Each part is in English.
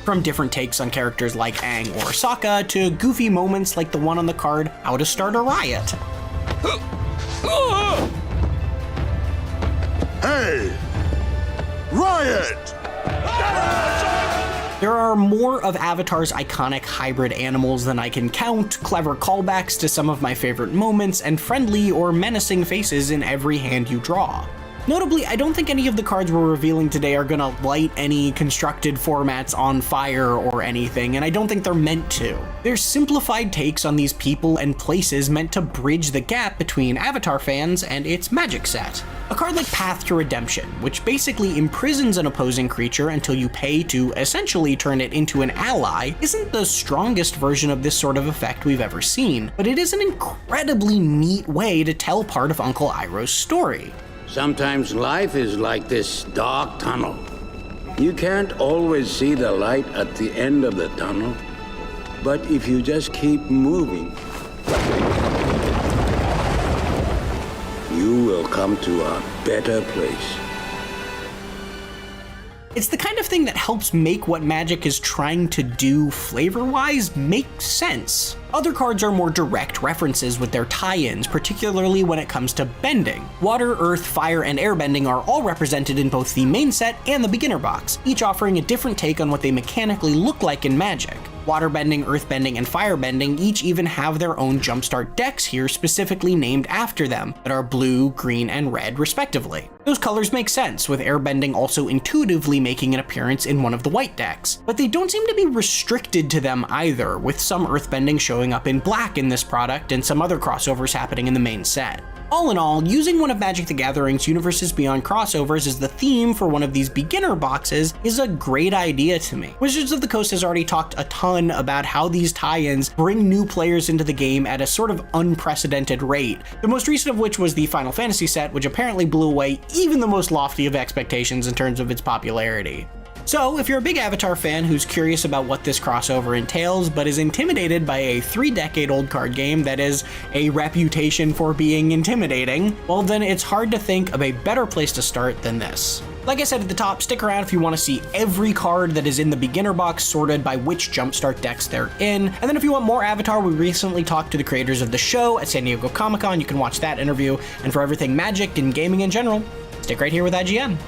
From different takes on characters like Aang or Sokka to goofy moments like the one on the card, How to Start a Riot. Hey! Riot! There are more of Avatar's iconic hybrid animals than I can count, clever callbacks to some of my favorite moments, and friendly or menacing faces in every hand you draw. Notably, I don't think any of the cards we're revealing today are gonna light any constructed formats on fire or anything, and I don't think they're meant to. They're simplified takes on these people and places meant to bridge the gap between Avatar fans and its Magic set. A card like Path to Redemption, which basically imprisons an opposing creature until you pay to essentially turn it into an ally, isn't the strongest version of this sort of effect we've ever seen, but it is an incredibly neat way to tell part of Uncle Iroh's story. Sometimes life is like this dark tunnel. You can't always see the light at the end of the tunnel, but if you just keep moving, you will come to a better place. It's the kind of thing that helps make what Magic is trying to do flavor-wise make sense. Other cards are more direct references with their tie-ins, particularly when it comes to bending. Water, earth, fire, and airbending are all represented in both the main set and the beginner box, each offering a different take on what they mechanically look like in Magic. Waterbending, earthbending, and firebending each even have their own jumpstart decks here specifically named after them, that are blue, green, and red respectively. Those colors make sense, with airbending also intuitively making an appearance in one of the white decks. But they don't seem to be restricted to them either, with some earthbending showing up in black in this product and some other crossovers happening in the main set. All in all, using one of Magic the Gathering's Universes Beyond crossovers as the theme for one of these beginner boxes is a great idea to me. Wizards of the Coast has already talked a ton about how these tie-ins bring new players into the game at a sort of unprecedented rate, the most recent of which was the Final Fantasy set, which apparently blew away even the most lofty of expectations in terms of its popularity. So, if you're a big Avatar fan who's curious about what this crossover entails, but is intimidated by a 3-decade-old card game that is a reputation for being intimidating, well then it's hard to think of a better place to start than this. Like I said at the top, stick around if you want to see every card that is in the beginner box sorted by which jumpstart decks they're in. And then if you want more Avatar, we recently talked to the creators of the show at San Diego Comic-Con. You can watch that interview. And for everything Magic and gaming in general, stick right here with IGN.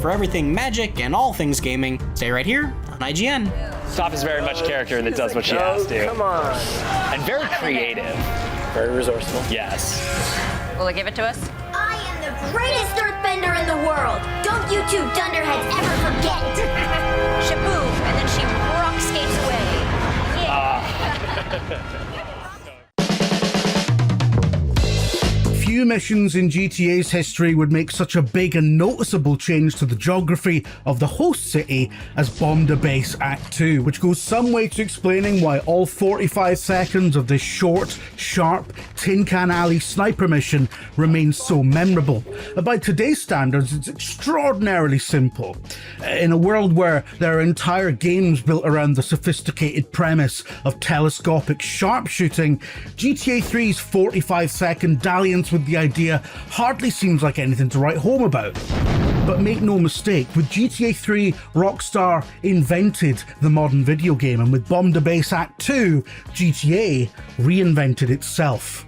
For everything Magic and all things gaming, stay right here on IGN. Soph is very much character that does what she has to. Come on. And very creative. Very resourceful. Yes. Will it give it to us? I am the greatest earthbender in the world. Don't you two dunderheads ever forget. Shaboom, and then she rock skates away. Yeah. Few missions in GTA's history would make such a big and noticeable change to the geography of the host city as Bomb the Base Act 2, which goes some way to explaining why all 45 seconds of this short, sharp, Tin Can Alley sniper mission remains so memorable. By today's standards, it's extraordinarily simple. In a world where there are entire games built around the sophisticated premise of telescopic sharpshooting, GTA 3's 45-second dalliance with the idea hardly seems like anything to write home about. But make no mistake, with GTA 3, Rockstar invented the modern video game, and with Bomb the Base Act 2, GTA reinvented itself.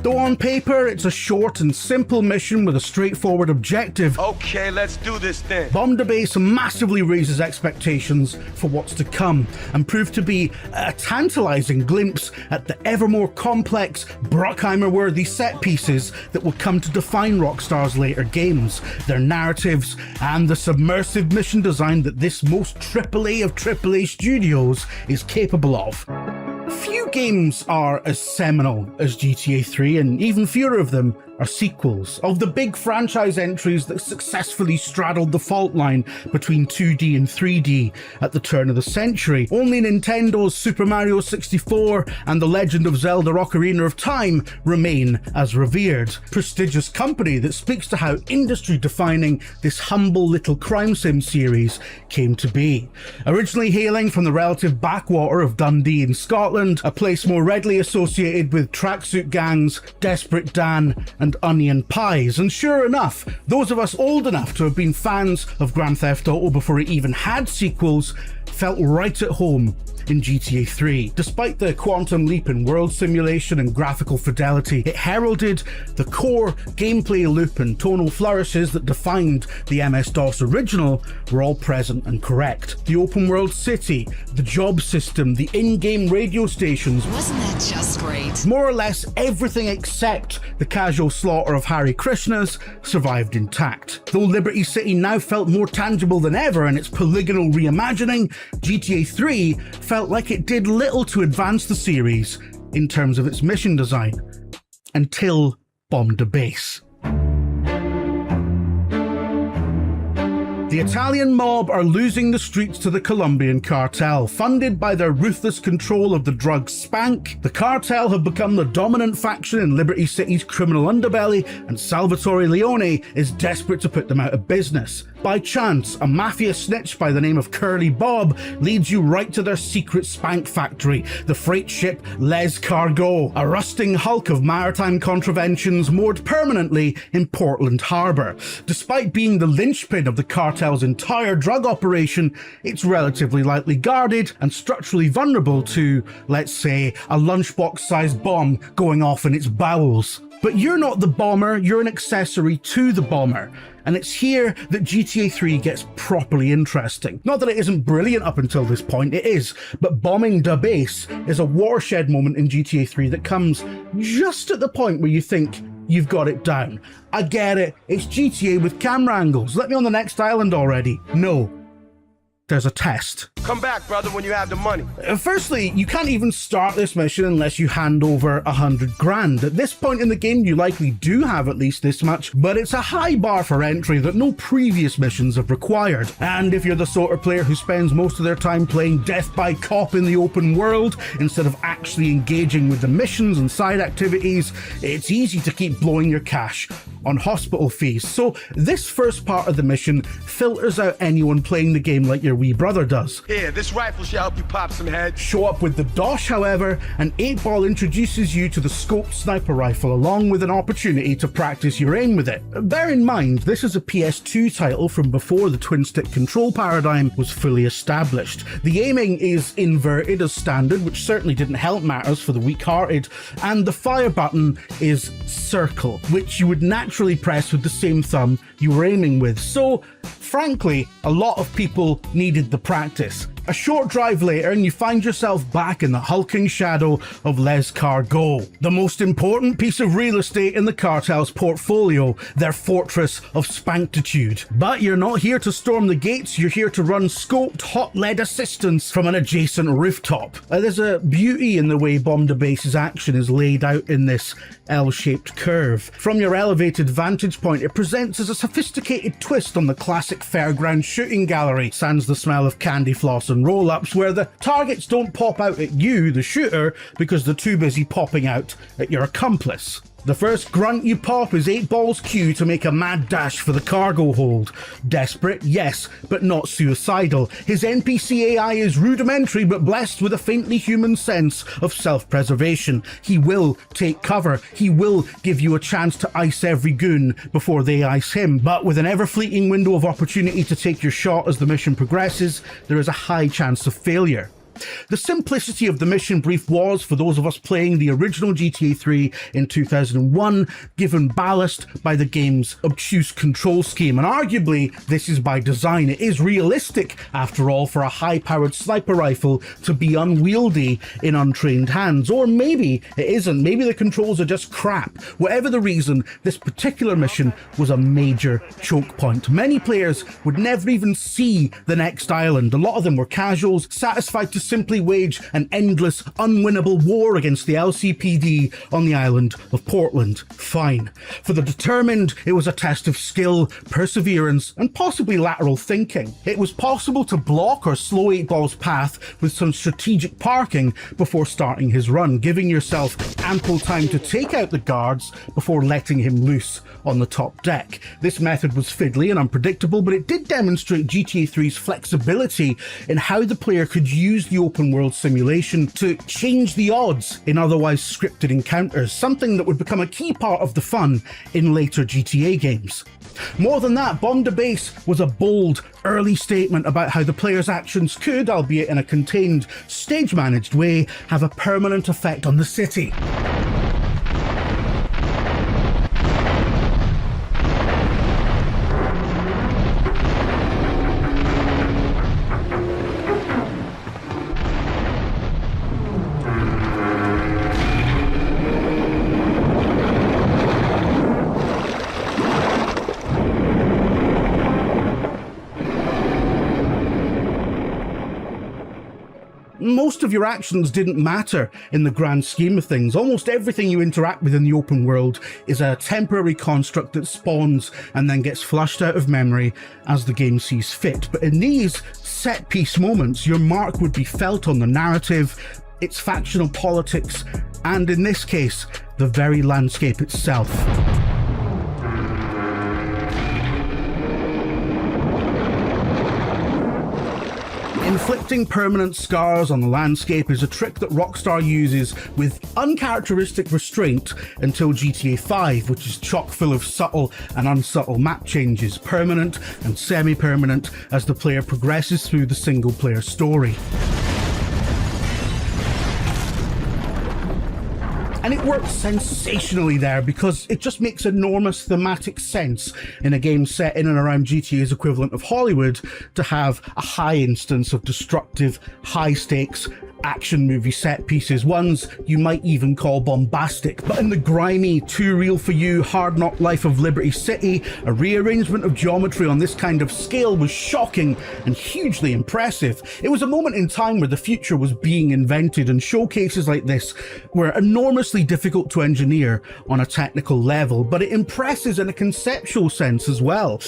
Though on paper, it's a short and simple mission with a straightforward objective. Okay, let's do this then. Bomb the Base massively raises expectations for what's to come and proved to be a tantalizing glimpse at the ever more complex, Bruckheimer-worthy set pieces that will come to define Rockstar's later games, their narratives, and the submersive mission design that this most AAA of AAA studios is capable of. Few games are as seminal as GTA 3, and even fewer of them are sequels. Of the big franchise entries that successfully straddled the fault line between 2D and 3D at the turn of the century, only Nintendo's Super Mario 64 and The Legend of Zelda Ocarina of Time remain as revered. Prestigious company that speaks to how industry-defining this humble little crime sim series came to be. Originally hailing from the relative backwater of Dundee in Scotland, a place more readily associated with tracksuit gangs, Desperate Dan, and onion pies. And sure enough, those of us old enough to have been fans of Grand Theft Auto before it even had sequels felt right at home in GTA 3. Despite the quantum leap in world simulation and graphical fidelity, it heralded the core gameplay loop and tonal flourishes that defined the MS-DOS original were all present and correct. The open world city, the job system, the in-game radio stations. Wasn't that just great? More or less everything except the casual slaughter of Hare Krishnas survived intact. Though Liberty City now felt more tangible than ever in its polygonal reimagining, GTA 3 felt like it did little to advance the series in terms of its mission design, until Bomb the Base. The Italian mob are losing the streets to the Colombian cartel. Funded by their ruthless control of the drug Spank, the cartel have become the dominant faction in Liberty City's criminal underbelly, and Salvatore Leone is desperate to put them out of business. By chance, a mafia snitch by the name of Curly Bob leads you right to their secret Spank factory, the freight ship Les Cargo, a rusting hulk of maritime contraventions moored permanently in Portland Harbour. Despite being the linchpin of the cartel's entire drug operation, it's relatively lightly guarded and structurally vulnerable to, let's say, a lunchbox-sized bomb going off in its bowels. But you're not the bomber, you're an accessory to the bomber. And it's here that GTA 3 gets properly interesting. Not that it isn't brilliant up until this point, it is, but bombing the base is a watershed moment in GTA 3 that comes just at the point where you think you've got it down. I get it, it's GTA with camera angles, let me on the next island already. No. There's a test. Come back, brother, when you have the money. Firstly, you can't even start this mission unless you hand over 100 grand. At this point in the game, you likely do have at least this much, but it's a high bar for entry that no previous missions have required. And if you're the sort of player who spends most of their time playing Death by Cop in the open world, instead of actually engaging with the missions and side activities, it's easy to keep blowing your cash on hospital fees. So this first part of the mission filters out anyone playing the game like your wee brother does. Here, this rifle should help you pop some heads. Show up with the DOS, however, and 8-Ball introduces you to the scoped sniper rifle along with an opportunity to practice your aim with it. Bear in mind, this is a PS2 title from before the twin-stick control paradigm was fully established. The aiming is inverted as standard, which certainly didn't help matters for the weak-hearted, and the fire button is circle, which you would naturally press with the same thumb you were aiming with. So, frankly, a lot of people needed the practice. A short drive later and you find yourself back in the hulking shadow of Les Cargo, the most important piece of real estate in the cartel's portfolio, their fortress of Spankitude. But you're not here to storm the gates, you're here to run scoped hot lead assistance from an adjacent rooftop. There's a beauty in the way Bomb the Base's action is laid out in this L-shaped curve. From your elevated vantage point, it presents as a sophisticated twist on the classic fairground shooting gallery, sans the smell of candy floss and and roll-ups where the targets don't pop out at you, the shooter, because they're too busy popping out at your accomplice. The first grunt you pop is 8-Ball's cue to make a mad dash for the cargo hold. Desperate, yes, but not suicidal. His NPC AI is rudimentary but blessed with a faintly human sense of self-preservation. He will take cover. He will give you a chance to ice every goon before they ice him. But with an ever-fleeting window of opportunity to take your shot as the mission progresses, there is a high chance of failure. The simplicity of the mission brief was, for those of us playing the original GTA 3 in 2001, given ballast by the game's obtuse control scheme, and arguably this is by design. It is realistic, after all, for a high-powered sniper rifle to be unwieldy in untrained hands. Or maybe it isn't, maybe the controls are just crap. Whatever the reason, this particular mission was a major choke point. Many players would never even see the next island. A lot of them were casuals, satisfied to simply wage an endless, unwinnable war against the LCPD on the island of Portland. Fine. For the determined, it was a test of skill, perseverance, and possibly lateral thinking. It was possible to block or slow 8-Ball's path with some strategic parking before starting his run, giving yourself ample time to take out the guards before letting him loose on the top deck. This method was fiddly and unpredictable, but it did demonstrate GTA 3's flexibility in how the player could use the open world simulation to change the odds in otherwise scripted encounters, something that would become a key part of the fun in later GTA games. More than that, Bomb to Base was a bold, early statement about how the player's actions could, albeit in a contained, stage-managed way, have a permanent effect on the city. Most of your actions didn't matter in the grand scheme of things. Almost everything you interact with in the open world is a temporary construct that spawns and then gets flushed out of memory as the game sees fit. But in these set-piece moments, your mark would be felt on the narrative, its factional politics, and in this case, the very landscape itself. Inflicting permanent scars on the landscape is a trick that Rockstar uses with uncharacteristic restraint until GTA 5, which is chock full of subtle and unsubtle map changes, permanent and semi-permanent, as the player progresses through the single-player story. And it works sensationally there because it just makes enormous thematic sense in a game set in and around GTA's equivalent of Hollywood to have a high instance of destructive, high-stakes action movie set pieces, ones you might even call bombastic. But in the grimy, too real for you, hard knock life of Liberty City, a rearrangement of geometry on this kind of scale was shocking and hugely impressive. It was a moment in time where the future was being invented, and showcases like this were enormously difficult to engineer on a technical level, but it impresses in a conceptual sense as well.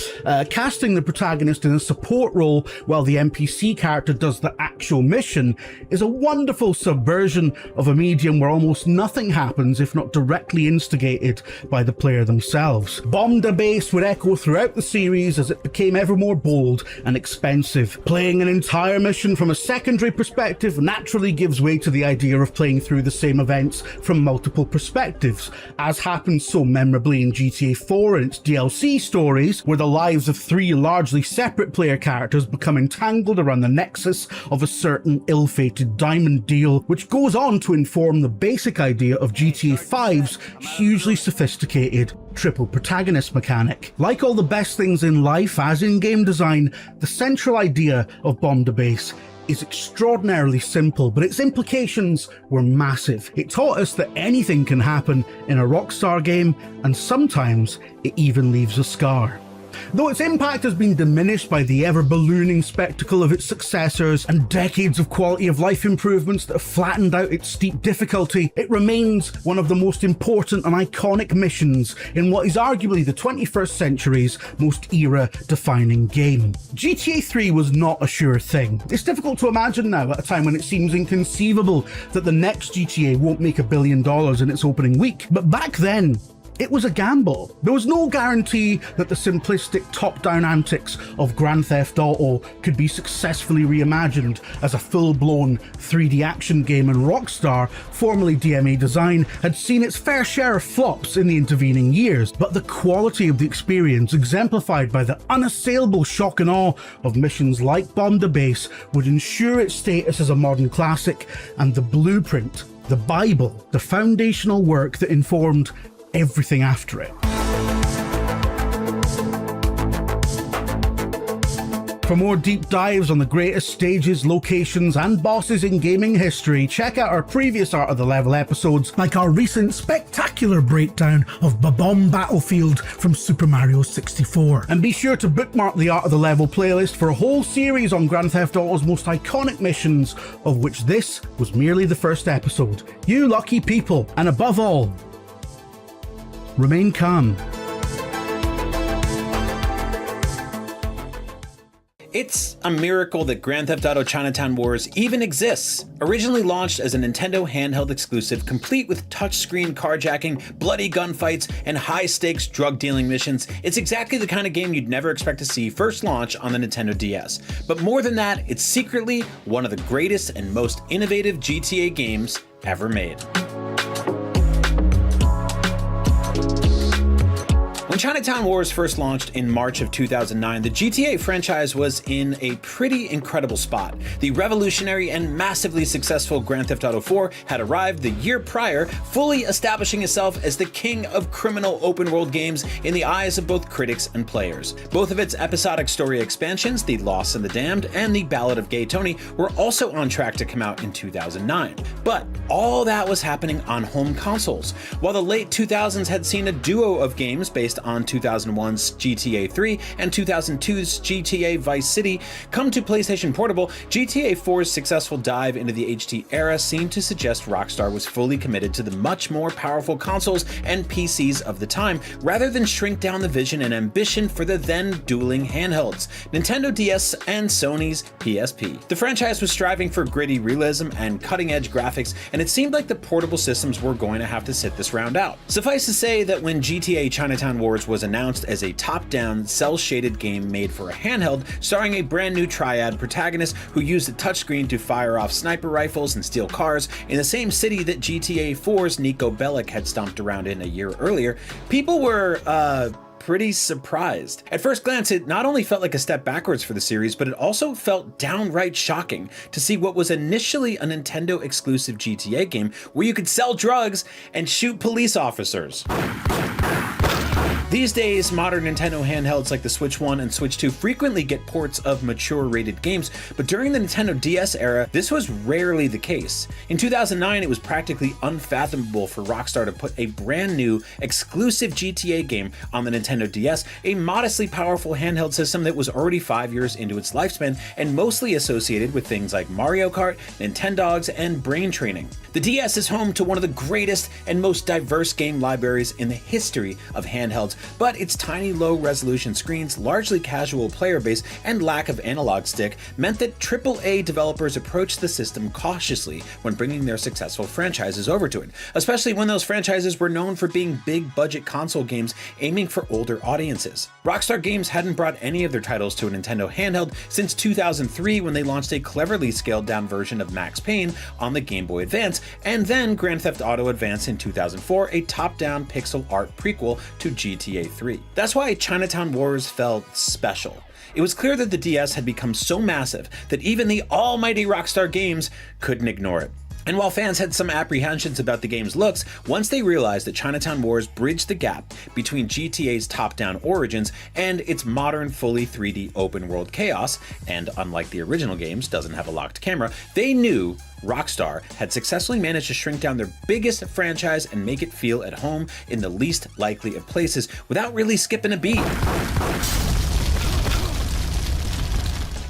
Casting the protagonist in a support role while the NPC character does the actual mission is a wonderful subversion of a medium where almost nothing happens if not directly instigated by the player themselves. Bomb to Base would echo throughout the series as it became ever more bold and expensive. Playing an entire mission from a secondary perspective naturally gives way to the idea of playing through the same events from multiple perspectives, as happened so memorably in GTA 4 and its DLC stories, where the lives of 3 largely separate player characters become entangled around the nexus of a certain ill-fated diamond deal, which goes on to inform the basic idea of GTA 5's hugely sophisticated triple protagonist mechanic. Like all the best things in life, as in game design, the central idea of Bomb to Base is extraordinarily simple, but its implications were massive. It taught us that anything can happen in a Rockstar game, and sometimes it even leaves a scar. Though its impact has been diminished by the ever-ballooning spectacle of its successors and decades of quality-of-life improvements that have flattened out its steep difficulty, it remains one of the most important and iconic missions in what is arguably the 21st century's most era-defining game. GTA 3 was not a sure thing. It's difficult to imagine now at a time when it seems inconceivable that the next GTA won't make $1 billion in its opening week, but back then, it was a gamble. There was no guarantee that the simplistic top-down antics of Grand Theft Auto could be successfully reimagined as a full-blown 3D action game, and Rockstar, formerly DMA Design, had seen its fair share of flops in the intervening years. But the quality of the experience, exemplified by the unassailable shock and awe of missions like Bomb the Base, would ensure its status as a modern classic and the blueprint, the Bible, the foundational work that informed everything after it. For more deep dives on the greatest stages, locations, and bosses in gaming history, check out our previous Art of the Level episodes, like our recent spectacular breakdown of Bomb Battlefield from Super Mario 64. And be sure to bookmark the Art of the Level playlist for a whole series on Grand Theft Auto's most iconic missions, of which this was merely the first episode. You lucky people, and above all, remain calm. It's a miracle that Grand Theft Auto Chinatown Wars even exists. Originally launched as a Nintendo handheld exclusive, complete with touchscreen carjacking, bloody gunfights, and high-stakes drug-dealing missions, it's exactly the kind of game you'd never expect to see first launch on the Nintendo DS. But more than that, it's secretly one of the greatest and most innovative GTA games ever made. When Chinatown Wars first launched in March of 2009, the GTA franchise was in a pretty incredible spot. The revolutionary and massively successful Grand Theft Auto 4 had arrived the year prior, fully establishing itself as the king of criminal open-world games in the eyes of both critics and players. Both of its episodic story expansions, The Lost and the Damned and The Ballad of Gay Tony, were also on track to come out in 2009. But all that was happening on home consoles. While the late 2000s had seen a duo of games based on 2001's GTA 3 and 2002's GTA Vice City come to PlayStation Portable, GTA 4's successful dive into the HD era seemed to suggest Rockstar was fully committed to the much more powerful consoles and PCs of the time, rather than shrink down the vision and ambition for the then dueling handhelds, Nintendo DS and Sony's PSP. The franchise was striving for gritty realism and cutting-edge graphics, and it seemed like the portable systems were going to have to sit this round out. Suffice to say that when GTA Chinatown Wars was announced as a top-down, cel-shaded game made for a handheld, starring a brand new triad protagonist who used a touchscreen to fire off sniper rifles and steal cars in the same city that GTA 4's Niko Bellic had stomped around in a year earlier, people were, pretty surprised. At first glance, it not only felt like a step backwards for the series, but it also felt downright shocking to see what was initially a Nintendo exclusive GTA game where you could sell drugs and shoot police officers. These days, modern Nintendo handhelds like the Switch 1 and Switch 2 frequently get ports of mature-rated games, but during the Nintendo DS era, this was rarely the case. In 2009, it was practically unfathomable for Rockstar to put a brand new, exclusive GTA game on the Nintendo DS, a modestly powerful handheld system that was already 5 years into its lifespan and mostly associated with things like Mario Kart, Nintendogs, and brain training. The DS is home to one of the greatest and most diverse game libraries in the history of handhelds, but its tiny low-resolution screens, largely casual player base, and lack of analog stick meant that AAA developers approached the system cautiously when bringing their successful franchises over to it, especially when those franchises were known for being big-budget console games aiming for older audiences. Rockstar Games hadn't brought any of their titles to a Nintendo handheld since 2003 when they launched a cleverly scaled-down version of Max Payne on the Game Boy Advance, and then Grand Theft Auto Advance in 2004, a top-down pixel art prequel to GTA 3. That's why Chinatown Wars felt special. It was clear that the DS had become so massive that even the almighty Rockstar Games couldn't ignore it. And while fans had some apprehensions about the game's looks, once they realized that Chinatown Wars bridged the gap between GTA's top-down origins and its modern, fully 3D open-world chaos, and unlike the original games, doesn't have a locked camera, they knew Rockstar had successfully managed to shrink down their biggest franchise and make it feel at home in the least likely of places without really skipping a beat.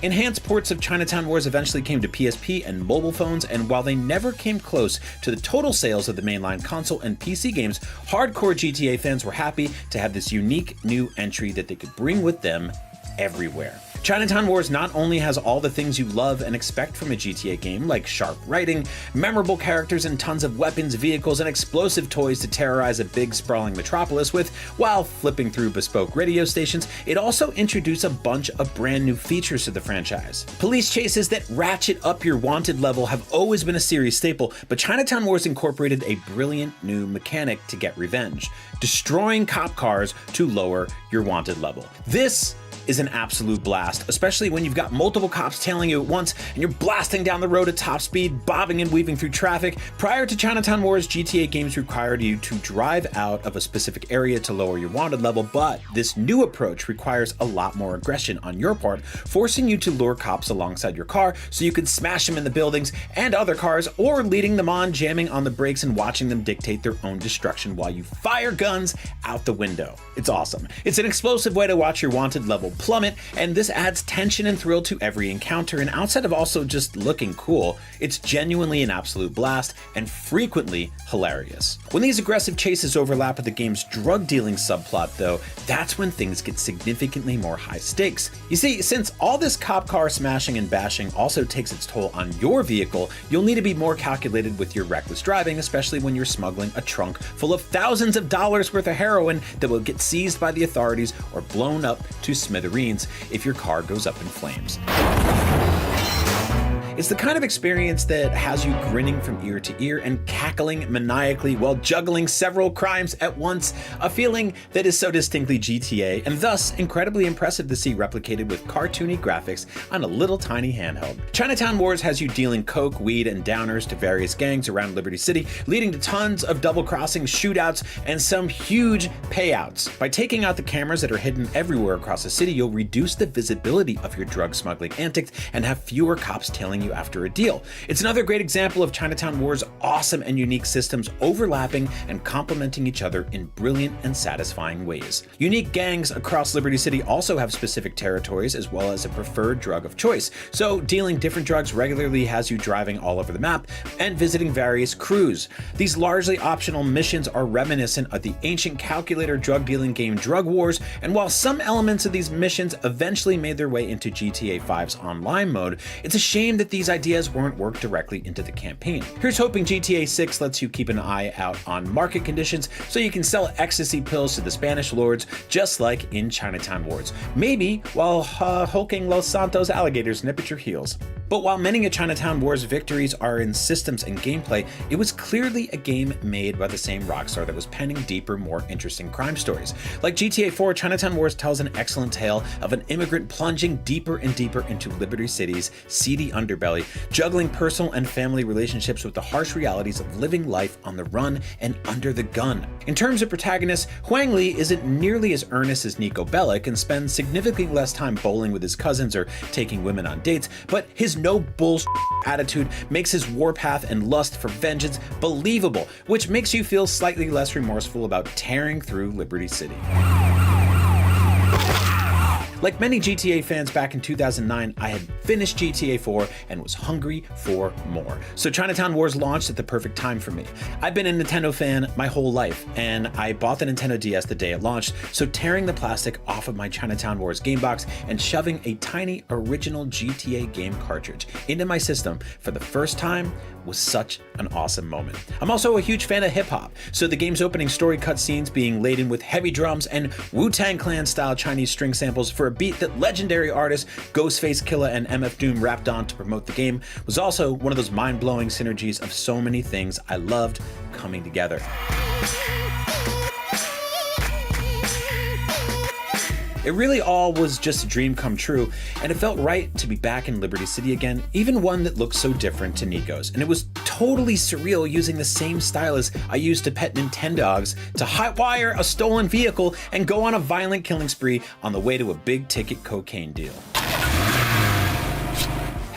Enhanced ports of Chinatown Wars eventually came to PSP and mobile phones, and while they never came close to the total sales of the mainline console and PC games, hardcore GTA fans were happy to have this unique new entry that they could bring with them everywhere. Chinatown Wars not only has all the things you love and expect from a GTA game, like sharp writing, memorable characters and tons of weapons, vehicles, and explosive toys to terrorize a big sprawling metropolis with, while flipping through bespoke radio stations, it also introduced a bunch of brand new features to the franchise. Police chases that ratchet up your wanted level have always been a series staple, but Chinatown Wars incorporated a brilliant new mechanic to get revenge: destroying cop cars to lower your wanted level. This is an absolute blast, especially when you've got multiple cops tailing you at once and you're blasting down the road at top speed, bobbing and weaving through traffic. Prior to Chinatown Wars, GTA games required you to drive out of a specific area to lower your wanted level, but this new approach requires a lot more aggression on your part, forcing you to lure cops alongside your car so you can smash them in the buildings and other cars, or leading them on, jamming on the brakes and watching them dictate their own destruction while you fire guns out the window. It's awesome. It's an explosive way to watch your wanted level plummet, and this adds tension and thrill to every encounter, and outside of also just looking cool, it's genuinely an absolute blast and frequently hilarious. When these aggressive chases overlap with the game's drug dealing subplot though, that's when things get significantly more high stakes. You see, since all this cop car smashing and bashing also takes its toll on your vehicle, you'll need to be more calculated with your reckless driving, especially when you're smuggling a trunk full of thousands of dollars worth of heroin that will get seized by the authorities or blown up to smithereens if your car goes up in flames. It's the kind of experience that has you grinning from ear to ear and cackling maniacally while juggling several crimes at once, a feeling that is so distinctly GTA and thus incredibly impressive to see replicated with cartoony graphics on a little tiny handheld. Chinatown Wars has you dealing coke, weed, and downers to various gangs around Liberty City, leading to tons of double crossings, shootouts, and some huge payouts. By taking out the cameras that are hidden everywhere across the city, you'll reduce the visibility of your drug smuggling antics and have fewer cops tailing you after a deal. It's another great example of Chinatown Wars' awesome and unique systems overlapping and complementing each other in brilliant and satisfying ways. Unique gangs across Liberty City also have specific territories as well as a preferred drug of choice, so dealing different drugs regularly has you driving all over the map and visiting various crews. These largely optional missions are reminiscent of the ancient calculator drug dealing game Drug Wars, and while some elements of these missions eventually made their way into GTA 5's online mode, it's a shame that these ideas weren't worked directly into the campaign. Here's hoping GTA 6 lets you keep an eye out on market conditions so you can sell ecstasy pills to the Spanish lords just like in Chinatown Wars. Maybe while hulking Los Santos alligators nip at your heels. But while many of Chinatown Wars' victories are in systems and gameplay, it was clearly a game made by the same Rockstar that was penning deeper, more interesting crime stories. Like GTA 4, Chinatown Wars tells an excellent tale of an immigrant plunging deeper and deeper into Liberty City's seedy underbelly, juggling personal and family relationships with the harsh realities of living life on the run and under the gun. In terms of protagonists, Huang Li isn't nearly as earnest as Nico Bellic and spends significantly less time bowling with his cousins or taking women on dates, but his no bullshit attitude makes his warpath and lust for vengeance believable, which makes you feel slightly less remorseful about tearing through Liberty City. Like many GTA fans back in 2009, I had finished GTA 4 and was hungry for more. So Chinatown Wars launched at the perfect time for me. I've been a Nintendo fan my whole life, and I bought the Nintendo DS the day it launched, so tearing the plastic off of my Chinatown Wars game box and shoving a tiny original GTA game cartridge into my system for the first time was such an awesome moment. I'm also a huge fan of hip-hop, so the game's opening story cutscenes being laden with heavy drums and Wu-Tang Clan style Chinese string samples for a beat that legendary artists Ghostface Killah and MF Doom rapped on to promote the game was also one of those mind-blowing synergies of so many things I loved coming together. It really all was just a dream come true, and it felt right to be back in Liberty City again, even one that looked so different to Nico's. And it was totally surreal using the same stylus I used to pet Nintendogs to hotwire a stolen vehicle and go on a violent killing spree on the way to a big ticket cocaine deal.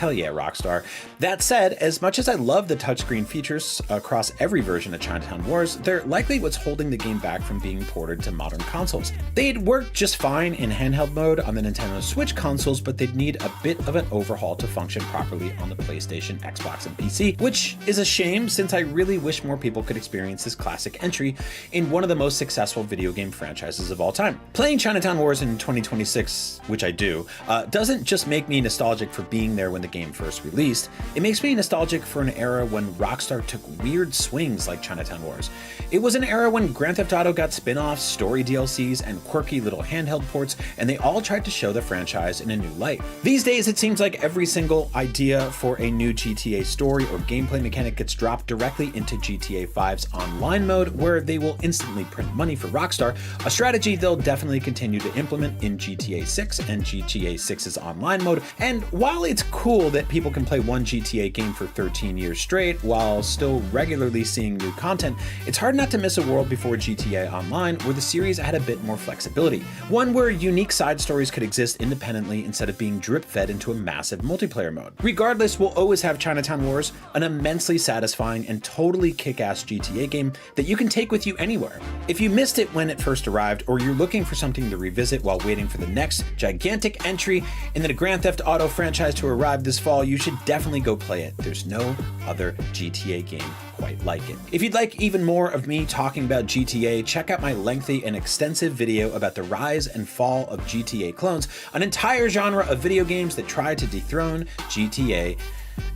Hell yeah, Rockstar. That said, as much as I love the touchscreen features across every version of Chinatown Wars, they're likely what's holding the game back from being ported to modern consoles. They'd work just fine in handheld mode on the Nintendo Switch consoles, but they'd need a bit of an overhaul to function properly on the PlayStation, Xbox, and PC, which is a shame since I really wish more people could experience this classic entry in one of the most successful video game franchises of all time. Playing Chinatown Wars in 2026, which I do, doesn't just make me nostalgic for being there when the game first released, it makes me nostalgic for an era when Rockstar took weird swings like Chinatown Wars. It was an era when Grand Theft Auto got spin-offs, story DLCs, and quirky little handheld ports, and they all tried to show the franchise in a new light. These days, it seems like every single idea for a new GTA story or gameplay mechanic gets dropped directly into GTA 5's online mode, where they will instantly print money for Rockstar, a strategy they'll definitely continue to implement in GTA 6 and GTA 6's online mode. And while it's cool that people can play one GTA game for 13 years straight while still regularly seeing new content, it's hard not to miss a world before GTA Online where the series had a bit more flexibility. One where unique side stories could exist independently instead of being drip-fed into a massive multiplayer mode. Regardless, we'll always have Chinatown Wars, an immensely satisfying and totally kick-ass GTA game that you can take with you anywhere. If you missed it when it first arrived, or you're looking for something to revisit while waiting for the next gigantic entry in the Grand Theft Auto franchise to arrive this fall, you should definitely go play it. There's no other GTA game quite like it. If you'd like even more of me talking about GTA, check out my lengthy and extensive video about the rise and fall of GTA clones, an entire genre of video games that tried to dethrone GTA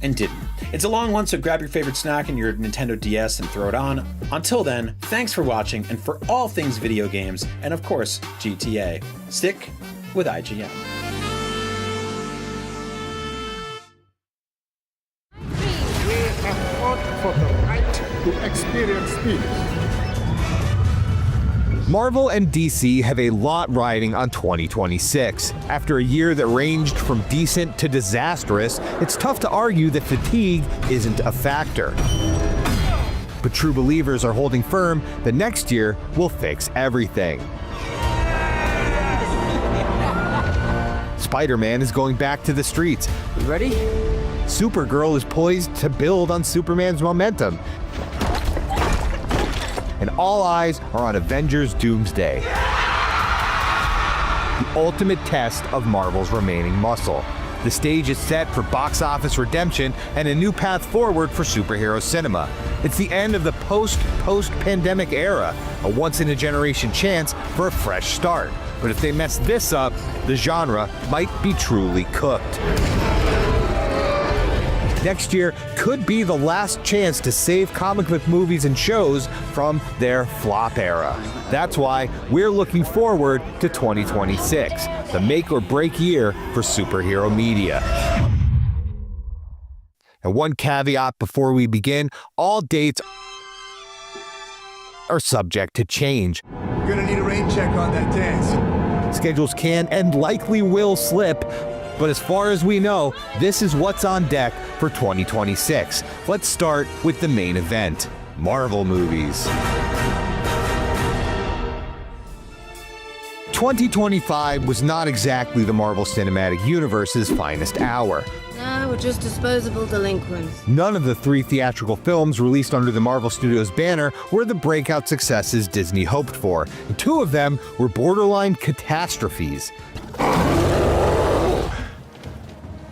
and didn't. It's a long one, so grab your favorite snack and your Nintendo DS and throw it on. Until then, thanks for watching, and for all things video games, and of course, GTA, stick with IGN. We have fought for the right to experience peace. Marvel and DC have a lot riding on 2026. After a year that ranged from decent to disastrous, it's tough to argue that fatigue isn't a factor. But true believers are holding firm that next year will fix everything. Spider-Man is going back to the streets. Ready? Supergirl is poised to build on Superman's momentum. And all eyes are on Avengers Doomsday, the ultimate test of Marvel's remaining muscle. The stage is set for box office redemption and a new path forward for superhero cinema. It's the end of the post-pandemic era, a once-in-a-generation chance for a fresh start. But if they mess this up, the genre might be truly cooked. Next year could be the last chance to save comic book movies and shows from their flop era. That's why we're looking forward to 2026, the make or break year for superhero media. And one caveat before we begin, all dates are subject to change. We're gonna need a rain check on that dance. Schedules can and likely will slip, but as far as we know, this is what's on deck for 2026. Let's start with the main event, Marvel movies. 2025 was not exactly the Marvel Cinematic Universe's finest hour. No, we're just disposable delinquents. None of the 3 theatrical films released under the Marvel Studios banner were the breakout successes Disney hoped for, and 2 of them were borderline catastrophes.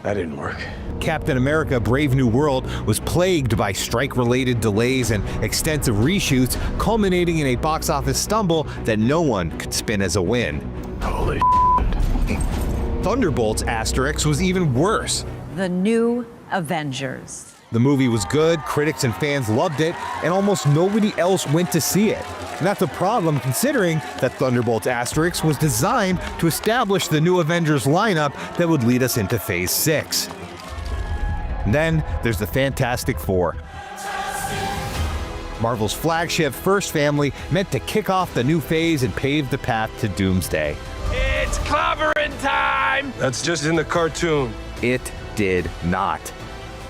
That didn't work. Captain America: Brave New World was plagued by strike-related delays and extensive reshoots, culminating in a box office stumble that no one could spin as a win. Holy shit. Thunderbolts: Asterix was even worse. The New Avengers. The movie was good, critics and fans loved it, and almost nobody else went to see it. And that's a problem considering that Thunderbolts: Asterix was designed to establish the New Avengers lineup that would lead us into Phase 6. And then there's the Fantastic Four. Marvel's flagship first family meant to kick off the new phase and pave the path to Doomsday. It's clobbering time! That's just in the cartoon. It did not.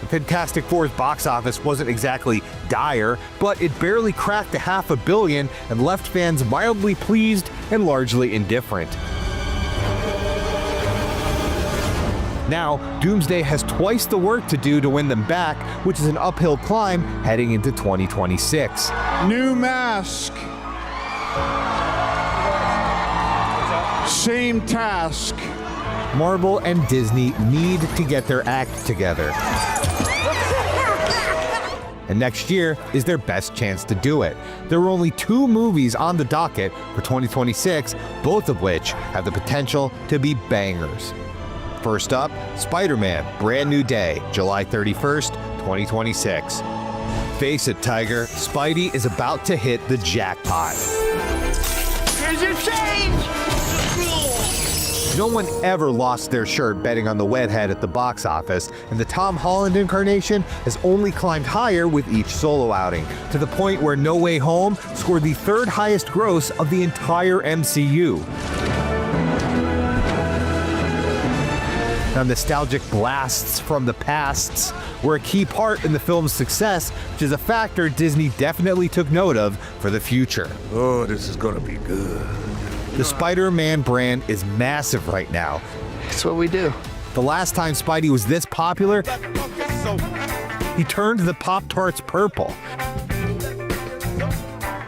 The Fantastic Four's box office wasn't exactly dire, but it barely cracked $500 million and left fans mildly pleased and largely indifferent. Now, Doomsday has twice the work to do to win them back, which is an uphill climb heading into 2026. New mask. Same task. Marvel and Disney need to get their act together. And next year is their best chance to do it. There are only 2 movies on the docket for 2026, both of which have the potential to be bangers. First up, Spider-Man: Brand New Day, July 31st, 2026. Face it, Tiger, Spidey is about to hit the jackpot. Here's your change! No one ever lost their shirt betting on the Wedhead at the box office, and the Tom Holland incarnation has only climbed higher with each solo outing, to the point where No Way Home scored the 3rd highest gross of the entire MCU. Now, nostalgic blasts from the pasts were a key part in the film's success, which is a factor Disney definitely took note of for the future. Oh, this is gonna be good. The Spider-Man brand is massive right now. That's what we do. The last time Spidey was this popular, he turned the Pop-Tarts purple.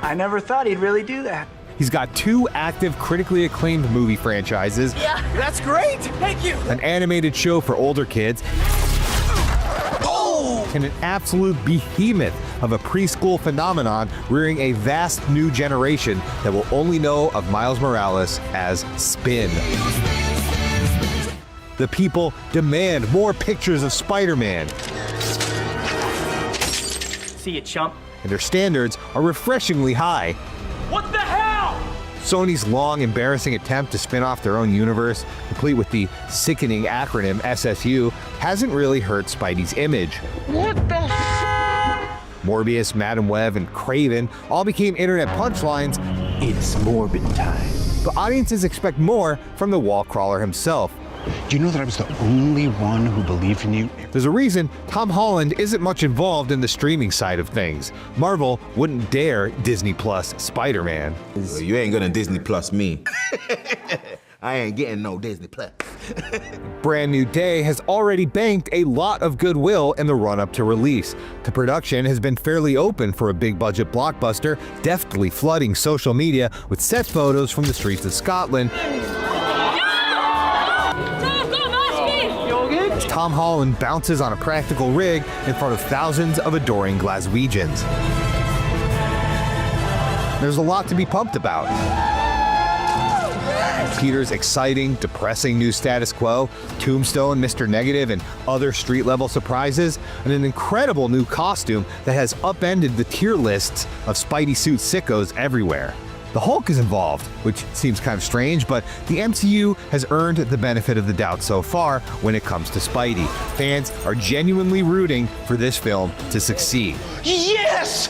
I never thought he'd really do that. He's got 2 active, critically acclaimed movie franchises. Yeah, that's great. Thank you. An animated show for older kids. And an absolute behemoth of a preschool phenomenon rearing a vast new generation that will only know of Miles Morales as Spin. The people demand more pictures of Spider-Man. See you, chump. And their standards are refreshingly high. What the hell? Sony's long, embarrassing attempt to spin off their own universe, complete with the sickening acronym SSU, hasn't really hurt Spidey's image. What the f***? Morbius, Madam Web, and Kraven all became internet punchlines. It's Morbid time. But audiences expect more from the wall crawler himself. Do you know that I was the only one who believed in you? There's a reason Tom Holland isn't much involved in the streaming side of things. Marvel wouldn't dare Disney Plus Spider-Man. Well, you ain't gonna Disney Plus me. I ain't getting no Disney Plus. Brand New Day has already banked a lot of goodwill in the run-up to release. The production has been fairly open for a big-budget blockbuster, deftly flooding social media with set photos from the streets of Scotland. As Tom Holland bounces on a practical rig in front of thousands of adoring Glaswegians. There's a lot to be pumped about. Peter's exciting, depressing new status quo, Tombstone, Mr. Negative, and other street-level surprises, and an incredible new costume that has upended the tier lists of Spidey suit sickos everywhere. The Hulk is involved, which seems kind of strange, but the MCU has earned the benefit of the doubt so far when it comes to Spidey. Fans are genuinely rooting for this film to succeed. Yes!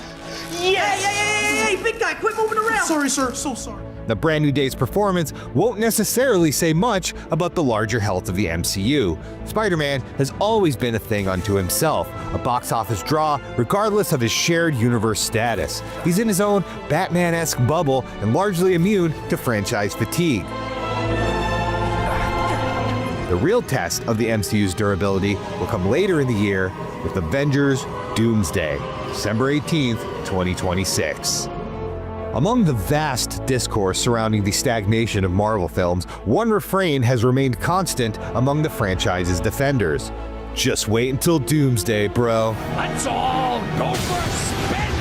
Yes! Hey, big guy, quit moving around! Sorry, sir, so sorry. The Brand New Day's performance won't necessarily say much about the larger health of the MCU. Spider-Man has always been a thing unto himself, a box office draw regardless of his shared universe status. He's in his own Batman-esque bubble and largely immune to franchise fatigue. The real test of the MCU's durability will come later in the year with Avengers Doomsday, December 18th, 2026. Among the vast discourse surrounding the stagnation of Marvel films, one refrain has remained constant among the franchise's defenders. Just wait until Doomsday, bro. Let's all go for spin!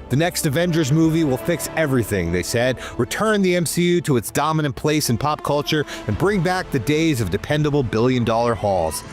The next Avengers movie will fix everything, they said, return the MCU to its dominant place in pop culture, and bring back the days of dependable billion-dollar hauls.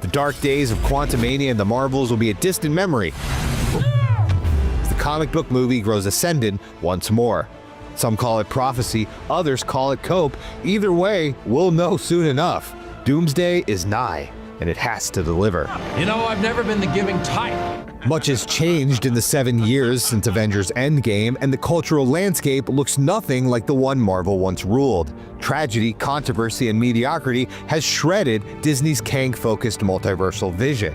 The dark days of Quantumania and the Marvels will be a distant memory as the comic book movie grows ascendant once more. Some call it prophecy, others call it cope. Either way, we'll know soon enough. Doomsday is nigh, and it has to deliver. You know, I've never been the giving type. Much has changed in the 7 years since Avengers Endgame, and the cultural landscape looks nothing like the one Marvel once ruled. Tragedy, controversy, and mediocrity has shredded Disney's Kang-focused multiversal vision.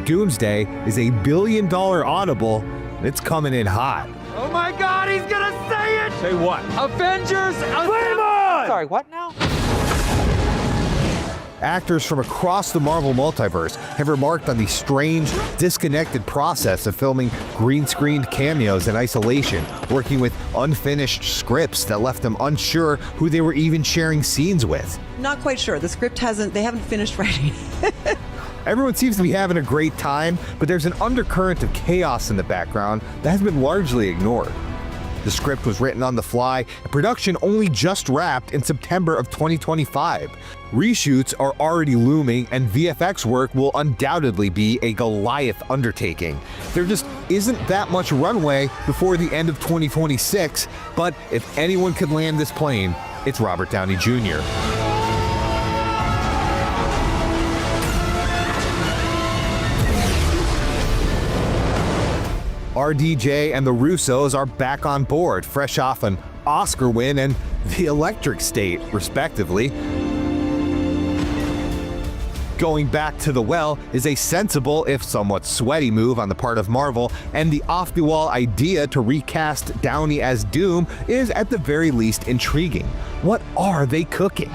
Doomsday is a billion-dollar audible, and it's coming in hot. Oh my God, he's gonna say it! Say what? Avengers! Flame on! Sorry, what now? Actors from across the Marvel multiverse have remarked on the strange, disconnected process of filming green-screened cameos in isolation, working with unfinished scripts that left them unsure who they were even sharing scenes with. Not quite sure. The script they haven't finished writing. Everyone seems to be having a great time, but there's an undercurrent of chaos in the background that has been largely ignored. The script was written on the fly, and production only just wrapped in September of 2025. Reshoots are already looming, and VFX work will undoubtedly be a Goliath undertaking. There just isn't that much runway before the end of 2026, but if anyone could land this plane, it's Robert Downey Jr. RDJ and the Russos are back on board, fresh off an Oscar win and The Electric State, respectively. Going back to the well is a sensible, if somewhat sweaty move on the part of Marvel, and the off-the-wall idea to recast Downey as Doom is at the very least intriguing. What are they cooking?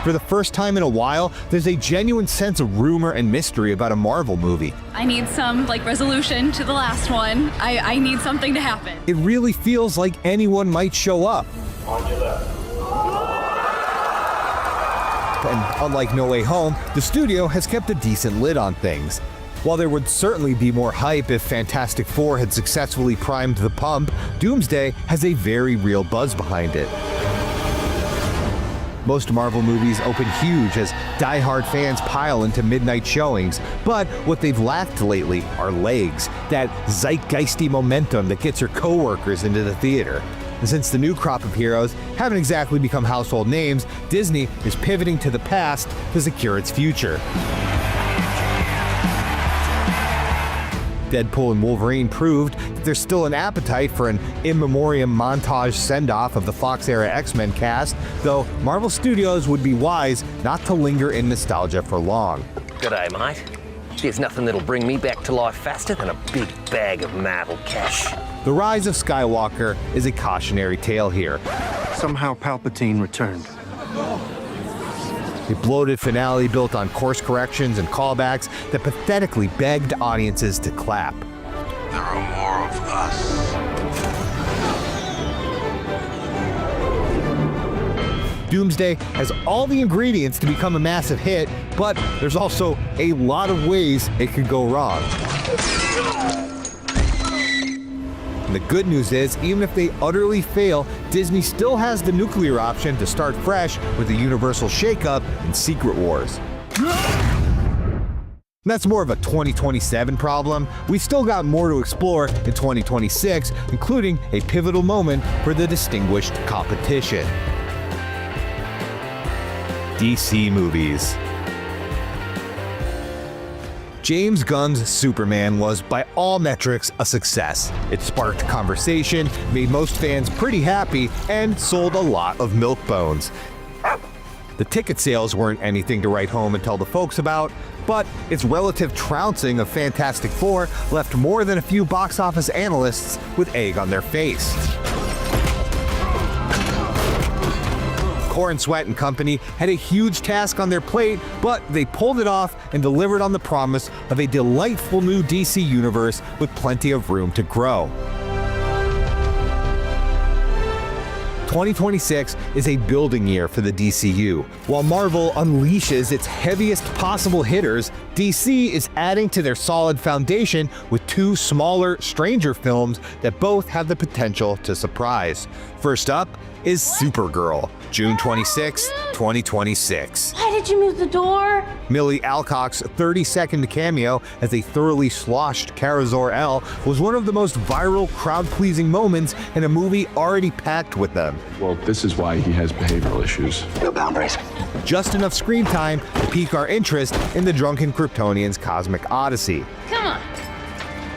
For the first time in a while, there's a genuine sense of rumor and mystery about a Marvel movie. I need some, resolution to the last one. I need something to happen. It really feels like anyone might show up. On your left. And unlike No Way Home, the studio has kept a decent lid on things. While there would certainly be more hype if Fantastic Four had successfully primed the pump, Doomsday has a very real buzz behind it. Most Marvel movies open huge as die-hard fans pile into midnight showings, but what they've lacked lately are legs, that zeitgeisty momentum that gets your coworkers into the theater. And since the new crop of heroes haven't exactly become household names, Disney is pivoting to the past to secure its future. Deadpool and Wolverine proved that there's still an appetite for an in memoriam montage send-off of the Fox-era X-Men cast, though Marvel Studios would be wise not to linger in nostalgia for long. G'day, mate. There's nothing that'll bring me back to life faster than a big bag of Marvel cash. The rise of Skywalker is a cautionary tale here. Somehow Palpatine returned. A bloated finale built on course corrections and callbacks that pathetically begged audiences to clap. There are more of us. Doomsday has all the ingredients to become a massive hit, but there's also a lot of ways it could go wrong. And the good news is, even if they utterly fail, Disney still has the nuclear option to start fresh with a universal shakeup in Secret Wars. That's more of a 2027 problem. We've still got more to explore in 2026, including a pivotal moment for the distinguished competition. DC movies. James Gunn's Superman was, by all metrics, a success. It sparked conversation, made most fans pretty happy, and sold a lot of milk bones. The ticket sales weren't anything to write home and tell the folks about, but its relative trouncing of Fantastic Four left more than a few box office analysts with egg on their face. Corn Sweat and company had a huge task on their plate, but they pulled it off and delivered on the promise of a delightful new DC universe with plenty of room to grow. 2026 is a building year for the DCU. While Marvel unleashes its heaviest possible hitters, DC is adding to their solid foundation with two smaller, stranger films that both have the potential to surprise. First up is Supergirl, June 26, 2026. Why did you move the door? Millie Alcock's 30-second cameo as a thoroughly sloshed Kara Zor-El was one of the most viral, crowd-pleasing moments in a movie already packed with them. Well, this is why he has behavioral issues. No boundaries. Just enough screen time to pique our interest in the drunken Kryptonian's cosmic odyssey. Come on.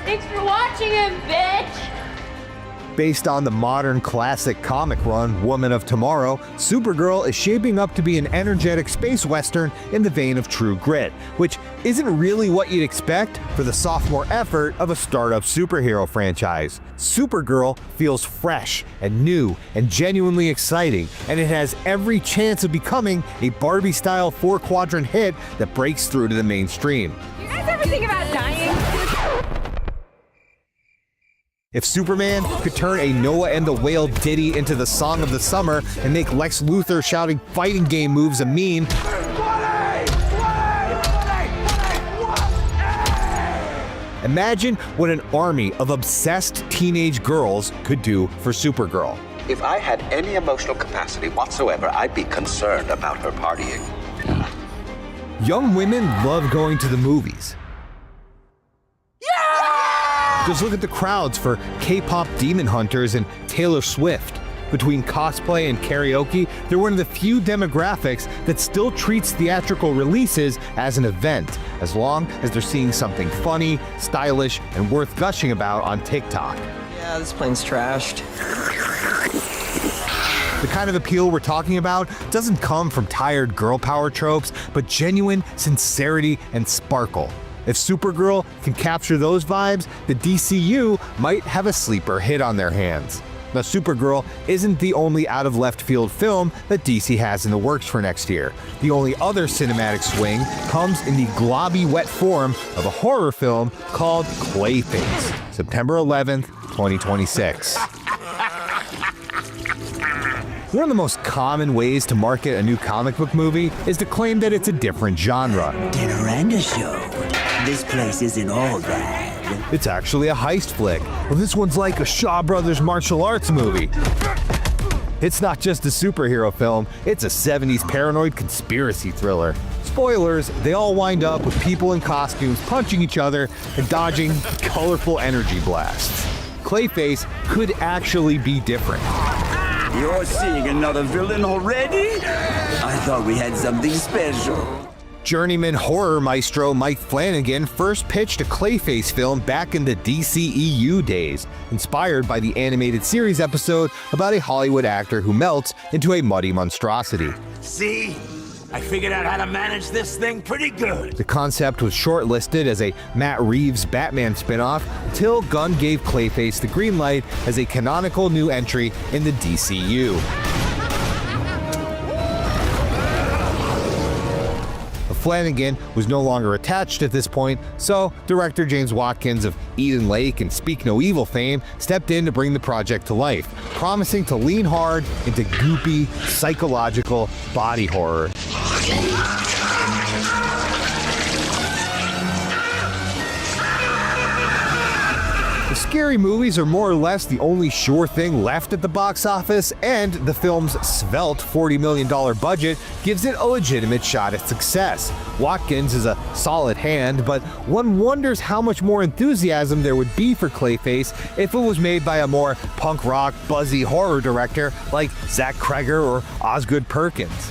Thanks for watching him, bitch. Based on the modern classic comic run Woman of Tomorrow, Supergirl is shaping up to be an energetic space western in the vein of True Grit, which isn't really what you'd expect for the sophomore effort of a startup superhero franchise. Supergirl feels fresh and new and genuinely exciting, and it has every chance of becoming a Barbie-style 4-quadrant hit that breaks through to the mainstream. You guys ever think about dying? If Superman could turn a Noah and the Whale ditty into the song of the summer and make Lex Luthor shouting fighting game moves a meme, imagine what an army of obsessed teenage girls could do for Supergirl. If I had any emotional capacity whatsoever, I'd be concerned about her partying. Young women love going to the movies. Just look at the crowds for K-pop Demon Hunters and Taylor Swift. Between cosplay and karaoke, they're one of the few demographics that still treats theatrical releases as an event, as long as they're seeing something funny, stylish, and worth gushing about on TikTok. Yeah, this plane's trashed. The kind of appeal we're talking about doesn't come from tired girl power tropes, but genuine sincerity and sparkle. If Supergirl can capture those vibes, the DCU might have a sleeper hit on their hands. Now, Supergirl isn't the only out-of-left-field film that DC has in the works for next year. The only other cinematic swing comes in the globby wet form of a horror film called Clayface, September 11th, 2026. One of the most common ways to market a new comic book movie is to claim that it's a different genre. Dinner and a show. This place isn't all that. It's actually a heist flick. Well, this one's like a Shaw Brothers martial arts movie. It's not just a superhero film, it's a 70s paranoid conspiracy thriller. Spoilers, they all wind up with people in costumes punching each other and dodging colorful energy blasts. Clayface could actually be different. You're seeing another villain already? I thought we had something special. Journeyman horror maestro Mike Flanagan first pitched a Clayface film back in the DCEU days, inspired by the animated series episode about a Hollywood actor who melts into a muddy monstrosity. See? I figured out how to manage this thing pretty good. The concept was shortlisted as a Matt Reeves Batman spin-off until Gunn gave Clayface the green light as a canonical new entry in the DCU. Flanagan was no longer attached at this point, so director James Watkins of Eden Lake and Speak No Evil fame stepped in to bring the project to life, promising to lean hard into goopy, psychological body horror. The scary movies are more or less the only sure thing left at the box office, and the film's svelte $40 million budget gives it a legitimate shot at success. Watkins is a solid hand, but one wonders how much more enthusiasm there would be for Clayface if it was made by a more punk rock, buzzy horror director like Zach Kreger or Osgood Perkins.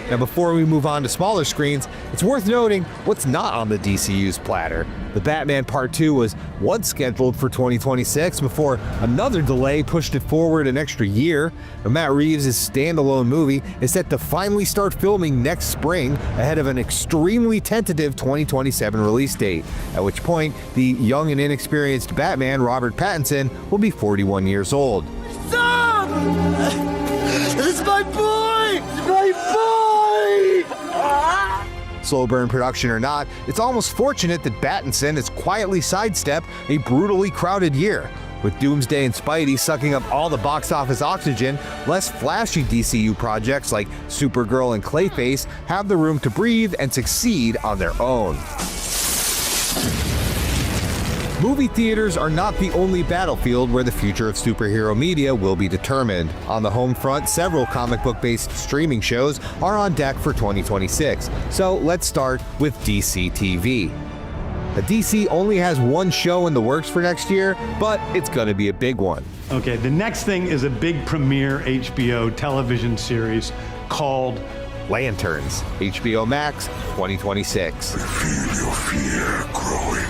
Now, before we move on to smaller screens, it's worth noting what's not on the DCU's platter. The Batman Part 2 was once scheduled for 2026 before another delay pushed it forward an extra year. Matt Reeves' standalone movie is set to finally start filming next spring ahead of an extremely tentative 2027 release date, at which point the young and inexperienced Batman, Robert Pattinson, will be 41 years old. Stop! This is my boy! My boy! Slow burn production or not, it's almost fortunate that Pattinson has quietly sidestepped a brutally crowded year. With Doomsday and Spidey sucking up all the box office oxygen, less flashy DCU projects like Supergirl and Clayface have the room to breathe and succeed on their own. Movie theaters are not the only battlefield where the future of superhero media will be determined. On the home front, several comic book-based streaming shows are on deck for 2026. So let's start with DC TV. The DC only has one show in the works for next year, but it's gonna be a big one. Okay, the next thing is a big premiere HBO television series called Lanterns, HBO Max, 2026. I feel your fear growing.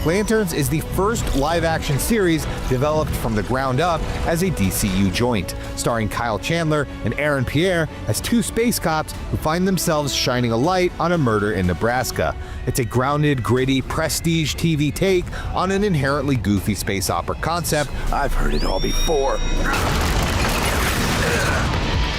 Lanterns is the first live-action series developed from the ground up as a DCU joint, starring Kyle Chandler and Aaron Pierre as two space cops who find themselves shining a light on a murder in Nebraska. It's a grounded, gritty, prestige TV take on an inherently goofy space opera concept. I've heard it all before.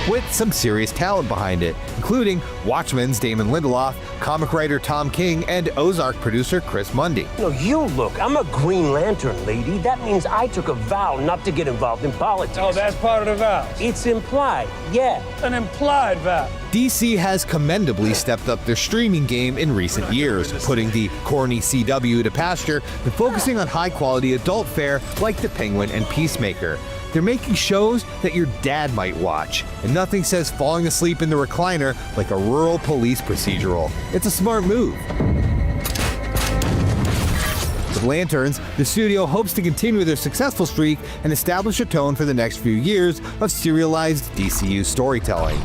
With some serious talent behind it, including Watchmen's Damon Lindelof, comic writer Tom King, and Ozark producer Chris Mundy. No, you look, I'm a Green Lantern, lady. That means I took a vow not to get involved in politics. Oh, that's part of the vow. It's implied, yeah. An implied vow. DC has commendably stepped up their streaming game in recent years, putting the corny CW to pasture and focusing on high-quality adult fare like The Penguin and Peacemaker. They're making shows that your dad might watch, and nothing says falling asleep in the recliner like a rural police procedural. It's a smart move. With Lanterns, the studio hopes to continue their successful streak and establish a tone for the next few years of serialized DCU storytelling.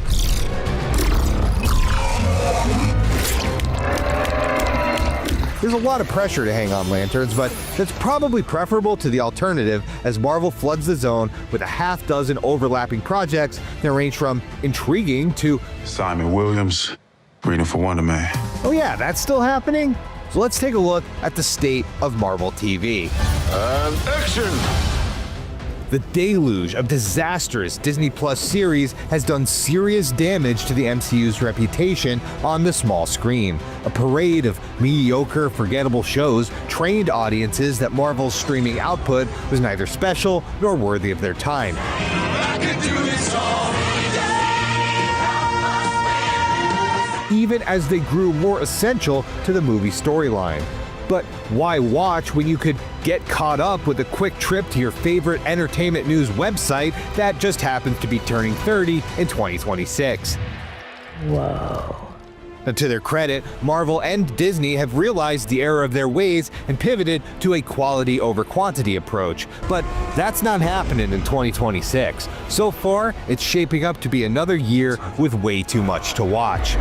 There's a lot of pressure to hang on Lanterns, but that's probably preferable to the alternative as Marvel floods the zone with a half dozen overlapping projects that range from intriguing to Simon Williams, reading for Wonder Man. Oh yeah, that's still happening? So let's take a look at the state of Marvel TV. And action! The deluge of disastrous Disney Plus series has done serious damage to the MCU's reputation on the small screen. A parade of mediocre, forgettable shows trained audiences that Marvel's streaming output was neither special nor worthy of their time. Even as they grew more essential to the movie storyline. But why watch when you could get caught up with a quick trip to your favorite entertainment news website that just happens to be turning 30 in 2026? Whoa. Now, to their credit, Marvel and Disney have realized the error of their ways and pivoted to a quality over quantity approach. But that's not happening in 2026. So far, it's shaping up to be another year with way too much to watch.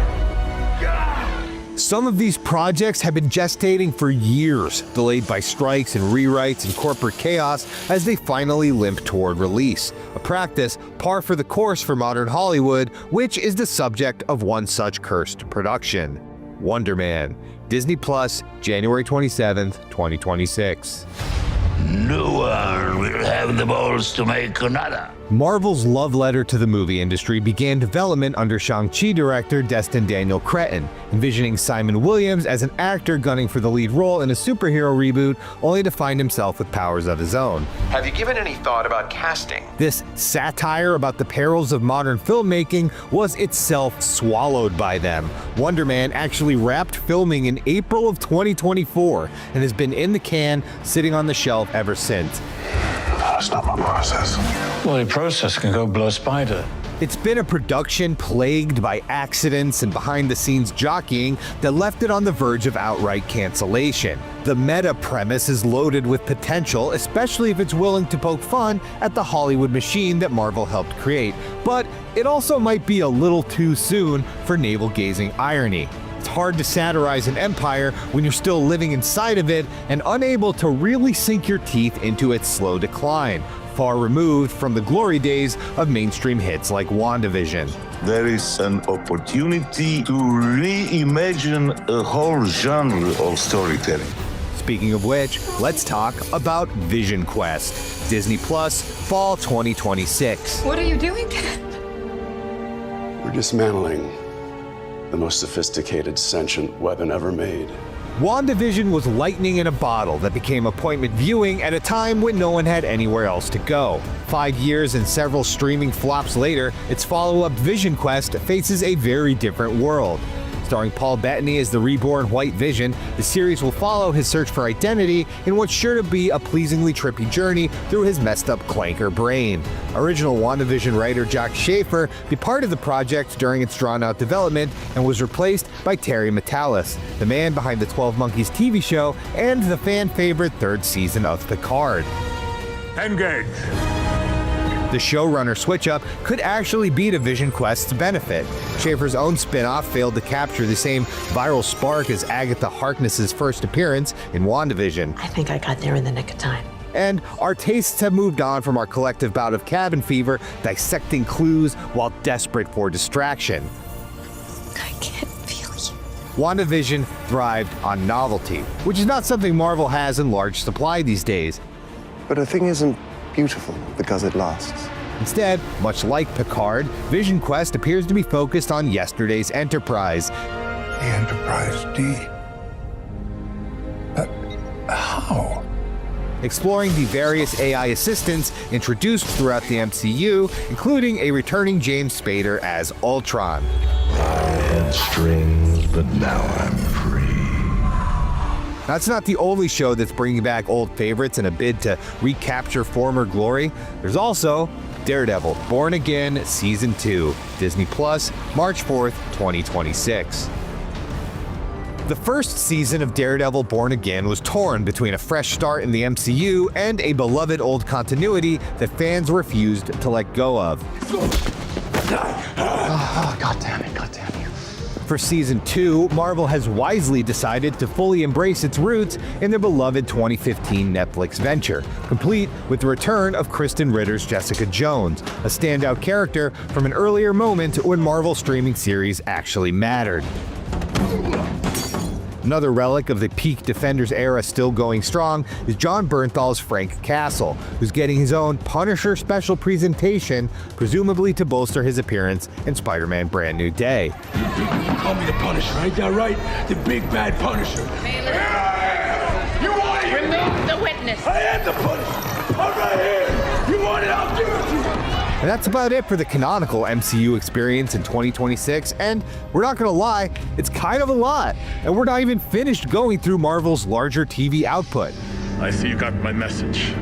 Some of these projects have been gestating for years, delayed by strikes and rewrites and corporate chaos as they finally limp toward release. A practice par for the course for modern Hollywood, which is the subject of one such cursed production. Wonder Man, Disney Plus, January 27th, 2026. No one will have the balls to make another. Marvel's love letter to the movie industry began development under Shang-Chi director Destin Daniel Cretton, envisioning Simon Williams as an actor gunning for the lead role in a superhero reboot, only to find himself with powers of his own. Have you given any thought about casting? This satire about the perils of modern filmmaking was itself swallowed by them. Wonder Man actually wrapped filming in April of 2024 and has been in the can, sitting on the shelf ever since. That's not my process. Well, the process can go blow a spider. It's been a production plagued by accidents and behind-the-scenes jockeying that left it on the verge of outright cancellation. The meta premise is loaded with potential, especially if it's willing to poke fun at the Hollywood machine that Marvel helped create. But it also might be a little too soon for navel-gazing irony. It's hard to satirize an empire when you're still living inside of it and unable to really sink your teeth into its slow decline, far removed from the glory days of mainstream hits like WandaVision. There is an opportunity to reimagine a whole genre of storytelling. Speaking of which, let's talk about Vision Quest, Disney Plus, fall 2026. What are you doing? We're dismantling the most sophisticated sentient weapon ever made. WandaVision was lightning in a bottle that became appointment viewing at a time when no one had anywhere else to go. 5 years and several streaming flops later, its follow-up Vision Quest faces a very different world. Starring Paul Bettany as the reborn White Vision, the series will follow his search for identity in what's sure to be a pleasingly trippy journey through his messed up clanker brain. Original WandaVision writer Jock Schaefer departed the project during its drawn-out development and was replaced by Terry Matalas, the man behind the 12 Monkeys TV show and the fan-favorite third season of Picard. Engage. The showrunner switch-up could actually be to Vision Quest's benefit. Schaefer's own spin-off failed to capture the same viral spark as Agatha Harkness's first appearance in WandaVision. I think I got there in the nick of time. And our tastes have moved on from our collective bout of cabin fever, dissecting clues while desperate for distraction. I can't feel you. WandaVision thrived on novelty, which is not something Marvel has in large supply these days. But a thing isn't beautiful because it lasts. Instead, much like Picard, Vision Quest appears to be focused on yesterday's Enterprise. The Enterprise D. But how? Exploring the various AI assistants introduced throughout the MCU, including a returning James Spader as Ultron. I had strings, but now I'm free. That's not the only show that's bringing back old favorites in a bid to recapture former glory. There's also Daredevil, Born Again, Season 2, Disney Plus, March 4th, 2026. The first season of Daredevil Born Again was torn between a fresh start in the MCU and a beloved old continuity that fans refused to let go of. God damn it. For Season 2, Marvel has wisely decided to fully embrace its roots in their beloved 2015 Netflix venture, complete with the return of Kristen Ritter's Jessica Jones, a standout character from an earlier moment when Marvel streaming series actually mattered. Another relic of the peak Defenders era still going strong is John Bernthal's Frank Castle, who's getting his own Punisher special presentation, presumably to bolster his appearance in Spider-Man Brand New Day. You call me the Punisher, ain't that right? The big bad Punisher. You want it? Remove the witness. I am the Punisher. I'm right here. You want it? I'll give it to you. And that's about it for the canonical MCU experience in 2026, and we're not gonna lie, it's kind of a lot, and we're not even finished going through Marvel's larger TV output. I see you got my message.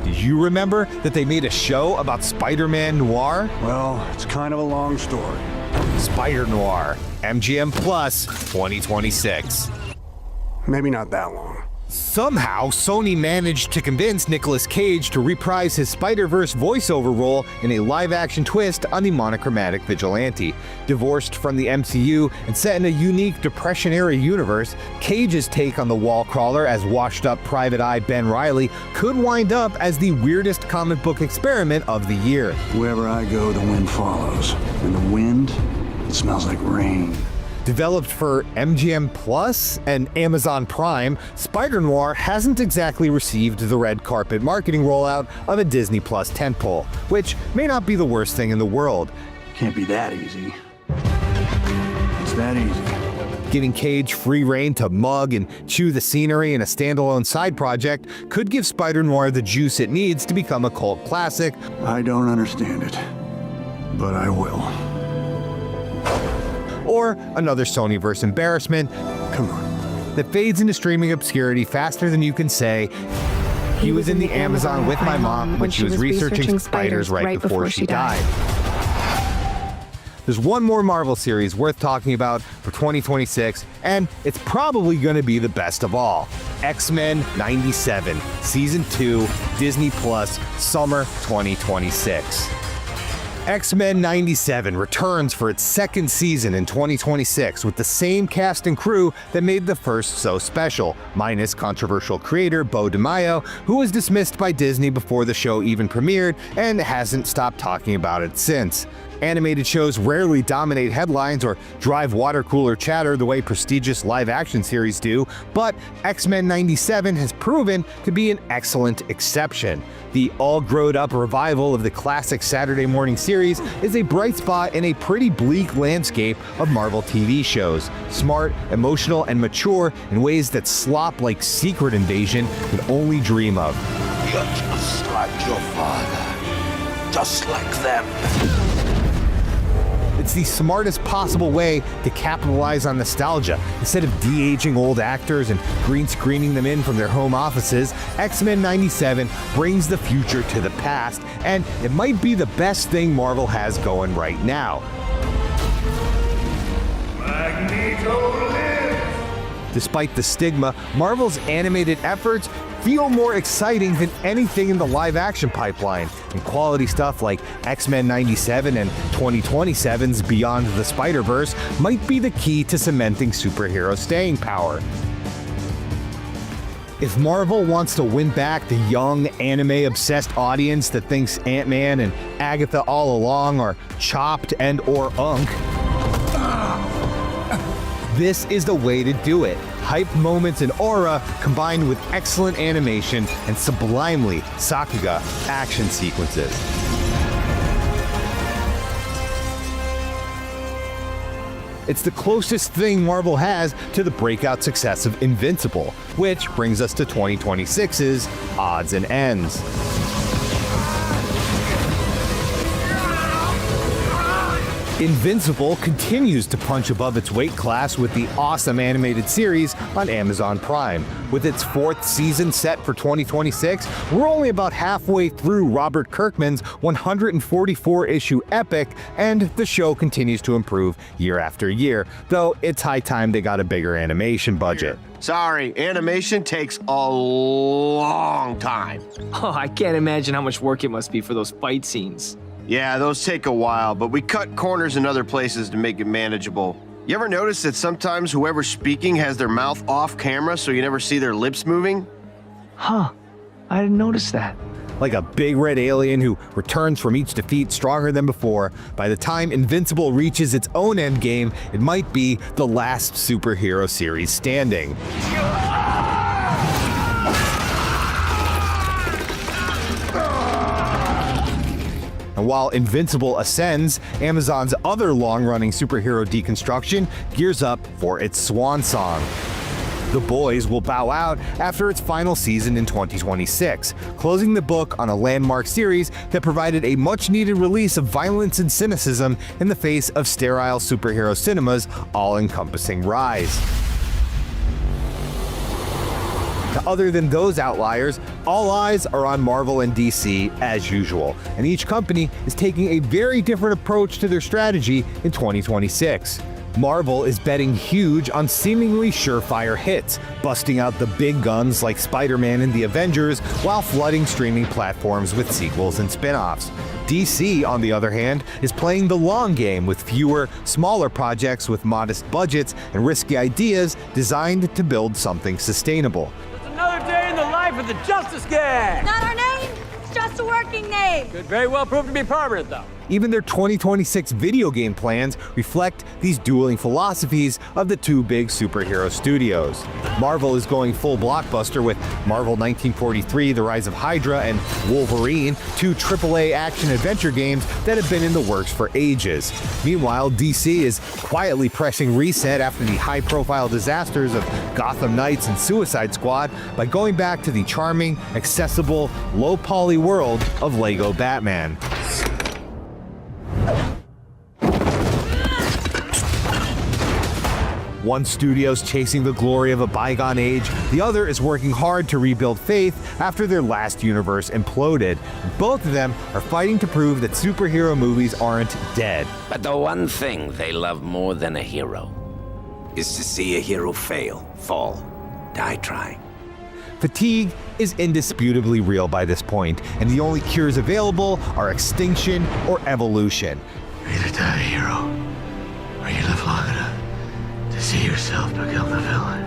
Did you remember that they made a show about Spider-Man Noir? Well, it's kind of a long story. Spider Noir, MGM Plus, 2026. Maybe not that long. Somehow, Sony managed to convince Nicolas Cage to reprise his Spider-Verse voiceover role in a live-action twist on the monochromatic vigilante. Divorced from the MCU and set in a unique Depression-era universe, Cage's take on the wall crawler as washed-up Private Eye Ben Reilly could wind up as the weirdest comic book experiment of the year. Wherever I go, the wind follows. And the wind, it smells like rain. Developed for MGM Plus and Amazon Prime, Spider-Noir hasn't exactly received the red carpet marketing rollout of a Disney Plus tentpole, which may not be the worst thing in the world. Can't be that easy. It's that easy. Giving Cage free rein to mug and chew the scenery in a standalone side project could give Spider-Noir the juice it needs to become a cult classic. I don't understand it, but I will. Or another Sonyverse embarrassment, come on, that fades into streaming obscurity faster than you can say, he was in the Amazon with my mom when she was researching spiders right before she died. There's one more Marvel series worth talking about for 2026, and it's probably going to be the best of all. X-Men 97, Season 2, Disney Plus, Summer 2026. X-Men 97 returns for its second season in 2026 with the same cast and crew that made the first so special, minus controversial creator Beau DeMaio, who was dismissed by Disney before the show even premiered and hasn't stopped talking about it since. Animated shows rarely dominate headlines or drive water cooler chatter the way prestigious live-action series do, but X-Men 97 has proven to be an excellent exception. The all-grown-up revival of the classic Saturday morning series is a bright spot in a pretty bleak landscape of Marvel TV shows. Smart, emotional, and mature in ways that slop like Secret Invasion could only dream of. You're just like your father. Just like them. It's the smartest possible way to capitalize on nostalgia. Instead of de-aging old actors and green screening them in from their home offices, X-Men 97 brings the future to the past, and it might be the best thing Marvel has going right now. Magneto lives! Despite the stigma, Marvel's animated efforts feel more exciting than anything in the live-action pipeline, and quality stuff like X-Men 97 and 2027's Beyond the Spider-Verse might be the key to cementing superhero staying power. If Marvel wants to win back the young, anime-obsessed audience that thinks Ant-Man and Agatha all along are chopped and/or unk, this is the way to do it. Hype moments and aura combined with excellent animation and sublimely Sakuga action sequences. It's the closest thing Marvel has to the breakout success of Invincible, which brings us to 2026's odds and ends. Invincible continues to punch above its weight class with the awesome animated series on Amazon Prime. With its 4th season set for 2026, we're only about halfway through Robert Kirkman's 144-issue epic, and the show continues to improve year after year, though it's high time they got a bigger animation budget. Sorry, animation takes a long time. Oh, I can't imagine how much work it must be for those fight scenes. Yeah, those take a while, but we cut corners in other places to make it manageable. You ever notice that sometimes whoever's speaking has their mouth off camera so you never see their lips moving? Huh, I didn't notice that. Like a big red alien who returns from each defeat stronger than before, by the time Invincible reaches its own endgame, it might be the last superhero series standing. And while Invincible ascends, Amazon's other long-running superhero deconstruction gears up for its swan song. The Boys will bow out after its final season in 2026, closing the book on a landmark series that provided a much-needed release of violence and cynicism in the face of sterile superhero cinema's all-encompassing rise. Other than those outliers, all eyes are on Marvel and DC as usual, and each company is taking a very different approach to their strategy in 2026. Marvel is betting huge on seemingly surefire hits, busting out the big guns like Spider-Man and the Avengers while flooding streaming platforms with sequels and spin-offs. DC, on the other hand, is playing the long game with fewer, smaller projects with modest budgets and risky ideas designed to build something sustainable. Another day in the life of the Justice Gang! Not our name, it's just a working name. Could very well prove to be permanent, though. Even their 2026 video game plans reflect these dueling philosophies of the two big superhero studios. Marvel is going full blockbuster with Marvel 1943, The Rise of Hydra, and Wolverine, two AAA action-adventure games that have been in the works for ages. Meanwhile, DC is quietly pressing reset after the high-profile disasters of Gotham Knights and Suicide Squad by going back to the charming, accessible, low-poly world of Lego Batman. One studio's chasing the glory of a bygone age, the other is working hard to rebuild faith after their last universe imploded. Both of them are fighting to prove that superhero movies aren't dead. But the one thing they love more than a hero is to see a hero fail, fall, die trying. Fatigue is indisputably real by this point, and the only cures available are extinction or evolution. You either die a hero, or you live long enough to see yourself become the villain.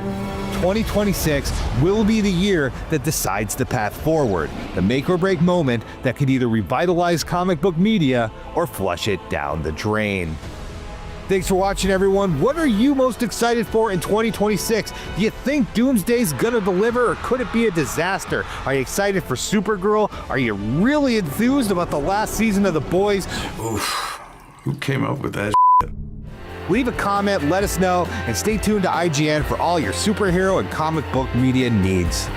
2026 will be the year that decides the path forward, the make or break moment that could either revitalize comic book media or flush it down the drain. Thanks for watching, everyone. What are you most excited for in 2026? Do you think Doomsday's gonna deliver, or could it be a disaster? Are you excited for Supergirl? Are you really enthused about the last season of The Boys? Oof, who came up with that? Leave a comment, let us know, and stay tuned to IGN for all your superhero and comic book media needs.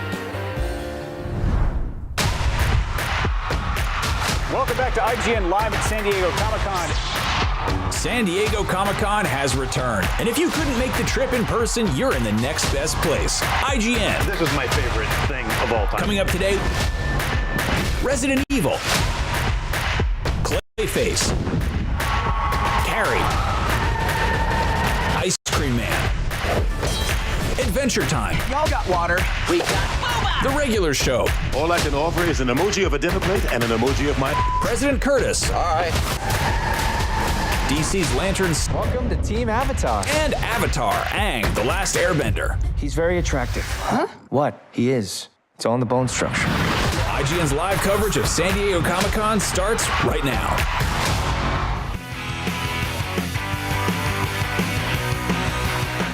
Welcome back to IGN Live at San Diego Comic-Con. San Diego Comic-Con has returned, and if you couldn't make the trip in person, you're in the next best place, IGN. This is my favorite thing of all time. Coming up today, Resident Evil, Clayface, Carrie, Ice Cream Man, Adventure Time. Y'all got water. We got Boba! The Regular Show. All I can offer is an emoji of a dinner plate and an emoji of my... President Curtis. All right. DC's Lanterns. Welcome to Team Avatar. And Avatar, Aang, the Last Airbender. He's very attractive. Huh? What? He is. It's all in the bone structure. IGN's live coverage of San Diego Comic-Con starts right now.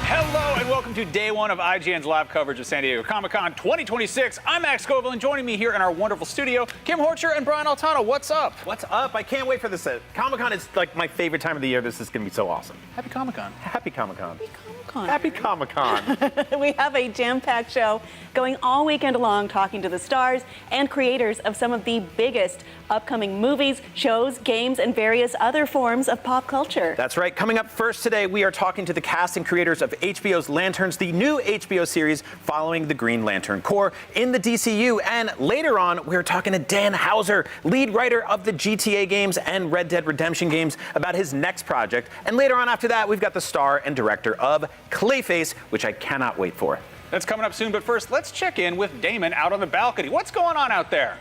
Hello and welcome to day one of IGN's live coverage of San Diego Comic-Con 2026. I'm Max Scoville, and joining me here in our wonderful studio, Kim Horcher and Brian Altano. What's up? What's up? I can't wait for this. Comic-Con is like my favorite time of the year. This is going to be so awesome. Happy Comic-Con. Happy Comic-Con. Happy Comic-Con. Happy Comic-Con. We have a jam-packed show going all weekend long, talking to the stars and creators of some of the biggest upcoming movies, shows, games, and various other forms of pop culture. That's right. Coming up first today, we are talking to the cast and creators of HBO's Lanterns, the new HBO series following the Green Lantern Corps in the DCU. And later on, we're talking to Dan Houser, lead writer of the GTA games and Red Dead Redemption games, about his next project. And later on after that, we've got the star and director of Clayface, which I cannot wait for. That's coming up soon, but first, let's check in with Damon out on the balcony. What's going on out there?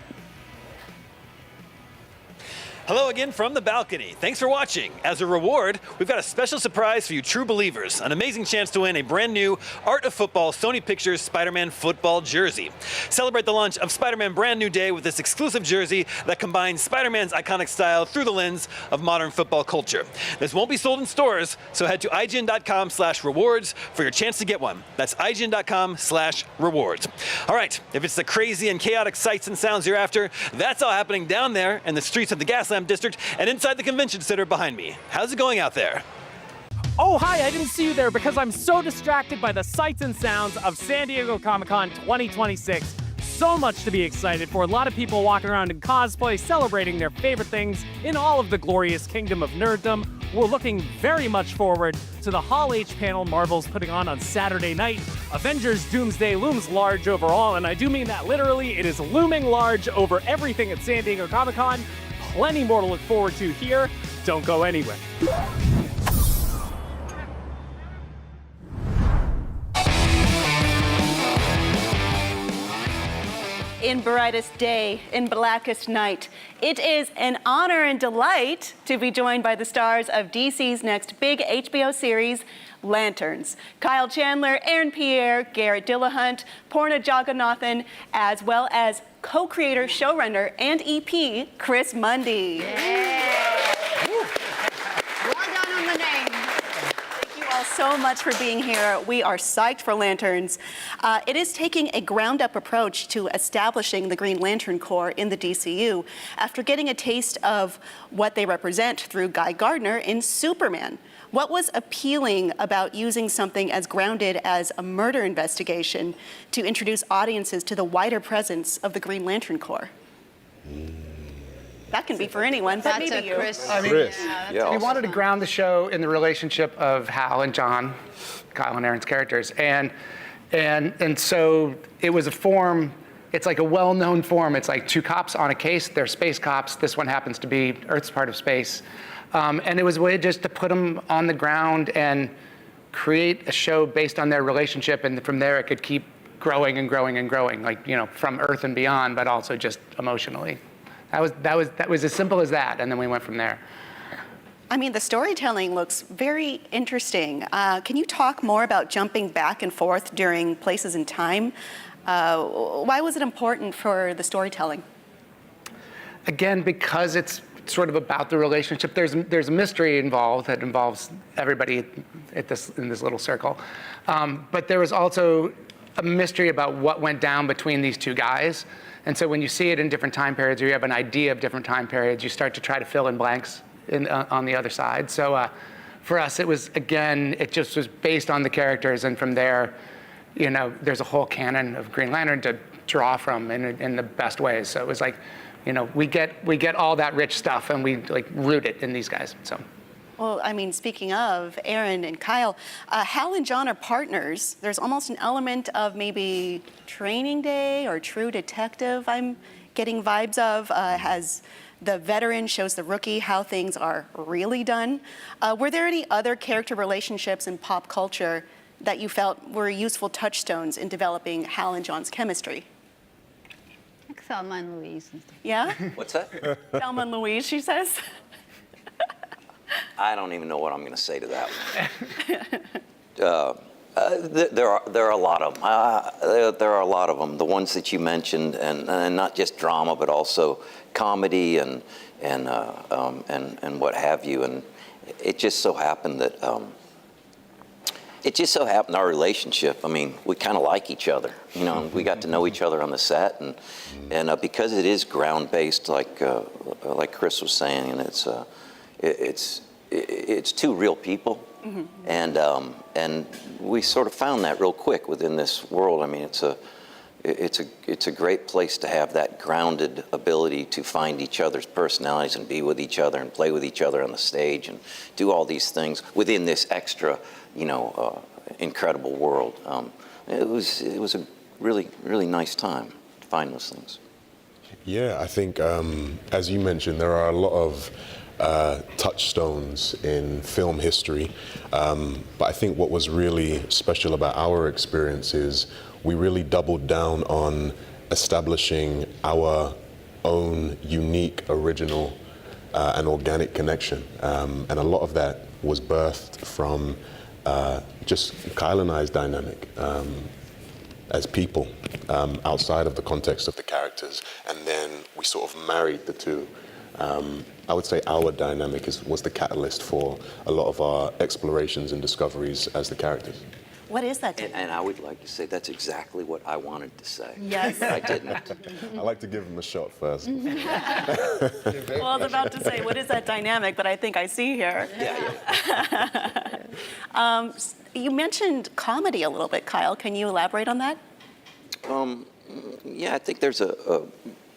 Hello again from the balcony. Thanks for watching. As a reward, we've got a special surprise for you true believers. An amazing chance to win a brand new Art of Football Sony Pictures Spider-Man football jersey. Celebrate the launch of Spider-Man Brand New Day with this exclusive jersey that combines Spider-Man's iconic style through the lens of modern football culture. This won't be sold in stores, so head to ign.com/rewards for your chance to get one. That's ign.com/rewards. All right, if it's the crazy and chaotic sights and sounds you're after, that's all happening down there in the streets of the Gaslamp District and inside the convention center behind me. How's it going out there? Oh, hi, I didn't see you there because I'm so distracted by the sights and sounds of San Diego Comic-Con 2026. So much to be excited for. A lot of people walking around in cosplay, celebrating their favorite things in all of the glorious kingdom of nerddom. We're looking very much forward to the Hall H panel Marvel's putting on Saturday night. Avengers Doomsday looms large over all, and I do mean that literally. It is looming large over everything at San Diego Comic-Con. Plenty more to look forward to here. Don't go anywhere. In brightest day, in blackest night, it is an honor and delight to be joined by the stars of DC's next big HBO series, Lanterns. Kyle Chandler, Aaron Pierre, Garrett Dillahunt, Poorna Jagannathan, as well as co-creator, showrunner, and EP, Chris Mundy. Yeah. Well done on the name. Thank you all so much for being here. We are psyched for Lanterns. It is taking a ground-up approach to establishing the Green Lantern Corps in the DCU after getting a taste of what they represent through Guy Gardner in Superman. What was appealing about using something as grounded as a murder investigation to introduce audiences to the wider presence of the Green Lantern Corps? That can be for anyone, but maybe you. I mean, we wanted to ground the show in the relationship of Hal and John, Kyle and Aaron's characters, and so it was a form. It's like a well-known form. It's like two cops on a case. They're space cops. This one happens to be Earth's part of space. And it was a way just to put them on the ground and create a show based on their relationship, and from there it could keep growing and growing and growing, like, you know, from Earth and beyond, but also just emotionally. That was as simple as that, and then we went from there. I mean, the storytelling looks very interesting. Can you talk more about jumping back and forth during places in time? Why was it important for the storytelling? Again, because it's sort of about the relationship. There's a mystery involved that involves everybody in this little circle. But there was also a mystery about what went down between these two guys. And so when you see it in different time periods, or you have an idea of different time periods, you start to try to fill in blanks on the other side. So for us, it was, again, it just was based on the characters. And from there, you know, there's a whole canon of Green Lantern to draw from in the best ways. So it was like, you know, we get all that rich stuff, and we like root it in these guys. So. Well, I mean, speaking of Aaron and Kyle, Hal and John are partners. There's almost an element of maybe Training Day or True Detective I'm getting vibes of, as the veteran shows the rookie how things are really done. Were there any other character relationships in pop culture that you felt were useful touchstones in developing Hal and John's chemistry? Thelma and Louise and stuff. Yeah? What's that? Thelma and Louise, she says. I don't even know what I'm going to say to that one. There are a lot of them. There are a lot of them. The ones that you mentioned, and not just drama, but also comedy and what have you. And it just so happened that our relationship. I mean, we kind of like each other. You know, we got to know each other on the set, and because it is ground based, like Chris was saying, and it's two real people. Mm-hmm. And we sort of found that real quick within this world. I mean, it's a great place to have that grounded ability to find each other's personalities and be with each other and play with each other on the stage and do all these things within this extra, incredible world. It was a really, really nice time to find those things. Yeah, I think as you mentioned, there are a lot of touchstones in film history, but I think what was really special about our experience is we really doubled down on establishing our own unique, original, and organic connection, and a lot of that was birthed from just Kyle and I's dynamic as people outside of the context of the characters, and then we sort of married the two. I would say our dynamic was the catalyst for a lot of our explorations and discoveries as the characters. What is that? And I would like to say that's exactly what I wanted to say. Yes. I didn't. I like to give him a shot first. Well, I was about to say, what is that dynamic that I think I see here? Yeah. You mentioned comedy a little bit, Kyle. Can you elaborate on that? Yeah, I think there's a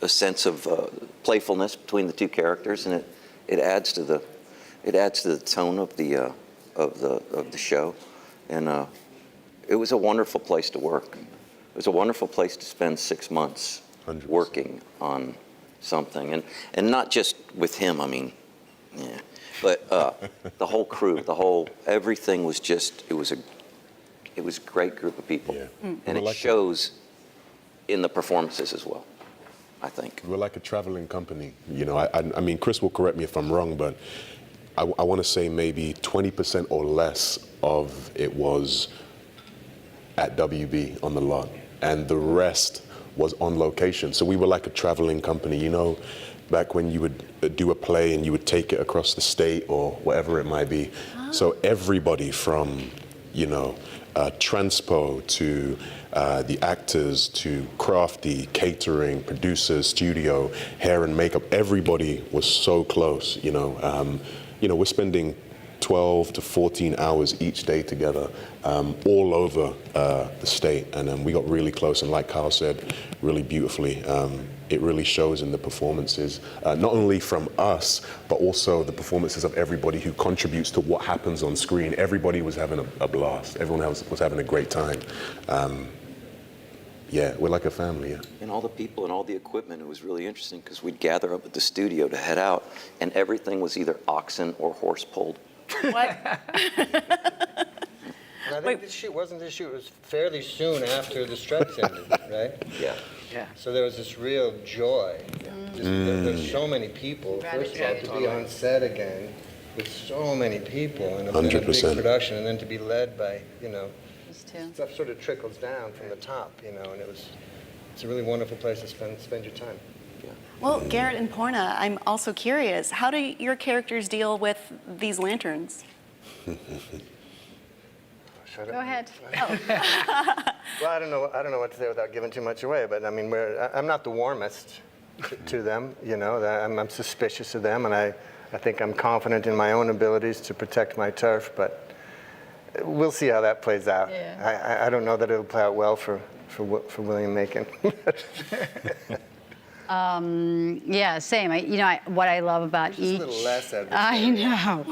sense of playfulness between the two characters, and it adds to the tone of the show, and it was a wonderful place to work. It was a wonderful place to spend 6 months working on something, and not just with him. I mean, yeah, but the whole crew, everything was just it was a great group of people, and it shows in the performances as well, I think. We're like a traveling company. I mean, Chris will correct me if I'm wrong, but I want to say maybe 20% or less of it was at WB on the lot, and the rest was on location. So we were like a traveling company, back when you would do a play and you would take it across the state or whatever it might be. Oh. So everybody from, transpo to the actors to crafty, catering, producers, studio, hair and makeup, everybody was so close, we're spending 12 to 14 hours each day together, all over the state, and we got really close, and like Kyle said, really beautifully, it really shows in the performances, not only from us, but also the performances of everybody who contributes to what happens on screen. Everybody was having a blast. Everyone else was having a great time. Yeah, we're like a family, yeah. And all the people and all the equipment, it was really interesting because we'd gather up at the studio to head out, and everything was either oxen or horse pulled. What? I think this shoot was fairly soon after the strikes ended, right? Yeah. Yeah. So there was this real joy. There's so many people. First of all, to be on set again with so many people and a big production, and then to be led by, stuff sort of trickles down from the top, and it's a really wonderful place to spend your time. Well, Garrett and Porna, I'm also curious, how do your characters deal with these lanterns? Go ahead. Oh. Well, I don't know what to say without giving too much away, but I mean, I'm not the warmest to them, I'm suspicious of them, and I think I'm confident in my own abilities to protect my turf, but we'll see how that plays out. Yeah. I don't know that it'll play out well for William Macon. Yeah, same. What I love about each. A little less I know.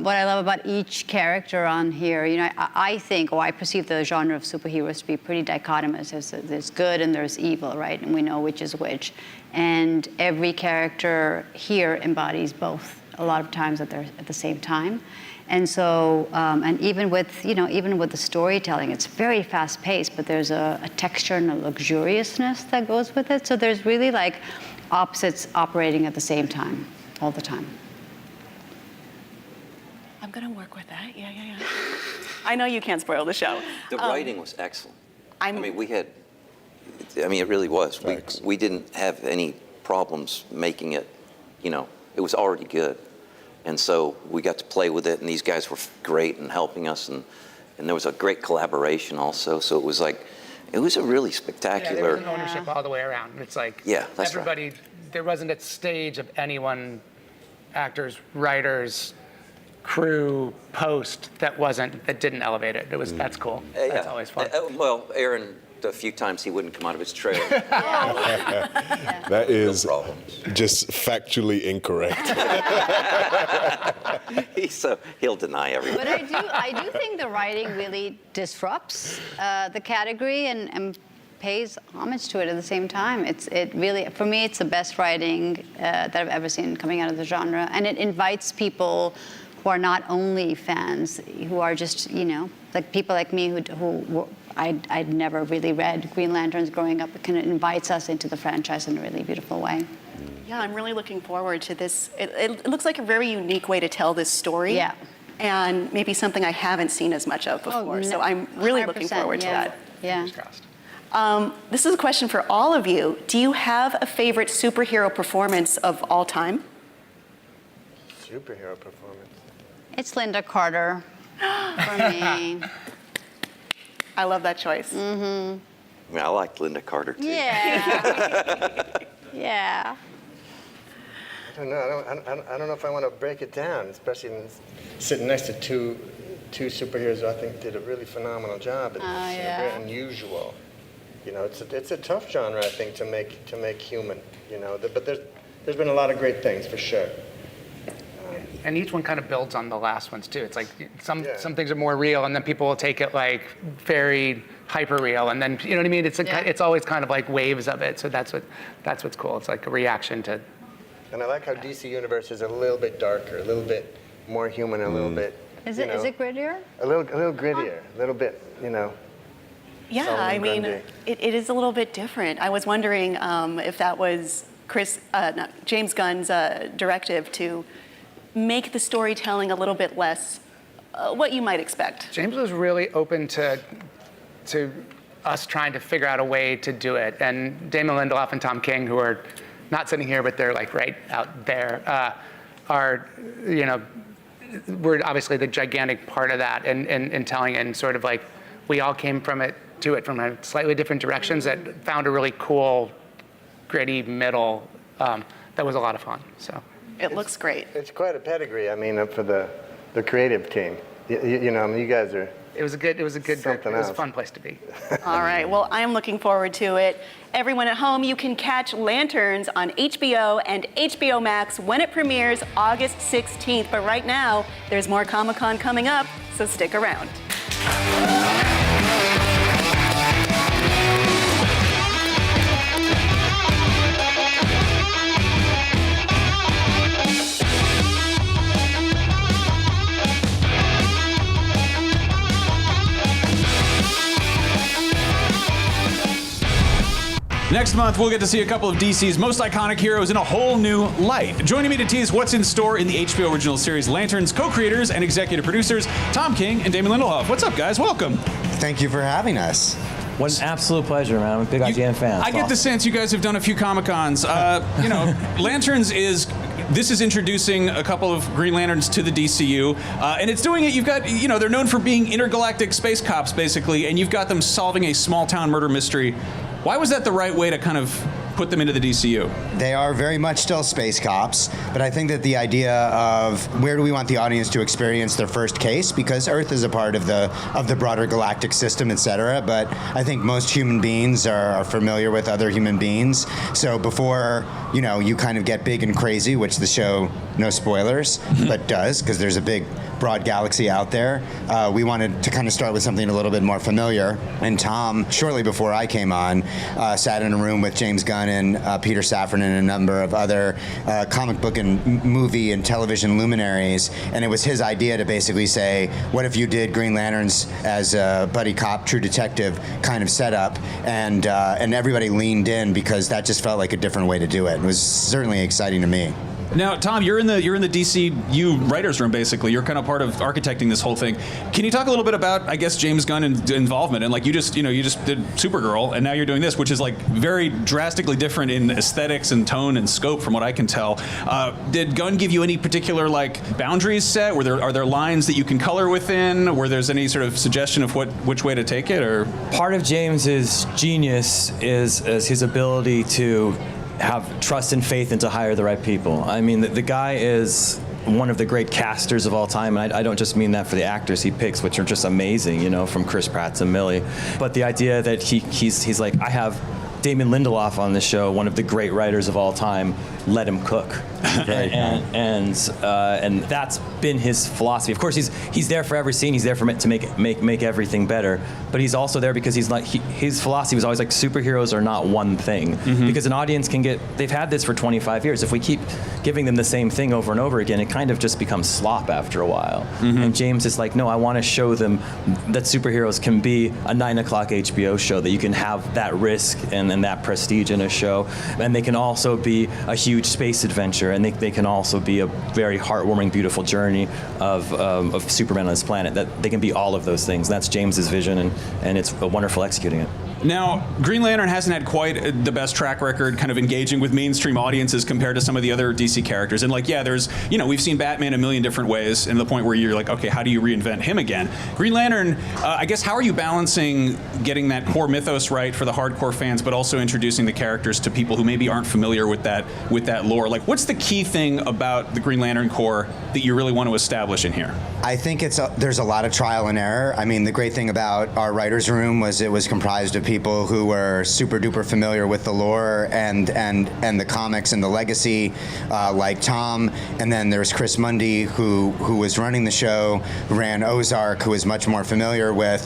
What I love about each character on here, I think, or I perceive the genre of superheroes to be pretty dichotomous. There's good and there's evil, right? And we know which is which. And every character here embodies both a lot of times that they're at the same time. And so, and even with, even with the storytelling, it's very fast paced, but there's a texture and a luxuriousness that goes with it. So there's really like opposites operating at the same time, all the time. I'm gonna work with that, yeah. I know you can't spoil the show. The writing was excellent. I mean, it really was. We didn't have any problems making it, it was already good. And so we got to play with it, and these guys were great in helping us, and there was a great collaboration also. So it was a really spectacular. Yeah, there was an ownership all the way around. It's like that's everybody, there wasn't a stage of anyone, actors, writers, crew, post, that didn't elevate it. That's cool. That's always fun. Well, Aaron, a few times he wouldn't come out of his trailer. That is just factually incorrect. He'll deny everything. But I do think the writing really disrupts the category and pays homage to it at the same time. It really, for me, it's the best writing that I've ever seen coming out of the genre, and it invites people who are not only fans, who are just, like people like me who I'd never really read Green Lanterns growing up. It kind of invites us into the franchise in a really beautiful way. Yeah, I'm really looking forward to this. It looks like a very unique way to tell this story. Yeah. And maybe something I haven't seen as much of before. So I'm really looking forward to that. Yeah. This is a question for all of you. Do you have a favorite superhero performance of all time? Superhero performance. It's Linda Carter for me. I love that choice. Mm-hmm. I liked Linda Carter too. Yeah. Yeah. I don't know. I don't know if I want to break it down, especially sitting next to two superheroes who I think did a really phenomenal job. It's very unusual. It's a tough genre, I think, to make human. But there's been a lot of great things for sure. And each one kind of builds on the last ones too. It's like some things are more real, and then people will take it like very hyper real, and then you know what I mean. It's always kind of like waves of it. So that's what's cool. It's like a reaction to. And I like how DC Universe is a little bit darker, a little bit more human, a little bit. Is it grittier? A little grittier, a little bit, Yeah, I mean, it is a little bit different. I was wondering if that was James Gunn's directive to make the storytelling a little bit less what you might expect. James was really open to us trying to figure out a way to do it. And Damon Lindelof and Tom King, who are not sitting here, but they're like right out there, are, we're obviously the gigantic part of that in telling it, and sort of like we all came from a slightly different directions that found a really cool, gritty middle that was a lot of fun. So. It looks great. It's quite a pedigree. I mean, for the creative team. You guys are. It was a good group. It was a fun place to be. All right. Well, I'm looking forward to it. Everyone at home, you can catch Lanterns on HBO and HBO Max when it premieres August 16th. But right now, there's more Comic-Con coming up, so stick around. Next month, we'll get to see a couple of DC's most iconic heroes in a whole new light. Joining me to tease what's in store in the HBO original series Lanterns, co-creators and executive producers Tom King and Damon Lindelof. What's up, guys? Welcome. Thank you for having us. What an absolute pleasure, man. I'm a big IGN fan. I get the sense you guys have done a few Comic-Cons. Lanterns this is introducing a couple of Green Lanterns to the DCU, and it's doing it. You've got, they're known for being intergalactic space cops, basically, and you've got them solving a small-town murder mystery. Why was that the right way to kind of put them into the DCU? They are very much still space cops, but I think that the idea of where do we want the audience to experience their first case, because Earth is a part of the broader galactic system, etc. But I think most human beings are familiar with other human beings. So before you kind of get big and crazy, which the show, no spoilers, but does, because there's a big broad galaxy out there, we wanted to kind of start with something a little bit more familiar. And Tom, shortly before I came on, sat in a room with James Gunn Gunn and Peter Safran and a number of other comic book and movie and television luminaries, and it was his idea to basically say, what if you did Green Lanterns as a buddy cop, true detective kind of setup, and everybody leaned in because that just felt like a different way to do it. It was certainly exciting to me. Now, Tom, you're in the DCU writers' room, basically. You're kind of part of architecting this whole thing. Can you talk a little bit about, I guess, James Gunn's involvement? And like you just did Supergirl, and now you're doing this, which is like very drastically different in aesthetics and tone and scope, from what I can tell. Did Gunn give you any particular like boundaries set? Are there lines that you can color within? Where there's any sort of suggestion of which way to take it? Or part of James's genius is his ability to have trust and faith and to hire the right people. I mean, the guy is one of the great casters of all time, and I don't just mean that for the actors he picks, which are just amazing, from Chris Pratt to Millie, but the idea that he's like, I have Damon Lindelof on the show, one of the great writers of all time, let him cook. and that's been his philosophy. Of course, he's there for every scene. He's there to make everything better. But he's also there because his philosophy was always like, superheroes are not one thing. Mm-hmm. Because an audience they've had this for 25 years. If we keep giving them the same thing over and over again, it kind of just becomes slop after a while. Mm-hmm. And James is like, no, I want to show them that superheroes can be a 9 o'clock HBO show, that you can have that risk and that prestige in a show. And they can also be a huge space adventure, and they can also be a very heartwarming, beautiful journey of Superman on this planet. That they can be all of those things. That's James's vision, and it's wonderful executing it. Now, Green Lantern hasn't had quite the best track record kind of engaging with mainstream audiences compared to some of the other DC characters. And like, yeah, there's, we've seen Batman a million different ways, and the point where you're like, okay, how do you reinvent him again? Green Lantern, I guess, how are you balancing getting that core mythos right for the hardcore fans, but also introducing the characters to people who maybe aren't familiar with that lore? Like, what's the key thing about the Green Lantern core that you really want to establish in here? I think there's a lot of trial and error. I mean, the great thing about our writers' room was it was comprised of people who were super duper familiar with the lore and the comics and the legacy, like Tom. And then there's Chris Mundy, who was running the show, who ran Ozark, who is much more familiar with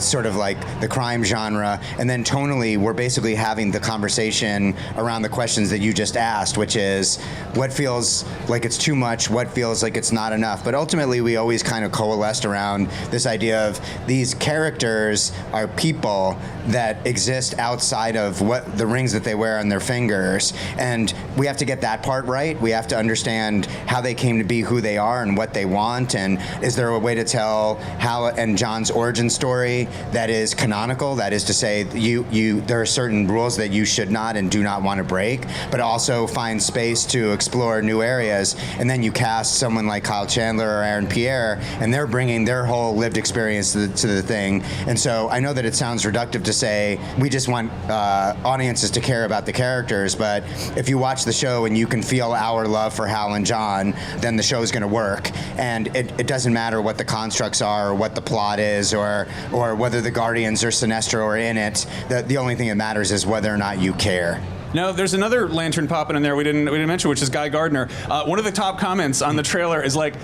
sort of like the crime genre. And then tonally, we're basically having the conversation around the questions that you just asked, which is what feels like it's too much, what feels like it's not enough. But ultimately, we always kind of coalesced around this idea of these characters are people that exist outside of what the rings that they wear on their fingers, and we have to get that part right. We have to understand how they came to be who they are and what they want, and is there a way to tell Hal and John's origin story that is canonical, that is to say there are certain rules that you should not and do not want to break, but also find space to explore new areas. And then you cast someone like Kyle Chandler or Aaron Pierre, and they're bringing their whole lived experience to the thing. And so I know that it sounds reductive to say we just want audiences to care about the characters, but if you watch the show and you can feel our love for Hal and John, then the show is going to work. And it doesn't matter what the constructs are or what the plot is or whether the Guardians or Sinestro are in it. The only thing that matters is whether or not you care. Now, there's another Lantern popping in there we didn't mention, which is Guy Gardner. One of the top comments on the trailer is like,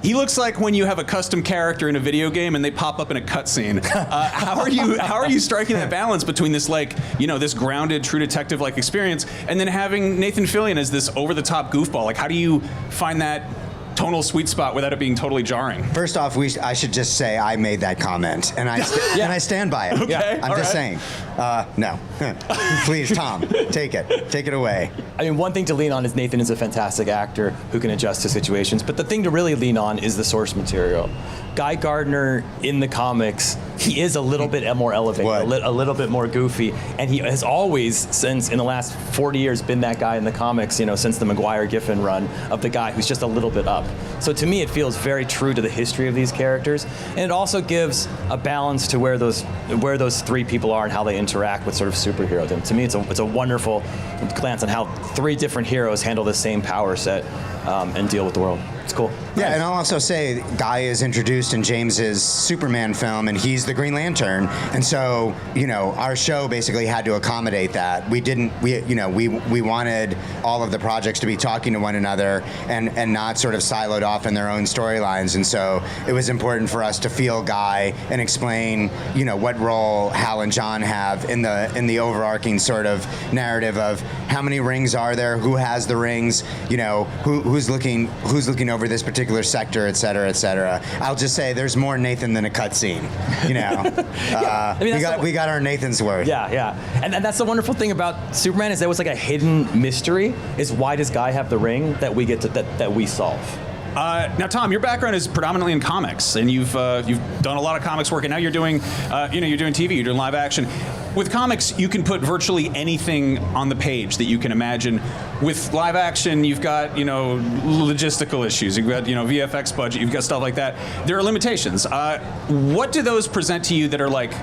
he looks like when you have a custom character in a video game and they pop up in a cutscene. How are you striking that balance between this this grounded True Detective-like experience and then having Nathan Fillion as this over-the-top goofball? Like, how do you find that tonal sweet spot without it being totally jarring? First off, I should just say I made that comment, and I stand by it. Okay, I'm just saying. No. Please, Tom, take it away. I mean, one thing to lean on is Nathan is a fantastic actor who can adjust to situations, but the thing to really lean on is the source material. Guy Gardner in the comics, he is a little bit more elevated, a little bit more goofy, and he has always, since in the last 40 years, been that guy in the comics, since the McGuire Giffen run, of the guy who's just a little bit up. So to me, it feels very true to the history of these characters, and it also gives a balance to where those three people are and how they interact with sort of superheroes. And to me, it's a wonderful glance on how three different heroes handle the same power set and deal with the world. it's cool. Yeah, and I'll also say Guy is introduced in James's Superman film, and he's the Green Lantern, and so our show basically had to accommodate that. We wanted all of the projects to be talking to one another and not sort of siloed off in their own storylines, and so it was important for us to feel Guy and explain what role Hal and John have in the overarching sort of narrative of how many rings are there, who has the rings, who's looking over this particular sector, et cetera, et cetera. I'll just say there's more Nathan than a cutscene. We got our Nathan's worth. Yeah. And that's the wonderful thing about Superman is there was like a hidden mystery. Is why does Guy have the ring that we get to that we solve? Now, Tom, your background is predominantly in comics, and you've done a lot of comics work, and now you're doing, you're doing TV, you're doing live action. With comics, you can put virtually anything on the page that you can imagine. With live action, you've got, logistical issues. You've got, VFX budget. You've got stuff like that. There are limitations. What do those present to you that are like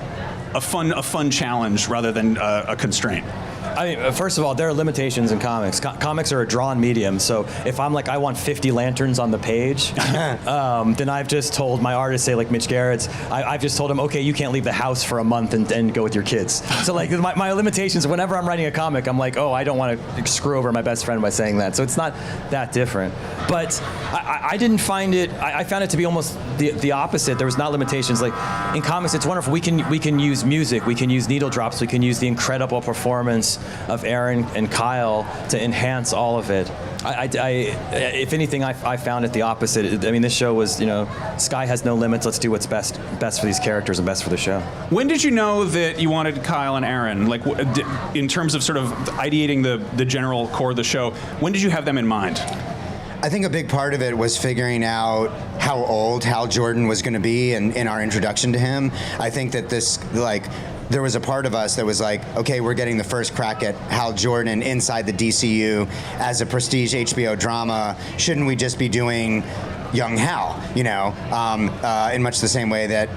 a fun challenge rather than a constraint? I mean, first of all, there are limitations in comics. Comics are a drawn medium, so if I'm like, I want 50 lanterns on the page, then I've just told my artists, say like Mitch Garrett's, I've just told him, okay, you can't leave the house for a month and go with your kids. So like my limitations, whenever I'm writing a comic, I'm like, oh, I don't want to screw over my best friend by saying that. So it's not that different. But I didn't find it, I found it to be almost the opposite. There was not limitations. Like in comics, it's wonderful. We can use music, we can use needle drops, we can use the incredible performance of Aaron and Kyle to enhance all of it. If anything, I found it the opposite. I mean, this show was, sky has no limits. Let's do what's best for these characters and best for the show. When did you know that you wanted Kyle and Aaron? Like, in terms of sort of ideating the general core of the show, when did you have them in mind? I think a big part of it was figuring out how old Hal Jordan was going to be in our introduction to him. I think that there was a part of us that was like, okay, we're getting the first crack at Hal Jordan inside the DCU as a prestige HBO drama. Shouldn't we just be doing young Hal, in much the same way that,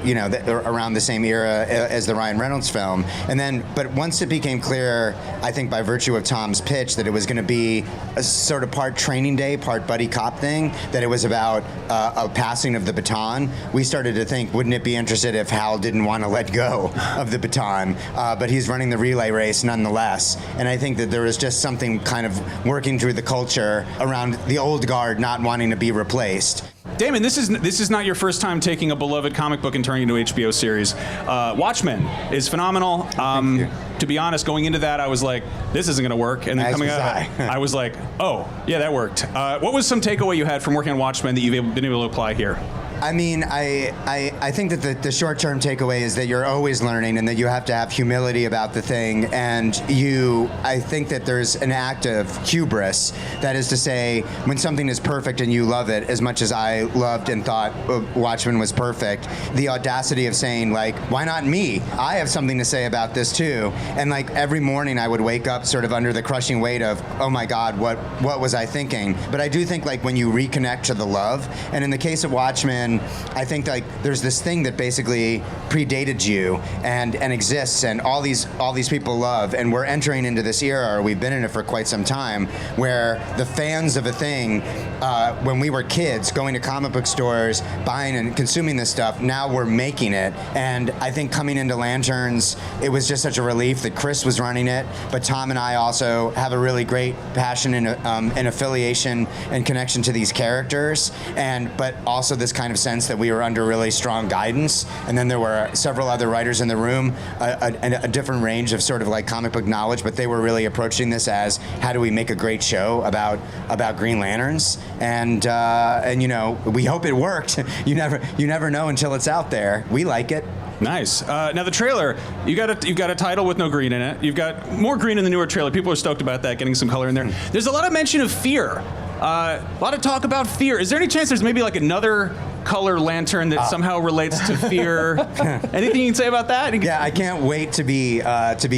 around the same era as the Ryan Reynolds film. But once it became clear, I think by virtue of Tom's pitch, that it was going to be a sort of part Training Day, part buddy cop thing, that it was about a passing of the baton, we started to think, wouldn't it be interesting if Hal didn't want to let go of the baton, but he's running the relay race nonetheless. And I think that there was just something kind of working through the culture around the old guard not wanting to be replaced. Damon, this is not your first time taking a beloved comic book and turning it into an HBO series. Watchmen is phenomenal. To be honest, going into that, I was like, this isn't going to work. And then coming out of it, I was like, oh, yeah, that worked. What was some takeaway you had from working on Watchmen that you've been able to apply here? I mean, I think that the short-term takeaway is that you're always learning and that you have to have humility about the thing. And I think that there's an act of hubris. That is to say, when something is perfect and you love it as much as I loved and thought Watchmen was perfect, the audacity of saying, like, why not me? I have something to say about this too. And like every morning I would wake up sort of under the crushing weight of, oh my God, what was I thinking? But I do think like when you reconnect to the love, and in the case of Watchmen, I think like there's this thing that basically predated you and exists, and all these people love, and we're entering into this era, or we've been in it for quite some time, where the fans of a thing, when we were kids going to comic book stores, buying and consuming this stuff, now we're making it. And I think coming into Lanterns, it was just such a relief that Chris was running it, but Tom and I also have a really great passion and affiliation and connection to these characters, but also this kind of sense that we were under really strong guidance. And then there were several other writers in the room, a different range of sort of like comic book knowledge, but they were really approaching this as, how do we make a great show about Green Lanterns? And we hope it worked. You never know until it's out there. We like it. Nice. Now the trailer, you've got a title with no green in it. You've got more green in the newer trailer. People are stoked about that, getting some color in there. There's a lot of mention of fear. A lot of talk about fear. Is there any chance there's maybe like another color lantern that somehow relates to fear? Anything you can say about that? Yeah, I can't wait to be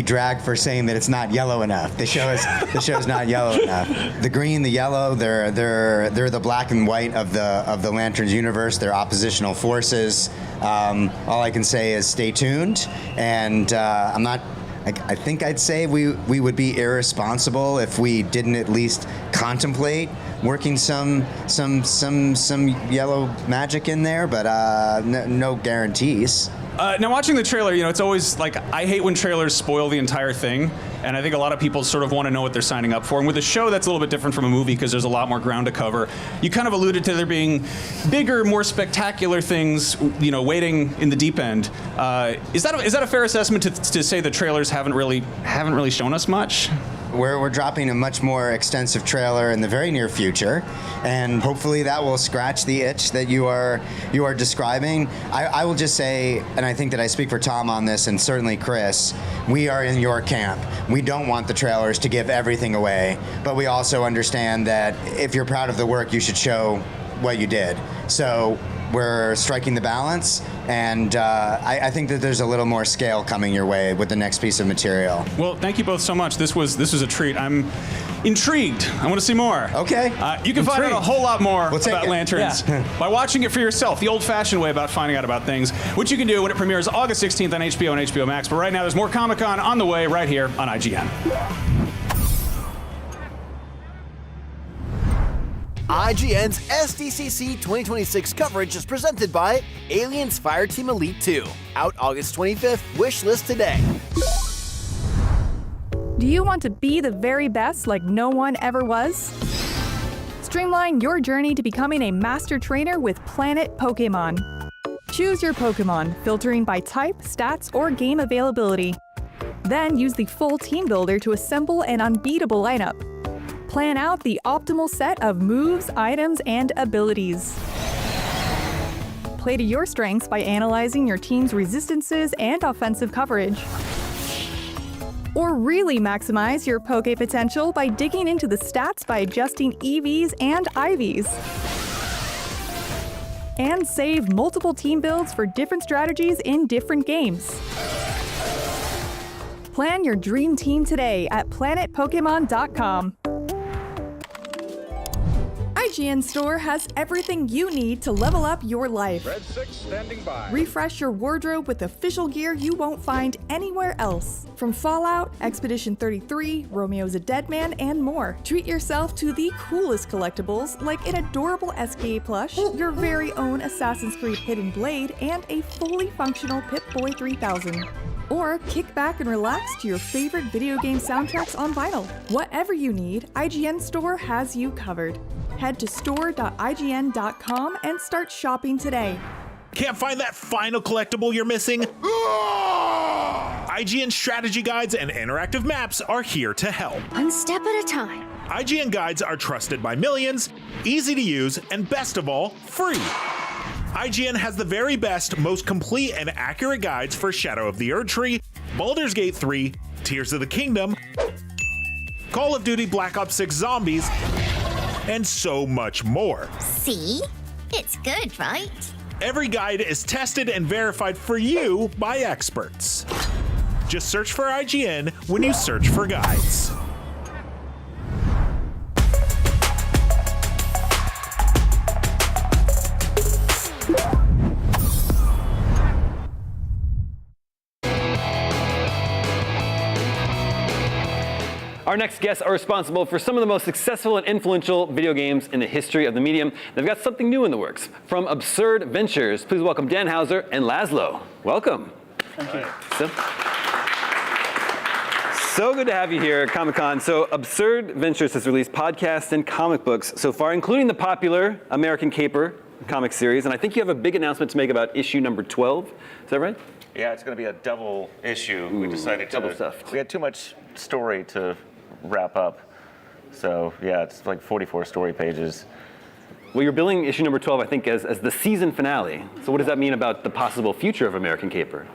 dragged for saying that it's not yellow enough. The show is not yellow enough. The green, the yellow, they're the black and white of the Lanterns universe. They're oppositional forces. All I can say is stay tuned, and I'm I think I'd say we would be irresponsible if we didn't at least contemplate working some yellow magic in there, but no guarantees. Now, watching the trailer, it's always like, I hate when trailers spoil the entire thing, and I think a lot of people sort of want to know what they're signing up for. And with a show, that's a little bit different from a movie because there's a lot more ground to cover. You kind of alluded to there being bigger, more spectacular things, waiting in the deep end. Is that a fair assessment to say the trailers haven't really shown us much? We're dropping a much more extensive trailer in the very near future, and hopefully that will scratch the itch that you are describing. I will just say, and I think that I speak for Tom on this, and certainly Chris, we are in your camp. We don't want the trailers to give everything away, but we also understand that if you're proud of the work, you should show what you did. So we're striking the balance, and I think that there's a little more scale coming your way with the next piece of material. Well, thank you both so much. This was a treat. I'm intrigued. I want to see more. Okay. You can find out a whole lot more about it. Lanterns by watching it for yourself, the old-fashioned way about finding out about things, which you can do when it premieres August 16th on HBO and HBO Max. But right now, there's more Comic-Con on the way right here on IGN. IGN's SDCC 2026 coverage is presented by Aliens Fireteam Elite 2. Out August 25th. Wishlist today. Do you want to be the very best like no one ever was? Streamline your journey to becoming a master trainer with Planet Pokemon. Choose your Pokemon, filtering by type, stats, or game availability. Then use the full team builder to assemble an unbeatable lineup. Plan out the optimal set of moves, items, and abilities. Play to your strengths by analyzing your team's resistances and offensive coverage. Or really maximize your Poke potential by digging into the stats by adjusting EVs and IVs. And save multiple team builds for different strategies in different games. Plan your dream team today at planetpokemon.com. IGN Store has everything you need to level up your life. Red 6 standing by. Refresh your wardrobe with official gear you won't find anywhere else. From Fallout, Expedition 33, Romeo's a Dead Man, and more. Treat yourself to the coolest collectibles like an adorable SKA plush, your very own Assassin's Creed Hidden Blade, and a fully functional Pip-Boy 3000. Or kick back and relax to your favorite video game soundtracks on vinyl. Whatever you need, IGN Store has you covered. Head to store.ign.com and start shopping today. Can't find that final collectible you're missing? IGN strategy guides and interactive maps are here to help. One step at a time. IGN guides are trusted by millions, easy to use, and best of all, free. IGN has the very best, most complete and accurate guides for Shadow of the Erdtree, Baldur's Gate 3, Tears of the Kingdom, Call of Duty Black Ops 6 Zombies, and so much more. See? It's good, right? Every guide is tested and verified for you by experts. Just search for IGN when you search for guides. Our next guests are responsible for some of the most successful and influential video games in the history of the medium. They've got something new in the works. From Absurd Ventures, please welcome Dan Houser and Laszlo. Welcome. Thank you. So good to have you here at Comic-Con. So Absurd Ventures has released podcasts and comic books so far, including the popular American Caper comic series. And I think you have a big announcement to make about issue number 12. Is that right? Yeah, it's going to be a double issue. Ooh, we decided double to. stuffed. We had too much story to wrap up. So yeah, it's like 44 story pages. Well, you're billing issue number 12, I think, as the season finale. So what does that mean about the possible future of American Caper?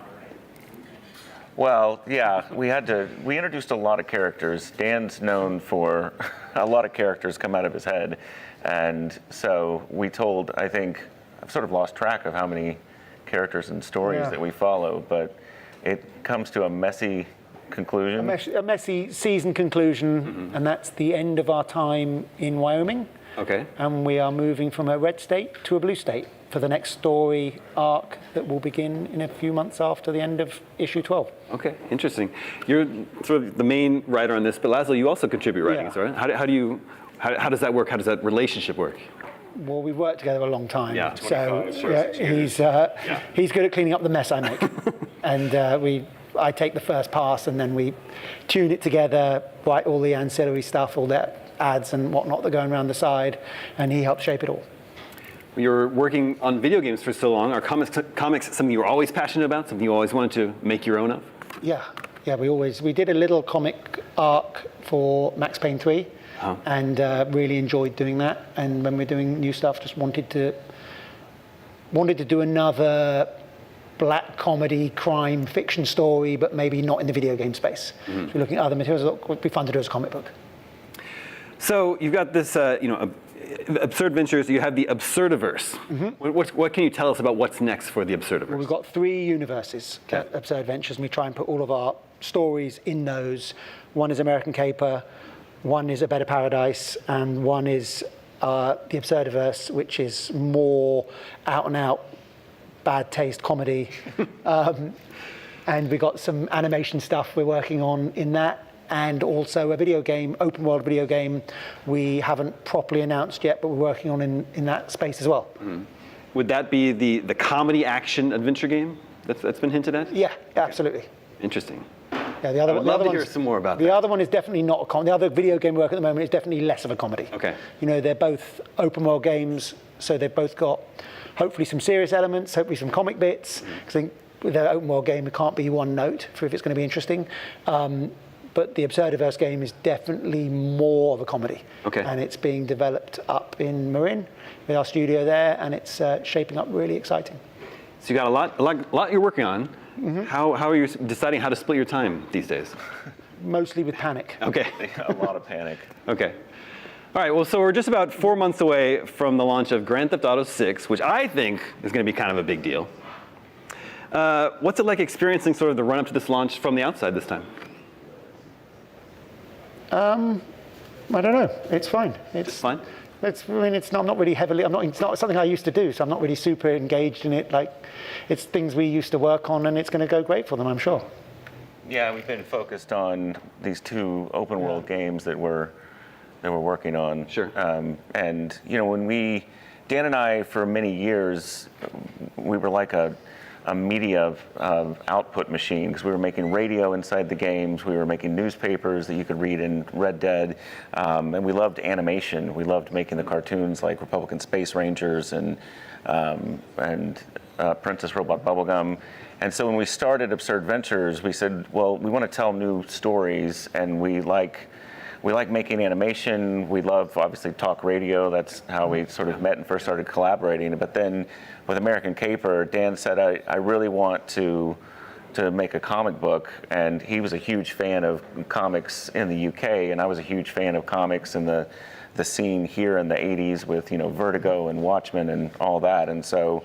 Well, yeah, we introduced a lot of characters. Dan's known for a lot of characters come out of his head. And so we told, I think, I've sort of lost track of how many characters and stories that we follow, but it comes to a messy conclusion. A messy season conclusion, and that's the end of our time in Wyoming. Okay. And we are moving from a red state to a blue state for the next story arc that will begin in a few months after the end of issue 12. Okay, interesting. You're sort of the main writer on this, but Laszlo, you also contribute writings, right? How does that work? How does that relationship work? Well, we've worked together a long time. Yeah, so he's good at cleaning up the mess I make. And I take the first pass and then we tune it together, write all the ancillary stuff, all the ads and whatnot that are going around the side, and he helps shape it all. You're working on video games for so long. Are comics something you were always passionate about, something you always wanted to make your own of? Yeah, we did a little comic arc for Max Payne 3, and really enjoyed doing that. And when we're doing new stuff, just wanted to do another black comedy, crime, fiction story, but maybe not in the video game space. So we're looking at other materials that would be fun to do as a comic book. So you've got this, Absurd Ventures. You have the Absurdiverse. What can you tell us about what's next for the Absurdiverse? Well, we've got 3 universes at Absurd Ventures, and we try and put all of our stories in those. One is American Caper, one is A Better Paradise, and one is the Absurdiverse, which is more out-and-out bad taste comedy. And we got some animation stuff we're working on in that. And also a video game, open world video game, we haven't properly announced yet, but we're working on in that space as well. Would that be the comedy action adventure game that's been hinted at? Yeah, absolutely. Interesting. Yeah, the other I would one. love to hear some more about that. The other one is definitely not a comedy. The other video game work at the moment is definitely less of a comedy. Okay. They're both open world games, so they've both got hopefully some serious elements, hopefully some comic bits. Because I think with an open world game, it can't be one note for if it's going to be interesting. But the Absurdiverse game is definitely more of a comedy. Okay. And it's being developed up in Marin with our studio there, and it's shaping up really exciting. So you got a lot you're working on. How are you deciding how to split your time these days? Mostly with panic. Okay. A lot of panic. Okay. All right, well, so we're just about 4 months away from the launch of Grand Theft Auto 6, which I think is going to be kind of a big deal. What's it like experiencing sort of the run-up to this launch from the outside this time? I don't know. It's fine. It's fine. I'm not really heavily. It's not something I used to do, so I'm not really super engaged in it. Like, it's things we used to work on, and it's going to go great for them, I'm sure. Yeah, we've been focused on these 2 open world games that we're working on. Sure. And when Dan and I, for many years, we were like a media output machine, because we were making radio inside the games, we were making newspapers that you could read in Red Dead, and we loved animation. We loved making the cartoons like Republican Space Rangers and Princess Robot Bubblegum. And so when we started Absurd Ventures, we said, well, we want to tell new stories, and we like making animation. We love, obviously, talk radio. That's how we sort of met and first started collaborating. But then with American Caper, Dan said, I really want to make a comic book. And he was a huge fan of comics in the UK, and I was a huge fan of comics in the scene here in the 80s with, Vertigo and Watchmen and all that. And so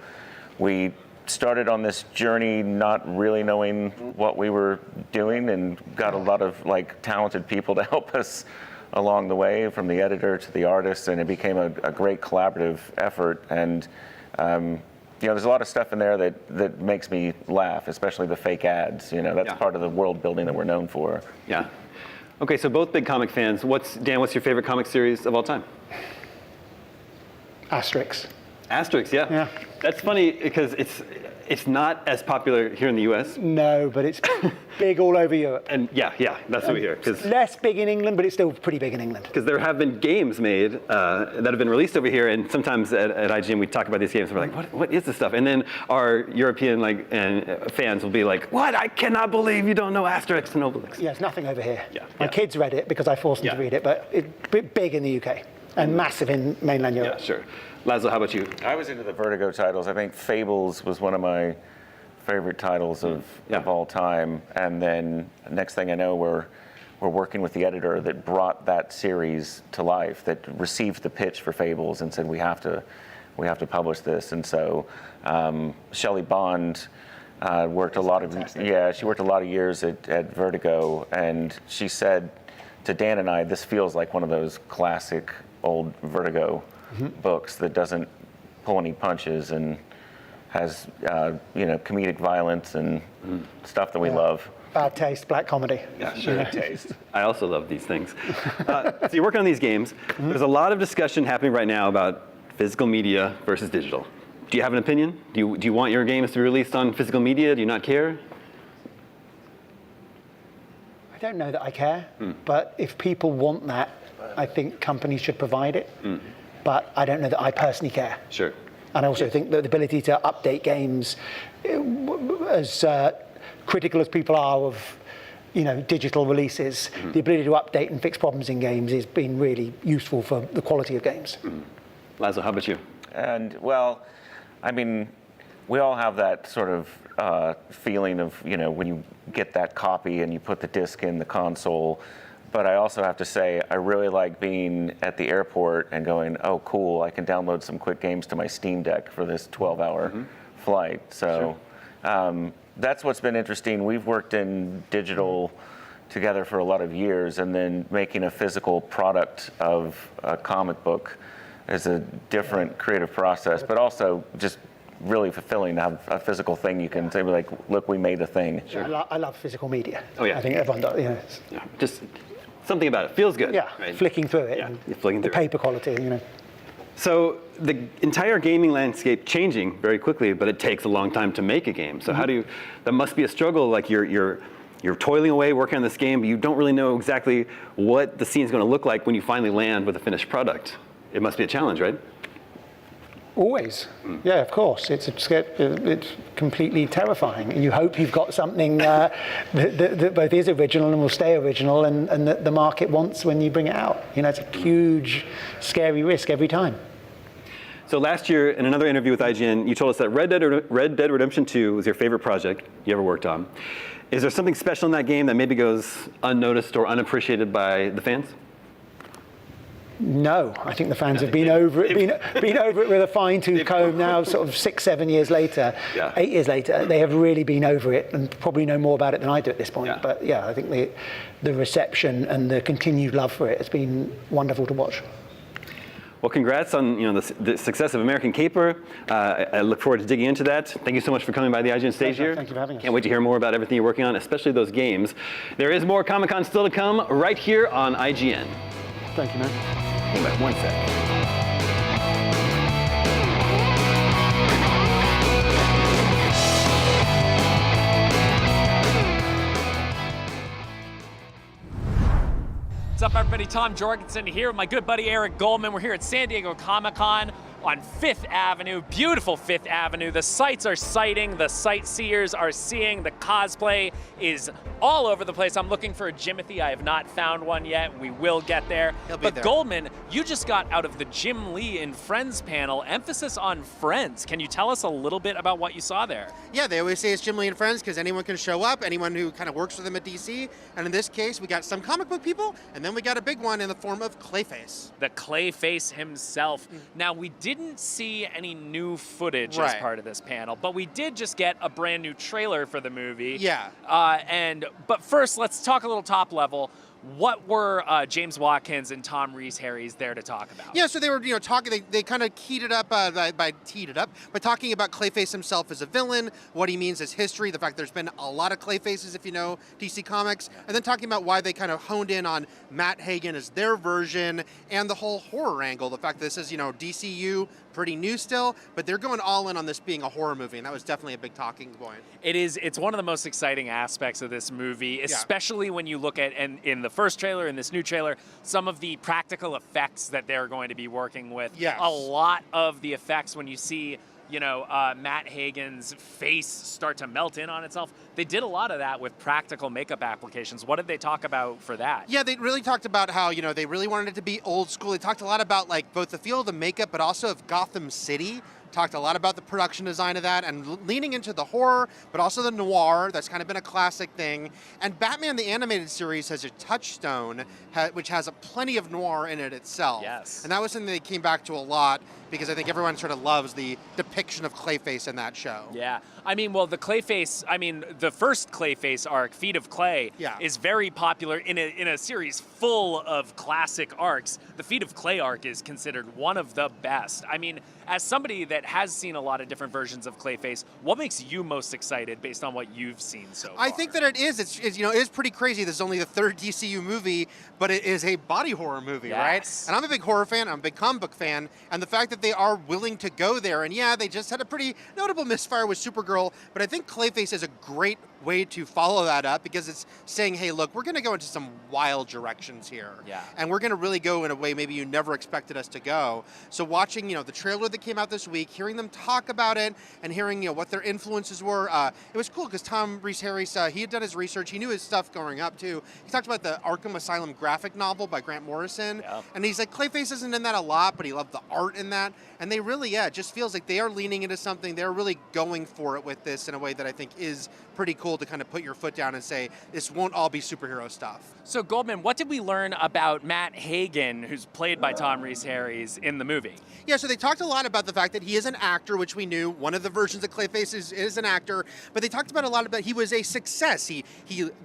we started on this journey not really knowing what we were doing, and got a lot of talented people to help us along the way, from the editor to the artist, and it became a great collaborative effort. And there's a lot of stuff in there that makes me laugh, especially the fake ads. That's part of the world building that we're known for. Yeah. Okay, so both big comic fans. Dan, what's your favorite comic series of all time? Asterix. Asterix, yeah. That's funny because it's not as popular here in the U.S. No, but it's big all over Europe. And yeah, that's what we hear. It's less big in England, but it's still pretty big in England. Because there have been games made that have been released over here, and sometimes at IGN we talk about these games and we're like, what is this stuff? And then our European fans will be like, what? I cannot believe you don't know Asterix and Obelix. Yeah, it's nothing over here. My kids read it because I forced them to read it, but it's big in the UK and massive in mainland Europe. Yeah, sure. Laszlo, how about you? I was into the Vertigo titles. I think Fables was one of my favorite titles of all time. And then next thing I know, we're working with the editor that brought that series to life, that received the pitch for Fables and said, we have to publish this. And so Shelley Bond worked a lot of years at Vertigo, and she said to Dan and I, this feels like one of those classic old Vertigo books that doesn't pull any punches and has comedic violence and stuff that we love. Bad taste, black comedy. Yeah, sure. Taste. I also love these things. So you're working on these games. There's a lot of discussion happening right now about physical media versus digital. Do you have an opinion? Do you want your games to be released on physical media? Do you not care? I don't know that I care, but if people want that, I think companies should provide it. But I don't know that I personally care. Sure. And I also think that the ability to update games, as critical as people are of, digital releases, the ability to update and fix problems in games has been really useful for the quality of games. Laszlo, how about you? And well, I mean, we all have that sort of feeling of, when you get that copy and you put the disc in the console. But I also have to say, I really like being at the airport and going, oh, cool, I can download some quick games to my Steam Deck for this 12-hour flight. So that's what's been interesting. We've worked in digital together for a lot of years, and then making a physical product of a comic book is a different creative process, but also just really fulfilling to have a physical thing you can say, like, look, we made a thing. I love physical media. Oh, yeah. I think everyone does. Just something about it feels good. Yeah, right? flicking through it. And flicking through the paper quality, So the entire gaming landscape changing very quickly, but it takes a long time to make a game. So that must be a struggle. Like you're toiling away working on this game, but you don't really know exactly what the scene's going to look like when you finally land with a finished product. It must be a challenge, right? Always. Yeah, of course. It's completely terrifying. And you hope you've got something that both is original and will stay original, and that the market wants when you bring it out. It's a huge, scary risk every time. So last year, in another interview with IGN, you told us that Red Dead Redemption 2 was your favorite project you ever worked on. Is there something special in that game that maybe goes unnoticed or unappreciated by the fans? No, I think the fans have been over it, been over it with a fine-tooth comb now, sort of 6-7 years later, 8 years later. They have really been over it and probably know more about it than I do at this point. Yeah. But yeah, I think the reception and the continued love for it has been wonderful to watch. Well, congrats on the success of American Caper. I look forward to digging into that. Thank you so much for coming by the IGN stage here. Thank you for having us. Can't wait to hear more about everything you're working on, especially those games. There is more Comic-Con still to come right here on IGN. Thank you, man. Hold back 1 sec. What's up, everybody? Tom Jorgensen here with my good buddy Eric Goldman. We're here at San Diego Comic-Con on 5th Avenue, beautiful 5th Avenue. The sights are sighting, the sightseers are seeing, the cosplay is all over the place. I'm looking for a Jimothy. I have not found one yet. We will get there. But Goldman, you just got out of the Jim Lee and Friends panel, emphasis on Friends. Can you tell us a little bit about what you saw there? Yeah, they always say it's Jim Lee and Friends because anyone can show up, anyone who kind of works for them at DC. And in this case, we got some comic book people, and then we got a big one in the form of Clayface. The Clayface himself. Now, we didn't see any new footage as part of this panel, but we did just get a brand new trailer for the movie. Yeah. But first, let's talk a little top level. What were James Watkins and Tom Rees-Harris there to talk about? Yeah, so they were, talking. They kind of keyed it up by talking about Clayface himself as a villain, what he means as history, the fact there's been a lot of Clayfaces if you know DC Comics, and then talking about why they kind of honed in on Matt Hagen as their version and the whole horror angle. The fact that this is, DCU, pretty new still, but they're going all in on this being a horror movie, and that was definitely a big talking point. It's one of the most exciting aspects of this movie, especially when you look at, and in the first trailer, in this new trailer, some of the practical effects that they're going to be working with. Yes. A lot of the effects when you see Matt Hagen's face start to melt in on itself. They did a lot of that with practical makeup applications. What did they talk about for that? Yeah, they really talked about how, they really wanted it to be old school. They talked a lot about, both the feel of the makeup, but also of Gotham City, talked a lot about the production design of that and leaning into the horror, but also the noir. That's kind of been a classic thing. And Batman the Animated Series has a touchstone, which has plenty of noir in it itself. Yes. And that was something they came back to a lot because I think everyone sort of loves the depiction of Clayface in that show. Yeah. I mean, well, the first Clayface arc, Feet of Clay, is very popular in a series full of classic arcs. The Feet of Clay arc is considered one of the best. I mean, as somebody that has seen a lot of different versions of Clayface, what makes you most excited based on what you've seen so far? I think that it is. It is pretty crazy. This is only the third DCU movie, but it is a body horror movie, right? And I'm a big horror fan. I'm a big comic book fan. And the fact that they are willing to go there, and yeah, they just had a pretty notable misfire with Supergirl, but I think Clayface is a great way to follow that up because it's saying, hey, look, we're going to go into some wild directions here. Yeah. And we're going to really go in a way maybe you never expected us to go. So watching, the trailer that came out this week, hearing them talk about it and hearing, what their influences were, it was cool because Tom Rhys-Harris, he had done his research. He knew his stuff growing up too. He talked about the Arkham Asylum graphic novel by Grant Morrison. Yeah. And he's like, Clayface isn't in that a lot, but he loved the art in that. And they really, it just feels like they are leaning into something. They're really going for it with this in a way that I think is pretty cool to kind of put your foot down and say, this won't all be superhero stuff. So Goldman, what did we learn about Matt Hagen, who's played by Tom Rhys-Harris, in the movie? Yeah, so they talked a lot about the fact that he is an actor, which we knew. One of the versions of Clayface is an actor, but they talked about a lot about he was a success. He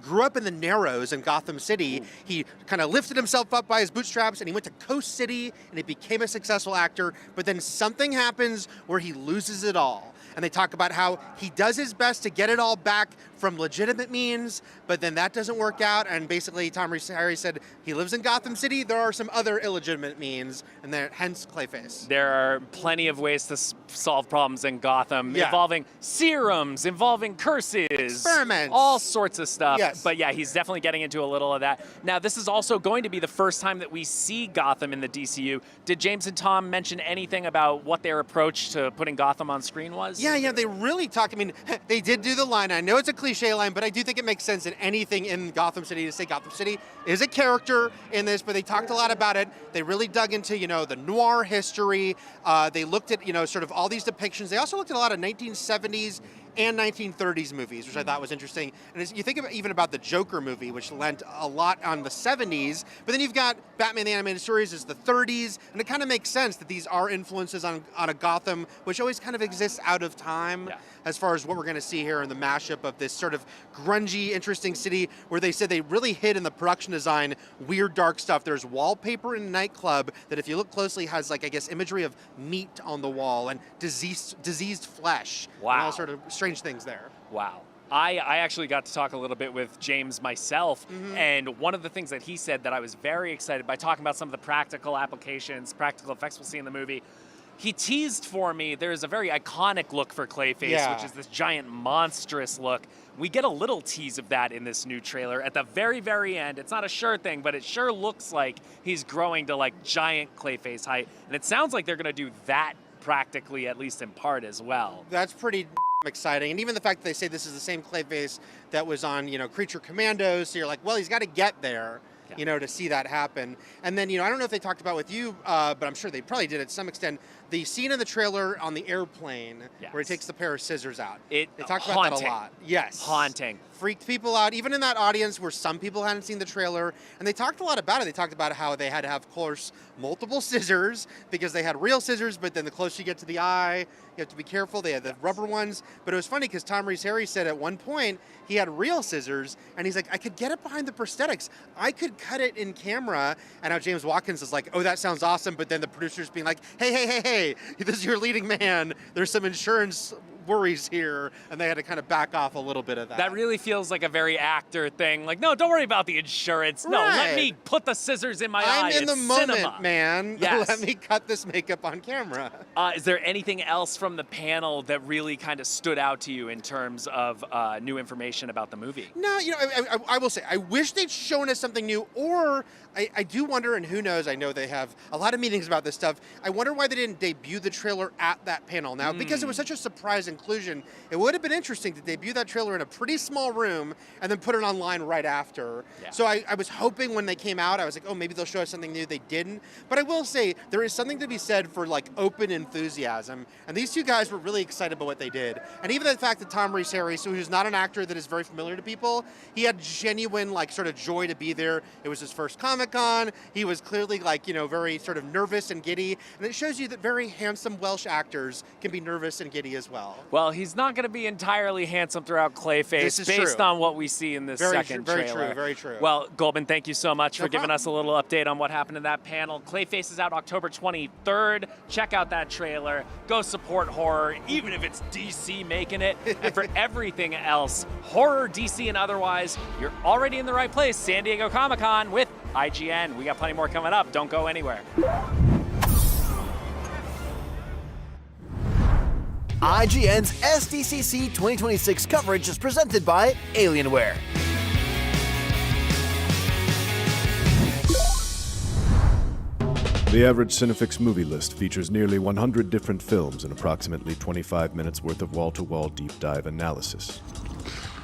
grew up in the Narrows in Gotham City. He kind of lifted himself up by his bootstraps, and he went to Coast City, and he became a successful actor, but then something happens where he loses it all. And they talk about how he does his best to get it all back from legitimate means, but then that doesn't work out. And basically, Tom Rhys-Harris said he lives in Gotham City. There are some other illegitimate means, and hence Clayface. There are plenty of ways to solve problems in Gotham, involving serums, involving curses, experiments, all sorts of stuff. Yes. But yeah, he's definitely getting into a little of that. Now, this is also going to be the first time that we see Gotham in the DCU. Did James and Tom mention anything about what their approach to putting Gotham on screen was? Yeah, they really talk. I mean, they did do the line. I know it's a cliche line, but I do think it makes sense in anything in Gotham City to say Gotham City is a character in this, but they talked a lot about it. They really dug into, the noir history. They looked at, sort of all these depictions. They also looked at a lot of 1970s and 1930s movies, which I thought was interesting. And as you think even about the Joker movie, which lent a lot on the 70s, but then you've got Batman the Animated Series is the 30s, and it kind of makes sense that these are influences on a Gotham, which always kind of exists out of time as far as what we're going to see here in the mashup of this sort of grungy, interesting city where they said they really hid in the production design weird, dark stuff. There's wallpaper in a nightclub that if you look closely has imagery of meat on the wall and diseased flesh. Wow. And all sort of strange things there. Wow. I actually got to talk a little bit with James myself, and one of the things that he said that I was very excited by, talking about some of the practical applications, practical effects we'll see in the movie, he teased for me there's a very iconic look for Clayface, which is this giant monstrous look. We get a little tease of that in this new trailer at the very, very end. It's not a sure thing, but it sure looks like he's growing to giant Clayface height, and it sounds like they're going to do that practically, at least in part, as well. That's pretty exciting. And even the fact that they say this is the same Clayface that was on, Creature Commandos, so you're like, well, he's got to get there, to see that happen. And then, I don't know if they talked about with you, but I'm sure they probably did to some extent, the scene in the trailer on the airplane where he takes the pair of scissors out. They talked about that a lot. Yes. Haunting. Freaked people out, even in that audience where some people hadn't seen the trailer. And they talked a lot about it. They talked about how they had to have, of course, multiple scissors because they had real scissors, but then the closer you get to the eye, you have to be careful. They had the rubber ones. But it was funny because Tom Rhys-Harris said at one point he had real scissors, and he's like, I could get it behind the prosthetics. I could cut it in camera. And now James Watkins is like, oh, that sounds awesome. But then the producer's being like, hey, this is your leading man. There's some insurance worries here, and they had to kind of back off a little bit of that. That really feels like a very actor thing. Like, no, don't worry about the insurance. No, let me put the scissors in my eye. I'm in the moment, cinema. Man. Yes. Let me cut this makeup on camera. Is there anything else from the panel that really kind of stood out to you in terms of new information about the movie? No, I will say, I wish they'd shown us something new, or I do wonder, and who knows, I know they have a lot of meetings about this stuff. I wonder why they didn't debut the trailer at that panel now, because it was such a surprise inclusion, it would have been interesting to debut that trailer in a pretty small room and then put it online right after. Yeah. So I was hoping when they came out, I was like, oh, maybe they'll show us something new. They didn't. But I will say, there is something to be said for like open enthusiasm. And these two guys were really excited about what they did. And even the fact that Tom Rhys-Harris, who's not an actor that is very familiar to people, he had genuine like sort of joy to be there. It was his first Comic-Con. He was clearly like, very sort of nervous and giddy. And it shows you that very handsome Welsh actors can be nervous and giddy as well. Well, he's not going to be entirely handsome throughout Clayface This is based true. on what we see in this second very trailer. true, very true. Well, Goldman, thank you so much No for giving problem. us a little update on what happened in that panel. Clayface is out October 23rd. Check out that trailer. Go support horror, even if it's DC making it. And for everything else, horror, DC, and otherwise, you're already in the right place. San Diego Comic-Con with IGN. We got plenty more coming up. Don't go anywhere. IGN's SDCC 2026 coverage is presented by Alienware. The average Cinefix movie list features nearly 100 different films and approximately 25 minutes worth of wall-to-wall deep dive analysis.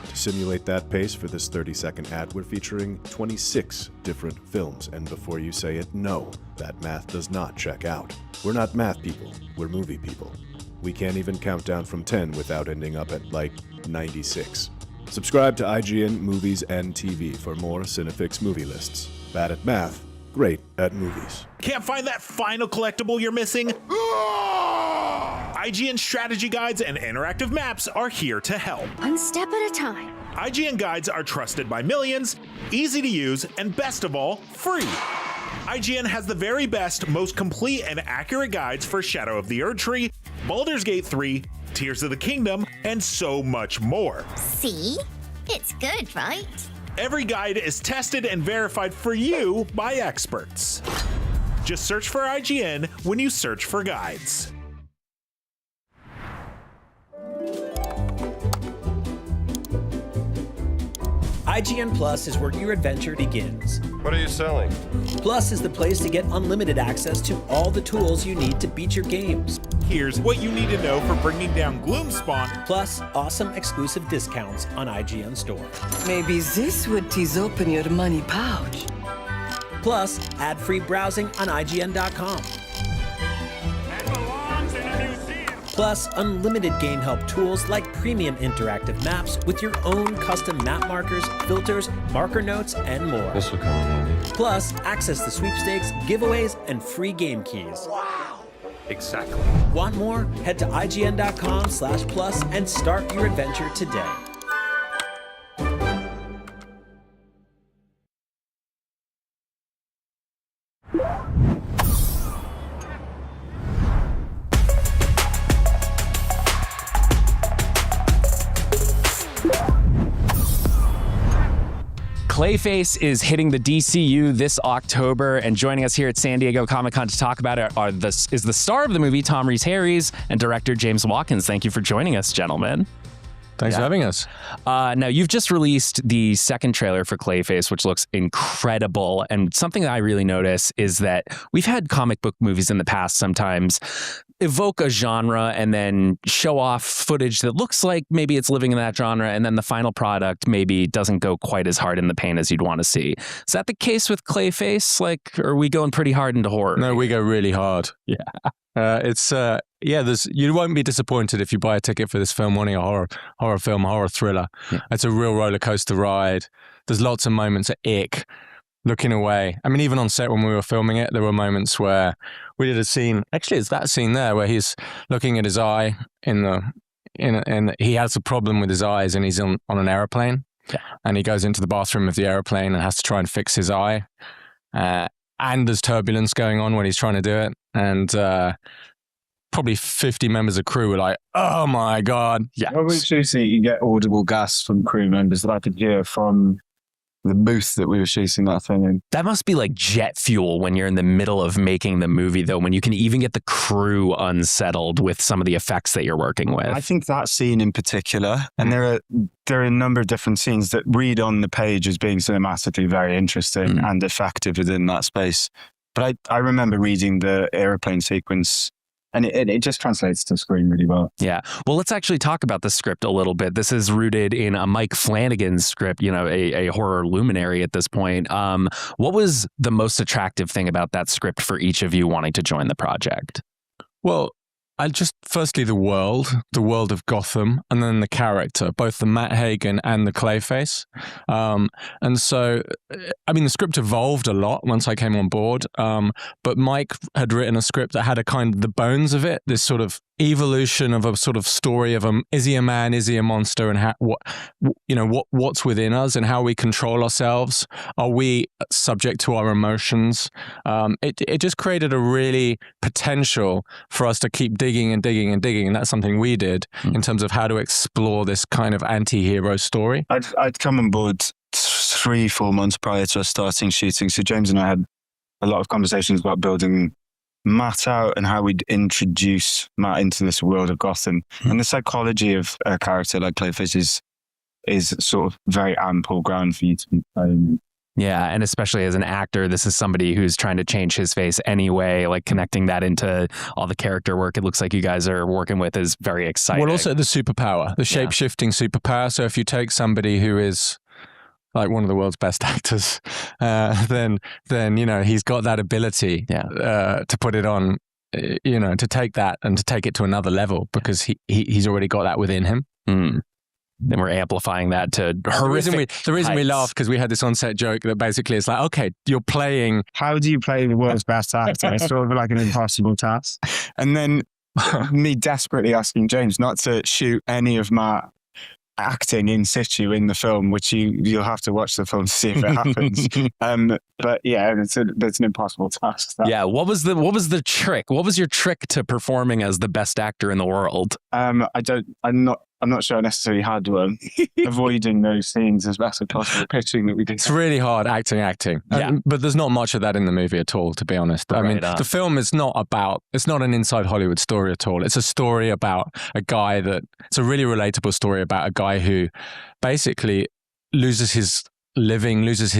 To simulate that pace for this 30-second ad, we're featuring 26 different films, and before you say it, no, that math does not check out. We're not math people, we're movie people. We can't even count down from 10 without ending up at, 96. Subscribe to IGN Movies and TV for more Cinefix movie lists. Bad at math, great at movies. Can't find that final collectible you're missing? IGN strategy guides and interactive maps are here to help. One step at a time. IGN guides are trusted by millions, easy to use, and best of all, free. IGN has the very best, most complete and accurate guides for Shadow of the Erdtree, Baldur's Gate 3, Tears of the Kingdom, and so much more. See? It's good, right? Every guide is tested and verified for you by experts. Just search for IGN when you search for guides. IGN Plus is where your adventure begins. What are you selling? Plus is the place to get unlimited access to all the tools you need to beat your games. Here's what you need to know for bringing down Gloomspawn. Plus, awesome exclusive discounts on IGN Store. Maybe this would tease open your money pouch. Plus, ad-free browsing on IGN.com. Plus, unlimited game help tools like premium interactive maps with your own custom map markers, filters, marker notes, and more. This will come in handy. Plus, access to sweepstakes, giveaways, and free game keys. Wow! Exactly. Want more? Head to IGN.com/plus and start your adventure today. Clayface is hitting the DCU this October, and joining us here at San Diego Comic-Con to talk about it is the star of the movie, Tom Rhys-Harris, and director James Watkins. Thank you for joining us, gentlemen. Thanks for having us. Now, you've just released the second trailer for Clayface, which looks incredible. And something that I really notice is that we've had comic book movies in the past sometimes evoke a genre and then show off footage that looks like maybe it's living in that genre, and then the final product maybe doesn't go quite as hard in the paint as you'd want to see. Is that the case with Clayface? Like, are we going pretty hard into horror? No, we go really hard. Yeah. You won't be disappointed if you buy a ticket for this film wanting a horror film, a horror thriller. Yeah. It's a real roller coaster ride. There's lots of moments of ick, looking away. I mean, even on set when we were filming it, there were moments where we did a scene. Actually, it's that scene there where he's looking at his eye and he has a problem with his eyes, and he's on an airplane, and he goes into the bathroom of the airplane and has to try and fix his eye. And there's turbulence going on when he's trying to do it, and probably 50 members of crew were like, "Oh my god!" Yeah. When we shooting, you get audible gasps from crew members that I could hear from the booth that we were shooting that thing in. That must be like jet fuel when you're in the middle of making the movie, though, when you can even get the crew unsettled with some of the effects that you're working with. I think that scene in particular, and there are a number of different scenes that read on the page as being cinematically very interesting and effective within that space. But I remember reading the airplane sequence And it just translates to screen really well. Yeah. Well, let's actually talk about the script a little bit. This is rooted in a Mike Flanagan script, a horror luminary at this point. What was the most attractive thing about that script for each of you wanting to join the project? Well, firstly, the world of Gotham, and then the character, both the Matt Hagen and the Clayface. And so, the script evolved a lot once I came on board. But Mike had written a script that had the bones of it, this sort of evolution of a sort of story of is he a man, is he a monster, and what's within us and how we control ourselves. Are we subject to our emotions? It just created a really potential for us to keep digging and digging and digging, and that's something we did in terms of how to explore this kind of anti-hero story. I'd come on board 3-4 months prior to us starting shooting, so James and I had a lot of conversations about building Matt out and how we'd introduce Matt into this world of Gotham. And the psychology of a character like Clayface is sort of very ample ground for you to be playing. Yeah, and especially as an actor, this is somebody who's trying to change his face anyway, like connecting that into all the character work it looks like you guys are working with is very exciting. Well, also the superpower, the shape-shifting superpower. So if you take somebody who is like one of the world's best actors, then he's got that ability to put it on, to take that and to take it to another level because he's already got that within him. Then we're amplifying that to horrific. The reason we laugh because we had this on-set joke that basically it's like, okay, you're playing. How do you play the world's best actor? It's sort of like an impossible task. And then me desperately asking James not to shoot any of my acting in situ in the film, which you'll have to watch the film to see if it happens. But yeah, it's an impossible task. Yeah. What was the trick? What was your trick to performing as the best actor in the world? I'm not sure I necessarily had one. Avoiding those scenes as best as possible, pitching that we did. It's really hard acting. Yeah. But there's not much of that in the movie at all, to be honest. The film is it's not an inside Hollywood story at all. It's a story about a guy it's a really relatable story about a guy who basically loses his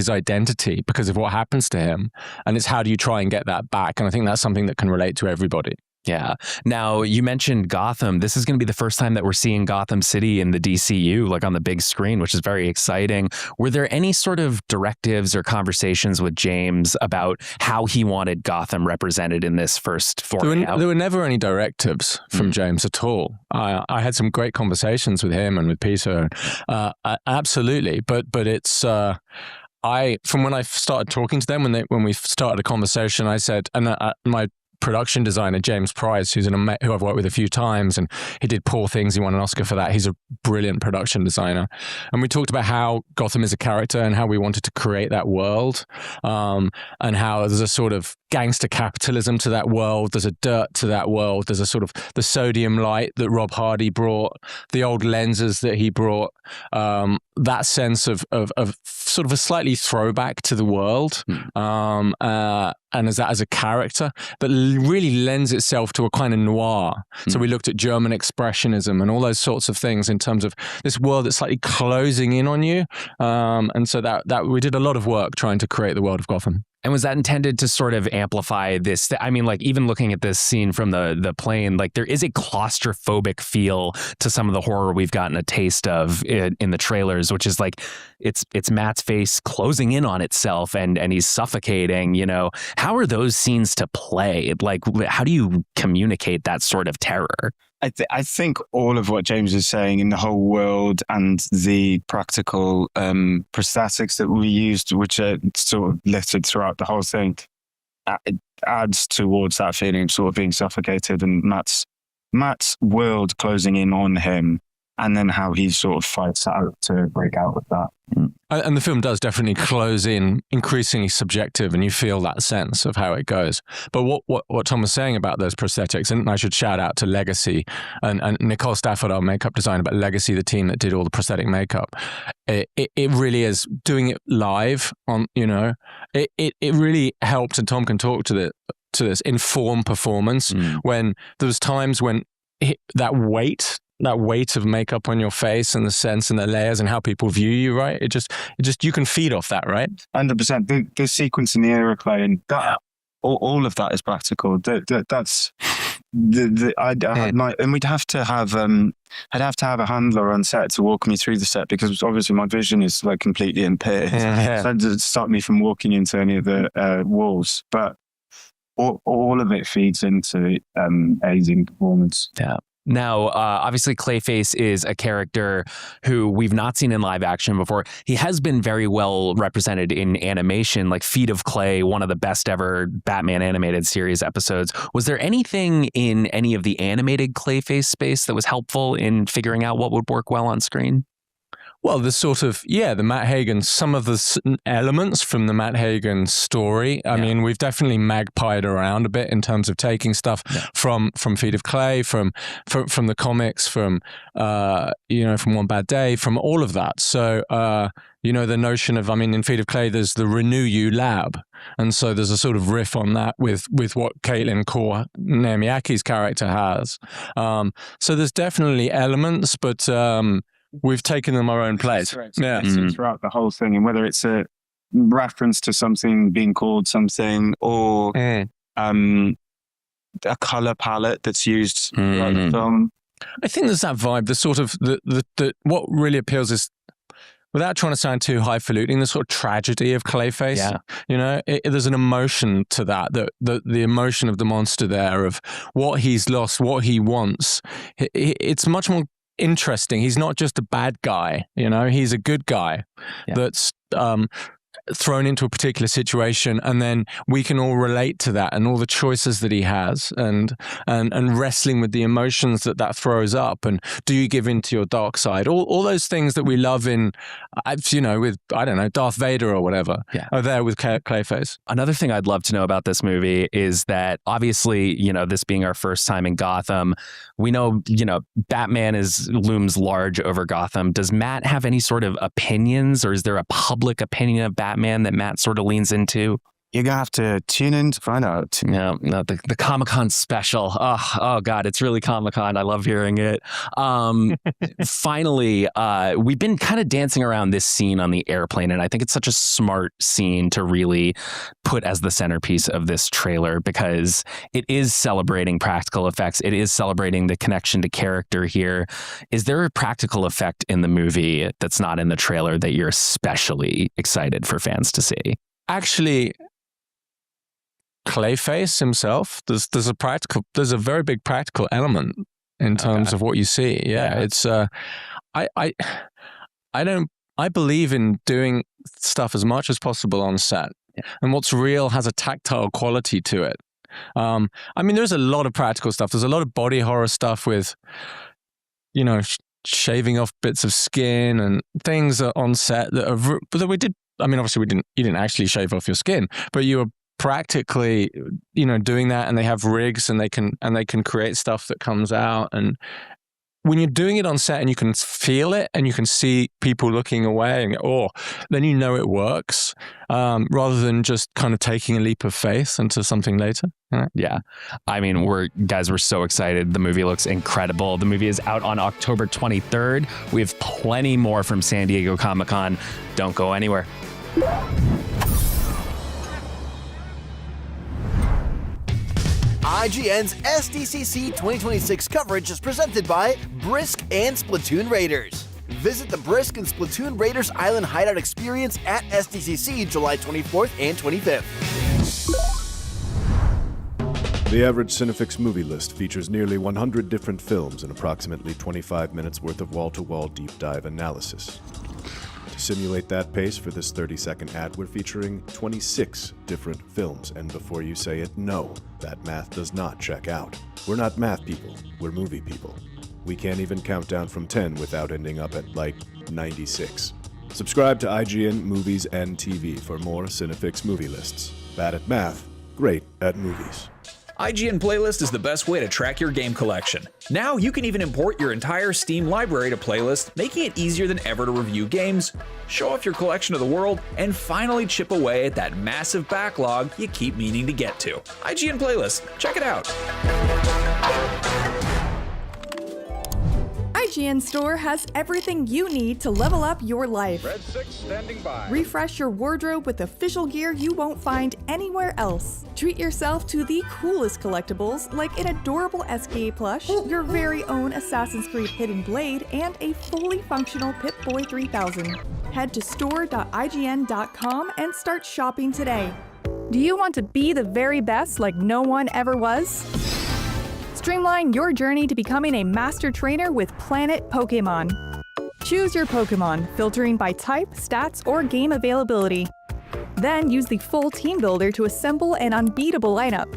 identity because of what happens to him. And it's how do you try and get that back? And I think that's something that can relate to everybody. Yeah. Now, you mentioned Gotham. This is going to be the first time that we're seeing Gotham City in the DCU, like on the big screen, which is very exciting. Were there any sort of directives or conversations with James about how he wanted Gotham represented in this first foray out? There were never any directives from James at all. I had some great conversations with him and with Peter. Absolutely. But it's... from when I started talking to them, when we started a conversation, I said, and my production designer, James Price, who I've worked with a few times, and he did Poor Things. He won an Oscar for that. He's a brilliant production designer. And we talked about how Gotham is a character and how we wanted to create that world, and how there's a sort of gangster capitalism to that world. There's a dirt to that world. There's a sort of the sodium light that Rob Hardy brought, the old lenses that he brought, that sense of sort of a slightly throwback to the world. And as a character, but really lends itself to a kind of noir. So we looked at German expressionism and all those sorts of things in terms of this world that's slightly closing in on you. And so that we did a lot of work trying to create the world of Gotham. And was that intended to sort of amplify this? I mean, like even looking at this scene from the plane, like there is a claustrophobic feel to some of the horror we've gotten a taste of in the trailers, which is like it's Matt's face closing in on itself and he's suffocating, How are those scenes to play? Like, how do you communicate that sort of terror? I think all of what James is saying in the whole world and the practical prosthetics that we used, which are sort of littered throughout the whole thing, it adds towards that feeling of sort of being suffocated and Matt's world closing in on him, and then how he sort of fights out to break out of that. And the film does definitely close in increasingly subjective, and you feel that sense of how it goes. But what Tom was saying about those prosthetics, and I should shout out to Legacy and Nicole Stafford, our makeup designer, but Legacy, the team that did all the prosthetic makeup. It really is doing it live on, it really helped, and Tom can talk to this, inform performance when there was times when that weight of makeup on your face and the sense and the layers and how people view you, right? It just you can feed off that, right? 100%. The sequence in the aeroplane, all of that is practical. That's and we'd have to have I'd have to have a handler on set to walk me through the set, because obviously my vision is like completely impaired. So that doesn't stop me from walking into any of the walls. But all of it feeds into aiding performance. Yeah. Now, obviously, Clayface is a character who we've not seen in live action before. He has been very well represented in animation, like Feet of Clay, one of the best ever Batman animated series episodes. Was there anything in any of the animated Clayface space that was helpful in figuring out what would work well on screen? Well, the sort of, the Matt Hagen, some of the elements from the Matt Hagen story. I mean, we've definitely magpied around a bit in terms of taking stuff from Feet of Clay, from the comics, from One Bad Day, from all of that. So, the notion of, in Feet of Clay, there's the Renew You lab. And so there's a sort of riff on that with what Caitlin Core, Naomi Aki's character, has. So there's definitely elements, but we've taken them our own place. Throughout the whole thing, and whether it's a reference to something being called something, or a color palette that's used throughout the film. I think there's that vibe. The sort of the what really appeals is, without trying to sound too highfalutin, the sort of tragedy of Clayface. Yeah. There's an emotion to that, the emotion of the monster there, of what he's lost, what he wants. It's much more interesting. He's not just a bad guy, he's a good guy that's thrown into a particular situation, and then we can all relate to that and all the choices that he has, and wrestling with the emotions that throws up, and do you give into your dark side, all those things that we love in with, I don't know, Darth Vader or whatever, are there with Clayface. Another thing I'd love to know about this movie is that, obviously, this being our first time in Gotham, we know, Batman looms large over Gotham. Does Matt have any sort of opinions, or is there a public opinion of Batman that Matt sort of leans into? You're going to have to tune in to find out. No, the Comic-Con special. Oh God, it's really Comic-Con. I love hearing it. Finally, we've been kind of dancing around this scene on the airplane, and I think it's such a smart scene to really put as the centerpiece of this trailer, because it is celebrating practical effects. It is celebrating the connection to character here. Is there a practical effect in the movie that's not in the trailer that you're especially excited for fans to see? Actually, Clayface himself, there's a very big practical element in terms of what you see. It's I believe in doing stuff as much as possible on set, and what's real has a tactile quality to it. There's a lot of practical stuff. There's a lot of body horror stuff with, shaving off bits of skin and things on set that we did. Obviously you didn't actually shave off your skin, but you were practically, doing that, and they have rigs, and they can create stuff that comes out. And when you're doing it on set and you can feel it and you can see people looking away and then it works, rather than just kind of taking a leap of faith into something later. Yeah. We're so excited. The movie looks incredible. The movie is out on October 23rd. We have plenty more from San Diego Comic-Con. Don't go anywhere. IGN's SDCC 2026 coverage is presented by Brisk and Splatoon Raiders. Visit the Brisk and Splatoon Raiders Island Hideout experience at SDCC July 24th and 25th. The average Cinefix movie list features nearly 100 different films and approximately 25 minutes worth of wall-to-wall deep dive analysis. To simulate that pace for this 30-second ad, we're featuring 26 different films, and before you say it, no, that math does not check out. We're not math people, we're movie people. We can't even count down from 10 without ending up at, 96. Subscribe to IGN Movies and TV for more Cinefix movie lists. Bad at math, great at movies. IGN Playlist is the best way to track your game collection. Now you can even import your entire Steam library to Playlist, making it easier than ever to review games, show off your collection of the world, and finally chip away at that massive backlog you keep meaning to get to. IGN Playlist, check it out. IGN Store has everything you need to level up your life. Red 6 standing by. Refresh your wardrobe with official gear you won't find anywhere else. Treat yourself to the coolest collectibles like an adorable SKA plush, your very own Assassin's Creed Hidden Blade, and a fully functional Pip-Boy 3000. Head to store.ign.com and start shopping today. Do you want to be the very best like no one ever was? Streamline your journey to becoming a master trainer with Planet Pokemon. Choose your Pokemon, filtering by type, stats, or game availability. Then use the full team builder to assemble an unbeatable lineup.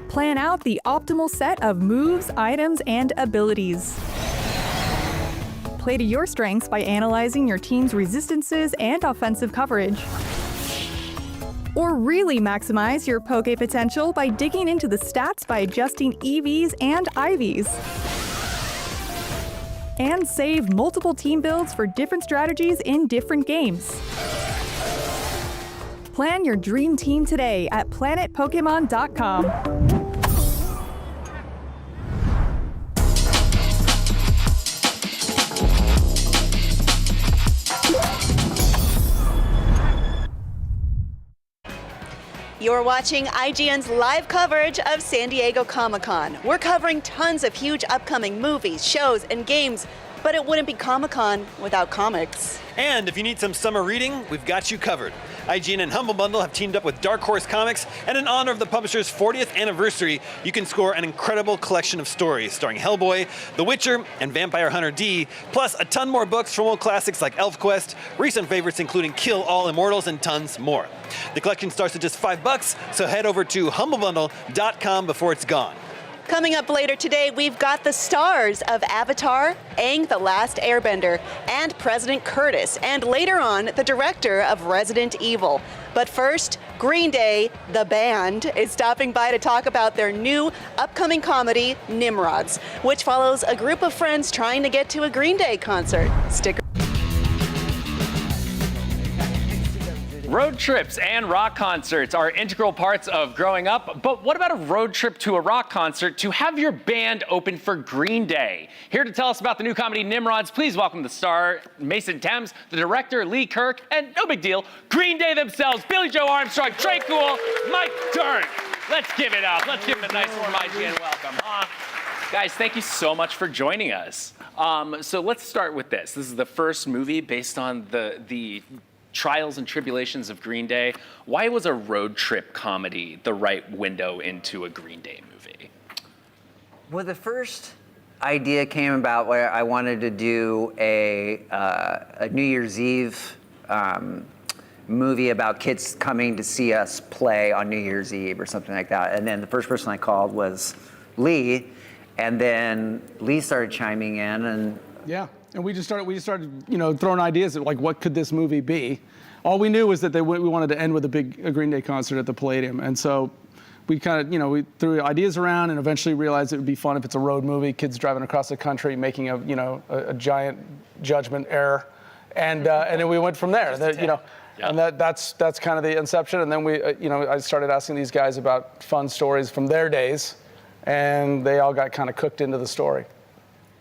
Plan out the optimal set of moves, items, and abilities. Play to your strengths by analyzing your team's resistances and offensive coverage. Or really maximize your Poke potential by digging into the stats by adjusting EVs and IVs. And save multiple team builds for different strategies in different games. Plan your dream team today at planetpokemon.com. You're watching IGN's live coverage of San Diego Comic-Con. We're covering tons of huge upcoming movies, shows, and games, but it wouldn't be Comic-Con without comics. And if you need some summer reading, we've got you covered. IGN and Humble Bundle have teamed up with Dark Horse Comics, and in honor of the publisher's 40th anniversary, you can score an incredible collection of stories starring Hellboy, The Witcher, and Vampire Hunter D, plus a ton more books from old classics like ElfQuest, recent favorites including Kill All Immortals, and tons more. The collection starts at just $5, so head over to humblebundle.com before it's gone. Coming up later today, we've got the stars of Avatar, Aang the Last Airbender, and President Curtis, and later on, the director of Resident Evil. But first, Green Day, the band, is stopping by to talk about their new upcoming comedy, Nimrods, which follows a group of friends trying to get to a Green Day concert. Stick Road trips and rock concerts are integral parts of growing up, but what about a road trip to a rock concert to have your band open for Green Day? Here to tell us about the new comedy Nimrods, please welcome the star, Mason Thames, the director, Lee Kirk, and no big deal, Green Day themselves, Billy Joe Armstrong, Trey Cool, Mike Dern. Let's give it up. Let's give it a nice warm IGN welcome. Guys, thank you so much for joining us. So let's start with this. This is the first movie based on the trials and tribulations of Green Day. Why was a road trip comedy the right window into a Green Day movie? Well, the first idea came about where I wanted to do a New Year's Eve movie about kids coming to see us play on New Year's Eve or something like that. And then the first person I called was Lee, and then Lee started chiming in, and yeah. And we just started, throwing ideas of like, what could this movie be? All we knew was that we wanted to end with a Green Day concert at the Palladium. And so we kind of, we threw ideas around and eventually realized it would be fun if it's a road movie, kids driving across the country, making a giant judgment error. And then we went from there. And that's kind of the inception. And then I started asking these guys about fun stories from their days, and they all got kind of cooked into the story.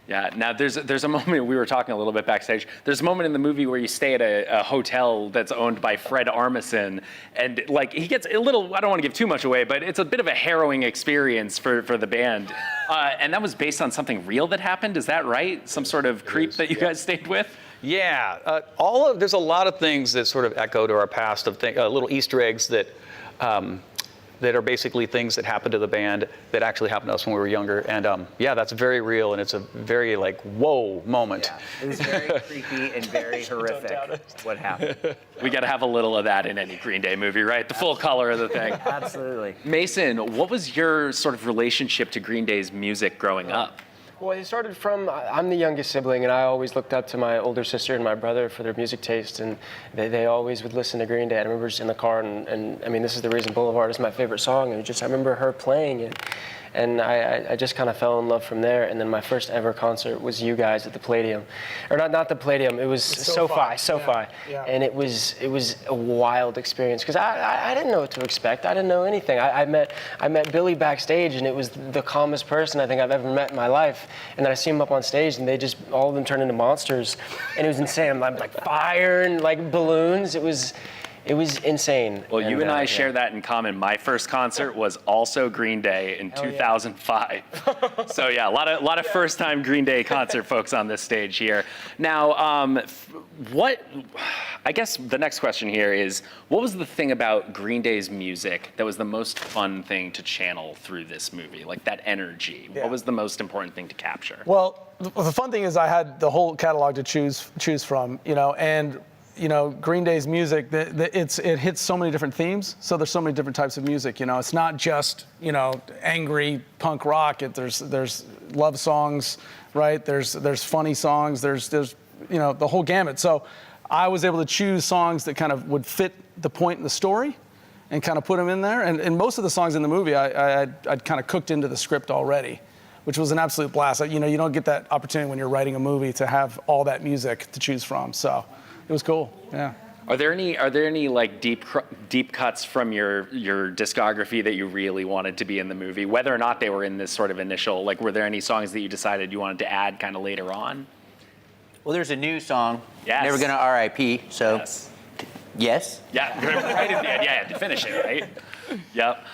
Yeah, now there's a moment, we were talking a little bit backstage, there's a moment in the movie where you stay at a hotel that's owned by Fred Armisen, and like he gets a little, I don't want to give too much away, but it's a bit of a harrowing experience for the band. And that was based on something real that happened, is that right? Some sort of creep that you guys stayed with? Yeah, there's a lot of things that sort of echo to our past of little Easter eggs that are basically things that happened to the band that actually happened to us when we were younger. And that's very real, and it's a very whoa moment. Yeah, it was very creepy and very horrific what happened. We got to have a little of that in any Green Day movie, right? The full color of the thing. Absolutely. Mason, what was your sort of relationship to Green Day's music growing up? Well, it started from, I'm the youngest sibling, and I always looked up to my older sister and my brother for their music taste, and they always would listen to Green Day. I remember just in the car, and I mean, This Is the Reason Boulevard is my favorite song, and I remember her playing it. And I just kind of fell in love from there. And then my first ever concert was you guys at the Palladium, or not the Palladium. It was SoFi. Yeah. And it was a wild experience because I didn't know what to expect. I didn't know anything. I met Billy backstage, and it was the calmest person I think I've ever met in my life. And then I see him up on stage, and all of them turned into monsters, and it was insane. I'm like fire and like balloons. It was insane. Well, you and I share that in common. My first concert was also Green Day in 2005. So yeah, a lot of first-time Green Day concert folks on this stage here. Now, I guess the next question here is, what was the thing about Green Day's music that was the most fun thing to channel through this movie? Like that energy. Yeah. What was the most important thing to capture? Well, the fun thing is I had the whole catalog to choose from, and Green Day's music, it hits so many different themes. So there's so many different types of music. It's not just angry punk rock. There's love songs, right? There's funny songs. There's the whole gamut. So I was able to choose songs that kind of would fit the point in the story, and kind of put them in there. And most of the songs in the movie I'd kind of cooked into the script already, which was an absolute blast. You don't get that opportunity when you're writing a movie to have all that music to choose from. So. It was cool, yeah. Are there any like deep cuts from your discography that you really wanted to be in the movie, whether or not they were in this sort of initial? Like, were there any songs that you decided you wanted to add kind of later on? Well, there's a new song. Yes. Never Gonna R.I.P. So. Yes. Yeah, right at the end. Yeah, to finish it, right? Yep.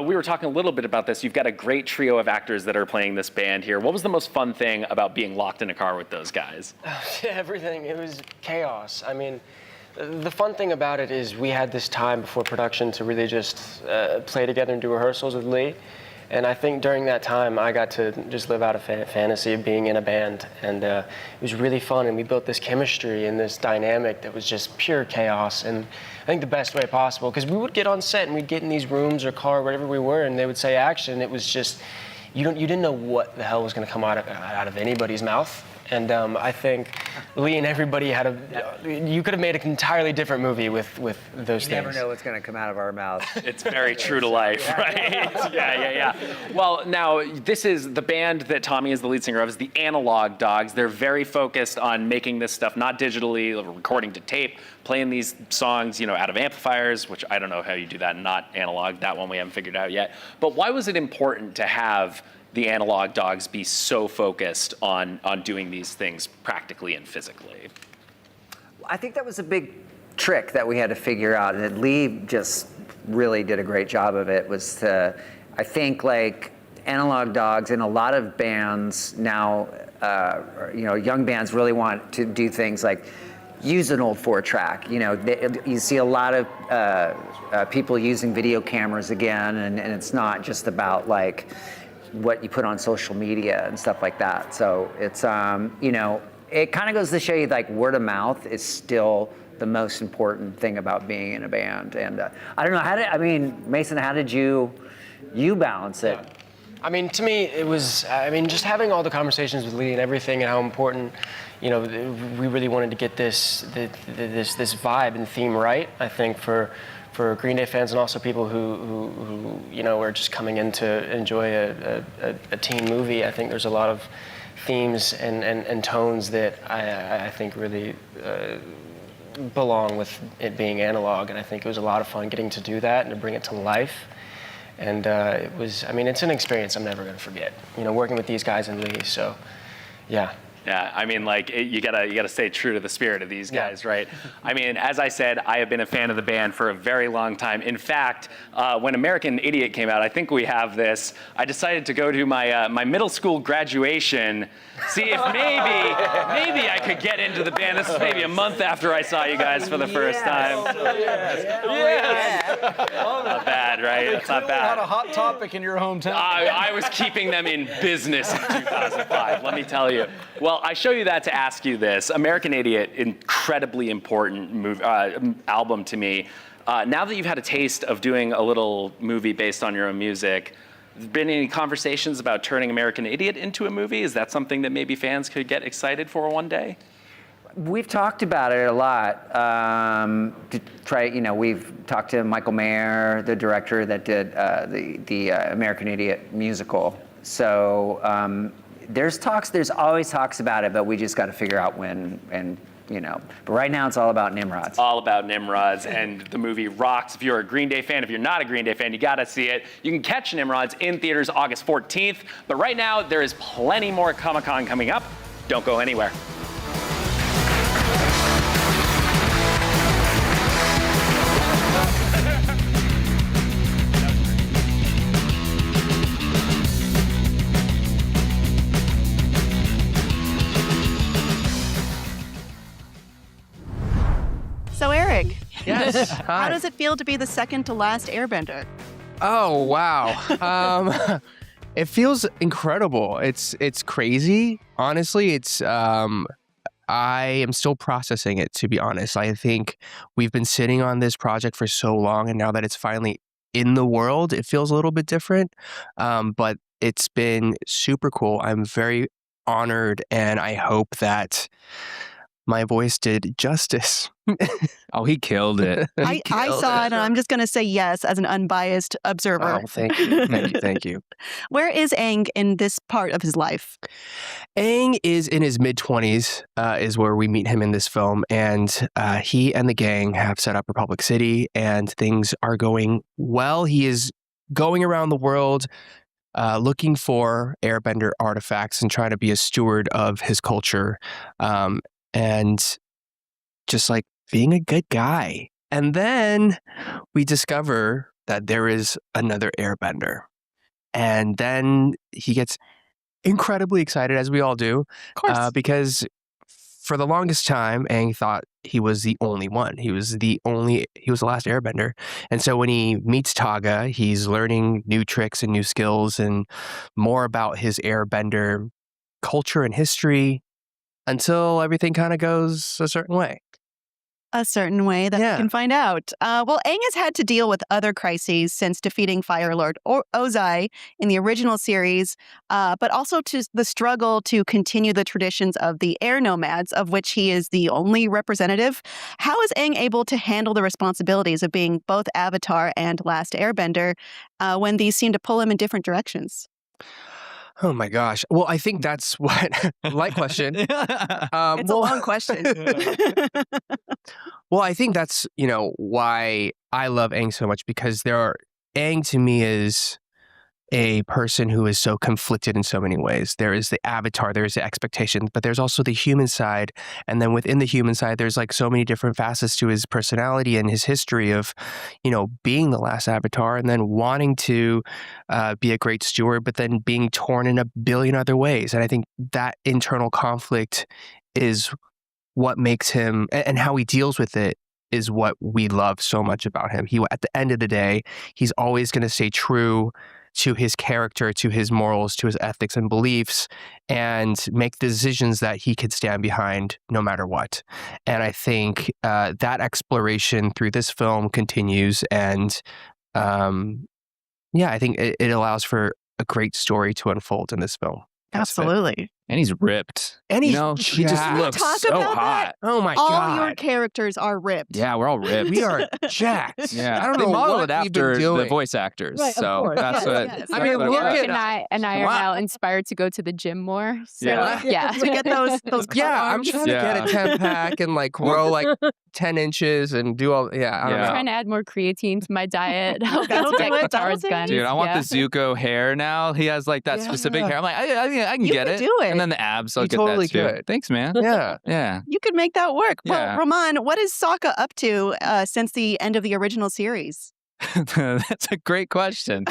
We were talking a little bit about this. You've got a great trio of actors that are playing this band here. What was the most fun thing about being locked in a car with those guys? Everything. It was chaos. I mean, the fun thing about it is we had this time before production to really just play together and do rehearsals with Lee. And I think during that time, I got to just live out a fantasy of being in a band. And it was really fun. And we built this chemistry and this dynamic that was just pure chaos. And I think the best way possible, because we would get on set and we'd get in these rooms or car, wherever we were, and they would say action. It was just, you didn't know what the hell was going to come out of anybody's mouth. And I think Lee and everybody you could have made an entirely different movie with those things. You never know what's going to come out of our mouths. It's very true to life, right? Yeah. Well, now, this is the band that Tommy is the lead singer of, is the Analog Dogs. They're very focused on making this stuff not digitally, recording to tape, playing these songs, out of amplifiers, which I don't know how you do that, not analog. That one we haven't figured out yet. But why was it important to have the Analog Dogs be so focused on doing these things practically and physically? I think that was a big trick that we had to figure out, and that Lee just really did a great job of it, was I think like Analog Dogs and a lot of bands now, young bands really want to do things like use an old 4-track. You see a lot of people using video cameras again, and it's not just about like what you put on social media and stuff like that. So it's, it kind of goes to show you like word of mouth is still the most important thing about being in a band. And I don't know, Mason, how did you balance it? Yeah. I mean, to me, it was, just having all the conversations with Lee and everything and how important, we really wanted to get this vibe and theme right, I think, for Green Day fans and also people who are just coming in to enjoy a teen movie. I think there's a lot of themes and tones that I think really belong with it being analog, and I think it was a lot of fun getting to do that and to bring it to life. And it's an experience I'm never going to forget, working with these guys and Lee, so yeah. Yeah, you gotta stay true to the spirit of these guys, right? As I said, I have been a fan of the band for a very long time. In fact, when American Idiot came out, I think we have this, I decided to go to my middle school graduation, see if maybe I could get into the band. This is maybe a month after I saw you guys for the first time. Not bad, right? It's not bad. Not a hot topic in your hometown. I was keeping them in business in 2005, let me tell you. Well, I show you that to ask you this. American Idiot, incredibly important album to me. Now that you've had a taste of doing a little movie based on your own music, have there been any conversations about turning American Idiot into a movie? Is that something that maybe fans could get excited for one day? We've talked about it a lot. To try, we've talked to Michael Mayer, the director that did the American Idiot musical. So there's always talks about it, but we just got to figure out when and. But right now it's all about Nimrods. All about Nimrods, and the movie rocks. If you're a Green Day fan, if you're not a Green Day fan, you gotta see it. You can catch Nimrods in theaters August 14th, but right now there is plenty more Comic-Con coming up. Don't go anywhere. So Eric, Yes. how does it feel to be the second to last Airbender? Oh wow. It feels incredible. It's crazy. Honestly, I am still processing it, to be honest. I think we've been sitting on this project for so long, and now that it's finally in the world, it feels a little bit different. But it's been super cool. I'm very honored, and I hope that my voice did justice. Oh, he killed it. I saw it, and I'm just going to say yes as an unbiased observer. Oh, thank you. Thank you. Where is Aang in this part of his life? Aang is in his mid-20s, is where we meet him in this film, and he and the gang have set up Republic City, and things are going well. He is going around the world looking for Airbender artifacts and trying to be a steward of his culture, and just like being a good guy. And then we discover that there is another Airbender. And then he gets incredibly excited, as we all do, because for the longest time, Aang thought he was the only one. He was the last Airbender. And so when he meets Taga, he's learning new tricks and new skills and more about his Airbender culture and history until everything kind of goes a certain way. A certain way that we can find out. Well, Aang has had to deal with other crises since defeating Fire Lord Ozai in the original series, but also to the struggle to continue the traditions of the air nomads, of which he is the only representative. How is Aang able to handle the responsibilities of being both Avatar and Last Airbender when these seem to pull him in different directions? Oh my gosh. Well, I think that's what, light question. It's a long question. Well, I think that's, why I love Aang so much, because Aang to me is a person who is so conflicted in so many ways. There is the Avatar, there is the expectations, but there's also the human side. And then within the human side, there's like so many different facets to his personality and his history of, being the last Avatar and then wanting to be a great steward, but then being torn in a billion other ways. And I think that internal conflict is what makes him, and how he deals with it, is what we love so much about him. At the end of the day, he's always going to stay true to his character, to his morals, to his ethics and beliefs, and make the decisions that he could stand behind no matter what. And I think that exploration through this film continues. And I think it allows for a great story to unfold in this film. Absolutely. And he's ripped. And he just looks so hot. Oh my all God. All your characters are ripped. Yeah, we're all ripped. We are jacked. Yeah. I don't They know modeled what it we've been after doing. the voice actors. Right, of so course. that's Yes, what. yes. I mean, look Eric at and I are now inspired to go to the gym more. So yeah. To get those I'm trying to get a 10-pack and like grow like 10 inches and do all. Yeah, I don't I'm know. trying to add more creatine to my diet. That'll do it. Guitars, guns. Dude, I want the Zuko hair now. He has like that specific hair. I'm like, I can You get could it. do it. And then the abs, I'll You get totally that too. could. Thanks, man. Yeah. Yeah. You could make that work. Yeah. Well, Roman, what is Sokka up to since the end of the original series? That's a great question.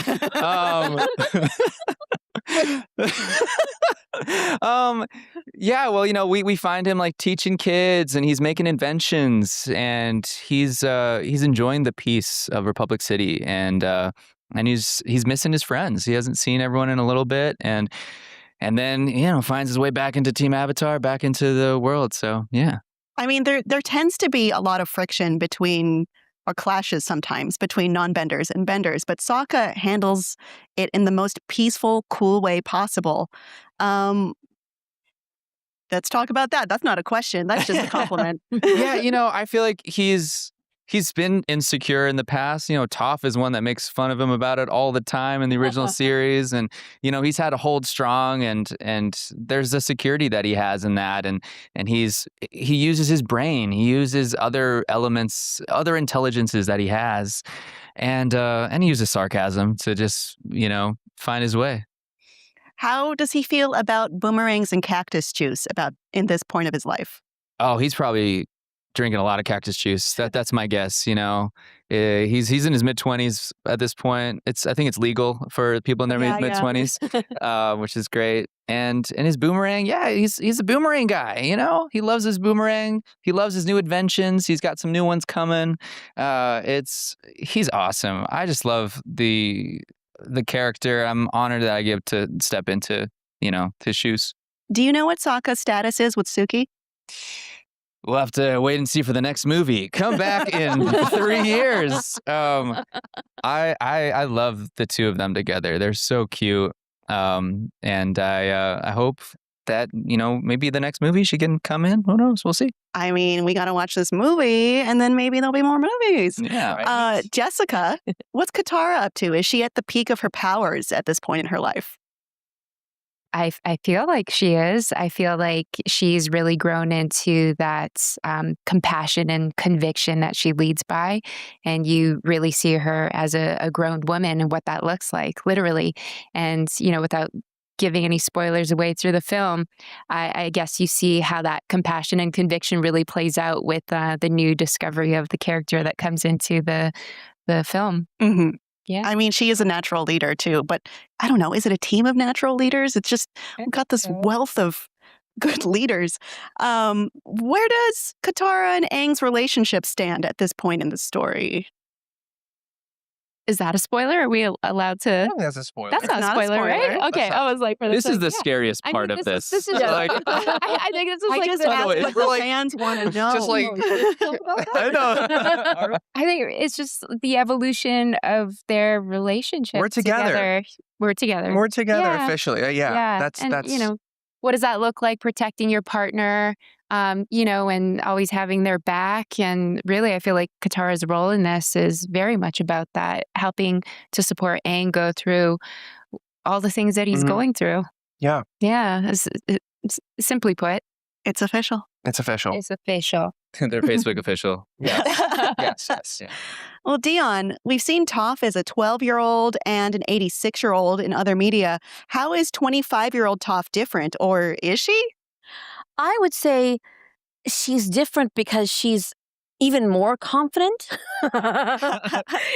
Yeah, well, we find him like teaching kids, and he's making inventions, and he's enjoying the peace of Republic City, and he's missing his friends. He hasn't seen everyone in a little bit, and then finds his way back into Team Avatar, back into the world. So yeah. I mean, there tends to be a lot of friction between, or clashes sometimes, between non-benders and benders, but Sokka handles it in the most peaceful, cool way possible. Let's talk about that. That's not a question. That's just a compliment. Yeah, I feel like he's been insecure in the past. Toph is one that makes fun of him about it all the time in the original series, and he's had to hold strong, and there's a security that he has in that, and he uses his brain, he uses other elements, other intelligences that he has, and he uses sarcasm to just find his way. How does he feel about boomerangs and cactus juice in this point of his life? Oh, he's probably drinking a lot of cactus juice. That's my guess. He's in his mid-20s at this point. I think it's legal for people in their mid-20s, which is great. And his boomerang, he's a boomerang guy. He loves his boomerang. He loves his new inventions. He's got some new ones coming. He's awesome. I just love the character. I'm honored that I get to step into his shoes. Do you know what Sokka's status is with Suki? We'll have to wait and see for the next movie. Come back in 3 years. I love the two of them together. They're so cute. And I hope that, maybe the next movie she can come in. Who knows? We'll see. I mean, we got to watch this movie and then maybe there'll be more movies. Yeah. Right. Jessica, what's Katara up to? Is she at the peak of her powers at this point in her life? I feel like she is. I feel like she's really grown into that compassion and conviction that she leads by. And you really see her as a grown woman and what that looks like, literally. And, without giving any spoilers away through the film, I guess you see how that compassion and conviction really plays out with the new discovery of the character that comes into the film. Mm-hmm. Yeah. I mean, she is a natural leader too, but I don't know. Is it a team of natural leaders? It's just, we've got this wealth of good leaders. Where does Katara and Aang's relationship stand at this point in the story? Is that a spoiler? Are we allowed to? I think that's a spoiler. That's not a spoiler, right? Okay, I was like, this is the scariest part of this. This is like, I think this is I like just the, asked what the fans want to know. Just like, I know. I think it's just the evolution of their relationship. We're together. We're together. We're together Yeah. officially. That's what does that look like? Protecting your partner, and always having their back. And really, I feel like Katara's role in this is very much about that, helping to support Aang go through all the things that he's going through. Yeah. Yeah. Simply put, It's official. It's official. it's official. Their Facebook official. Yes. Yeah. Well, Dion, we've seen Toph as a 12-year-old and an 86-year-old in other media. How is 25-year-old Toph different, or is she? I would say she's different because she's even more confident.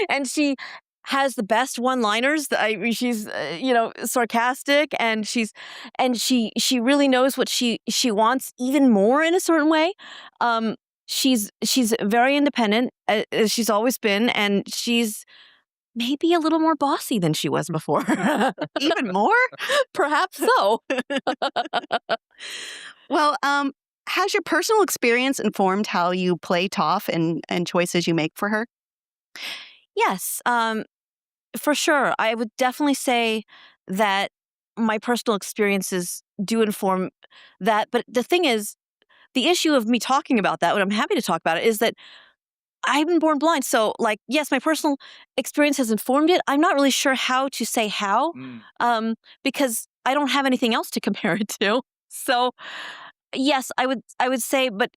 And she has the best one-liners. She's sarcastic, and she really knows what she wants even more in a certain way. She's very independent, as she's always been, and she's maybe a little more bossy than she was before. Even more? Perhaps so. Well, has your personal experience informed how you play Toph and choices you make for her? Yes, for sure. I would definitely say that my personal experiences do inform that. But the thing is, the issue of me talking about that, what I'm happy to talk about it, is that I've been born blind. So, yes, my personal experience has informed it. I'm not really sure how to say how, because I don't have anything else to compare it to. So, yes, I would say, but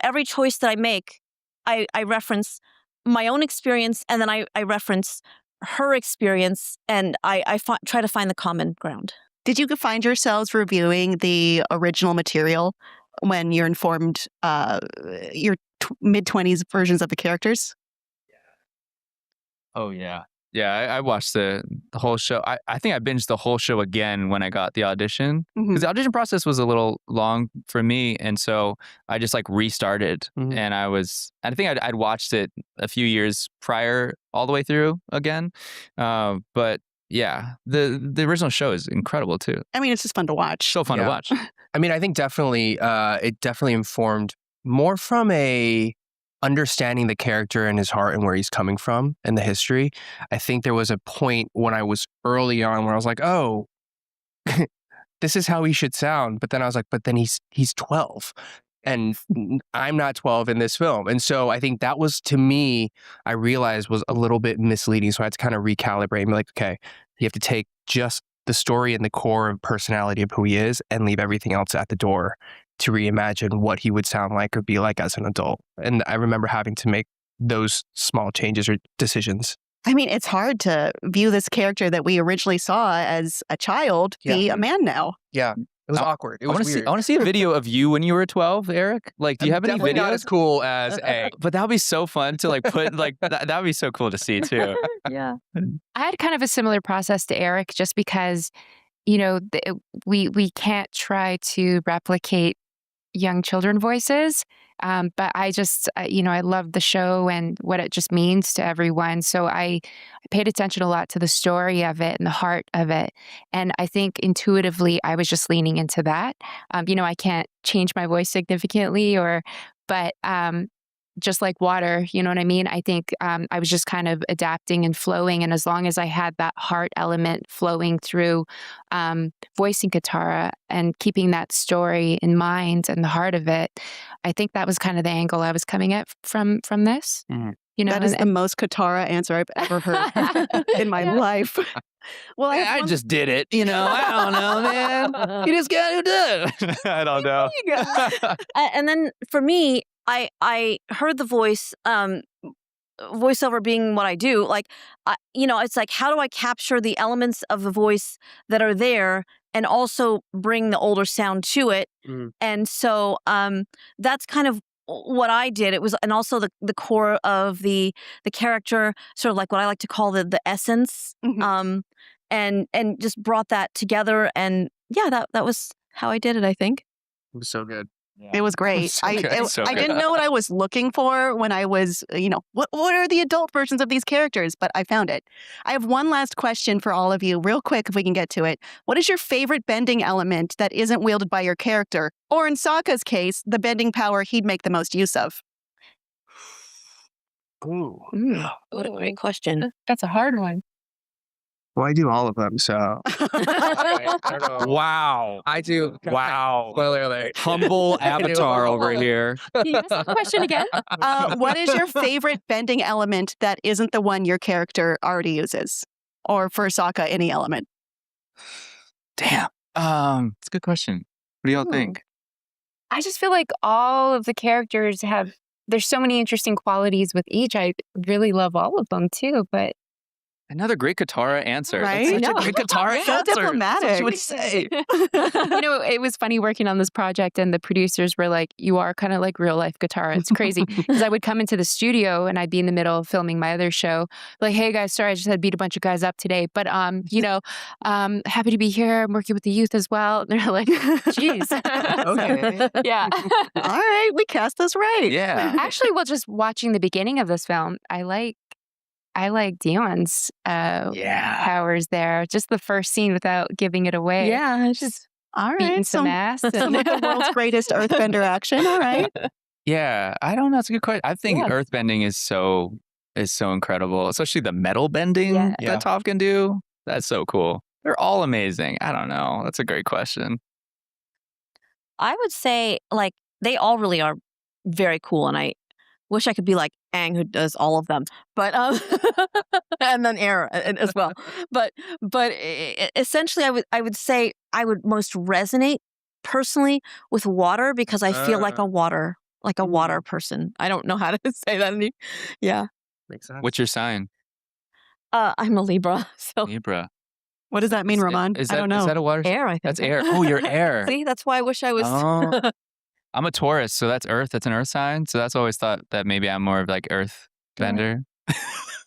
every choice that I make, I reference my own experience, and then I reference her experience, and I try to find the common ground. Did you find yourselves reviewing the original material when you're informed your mid-20s versions of the characters? Oh, yeah. Yeah, I watched the whole show. I think I binged the whole show again when I got the audition. Because the audition process was a little long for me. And so I just restarted. And I think I'd watched it a few years prior all the way through again. But yeah, the original show is incredible too. I mean, it's just fun to watch. So fun to watch. I mean, I think definitely, it definitely informed more from a understanding the character and his heart and where he's coming from and the history. I think there was a point when I was early on where I was like, oh, this is how he should sound. But then I was like, but then he's 12. And I'm not 12 in this film. And so I think that was, to me, I realized was a little bit misleading. So I had to kind of recalibrate and be like, okay, you have to take just the story and the core of personality of who he is and leave everything else at the door to reimagine what he would sound like or be like as an adult. And I remember having to make those small changes or decisions. I mean, it's hard to view this character that we originally saw as a child be a man now. Yeah. It was awkward. It was weird. I want to see a video of you when you were 12, Eric. Like, do you have any videos? Not as cool as Egg. But that would be so fun to like put like that would be so cool to see too. Yeah. I had kind of a similar process to Eric just because, you know, we can't try to replicate young children voices. But I just, you know, I love the show and what it just means to everyone. So I paid attention a lot to the story of it and the heart of it. And I think intuitively, I was just leaning into that. You know, I can't change my voice significantly but just like water, you know what I mean? I think I was just kind of adapting and flowing. And as long as I had that heart element flowing through voicing Katara and keeping that story in mind and the heart of it, I think that was kind of the angle I was coming at from this. Mm-hmm. You know, that is the most Katara answer I've ever heard in my life. Well, I just did it. You know, I don't know, man. You just got to do it. I don't know. And then for me, I heard the voice, voiceover being what I do. Like, you know, it's like, how do I capture the elements of the voice that are there and also bring the older sound to it? Mm. And so that's kind of what I did. It was, and also the core of the character, sort of like what I like to call the essence, and just brought that together. And yeah, that was how I did it, I think. It was so good. Yeah. It was great. I didn't know what I was looking for when I was, you know, what are the adult versions of these characters? But I found it. I have one last question for all of you, real quick, if we can get to it. What is your favorite bending element that isn't wielded by your character? Or in Sokka's case, the bending power he'd make the most use of? Ooh. What a great question. That's a hard one. Well, I do all of them, so. Wow. I do. Wow. Spoiler alert. Humble avatar over here. Can you ask the question again? What is your favorite bending element that isn't the one your character already uses? Or for Sokka, any element? Damn. It's a good question. What do y'all think? I just feel like all of the characters there's so many interesting qualities with each. I really love all of them too, but another great Katara answer. Right? That's such a good Katara so answer. diplomatic. That's what you would say. You know, it was funny working on this project and the producers were like, you are kind of like real life Katara. It's crazy. Because I would come into the studio and I'd be in the middle of filming my other show. Like, hey guys, sorry, I just had to beat a bunch of guys up today. But, you know, happy to be here. I'm working with the youth as well. And they're like, geez. Okay. Yeah. All right. We cast this right. Yeah. Actually, well, just watching the beginning of this film, I like Dion's powers there. Just the first scene without giving it away. Yeah. Just all right. beating some ass. Some of the world's greatest earthbender action. All right. Yeah. I don't know. It's a good question. I think earthbending is so incredible, especially the metal bending that Toph can do. That's so cool. They're all amazing. I don't know. That's a great question. I would say, like, they all really are very cool, and I wish I could be like Aang, who does all of them, but and then Air as well. But essentially, I would say I would most resonate personally with water because I feel like a water person. I don't know how to say that. Yeah, makes sense. What's your sign? I'm a Libra. So Libra. What does that mean, Ramon? I don't know. Is that a water? Air, I think. That's air. Oh, you're air. See, that's why I wish I was. Oh. I'm a Taurus, so that's Earth. That's an Earth sign. So that's always thought that maybe I'm more of like Earth bender.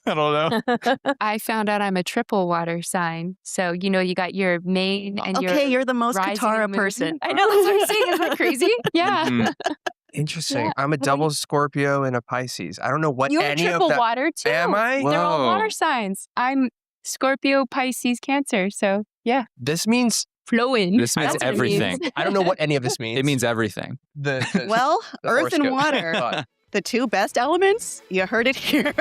I don't know. I found out I'm a triple water sign. So, you know, you got your main and your you're the most rising Katara moon. person. I know, that's what I'm saying. Isn't that crazy? Yeah. Mhm. Interesting. Yeah. I'm a double Scorpio and a Pisces. I don't know what You're any triple of that. water too. Am I? They're all Whoa. water signs. I'm Scorpio, Pisces, Cancer. So, yeah. This means Flowing. This means That's what it everything. means. I don't know what any of this means. It means everything. Well, the earth and horoscope. water. The two best elements. You heard it here.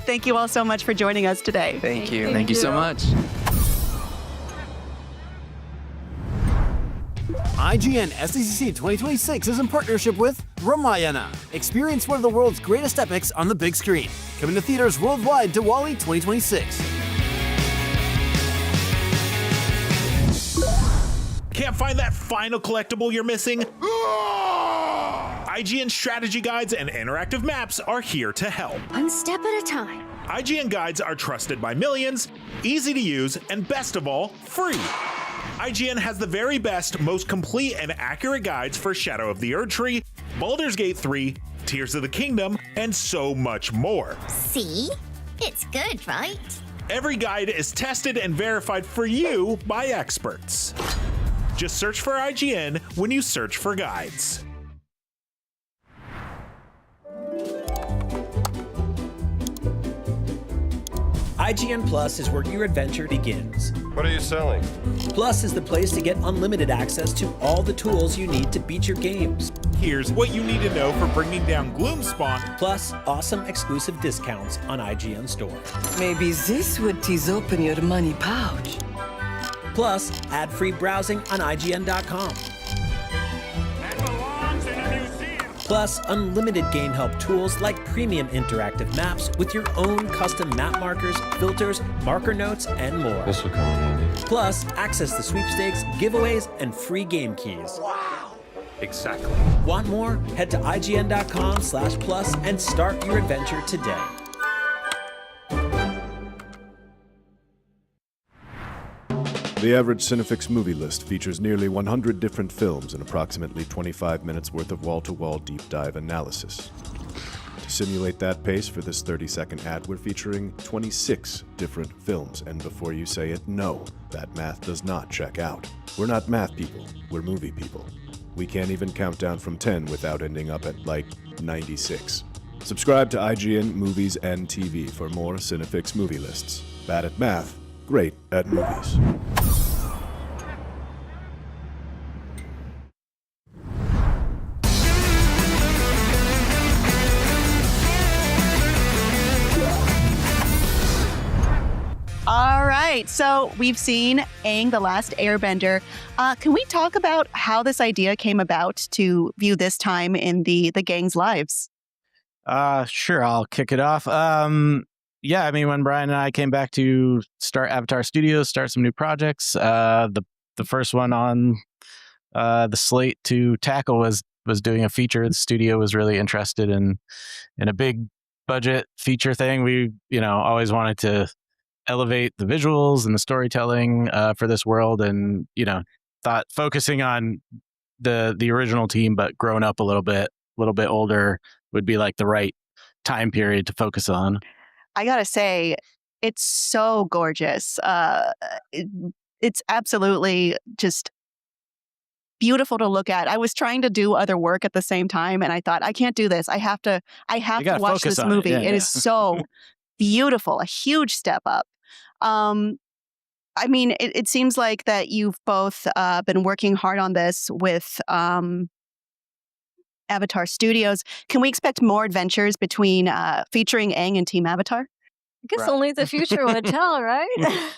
Thank you all so much for joining us today. Thank you. Thank you so much. IGN SDCC 2026 is in partnership with Ramayana. Experience one of the world's greatest epics on the big screen. Coming to theaters worldwide Diwali 2026. Can't find that final collectible you're missing? IGN strategy guides and interactive maps are here to help. One step at a time. IGN guides are trusted by millions, easy to use, and best of all, free. IGN has the very best, most complete and accurate guides for Shadow of the Erdtree, Baldur's Gate 3, Tears of the Kingdom, and so much more. See? It's good, right? Every guide is tested and verified for you by experts. Just search for IGN when you search for guides. IGN Plus is where your adventure begins. What are you selling? Plus is the place to get unlimited access to all the tools you need to beat your games. Here's what you need to know for bringing down Gloomspawn. Plus, awesome exclusive discounts on IGN Store. Maybe this would tease open your money pouch. Plus, ad-free browsing on IGN.com. Plus, unlimited game help tools like premium interactive maps with your own custom map markers, filters, marker notes, and more. This will come in handy. Plus, access to sweepstakes, giveaways, and free game keys. Wow! Exactly. Want more? Head to IGN.com/plus and start your adventure today. The average Cinefix movie list features nearly 100 different films and approximately 25 minutes worth of wall-to-wall deep dive analysis. To simulate that pace for this 30-second ad, we're featuring 26 different films, and before you say it, no, that math does not check out. We're not math people, we're movie people. We can't even count down from 10 without ending up at, like, 96. Subscribe to IGN Movies and TV for more Cinefix movie lists. Bad at math, great at movies. All right, so we've seen Aang, the Last Airbender. Can we talk about how this idea came about to view this time in the gang's lives? Sure, I'll kick it off. Yeah, I mean, when Brian and I came back to start Avatar Studios, start some new projects, the first one on the slate to tackle was doing a feature. The studio was really interested in a big budget feature thing. We, always wanted to elevate the visuals and the storytelling for this world, and thought focusing on the original team, but grown up a little bit older would be like the right time period to focus on. I gotta say, it's so gorgeous. It's absolutely just beautiful to look at. I was trying to do other work at the same time, and I thought, I can't do this. I have to watch this movie. It is so beautiful, a huge step up. I mean, it seems like that you've both been working hard on this with Avatar Studios. Can we expect more adventures between featuring Aang and Team Avatar? I guess only the future would tell, right?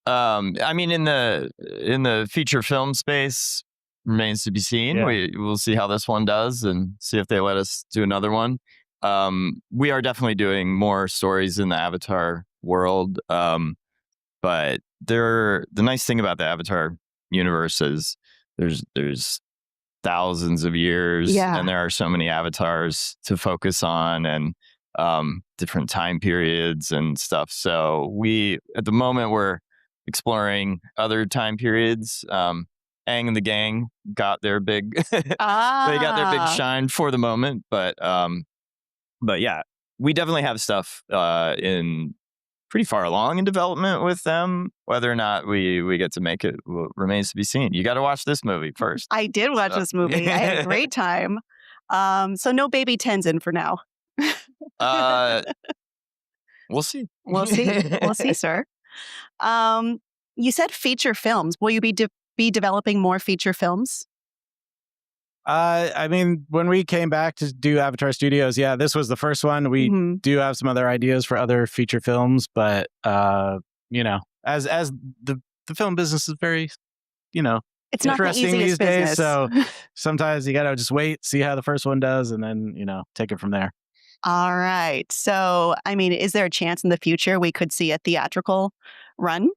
I mean, in the feature film space, remains to be seen. Yeah. We'll see how this one does and see if they let us do another one. We are definitely doing more stories in the Avatar world. But the nice thing about the Avatar universe is there's thousands of years, and there are so many avatars to focus on, and different time periods and stuff. So at the moment, we're exploring other time periods. Aang and the gang got their big, they got their big shine for the moment. But yeah, we definitely have stuff in pretty far along in development with them. Whether or not we get to make it remains to be seen. You got to watch this movie first. I did watch this movie. I had a great time. So no baby Tenzin for now. We'll see. We'll see, sir. You said feature films. Will you be developing more feature films? I mean, when we came back to do Avatar Studios, this was the first one. We do have some other ideas for other feature films, but as the film business is very, It's not the interesting easiest these days. business. So sometimes you got to just wait, see how the first one does, and then, take it from there. All right. So, I mean, is there a chance in the future we could see a theatrical run?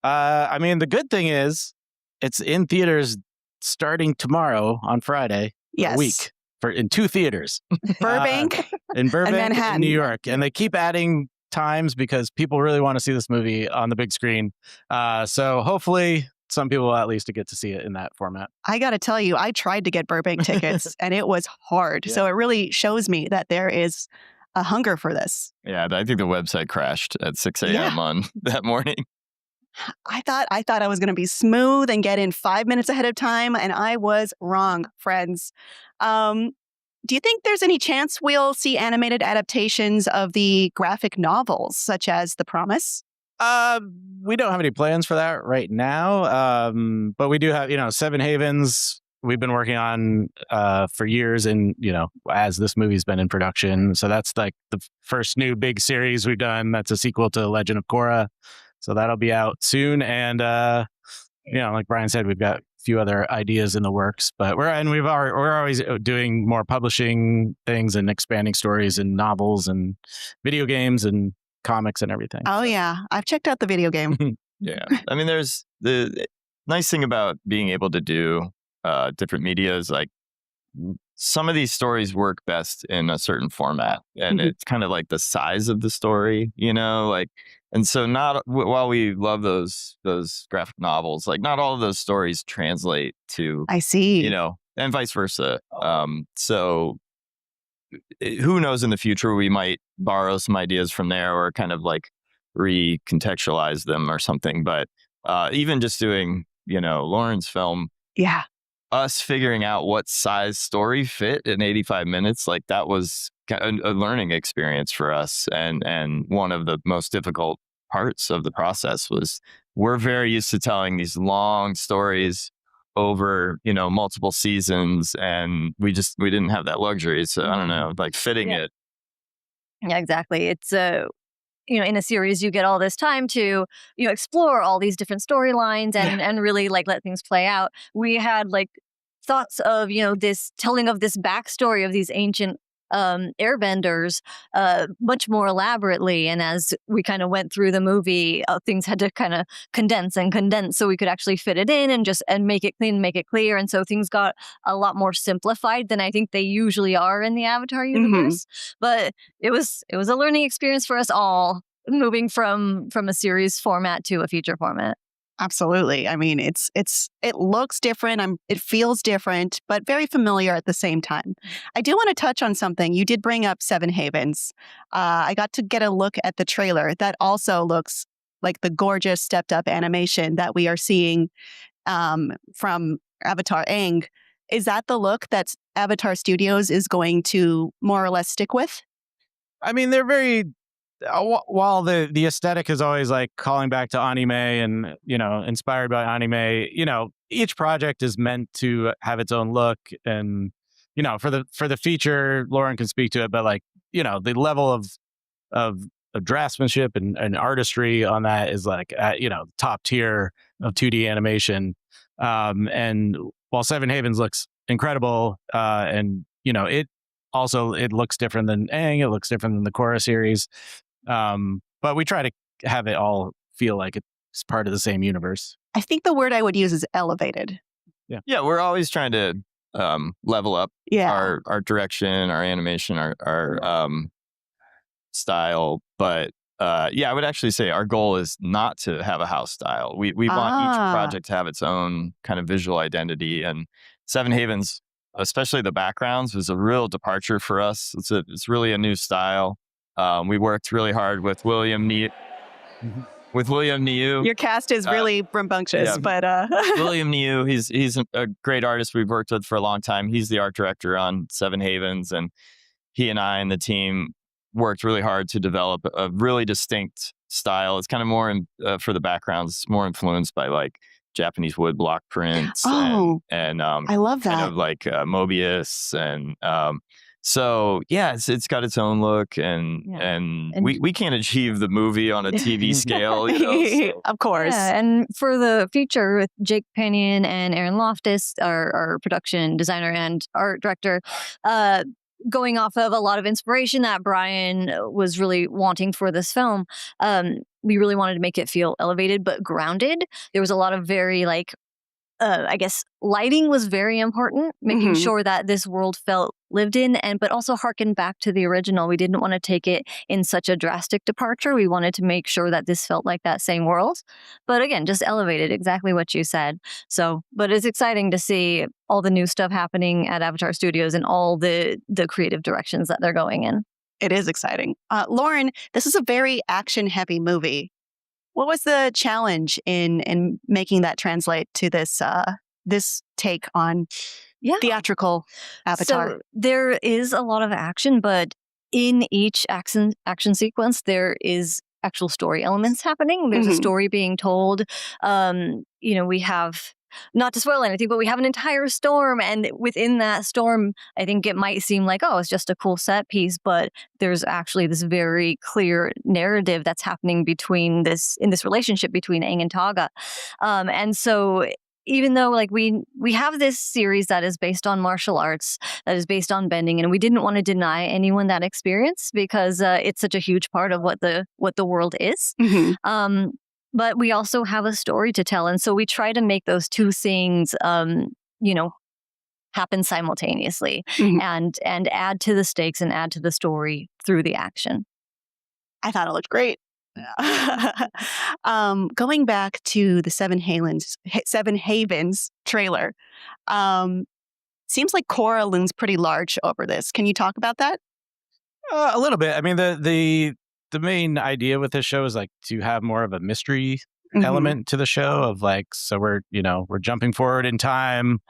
I mean, the good thing is it's in theaters starting tomorrow on Friday. Yes. A week in 2 theaters. Burbank in Burbank and Manhattan. New York. And they keep adding times because people really want to see this movie on the big screen. So hopefully some people will at least get to see it in that format. I got to tell you, I tried to get Burbank tickets and it was hard. So it really shows me that there is a hunger for this. Yeah, I think the website crashed at 6 a.m. on that morning. I thought I was going to be smooth and get in 5 minutes ahead of time, and I was wrong, friends. Do you think there's any chance we'll see animated adaptations of the graphic novels, such as The Promise? We don't have any plans for that right now, but we do have, Seven Havens. We've been working on for years, and as this movie's been in production, so that's like the first new big series we've done. That's a sequel to Legend of Korra, so that'll be out soon. And like Brian said, we've got a few other ideas in the works, but we're always doing more publishing things and expanding stories and novels and video games and comics and everything. Oh yeah, I've checked out the video game. Yeah, I mean, there's the nice thing about being able to do different media is like some of these stories work best in a certain format, and it's kind of like the size of the story, and so while we love those graphic novels, like not all of those stories translate to, I see, and vice versa. So who knows, in the future we might borrow some ideas from there or kind of like recontextualize them or something. But even just doing, Lauren's film, yeah, us figuring out what size story fit in 85 minutes, like that was a learning experience for us. And one of the most difficult parts of the process was we're very used to telling these long stories over, multiple seasons, and we didn't have that luxury. So I don't know, like fitting it. Yeah, exactly. It's in a series, you get all this time to, explore all these different storylines and really like let things play out. We had like thoughts of, this telling of this backstory of these ancient airbenders much more elaborately. And as we kind of went through the movie, things had to kind of condense so we could actually fit it in and make it clean, make it clear. And so things got a lot more simplified than I think they usually are in the Avatar universe. But it was a learning experience for us all, moving from a series format to a feature format. Absolutely. I mean, it looks different. It feels different, but very familiar at the same time. I do want to touch on something. You did bring up Seven Havens. I got to get a look at the trailer. That also looks like the gorgeous stepped up animation that we are seeing from Avatar Aang. Is that the look that Avatar Studios is going to more or less stick with? I mean, they're very... while the aesthetic is always like calling back to anime and, inspired by anime, each project is meant to have its own look. And, for the feature, Lauren can speak to it, but like, the level of draftsmanship and artistry on that is like, top tier of 2D animation. And while Seven Havens looks incredible, and, it looks different than Aang, it looks different than the Korra series. But we try to have it all feel like it's part of the same universe. I think the word I would use is elevated. Yeah, we're always trying to level up our direction, our animation, our style. But I would actually say our goal is not to have a house style. We want each project to have its own kind of visual identity. And Seven Havens, especially the backgrounds, was a real departure for us. It's really a new style. We worked really hard with William Niu. Your cast is really rambunctious, but William Niu, he's a great artist we've worked with for a long time. He's the art director on Seven Havens, and he and I and the team worked really hard to develop a really distinct style. It's kind of more for the backgrounds, it's more influenced by like Japanese wood block prints. And I love that. Kind of like Mobius and So yeah, it's got its own look, and we can't achieve the movie on a TV scale, so. Of course. Yeah, and for the future with Jake Pinion and Aaron Loftus, our production designer and art director, going off of a lot of inspiration that Brian was really wanting for this film, we really wanted to make it feel elevated but grounded. There was a lot of very I guess lighting was very important, making sure that this world felt lived in, but also harken back to the original. We didn't want to take it in such a drastic departure. We wanted to make sure that this felt like that same world. But again, just elevated, exactly what you said. So, but it's exciting to see all the new stuff happening at Avatar Studios and all the creative directions that they're going in. It is exciting. Lauren, this is a very action-heavy movie. What was the challenge in making that translate to this this take on theatrical Avatar? So there is a lot of action, but in each action sequence, there is actual story elements happening. There's a story being told. We have, not to spoil anything, but we have an entire storm, and within that storm, I think it might seem like, oh, it's just a cool set piece, but there's actually this very clear narrative that's happening in this relationship between Aang and Togha. And so even though we have this series that is based on martial arts, that is based on bending, and we didn't want to deny anyone that experience because it's such a huge part of what the world is. But we also have a story to tell. And so we try to make those two things, happen simultaneously and add to the stakes and add to the story through the action. I thought it looked great. Going back to the Seven Havens trailer, seems like Korra looms pretty large over this. Can you talk about that? A little bit. I mean, the main idea with this show is to have more of a mystery element to the show of so we're jumping forward in time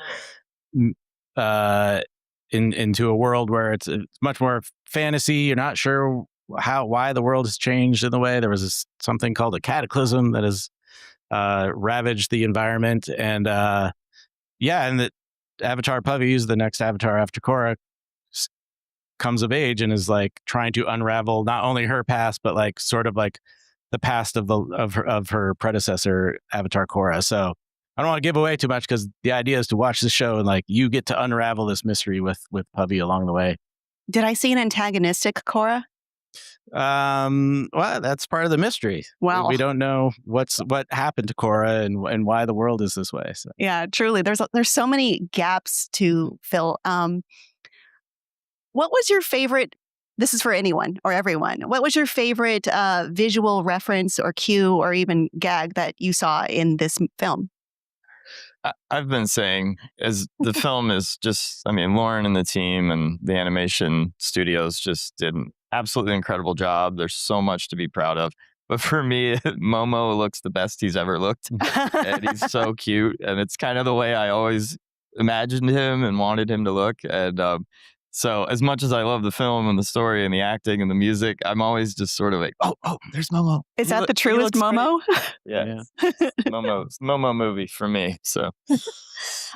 into a world where it's much more fantasy. You're not sure why the world has changed in the way. There was something called a cataclysm that has ravaged the environment, and and the Avatar Puppy is the next Avatar after Korra comes of age and is trying to unravel not only her past but sort of the past of her predecessor Avatar Korra. So I don't want to give away too much because the idea is to watch the show and you get to unravel this mystery with Puppy along the way. Did I see an antagonistic Korra? Well, that's part of the mystery. Wow. We don't know what happened to Korra and why the world is this way. So. Yeah, truly. There's so many gaps to fill. What was your favorite, this is for anyone or everyone, what was your favorite visual reference or cue or even gag that you saw in this film? I've been saying, as the film is just, Lauren and the team and the animation studios just did an absolutely incredible job. There's so much to be proud of. But for me, Momo looks the best he's ever looked. And he's so cute. And it's kind of the way I always imagined him and wanted him to look. And so as much as I love the film and the story and the acting and the music, I'm always just sort of oh, there's Momo. Is that the truest Momo? Yeah. Momo movie for me. So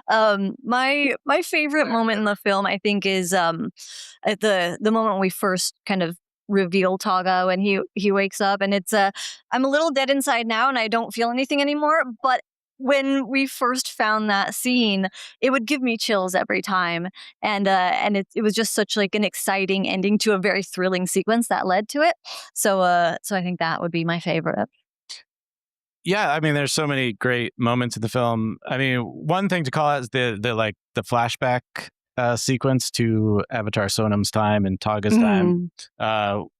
my favorite moment in the film, I think, is at the moment we first kind of reveal Togha when he wakes up, and it's I'm a little dead inside now and I don't feel anything anymore, but when we first found that scene, it would give me chills every time, and it was just such an exciting ending to a very thrilling sequence that led to it. So I think that would be my favorite. Yeah, there's so many great moments in the film. One thing to call out is the flashback sequence to Avatar Sonam's time and Togha's time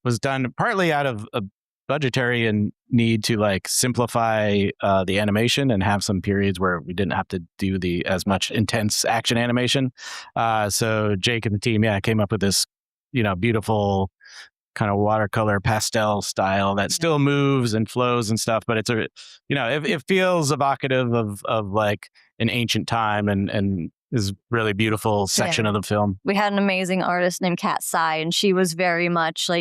was done partly out of a budgetary and need to simplify the animation and have some periods where we didn't have to do as much intense action animation. So Jake and the team, came up with this, beautiful kind of watercolor pastel style that still moves and flows and stuff, but it's it feels evocative of an ancient time and is really beautiful section of the film. We had an amazing artist named Kat Sai, and she was very much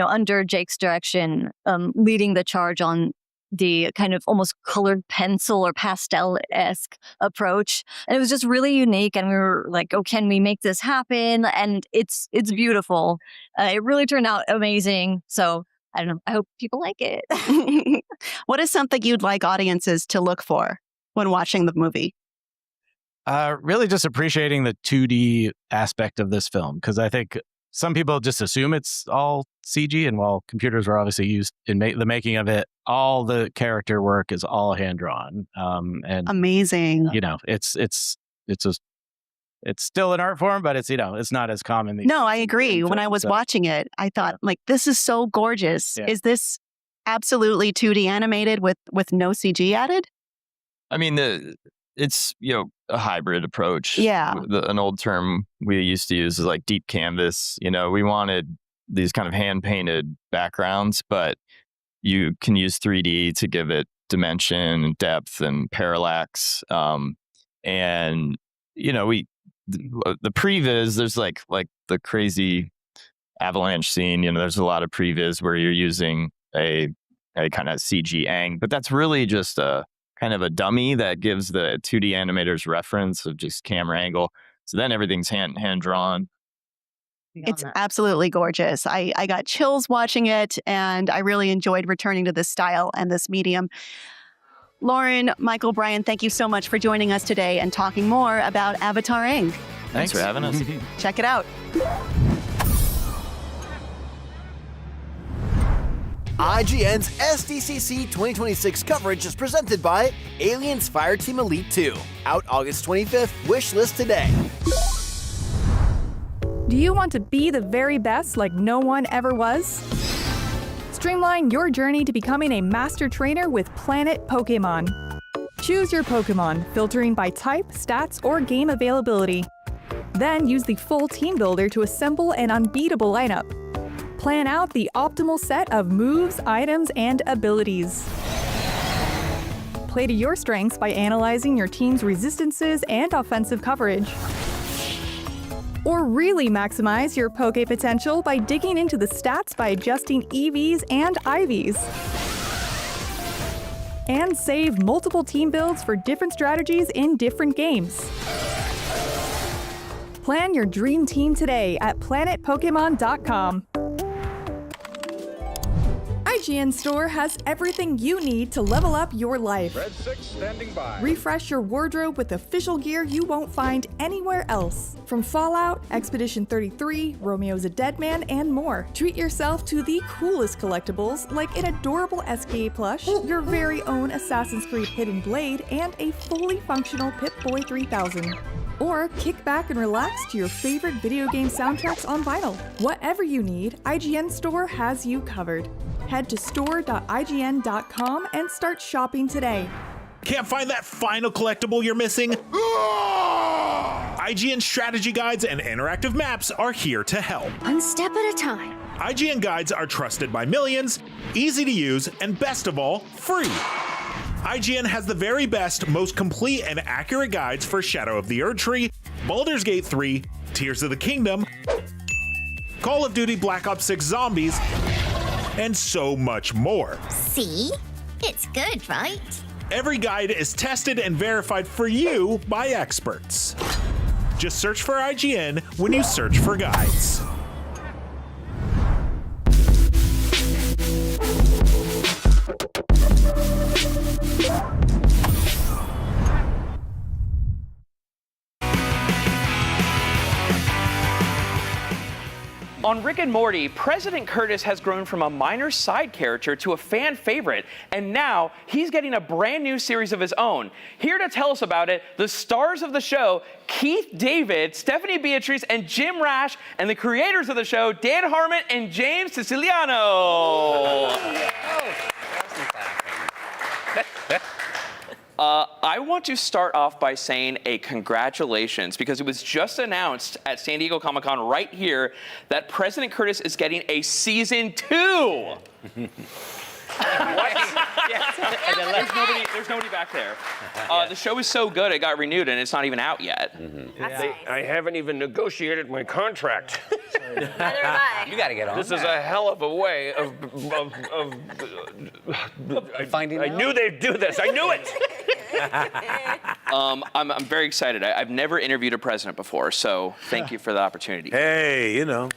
under Jake's direction, leading the charge on the kind of almost colored pencil or pastel-esque approach. And it was just really unique. And we were like, oh, can we make this happen? And it's beautiful. It really turned out amazing. So I don't know. I hope people like it. What is something you'd like audiences to look for when watching the movie? Really just appreciating the 2D aspect of this film, because I think some people just assume it's all CG, and while computers were obviously used in the making of it, all the character work is all hand-drawn. And amazing. You know, it's still an art form, but it's, you know, it's not as common. No, I agree. When I was watching it, I thought, like, this is so gorgeous. Yeah. Is this absolutely 2D animated with no CG added? I mean, it's, you know, a hybrid approach. Yeah. An old term we used to use is like deep canvas. You know, we wanted these kind of hand-painted backgrounds, but you can use 3D to give it dimension and depth and parallax. And, you know, the previs, there's like the crazy avalanche scene, you know, there's a lot of previs where you're using a kind of CG ang, but that's really just a kind of a dummy that gives the 2D animators reference of just camera angle. So then everything's hand drawn. It's absolutely gorgeous. I got chills watching it, and I really enjoyed returning to this style and this medium. Lauren, Michael, Brian, thank you so much for joining us today and talking more about Avatar Aang. Thanks for having us. Check it out. IGN's SDCC 2026 coverage is presented by Aliens Fireteam Elite 2. Out August 25th. Wishlist today. Do you want to be the very best like no one ever was? Streamline your journey to becoming a master trainer with Planet Pokemon. Choose your Pokemon, filtering by type, stats, or game availability. Then use the full team builder to assemble an unbeatable lineup. Plan out the optimal set of moves, items, and abilities. Play to your strengths by analyzing your team's resistances and offensive coverage. Or really maximize your Poke potential by digging into the stats by adjusting EVs and IVs. And save multiple team builds for different strategies in different games. Plan your dream team today at planetpokemon.com. IGN Store has everything you need to level up your life. Red 6 standing by. Refresh your wardrobe with official gear you won't find anywhere else. From Fallout, Expedition 33, Romeo's a Dead Man, and more. Treat yourself to the coolest collectibles like an adorable SKA plush, your very own Assassin's Creed Hidden Blade, and a fully functional Pip-Boy 3000. Or kick back and relax to your favorite video game soundtracks on vinyl. Whatever you need, IGN Store has you covered. Head to store.ign.com and start shopping today. Can't find that final collectible you're missing? IGN strategy guides and interactive maps are here to help. One step at a time. IGN guides are trusted by millions, easy to use, and best of all, free. IGN has the very best, most complete and accurate guides for Shadow of the Erdtree, Baldur's Gate 3, Tears of the Kingdom, Call of Duty Black Ops 6 Zombies, and so much more. See? It's good, right? Every guide is tested and verified for you by experts. Just search for IGN when you search for guides. On Rick and Morty, President Curtis has grown from a minor side character to a fan favorite, and now he's getting a brand new series of his own. Here to tell us about it, the stars of the show, Keith David, Stephanie Beatrice, and Jim Rash, and the creators of the show, Dan Harmon and James Siciliano. I want to start off by saying a congratulations, because it was just announced at San Diego Comic-Con right here that President Curtis is getting a season 2. There's nobody back there. The show is so good, it got renewed, and it's not even out yet. I haven't even negotiated my contract. Neither have I. You got to get on This is that. a hell of a way of finding I out. knew they'd do this. I knew it. I'm very excited. I've never interviewed a president before, so thank you for the opportunity. Hey, you know.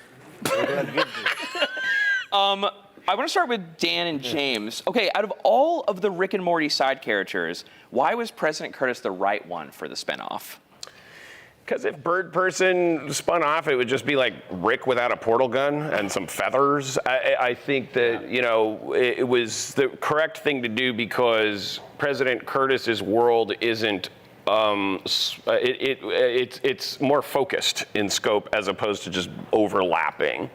I want to start with Dan and James. Okay, out of all of the Rick and Morty side characters, why was President Curtis the right one for the spinoff? Because if Bird Person spun off, it would just be like Rick without a portal gun and some feathers. I think that, you know, it was the correct thing to do because President Curtis's world isn't, it's more focused in scope as opposed to just overlapping.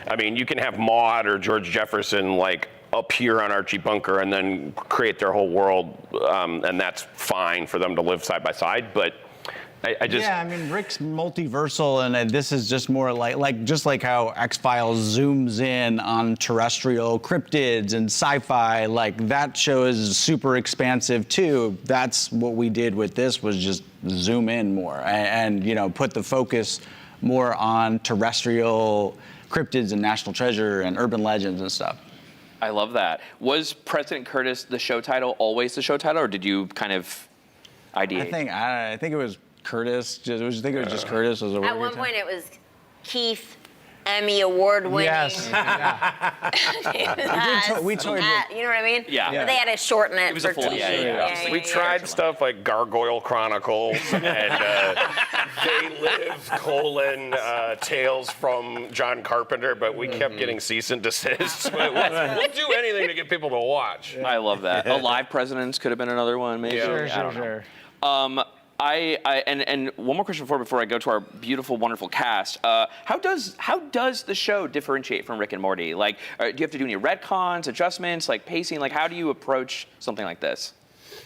I mean, you can have Maude or George Jefferson like up here on Archie Bunker and then create their whole world, and that's fine for them to live side by side, but Yeah, I mean, Rick's multiversal, and this is just more like how X-Files zooms in on terrestrial cryptids and sci-fi. Like that show is super expansive too. That's what we did with this, was just zoom in more and you know, put the focus more on terrestrial cryptids and national treasure and urban legends and stuff. I love that. Was President Curtis the show title always the show title, or did you kind of ideate? I think it was Curtis. I think it was just Curtis. Was At one point, it was Keith, Emmy Award winning. Yes. We toyed with, you know what I mean? Yeah. But they had to shorten it. It was for a full, TV. We tried stuff like Gargoyle Chronicles and They Live, Tales from John Carpenter, but we kept getting cease and desist. We'll do anything to get people to watch. I love that. Alive Presidents could have been another one, maybe. Sure. And one more question before I go to our beautiful, wonderful cast. How does the show differentiate from Rick and Morty? Like, do you have to do any retcons, adjustments, like pacing? Like, how do you approach something like this?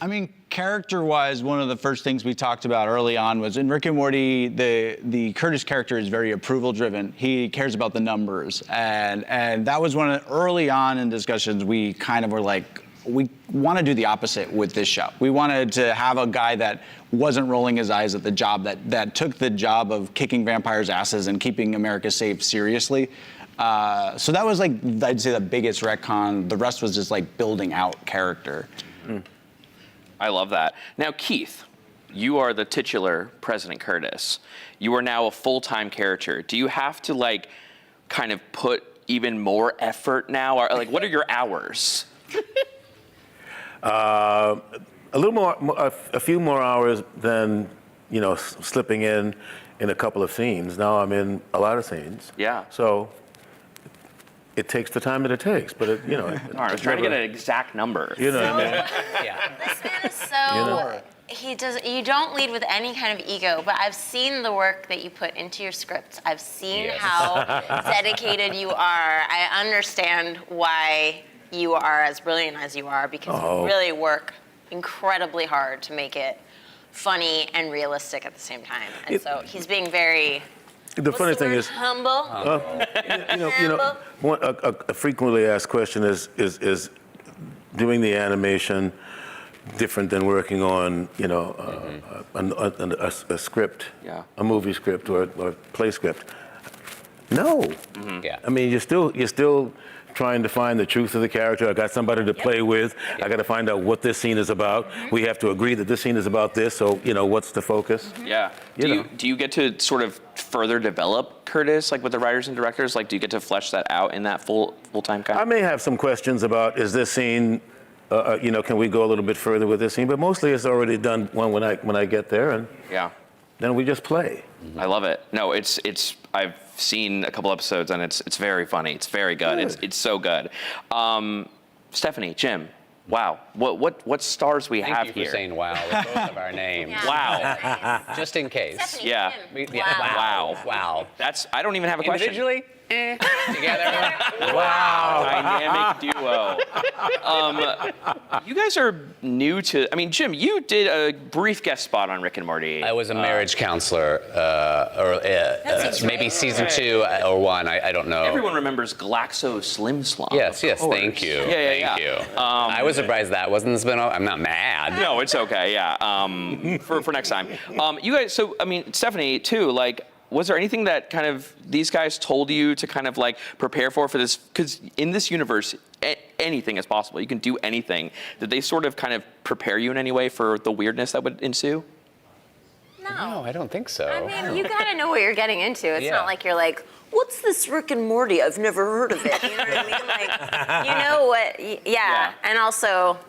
I mean, character-wise, one of the first things we talked about early on was in Rick and Morty, the Curtis character is very approval-driven. He cares about the numbers, and that was one of the, early on in discussions, we kind of were like, we want to do the opposite with this show. We wanted to have a guy that wasn't rolling his eyes at the job, that took the job of kicking vampires' asses and keeping America safe seriously. So that was like, I'd say the biggest retcon. The rest was just like building out character. I love that. Now, Keith, you are the titular President Curtis. You are now a full-time character. Do you have to like kind of put even more effort now? Or like, what are your hours? A little more, a few more hours than, you know, slipping in a couple of scenes. Now I'm in a lot of scenes. Yeah. So it takes the time that it takes, but you know. All right, I was trying to get an exact number. You know what I mean? This man is so. He does. You don't lead with any kind of ego, but I've seen the work that you put into your scripts. I've seen how dedicated you are. I understand why you are as brilliant as you are, because you really work incredibly hard to make it funny and realistic at the same time. And so he's being very. The funny thing is, humble. A frequently asked question is doing the animation different than working on, you know, a script, a movie script or a play script? No. Yeah. I mean, you're still trying to find the truth of the character. I got somebody to play with. I got to find out what this scene is about. We have to agree that this scene is about this. So, you know, what's the focus? Yeah. Do you get to sort of further develop Curtis, like with the writers and directors? Like, do you get to flesh that out in that full-time kind? I may have some questions about, is this scene, you know, can we go a little bit further with this scene? But mostly it's already done when I get there, and then we just play. I love it. No, it's I've seen a couple episodes and it's very funny. It's very good. It's so good. Stephanie, Jim, wow. What stars we have Thank you here? for saying wow with both of our names. Wow. Just in case. Stephanie, Yeah. Jim. Wow. That's. I don't even have a question. Individually? Together? Wow. Dynamic duo. You guys are new to. I mean, Jim, you did a brief guest spot on Rick and Morty. I was a marriage counselor. That's maybe season 2 or 1. I don't know. Everyone remembers Glaxo Slim Slum. Yes, thank you. Thank you. I was surprised that wasn't the spinoff. I'm not mad. No, it's okay. Yeah. For next time. You guys. So I mean, Stephanie too. Like, was there anything that kind of these guys told you to kind of like prepare for this? Because in this universe, anything is possible. You can do anything. Did they sort of kind of prepare you in any way for the weirdness that would ensue? No, I don't think so. I mean, you kind of know what you're getting into. It's not like you're like, what's this Rick and Morty? I've never heard of it. You know what I mean? Like, you know what? Yeah. And also,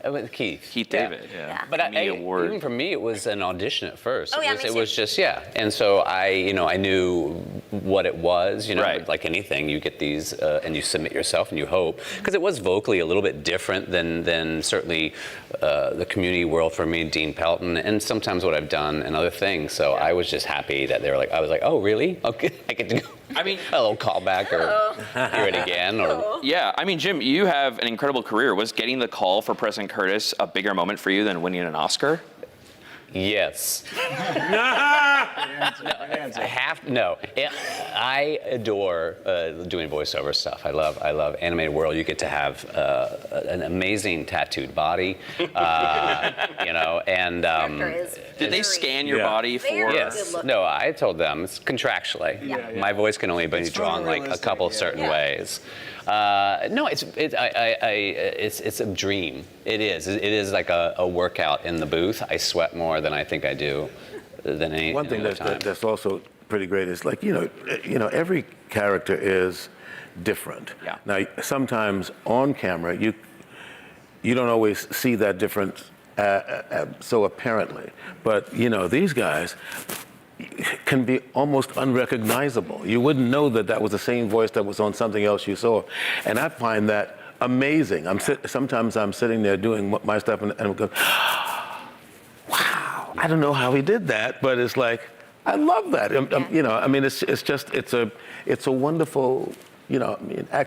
With Keith David. Yeah. But even for me, it was an audition at first. Oh, yeah, it me was just and so I knew what it was. Like anything, you get these and you submit yourself and you hope, because it was vocally a little bit different than certainly the community world for me, Dean Pelton, and sometimes what I've done and other things. So I was just happy that they were like, I was like, oh really? Okay, I get to go. I mean, a little callback or hear it again. Or yeah, I mean, Jim, you have an incredible career. Was getting the call for President Curtis a bigger moment for you than winning an Oscar? Yes. I adore doing voiceover stuff. I love animated world. You get to have an amazing tattooed body, and did they scan your body for? Yes. No, I told them it's contractually. My voice can only be drawn like a couple of certain ways. No, it's a dream. It is like a workout in the booth. I sweat more than I think I do than any. One thing that's also pretty great is like every character is different. Yeah. Now sometimes on camera you don't always see that difference so apparently, but these guys can be almost unrecognizable. You wouldn't know that was the same voice that was on something else you saw, and I find that amazing. Sometimes I'm sitting there doing my stuff and I'm going, wow, I don't know how he did that, but it's like I love that. I mean, it's a wonderful.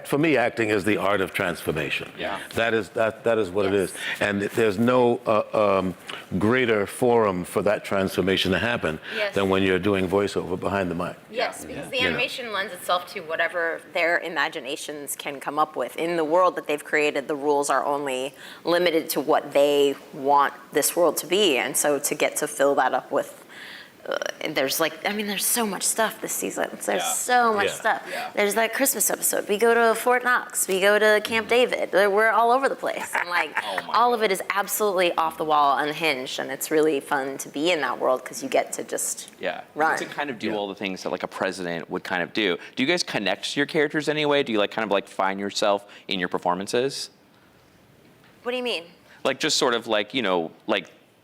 For me, acting is the art of transformation. Yeah. That is what it is, and there's no greater forum for that transformation to happen than when you're doing voiceover behind the mic. Yes, because the animation lends itself to whatever their imaginations can come up with. In the world that they've created, the rules are only limited to what they want this world to be, and so to get to fill that up with. There's so much stuff this season. There's so much stuff. Yeah. There's that Christmas episode. We go to Fort Knox. We go to Camp David. We're all over the place. And all of it is absolutely off the wall, unhinged, and it's really fun to be in that world because you get to just run. To kind of do all the things that like a president would kind of do. Do you guys connect to your characters anyway? Do you find yourself in your performances? What do you mean? Like just sort of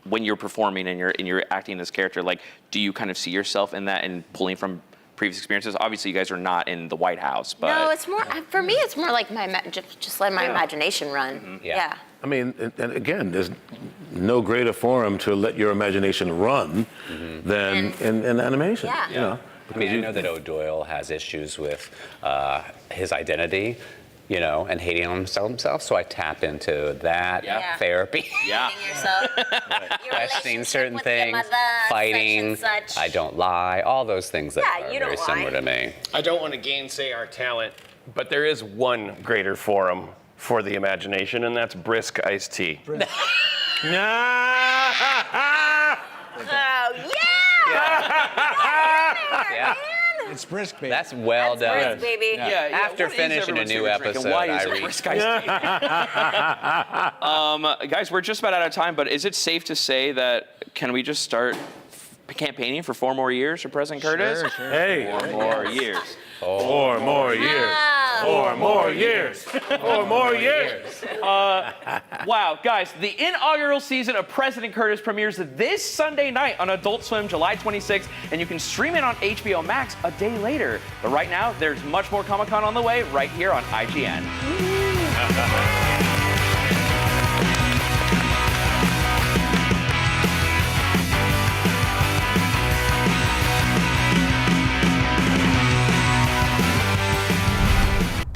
when you're performing and you're acting this character, do you kind of see yourself in that and pulling from previous experiences? Obviously, you guys are not in the White House, but no, it's more for me. It's more like just let my imagination run. Mm-hmm. Yeah. I mean, and again, there's no greater forum to let your imagination run than in animation. Yeah. I mean, I know that O'Doyle has issues with his identity. And hating on himself. So I tap into that therapy. Yeah. Yourself. Questioning certain things, fighting. Such. I don't lie. All those things that are very similar to me. I don't want to gainsay our talent, but there is one greater forum for the imagination, and that's brisk iced tea. Oh, yeah! It's brisk, baby. That's well done. Brisk, baby. Yeah. After finishing a new episode, why is it brisk iced tea? Guys, we're just about out of time, but is it safe to say that can we just start campaigning for 4 more years for President Curtis? Sure. Hey. 4 more years. 4 more years. 4 more years. 4 more years. Wow, guys, the inaugural season of President Curtis premieres this Sunday night on Adult Swim, July 26th, and you can stream it on HBO Max a day later. But right now, there's much more Comic-Con on the way right here on IGN.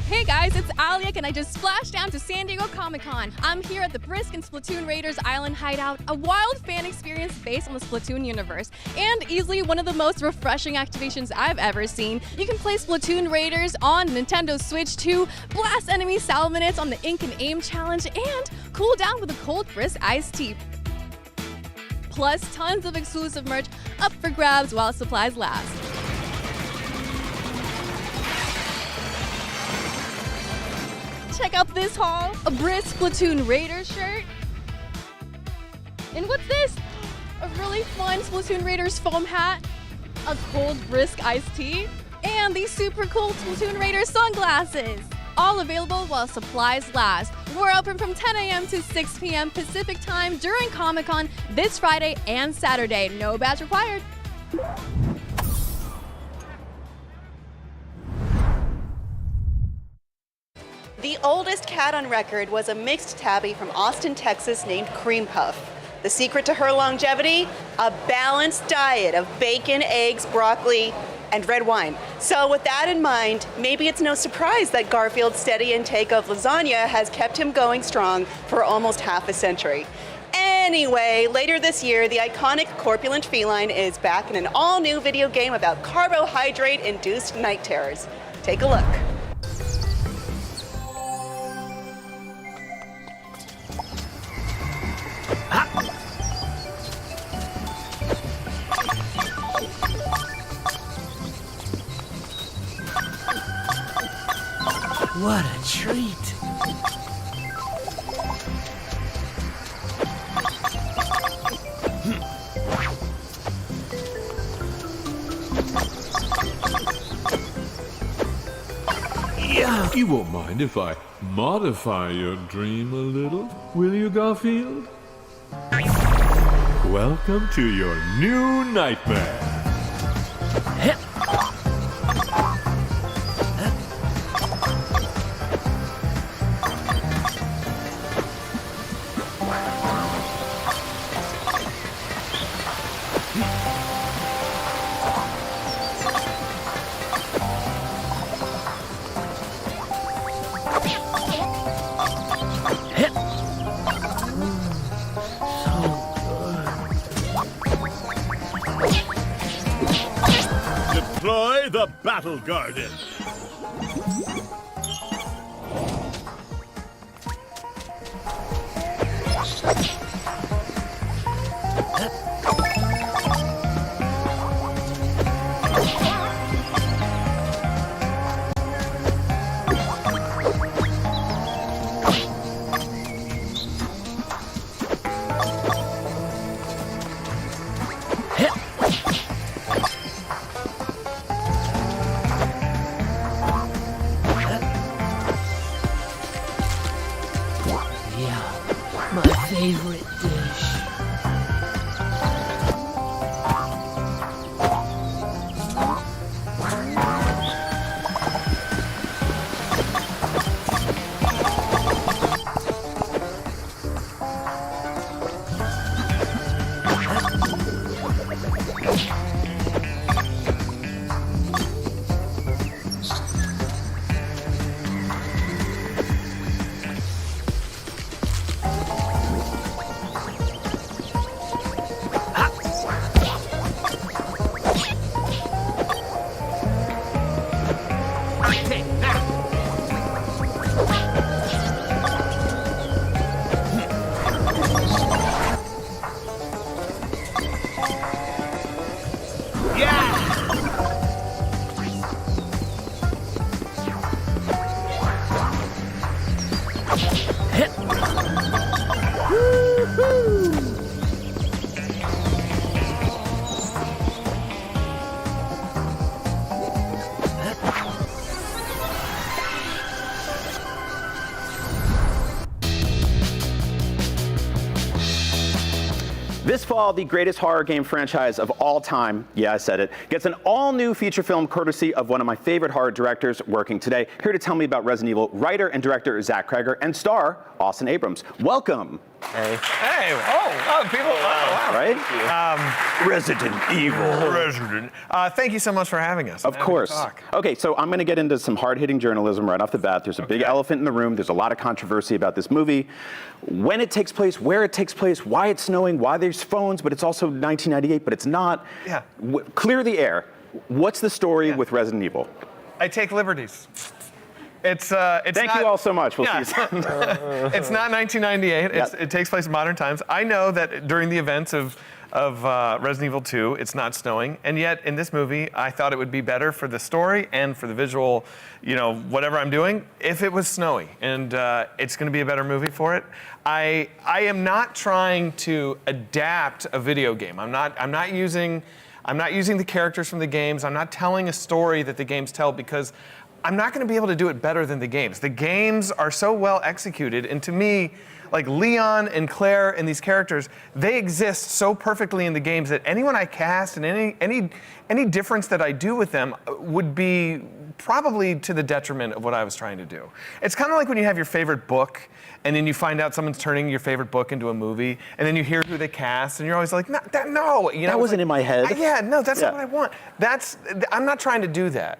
Hey guys, it's Alia, and I I just splashed down to San Diego Comic-Con. I'm here at the Brisk and Splatoon Raiders Island Hideout, a wild fan experience based on the Splatoon universe, and easily one of the most refreshing activations I've ever seen. You can play Splatoon Raiders on Nintendo Switch 2, blast enemy salvo minutes on the Ink and Aim challenge, and cool down with a cold Brisk iced tea. Plus tons of exclusive merch up for grabs while supplies last. Check out this haul, a Brisk Splatoon Raiders shirt. And what's this? A really fun Splatoon Raiders foam hat, a cold Brisk iced tea, and these super cool Splatoon Raiders sunglasses. All available while supplies last. We're open from 10 a.m. to 6 p.m. Pacific time during Comic-Con this Friday and Saturday. No badge required. The oldest cat on record was a mixed tabby from Austin, Texas named Cream Puff. The secret to her longevity? A balanced diet of bacon, eggs, broccoli, and red wine. So with that in mind, maybe it's no surprise that Garfield's steady intake of lasagna has kept him going strong for almost half a century. Anyway, later this year, the iconic corpulent feline is back in an all-new video game about carbohydrate-induced night terrors. Take a look. What a treat. Yeah. You won't mind if I modify your dream a little, will you, Garfield? Welcome to your new nightmare. Deploy the Battle Garden. Favorite dish. This fall, the greatest horror game franchise of all time, yeah, I said it, gets an all-new feature film courtesy of one of my favorite horror directors working today. Here to tell me about Resident Evil, writer and director Zach Kreger and star Austin Abrams. Welcome Hey. Oh, people. Wow. Right? Resident Evil. Resident. Thank you so much for having us. Of course. Okay, so I'm going to get into some hard-hitting journalism right off the bat. There's a big elephant in the room. There's a lot of controversy about this movie. When it takes place, where it takes place, why it's snowing, why there's phones, but it's also 1998, but it's not. Yeah. Clear the air. What's the story with Resident Evil? I take liberties. It's Thank you all so much. We'll see you soon. It's not 1998. It takes place in modern times. I know that during the events of Resident Evil 2, it's not snowing, and yet in this movie, I thought it would be better for the story and for the visual, whatever I'm doing, if it was snowy, and it's going to be a better movie for it. I am not trying to adapt a video game. I'm not using the characters from the games. I'm not telling a story that the games tell because I'm not going to be able to do it better than the games. The games are so well executed, and to me, like Leon and Claire and these characters, they exist so perfectly in the games that anyone I cast and any difference that I do with them would be probably to the detriment of what I was trying to do. It's kind of like when you have your favorite book and then you find out someone's turning your favorite book into a movie, and then you hear who they cast, and you're always like, no. That wasn't in my head. That's not what I want. I'm not trying to do that.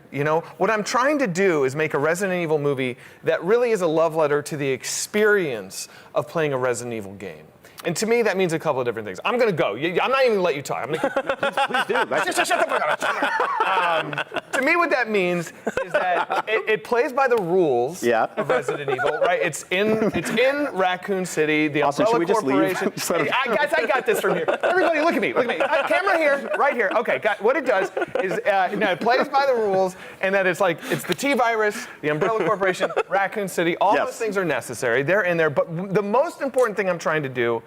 What I'm trying to do is make a Resident Evil movie that really is a love letter to the experience of playing a Resident Evil game. And to me, that means a couple of different things. I'm going to go. I'm not even going to let you talk. Please do. Shut the fuck up. To me, what that means is that it plays by the rules of Resident Evil, right? It's in Raccoon City, the Umbrella Corporation. Guys, I got this from here. Everybody, look at me. Camera here, right here. Okay, what it does is it plays by the rules, and that it's the T-Virus, the Umbrella Corporation, Raccoon City. All those things are necessary. They're in there. But the most important thing I'm trying to do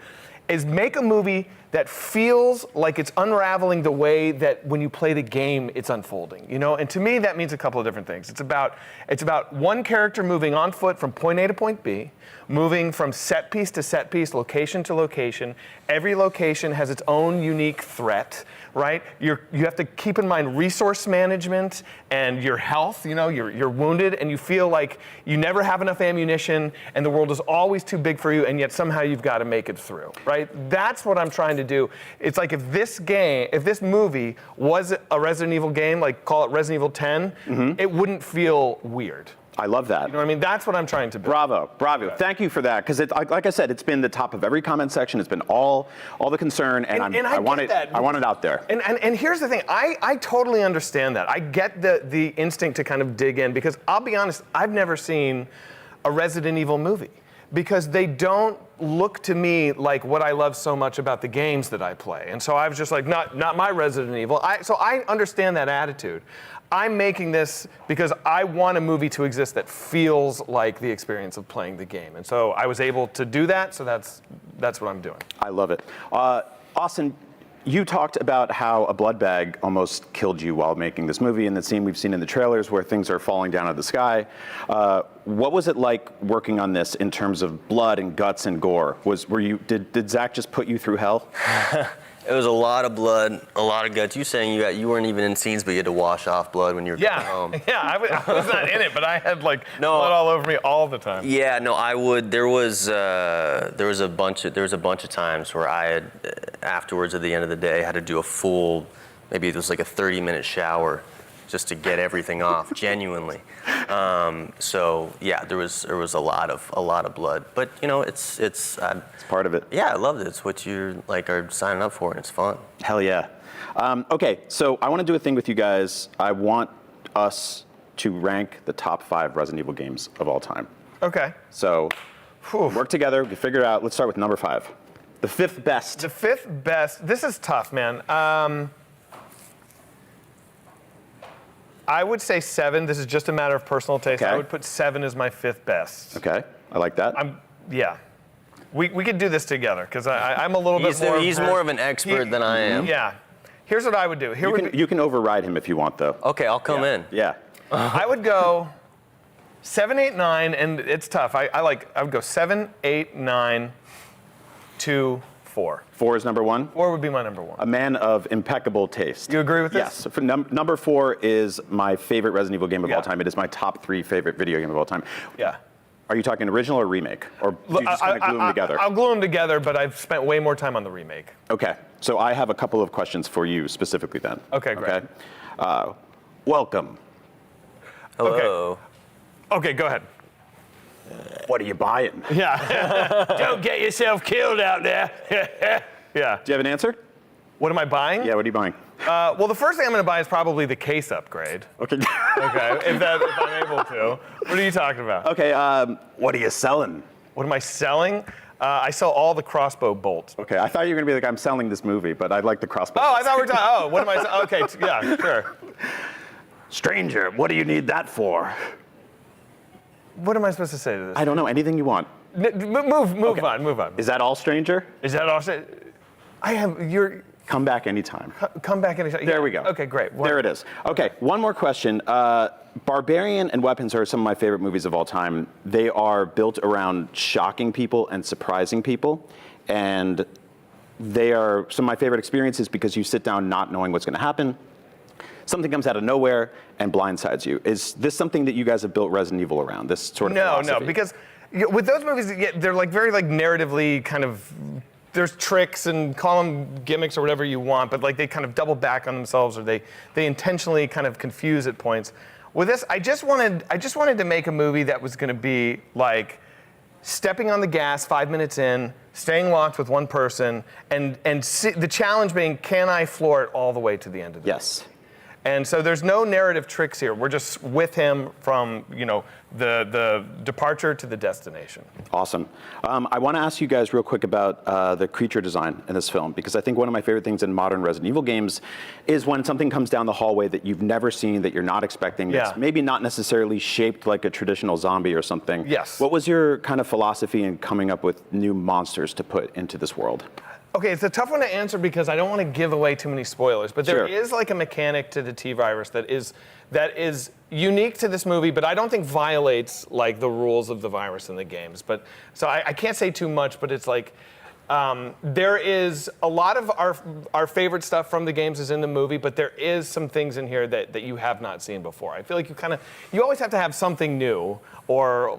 is make a movie that feels like it's unraveling the way that when you play the game, it's unfolding. And to me, that means a couple of different things. It's about one character moving on foot from point A to point B, moving from set piece to set piece, location to location. Every location has its own unique threat, right? You have to keep in mind resource management and your health. You're wounded and you feel like you never have enough ammunition and the world is always too big for you, and yet somehow you've got to make it through, right? That's what I'm trying to do. It's like if this movie was a Resident Evil game, like call it Resident Evil 10, it wouldn't feel weird. I love that. You know what I mean? That's what I'm trying to do. Bravo. Yeah. Thank you for that. Because like I said, it's been the top of every comment section. It's been all the concern, and I want it out there. And here's the thing. I totally understand that. I get the instinct to kind of dig in, because I'll be honest, I've never seen a Resident Evil movie, because they don't look to me like what I love so much about the games that I play. And so I was just like, not my Resident Evil. So I understand that attitude. I'm making this because I want a movie to exist that feels like the experience of playing the game. And so I was able to do that, so that's what I'm doing. I love it. Austin, you talked about how a blood bag almost killed you while making this movie, and the scene we've seen in the trailers where things are falling down out of the sky. What was it like working on this in terms of blood and guts and gore? Did Zach just put you through hell? It was a lot of blood, a lot of guts. You saying you weren't even in scenes, but you had to wash off blood when you were coming home. Yeah, I was not in it, but I had blood all over me all the time. Yeah, no, I would. There was a bunch of times where I had, afterwards at the end of the day, had to do a full, maybe it was like a 30-minute shower, just to get everything off, genuinely. So yeah, there was a lot of blood, but it's part of it. Yeah, I loved it. It's what you are signing up for, and it's fun. Hell yeah. Okay, so I want to do a thing with you guys. I want us to rank the top 5 Resident Evil games of all time. Okay. So work together. We figure it out. Let's start with number 5, the 5th best. The 5th best. This is tough, man. I would say 7. This is just a matter of personal taste. Okay. I would put 7 as my 5th best. Okay, I like that. Yeah. We could do this together, because I'm a little bit more... He's more of an expert than I am. Yeah. Here's what I would do. You can override him if you want, though. Okay, I'll come in. Yeah. I would go 7, 8, 9, and it's tough. I would go 7, 8, 9, 2, 4. 4 is number 1? 4 would be my number 1. A man of impeccable taste. You agree with this? Yes. For number 4 is my favorite Resident Evil game of all time. It is my top 3 favorite video game of all time. Yeah. Are you talking original or remake? Or do you just kind of glue them together? I'll glue them together, but I've spent way more time on the remake. Okay, so I have a couple of questions for you specifically then. Okay, great. Okay? Welcome. Hello. Okay, go ahead. What are you buying? Yeah. Don't get yourself killed out there. Yeah. Do you have an answer? What am I buying? Yeah, what are you buying? Well, the first thing I'm going to buy is probably the case upgrade. Okay. Okay, if I'm able to. What are you talking about? Okay, what are you selling? What am I selling? I sell all the crossbow bolts. Okay, I thought you were going to be like, I'm selling this movie, but I like the crossbow. Oh, I thought we were talking, what am I selling? Okay, yeah, sure. Stranger, what do you need that for? What am I supposed to say to this? I don't know, anything you want. Move on. Is that all, stranger? Is that all? Come back anytime. Come back anytime. There we go. Okay, great. There it is. Okay, one more question. Barbarian and Weapons are some of my favorite movies of all time. They are built around shocking people and surprising people. And they are some of my favorite experiences because you sit down not knowing what's going to happen. Something comes out of nowhere and blindsides you. Is this something that you guys have built Resident Evil around, this sort of philosophy? No, because with those movies, they're like very like narratively kind of, there's tricks and call them gimmicks or whatever you want, but like they kind of double back on themselves or they intentionally kind of confuse at points. With this, I just wanted to make a movie that was going to be like stepping on the gas 5 minutes in, staying locked with one person, and the challenge being, can I floor it all the way to the end of the movie? And so there's no narrative tricks here. We're just with him from, the departure to the destination. Awesome. I want to ask you guys real quick about the creature design in this film, because I think one of my favorite things in modern Resident Evil games is when something comes down the hallway that you've never seen, that you're not expecting, that's maybe not necessarily shaped like a traditional zombie or something. Yes. What was your kind of philosophy in coming up with new monsters to put into this world? Okay, it's a tough one to answer because I don't want to give away too many spoilers, but there is like a mechanic to the T-virus that is unique to this movie, but I don't think violates like the rules of the virus in the games. But so I can't say too much, but it's like there is a lot of our favorite stuff from the games is in the movie, but there is some things in here that you have not seen before. I feel like you always have to have something new, or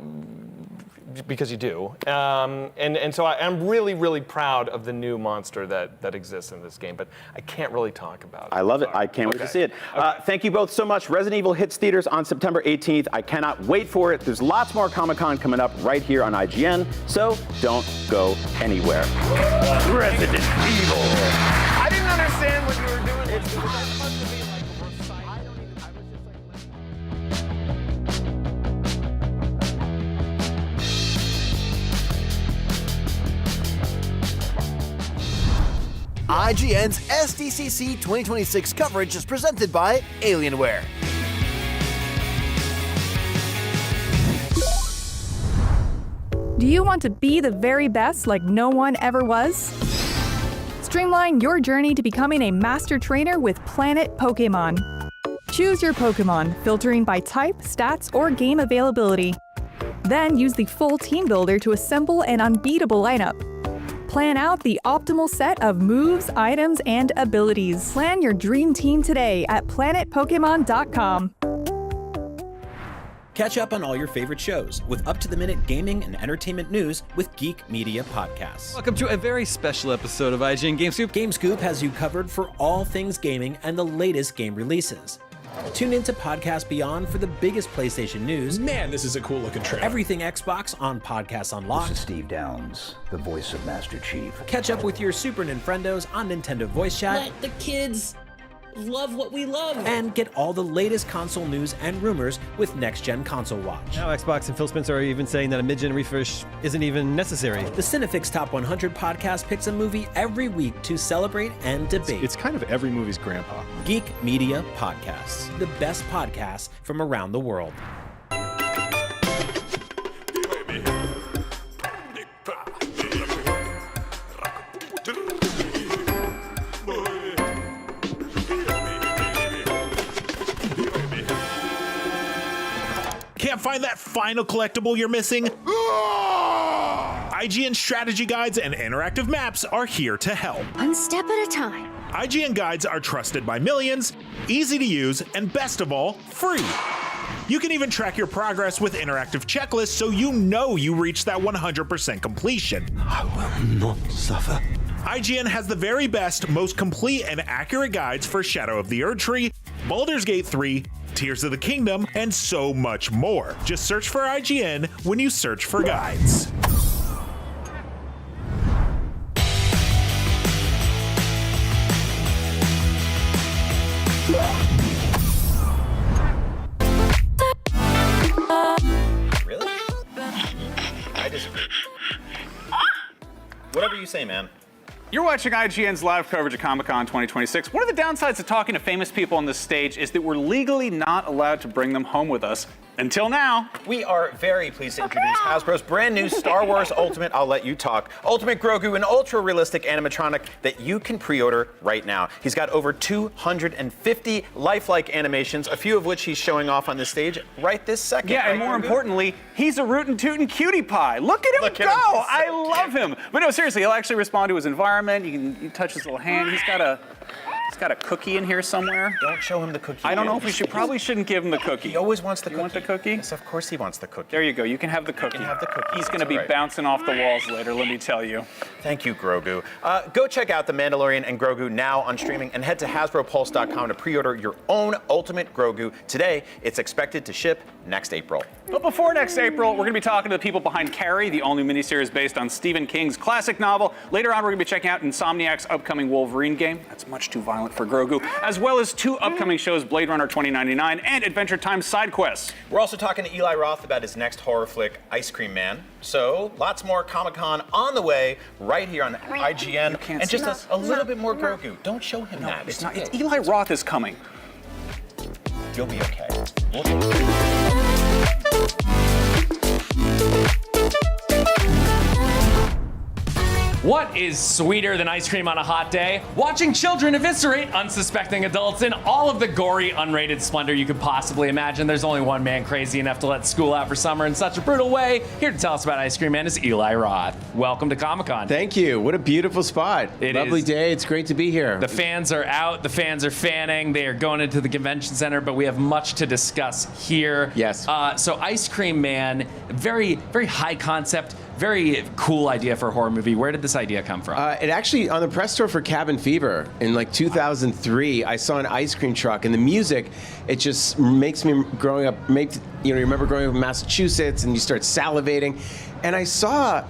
because you do. And so I'm really, really proud of the new monster that exists in this game, but I can't really talk about it. I love it. I can't wait to see it. Thank you both so much. Resident Evil hits theaters on September 18th. I cannot wait for it. There's lots more Comic-Con coming up right here on IGN, so don't go anywhere. Resident Evil. I didn't understand what you were doing. It's supposed to be like IGN's SDCC 2026 coverage is presented by Alienware. Do you want to be the very best like no one ever was? Streamline your journey to becoming a master trainer with Planet Pokemon. Choose your Pokemon, filtering by type, stats, or game availability. Then use the full team builder to assemble an unbeatable lineup. Plan out the optimal set of moves, items, and abilities. Plan your dream team today at planetpokemon.com. Catch up on all your favorite shows with up-to-the-minute gaming and entertainment news with Geek Media Podcasts. Welcome to a very special episode of IGN Game Scoop. Game Scoop has you covered for all things gaming and the latest game releases. Tune into Podcast Beyond for the biggest PlayStation news. Man, this is a cool looking trailer. Everything Xbox on Podcasts Unlocked. This is Steve Downs, the voice of Master Chief. Catch up with your Super Nintendos on Nintendo Voice Chat. Let the kids love what we love. And get all the latest console news and rumors with Next Gen Console Watch. Now Xbox and Phil Spencer are even saying that a mid-gen refresh isn't even necessary. The Cinefix Top 100 podcast picks a movie every week to celebrate and debate. It's kind of every movie's grandpa. Geek Media Podcasts, the best podcasts from around the world. Can't find that final collectible you're missing? IGN strategy guides and interactive maps are here to help. One step at a time. IGN guides are trusted by millions, easy to use, and best of all, free. You can even track your progress with interactive checklists so you know you reached that 100% completion. I will not suffer. IGN has the very best, most complete and accurate guides for Shadow of the Erdtree, Baldur's Gate 3, Tears of the Kingdom, and so much more. Just search for IGN when you search for guides. Really? I disagree. Whatever you say, man. You're watching IGN's live coverage of Comic-Con 2026. One of the downsides of talking to famous people on this stage is that we're legally not allowed to bring them home with us. Until now. We are very pleased to introduce Hasbro's brand new Star Wars Ultimate, I'll let you talk, Ultimate Grogu, an ultra-realistic animatronic that you can pre-order right now. He's got over 250 lifelike animations, a few of which he's showing off on the stage right this second. Yeah, and more importantly, he's a rootin' tootin' cutie pie. Look at him go! I love him. But no, seriously, he'll actually respond to his environment. You touch his little hand. He's got a cookie in here somewhere. Don't show him the cookie. I don't know if we probably shouldn't give him the cookie. He always wants the cookie. You want the cookie? Yes, of course he wants the cookie. There you go. You can have the cookie. You can have the cookie. He's going to be bouncing off the walls later, let me tell you. Thank you, Grogu. Go check out The Mandalorian and Grogu now on streaming and head to HasbroPulse.com to pre-order your own Ultimate Grogu today. It's expected to ship next April. But before next April, we're going to be talking to the people behind Carrie, the all-new miniseries based on Stephen King's classic novel. Later on, we're going to be checking out Insomniac's upcoming Wolverine game. That's much too violent for Grogu. As well as 2 upcoming shows, Blade Runner 2099 and Adventure Time Side Quests. We're also talking to Eli Roth about his next horror flick, Ice Cream Man. So, lots more Comic-Con on the way right here on IGN. And just a little bit more Grogu. Don't show him that. It's not. Eli Roth is coming. You'll be okay. What is sweeter than ice cream on a hot day? Watching children eviscerate unsuspecting adults in all of the gory, unrated splendor you could possibly imagine. There's only one man crazy enough to let school out for summer in such a brutal way. Here to tell us about Ice Cream Man is Eli Roth. Welcome to Comic-Con. Thank you. What a beautiful spot. Lovely day. It's great to be here. The fans are out. The fans are fanning. They are going into the convention center, but we have much to discuss here. Yes. So Ice Cream Man, very, very high concept, very cool idea for a horror movie. Where did this idea come from? It actually, on the press tour for Cabin Fever in like 2003, I saw an ice cream truck, and the music, it just makes me growing up, you remember growing up in Massachusetts, and you start salivating. And I saw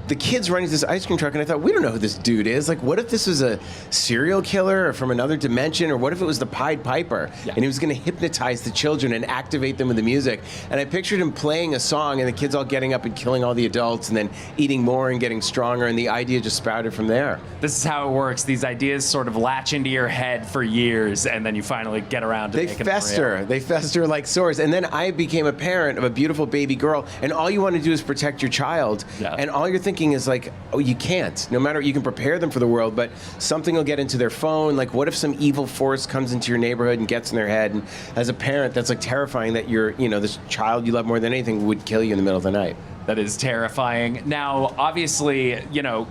the kids running this ice cream truck, and I thought, we don't know who this dude is. Like, what if this was a serial killer or from another dimension, or what if it was the Pied Piper, and he was going to hypnotize the children and activate them with the music? And I pictured him playing a song, and the kids all getting up and killing all the adults, and then eating more and getting stronger, and the idea just sprouted from there. This is how it works. These ideas sort of latch into your head for years, and then you finally get around to making them real. They fester like sores. And then I became a parent of a beautiful baby girl, and all you want to do is protect your child, and all you're thinking is like, oh, you can't. No matter, you can prepare them for the world, but something will get into their phone. Like, what if some evil force comes into your neighborhood and gets in their head? And as a parent, that's like terrifying that this child you love more than anything would kill you in the middle of the night. That is terrifying. Now, obviously,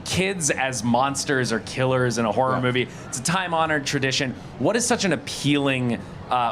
kids as monsters or killers in a horror movie, it's a time-honored tradition. What is such an appealing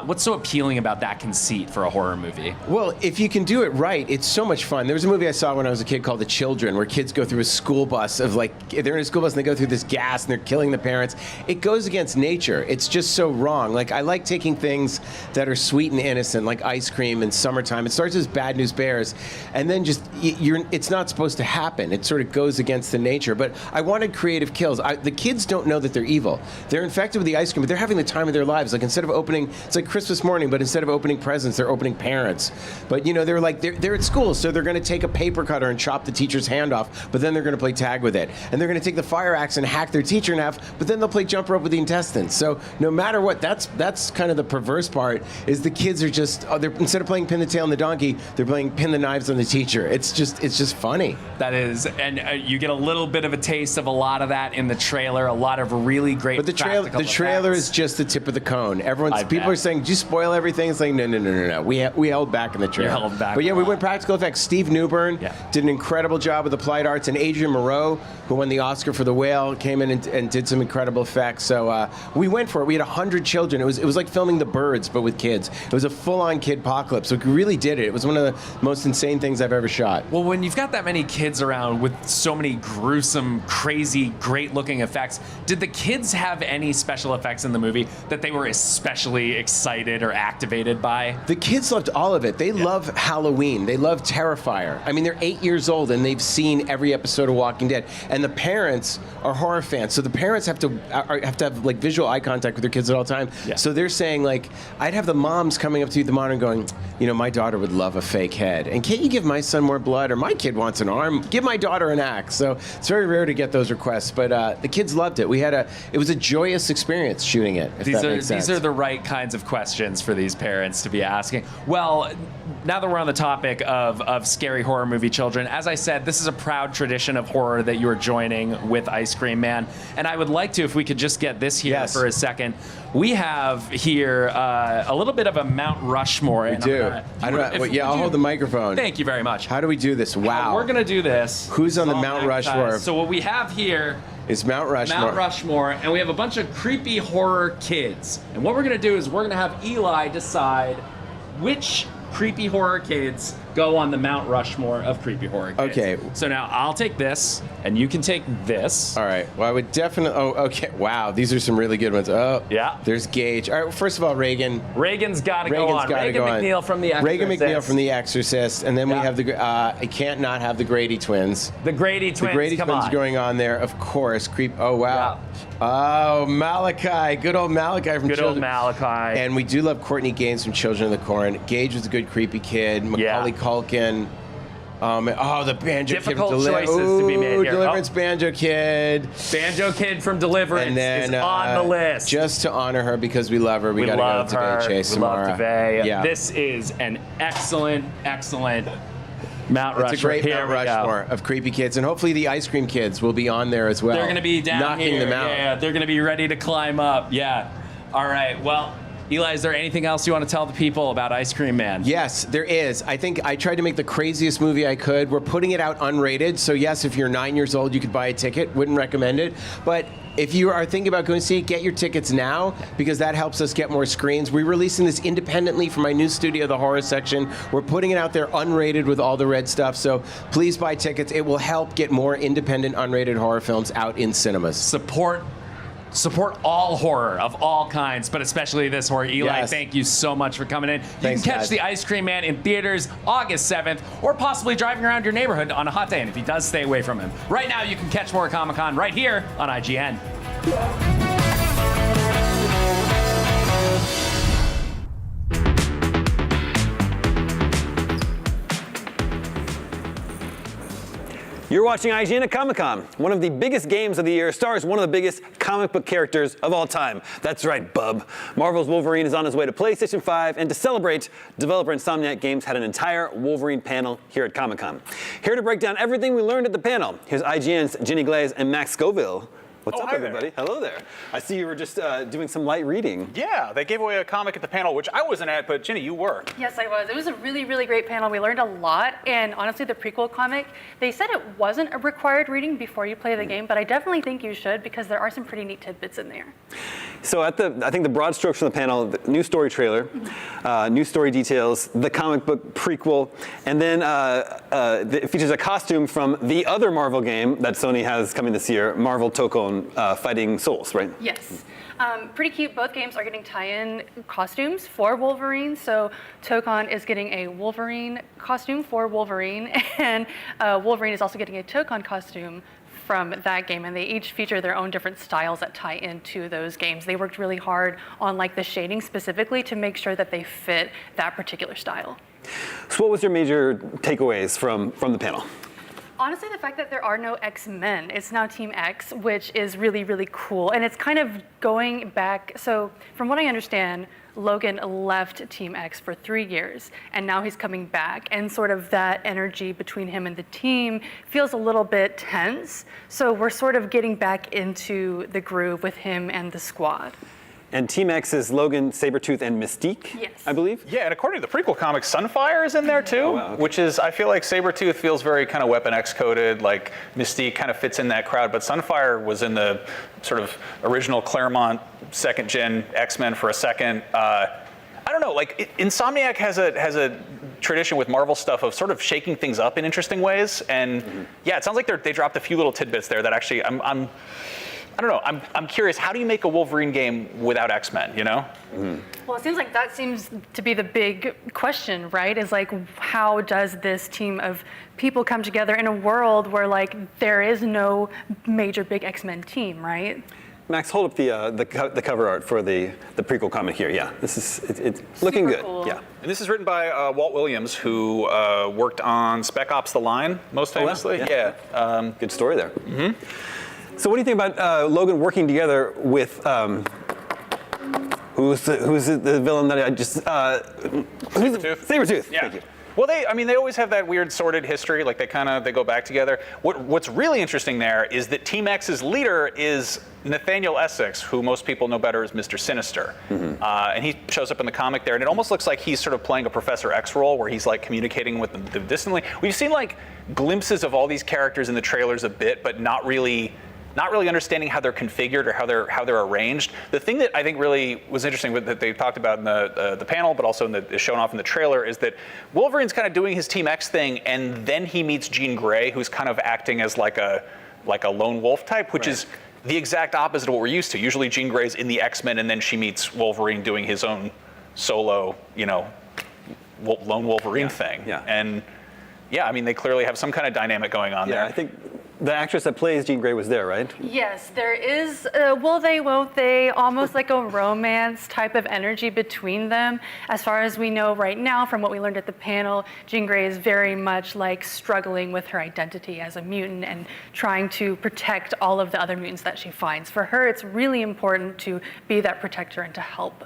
what's so appealing about that conceit for a horror movie? Well, if you can do it right, it's so much fun. There was a movie I saw when I was a kid called The Children, where kids go through a school bus of they're in a school bus and they go through this gas and they're killing the parents. It goes against nature. It's just so wrong. Like, I like taking things that are sweet and innocent, like ice cream and summertime. It starts as Bad News Bears, and then just it's not supposed to happen. It sort of goes against the nature. But I wanted creative kills. The kids don't know that they're evil. They're infected with the ice cream, but they're having the time of their lives. Like, instead of opening, it's like Christmas morning, but instead of opening presents, they're opening parents. But they're at school, so they're going to take a paper cutter and chop the teacher's hand off, but then they're going to play tag with it. And they're going to take the fire axe and hack their teacher in half, but then they'll play jump rope with the intestines. So no matter what, that's kind of the perverse part, is the kids are just, instead of playing pin the tail on the donkey, they're playing pin the knives on the teacher. It's just funny. That is, and you get a little bit of a taste of a lot of that in the trailer, a lot of really great But the trailer is just the tip of the cone. People are saying, "Did you spoil everything?" It's like, no. We held back in the trailer. You held back. But yeah, we went practical effects. Steve Newbern did an incredible job with Applied Arts, and Adrian Moreau, who won the Oscar for The Whale, came in and did some incredible effects. So we went for it. We had 100 children. It was like filming The Birds, but with kids. It was a full-on kid apocalypse. So we really did it. It was one of the most insane things I've ever shot. Well, when you've got that many kids around with so many gruesome, crazy, great-looking effects, did the kids have any special effects in the movie that they were especially excited or activated by? The kids loved all of it. They love Halloween. They love Terrifier. I mean, they're 8 years old and they've seen every episode of Walking Dead. And the parents are horror fans, so the parents have to have like visual eye contact with their kids at all time. Yeah. So they're saying, like, I'd have the moms coming up to the monitor and going, you know, my daughter would love a fake head, and can't you give my son more blood? Or my kid wants an arm. Give my daughter an axe. So it's very rare to get those requests, but the kids loved it. It was a joyous experience shooting it. If that makes sense. These are the right kinds of questions for these parents to be asking. Well, now that we're on the topic of scary horror movie children, as I said, this is a proud tradition of horror that you are joining with Ice Cream Man. And I would like to, if we could just get this here for a second. We have here a little bit of a Mount Rushmore. We do. I'll hold the microphone. Thank you very much. How do we do this? Wow. We're going to do this. Who's on the Mount Rushmore? So what we have here is Mount Rushmore. Mount Rushmore, and we have a bunch of creepy horror kids. And what we're going to do is we're going to have Eli decide which creepy horror kids go on the Mount Rushmore of creepy horror kids. Okay. So now I'll take this, and you can take this. All right. Well, I would definitely. Oh, okay. Wow. These are some really good ones. Oh, yeah. There's Gage. All right. Well, first of all, Reagan. Reagan's got to go on. Reagan McNeil from The Exorcist. Reagan McNeil from The Exorcist, and then we have the. I can't not have the Grady twins. The Grady twins. The Grady twins going on there, of course. Oh wow. Yeah. Oh, Malachi. Good old Malachi from Good old Malachi. And we do love Courtney Gaines from Children of the Corn. Gage was a good creepy kid. Macaulay Culkin. The Banjo Difficult Kid from choices to be made here. Deliverance Banjo Kid. Banjo Kid from Deliverance is on the list. Just to honor her because we love her, we got to go to Devay Chase Samara. We love Devay. Yeah. This is an excellent Mount Rushmore. It's a great Mount Rushmore of creepy kids, and hopefully the ice cream kids will be on there as well. They're going to be down knocking here. them out. Yeah, they're going to be ready to climb up. Yeah. All right. Well, Eli, is there anything else you want to tell the people about Ice Cream Man? Yes, there is. I think I tried to make the craziest movie I could. We're putting it out unrated, so yes, if you're 9 years old, you could buy a ticket. Wouldn't recommend it, but if you are thinking about going to see it, get your tickets now because that helps us get more screens. We're releasing this independently from my new studio, The Horror Section. We're putting it out there unrated with all the red stuff, so please buy tickets. It will help get more independent, unrated horror films out in cinemas. Support all horror of all kinds, but especially this horror. Eli, thank you so much for coming in. Thanks, you can catch guys. The Ice Cream Man in theaters August 7th, or possibly driving around your neighborhood on a hot day, and if he does, stay away from him. Right now, you can catch more Comic-Con right here on IGN. You're watching IGN at Comic-Con. One of the biggest games of the year stars one of the biggest comic book characters of all time. That's right, bub. Marvel's Wolverine is on his way to PlayStation 5, and to celebrate, developer Insomniac Games had an entire Wolverine panel here at Comic-Con. Here to break down everything we learned at the panel, here's IGN's Ginny Glaze and Max Scoville. What's up, everybody? There. Hello there. I see you were just doing some light reading. Yeah, they gave away a comic at the panel, which I wasn't at, but Ginny, you were. Yes, I was. It was a really, really great panel. We learned a lot, and honestly, the prequel comic, they said it wasn't a required reading before you play the game, but I definitely think you should because there are some pretty neat tidbits in there. So I think the broad strokes from the panel, the new story trailer, new story details, the comic book prequel, and then it features a costume from the other Marvel game that Sony has coming this year, Marvel Tokon Fighting Souls, right? Yes. Pretty cute. Both games are getting tie-in costumes for Wolverine. So Tokon is getting a Wolverine costume for Wolverine, and Wolverine is also getting a Tokon costume from that game, and they each feature their own different styles that tie into those games. They worked really hard on like the shading specifically to make sure that they fit that particular style. So what was your major takeaways from the panel? Honestly, the fact that there are no X-Men, it's now Team X, which is really, really cool. And it's kind of going back, so from what I understand, Logan left Team X for 3 years, and now he's coming back, and sort of that energy between him and the team feels a little bit tense. So we're sort of getting back into the groove with him and the squad. And Team X is Logan, Sabretooth, and Mystique, yes. I believe? Yeah, and according to the prequel comics, Sunfire is in there too, which is, I feel like Sabretooth feels very kind of Weapon X coded, like Mystique kind of fits in that crowd, but Sunfire was in the sort of original Claremont second gen X-Men for a second. I don't know, like Insomniac has a tradition with Marvel stuff of sort of shaking things up in interesting ways, and yeah, it sounds like they dropped a few little tidbits there that actually I don't know. I'm curious. How do you make a Wolverine game without X-Men? You know? Well, it seems like that seems to be the big question, right? Is like, how does this team of people come together in a world where like there is no major big X-Men team, right? Max, hold up the cover art for the prequel comic here. Yeah, this is it's looking good. Cool. Yeah. And this is written by Walt Williams, who worked on Spec Ops: The Line, most famously. Oh, wow. Yeah. Good story there. So what do you think about Logan working together with who's the villain that I just Sabretooth. Yeah. Thank you. Well, they always have that weird sordid history. Like they go back together. What's really interesting there is that Team X's leader is Nathaniel Essex, who most people know better as Mr. Sinister, and he shows up in the comic there, and it almost looks like he's sort of playing a Professor X role, where he's like communicating with them distantly. We've seen like glimpses of all these characters in the trailers a bit, but not really understanding how they're configured or how they're arranged. The thing that I think really was interesting that they talked about in the panel, but also is shown off in the trailer, is that Wolverine's kind of doing his Team X thing, and then he meets Jean Grey, who's kind of acting as like a lone wolf type, which is the exact opposite of what we're used to. Usually Jean Grey's in the X-Men, and then she meets Wolverine doing his own solo, lone Wolverine thing. Yeah. And yeah, I mean, they clearly have some kind of dynamic going on there. I think the actress that plays Jean Grey was there, right? Yes, there is, will they, won't they, almost like a romance type of energy between them. As far as we know right now, from what we learned at the panel, Jean Grey is very much like struggling with her identity as a mutant and trying to protect all of the other mutants that she finds. For her, it's really important to be that protector and to help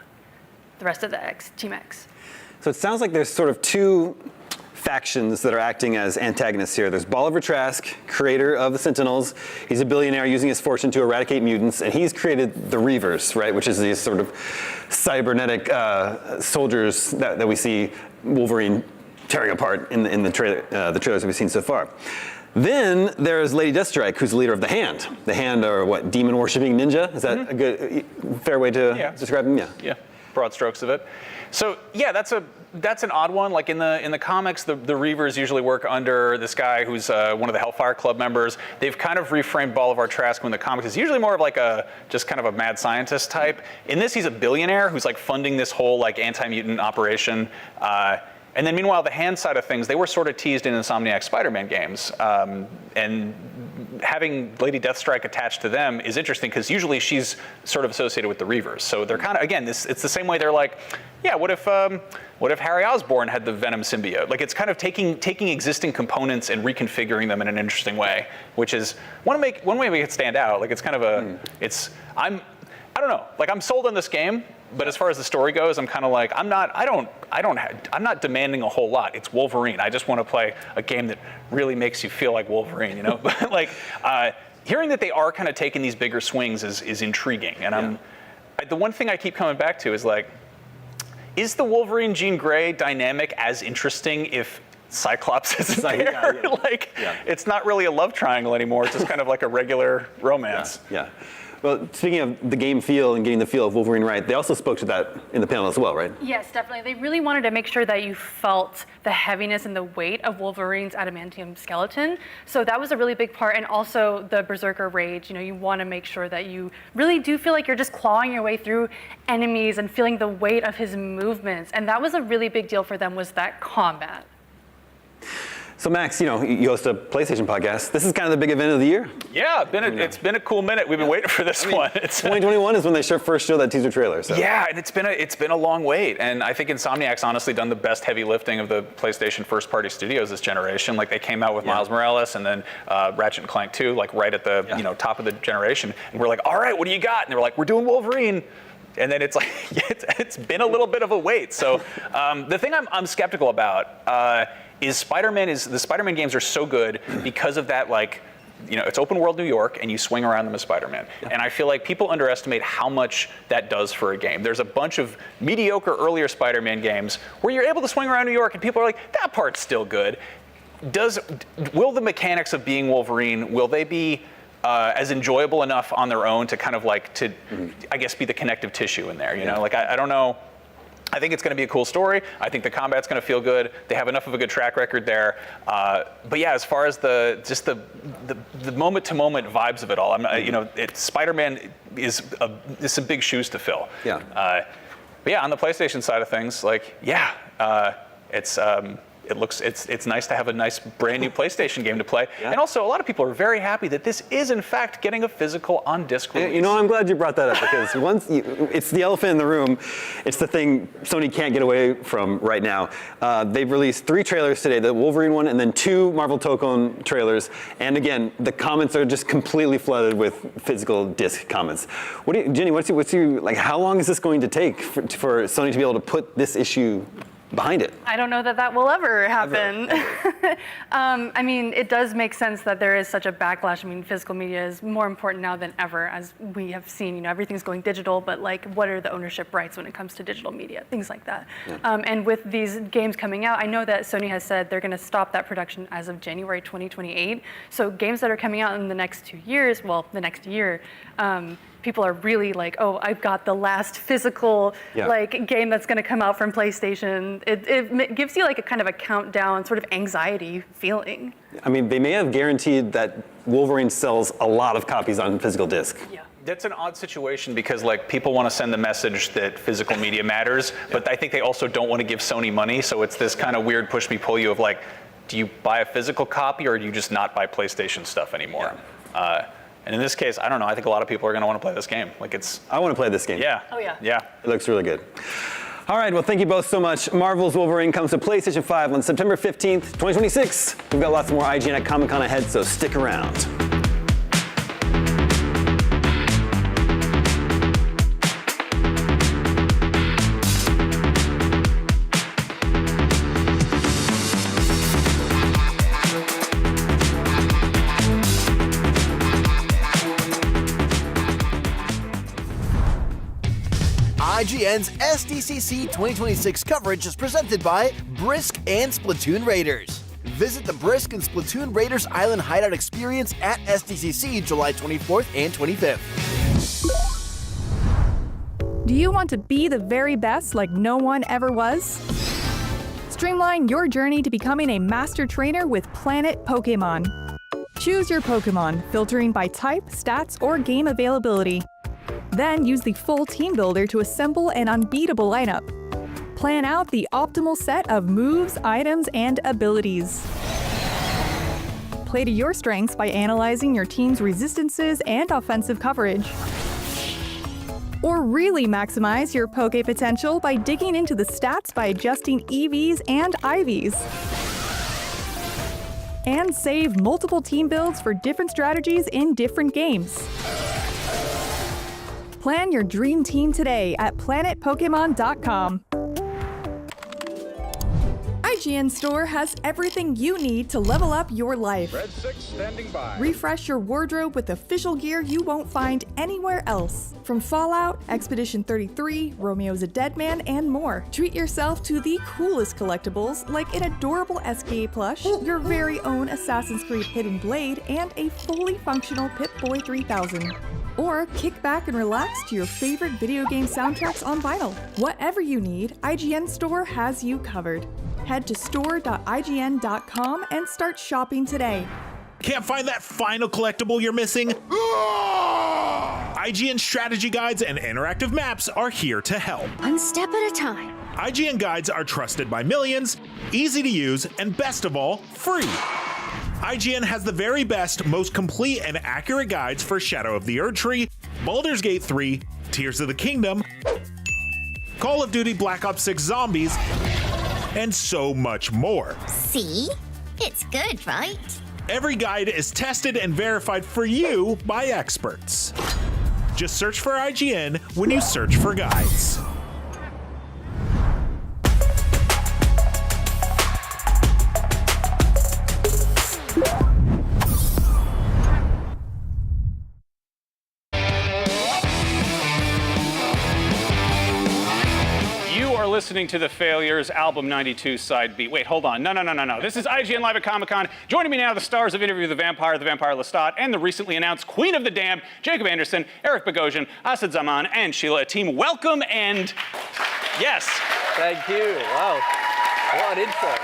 the rest of the Team X. So it sounds like there's sort of two factions that are acting as antagonists here. There's Bolivar Trask, creator of the Sentinels. He's a billionaire using his fortune to eradicate mutants, and he's created the Reavers, right, which is these sort of cybernetic soldiers that we see Wolverine tearing apart in the trailers that we've seen so far. Then there's Lady Deathstrike, who's the leader of the Hand. The Hand are what, demon-worshipping ninja? Is that a good, fair way to describe them? Yeah, broad strokes of it. So yeah, that's an odd one. Like in the comics, the Reavers usually work under this guy who's one of the Hellfire Club members. They've kind of reframed Bolivar Trask in the comics. He's usually more of like just kind of a mad scientist type. In this, he's a billionaire who's like funding this whole like anti-mutant operation. And then meanwhile, the Hand side of things, they were sort of teased in Insomniac Spider-Man games. And having Lady Deathstrike attached to them is interesting because usually she's sort of associated with the Reavers. So they're kind of, again, it's the same way they're like, yeah, what if Harry Osborn had the Venom symbiote? Like it's kind of taking existing components and reconfiguring them in an interesting way, which is one way to make it stand out. Like it's kind of I don't know. Like I'm sold on this game, but as far as the story goes, I'm kind of like I'm not demanding a whole lot. It's Wolverine. I just want to play a game that really makes you feel like Wolverine, you know? But like hearing that they are kind of taking these bigger swings is intriguing. And the one thing I keep coming back to is like, is the Wolverine Jean Grey dynamic as interesting if Cyclops isn't there? It's not really a love triangle anymore. It's just kind of like a regular romance. Yeah. Well, speaking of the game feel and getting the feel of Wolverine right, they also spoke to that in the panel as well, right? Yes, definitely. They really wanted to make sure that you felt the heaviness and the weight of Wolverine's adamantium skeleton. So that was a really big part. And also the Berserker Rage, you want to make sure that you really do feel like you're just clawing your way through enemies and feeling the weight of his movements. And that was a really big deal for them, was that combat. So Max, you host a PlayStation podcast. This is kind of the big event of the year. Yeah, it's been a cool minute. We've been waiting for this one. 2021 is when they first showed that teaser trailer. So. Yeah, and it's been a long wait. And I think Insomniac's honestly done the best heavy lifting of the PlayStation first-party studios this generation. Like they came out with Miles Morales and then Ratchet & Clank 2, like right at the top of the generation. And we're like, all right, what do you got? And they were like, we're doing Wolverine. And then it's like it's been a little bit of a wait. So the thing I'm skeptical about is the Spider-Man games are so good because of that like it's open world New York, and you swing around them as Spider-Man. And I feel like people underestimate how much that does for a game. There's a bunch of mediocre earlier Spider-Man games where you're able to swing around New York, and people are like, that part's still good. Will the mechanics of being Wolverine, will they be as enjoyable enough on their own to kind of like I guess, be the connective tissue in there? You know, like I don't know. I think it's going to be a cool story. I think the combat's going to feel good. They have enough of a good track record there. But yeah, as far as the moment-to-moment vibes of it all, Spider-Man is some big shoes to fill. Yeah. But yeah, on the PlayStation side of things, like it's nice to have a nice brand new PlayStation game to play. Yeah. And also, a lot of people are very happy that this is in fact getting a physical on-disc release. You know, I'm glad you brought that up, because it's the elephant in the room. It's the thing Sony can't get away from right now. They've released 3 trailers today, the Wolverine one, and then 2 Marvel Tokon trailers. And again, the comments are just completely flooded with physical disc comments. Jenny, how long is this going to take for Sony to be able to put this issue behind it? I don't know that will ever happen. I mean, it does make sense that there is such a backlash. I mean, physical media is more important now than ever, as we have seen. Everything's going digital, but like, what are the ownership rights when it comes to digital media? Things like that. Yeah. And with these games coming out, I know that Sony has said they're going to stop that production as of January 2028. So games that are coming out in the next 2 years, well, the next year, people are really like, oh, I've got the last physical game that's going to come out from PlayStation. It gives you like a kind of a countdown, sort of anxiety feeling. I mean, they may have guaranteed that Wolverine sells a lot of copies on physical disc. Yeah. That's an odd situation, because like people want to send the message that physical media matters, but I think they also don't want to give Sony money. So it's this kind of weird push me pull you of like, do you buy a physical copy, or do you just not buy PlayStation stuff anymore? Yeah. And in this case, I don't know. I think a lot of people are going to want to play this game. I want to play this game. Yeah. Oh yeah. Yeah. It looks really good. All right, well, thank you both so much. Marvel's Wolverine comes to PlayStation 5 on September 15th, 2026. We've got lots more IGN at Comic-Con ahead, so stick around. IGN's SDCC 2026 coverage is presented by Brisk and Splatoon Raiders. Visit the Brisk and Splatoon Raiders Island Hideout experience at SDCC July 24th and 25th. Do you want to be the very best like no one ever was? Streamline your journey to becoming a master trainer with Planet Pokemon. Choose your Pokemon, filtering by type, stats, or game availability. Then use the full team builder to assemble an unbeatable lineup. Plan out the optimal set of moves, items, and abilities. Play to your strengths by analyzing your team's resistances and offensive coverage. Or really maximize your Poke potential by digging into the stats by adjusting EVs and IVs. And save multiple team builds for different strategies in different games. Plan your dream team today at planetpokemon.com. IGN Store has everything you need to level up your life. Red 6 standing by. Refresh your wardrobe with official gear you won't find anywhere else. From Fallout, Expedition 33, Romeo's a Dead Man, and more. Treat yourself to the coolest collectibles like an adorable SKA plush, your very own Assassin's Creed Hidden Blade, and a fully functional Pip-Boy 3000. Or kick back and relax to your favorite video game soundtracks on vinyl. Whatever you need, IGN Store has you covered. Head to store.ign.com and start shopping today. Can't find that final collectible you're missing? IGN strategy guides and interactive maps are here to help. One step at a time. IGN guides are trusted by millions, easy to use, and best of all, free. IGN has the very best, most complete and accurate guides for Shadow of the Erdtree, Baldur's Gate 3, Tears of the Kingdom, Call of Duty Black Ops 6 Zombies, and so much more. See? It's good, right? Every guide is tested and verified for you by experts. Just search for IGN when you search for guides. listening to The Failures, Album 92, Side B. Wait, hold on. No. This is IGN Live at Comic-Con. Joining me now, the stars of Interview with the Vampire Lestat, and the recently announced Queen of the Damned, Jacob Anderson, Eric Bogosian, Asad Zaman, and Sheila Atim. Welcome, and yes. Thank you. Wow. What an intro.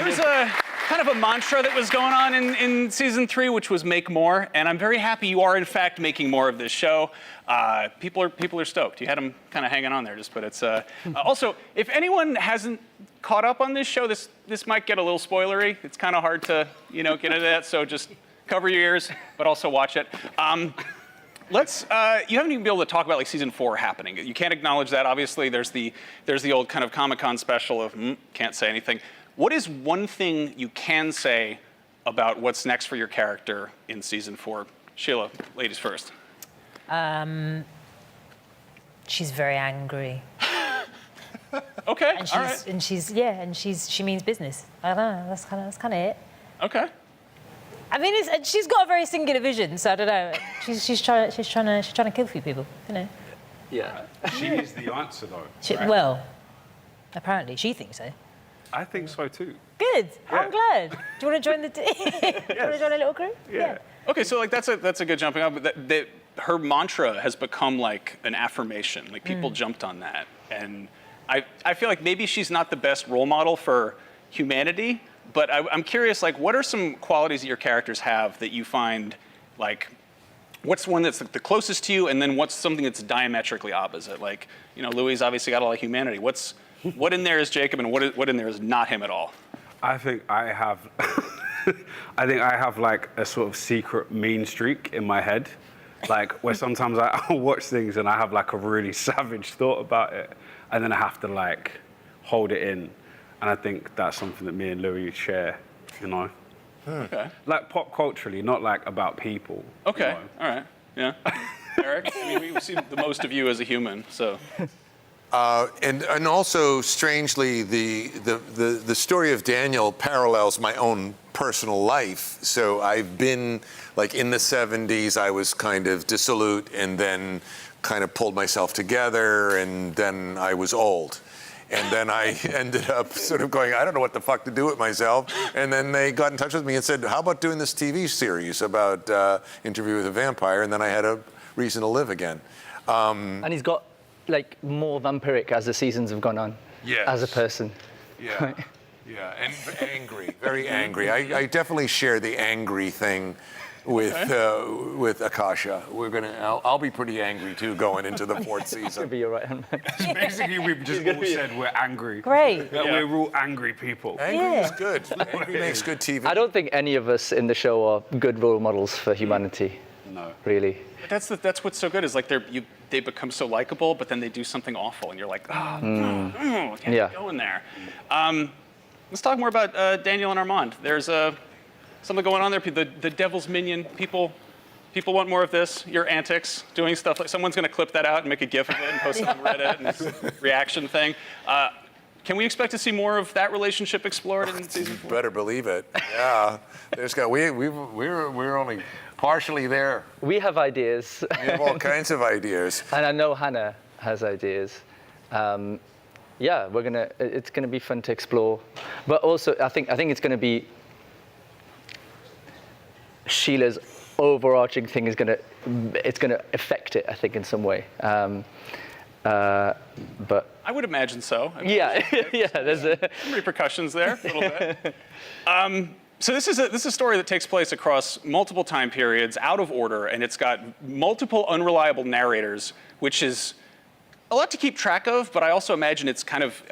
There's a kind of a mantra that was going on in season 3, which was make more, and I'm very happy you are in fact making more of this show. People are stoked. You had them kind of hanging on there, but it's also, if anyone hasn't caught up on this show, this might get a little spoilery. It's kind of hard to get into that, so just cover your ears, but also watch it. You haven't even been able to talk about like season 4 happening. You can't acknowledge that. Obviously, there's the old kind of Comic-Con special of can't say anything. What is one thing you can say about what's next for your character in season 4? Sheila, ladies first. She's very angry. Okay, and all right. And she means business. I don't know. That's kind of it. Okay. I mean, she's got a very singular vision, so I don't know. She's trying to kill a few people, Yeah. She is the answer, though. Right? Well, apparently she thinks so. I think so too. Good. Yeah. I'm glad. Do you want to join the team? Do you want to join a little group? Yeah. Okay, so like that's a good jumping up. But her mantra has become like an affirmation. Like people jumped on that, and I feel like maybe she's not the best role model for humanity. But I'm curious, like, what are some qualities that your characters have that you find, like, what's one that's the closest to you, and then what's something that's diametrically opposite? Like, Louis obviously got a lot of humanity. What in there is Jacob, and what in there is not him at all? I think I have, like a sort of secret mean streak in my head, like where sometimes I'll watch things and I have like a really savage thought about it, and then I have to like hold it in. And I think that's something that me and Louis share, Okay. Like pop culturally, not like about people. Okay, all right, yeah. Eric, I mean, we've seen the most of you as a human, so. And also, strangely, the story of Daniel parallels my own personal life. So I've been, like, in the 70s, I was kind of dissolute and then kind of pulled myself together, and then I was old. And then I ended up sort of going, I don't know what the fuck to do with myself. And then they got in touch with me and said, how about doing this TV series about Interview with a Vampire? And then I had a reason to live again. And he's got like more vampiric as the seasons have gone on. Yes. As a person. Yeah. Right. Yeah, and angry, very angry. I definitely share the angry thing with Akasha. I'll be pretty angry too going into the 4th season. You'll be your right hand man. Basically, we've just all said we're angry. Great. That we're all angry people. Angry is good. Angry makes good TV. I don't think any of us in the show are good role models for humanity. No. Really. But that's what's so good is like they become so likable, but then they do something awful, and you're like, can't go in there. Let's talk more about Daniel and Armand. There's something going on there. The Devil's Minion people want more of this. Your antics, doing stuff like someone's going to clip that out and make a GIF of it and post it on Reddit and this reaction thing. Can we expect to see more of that relationship explored in season 4? You better believe it. Yeah. We're only partially there. We have ideas. We have all kinds of ideas. And I know Hannah has ideas. It's gonna be fun to explore. But also, I think it's gonna be Sheila's overarching thing it's gonna affect it, I think, in some way. But I would imagine so. I mean, there's some repercussions there, a little bit. So this is a story that takes place across multiple time periods, out of order, and it's got multiple unreliable narrators, which is a lot to keep track of. But I also imagine it's kind of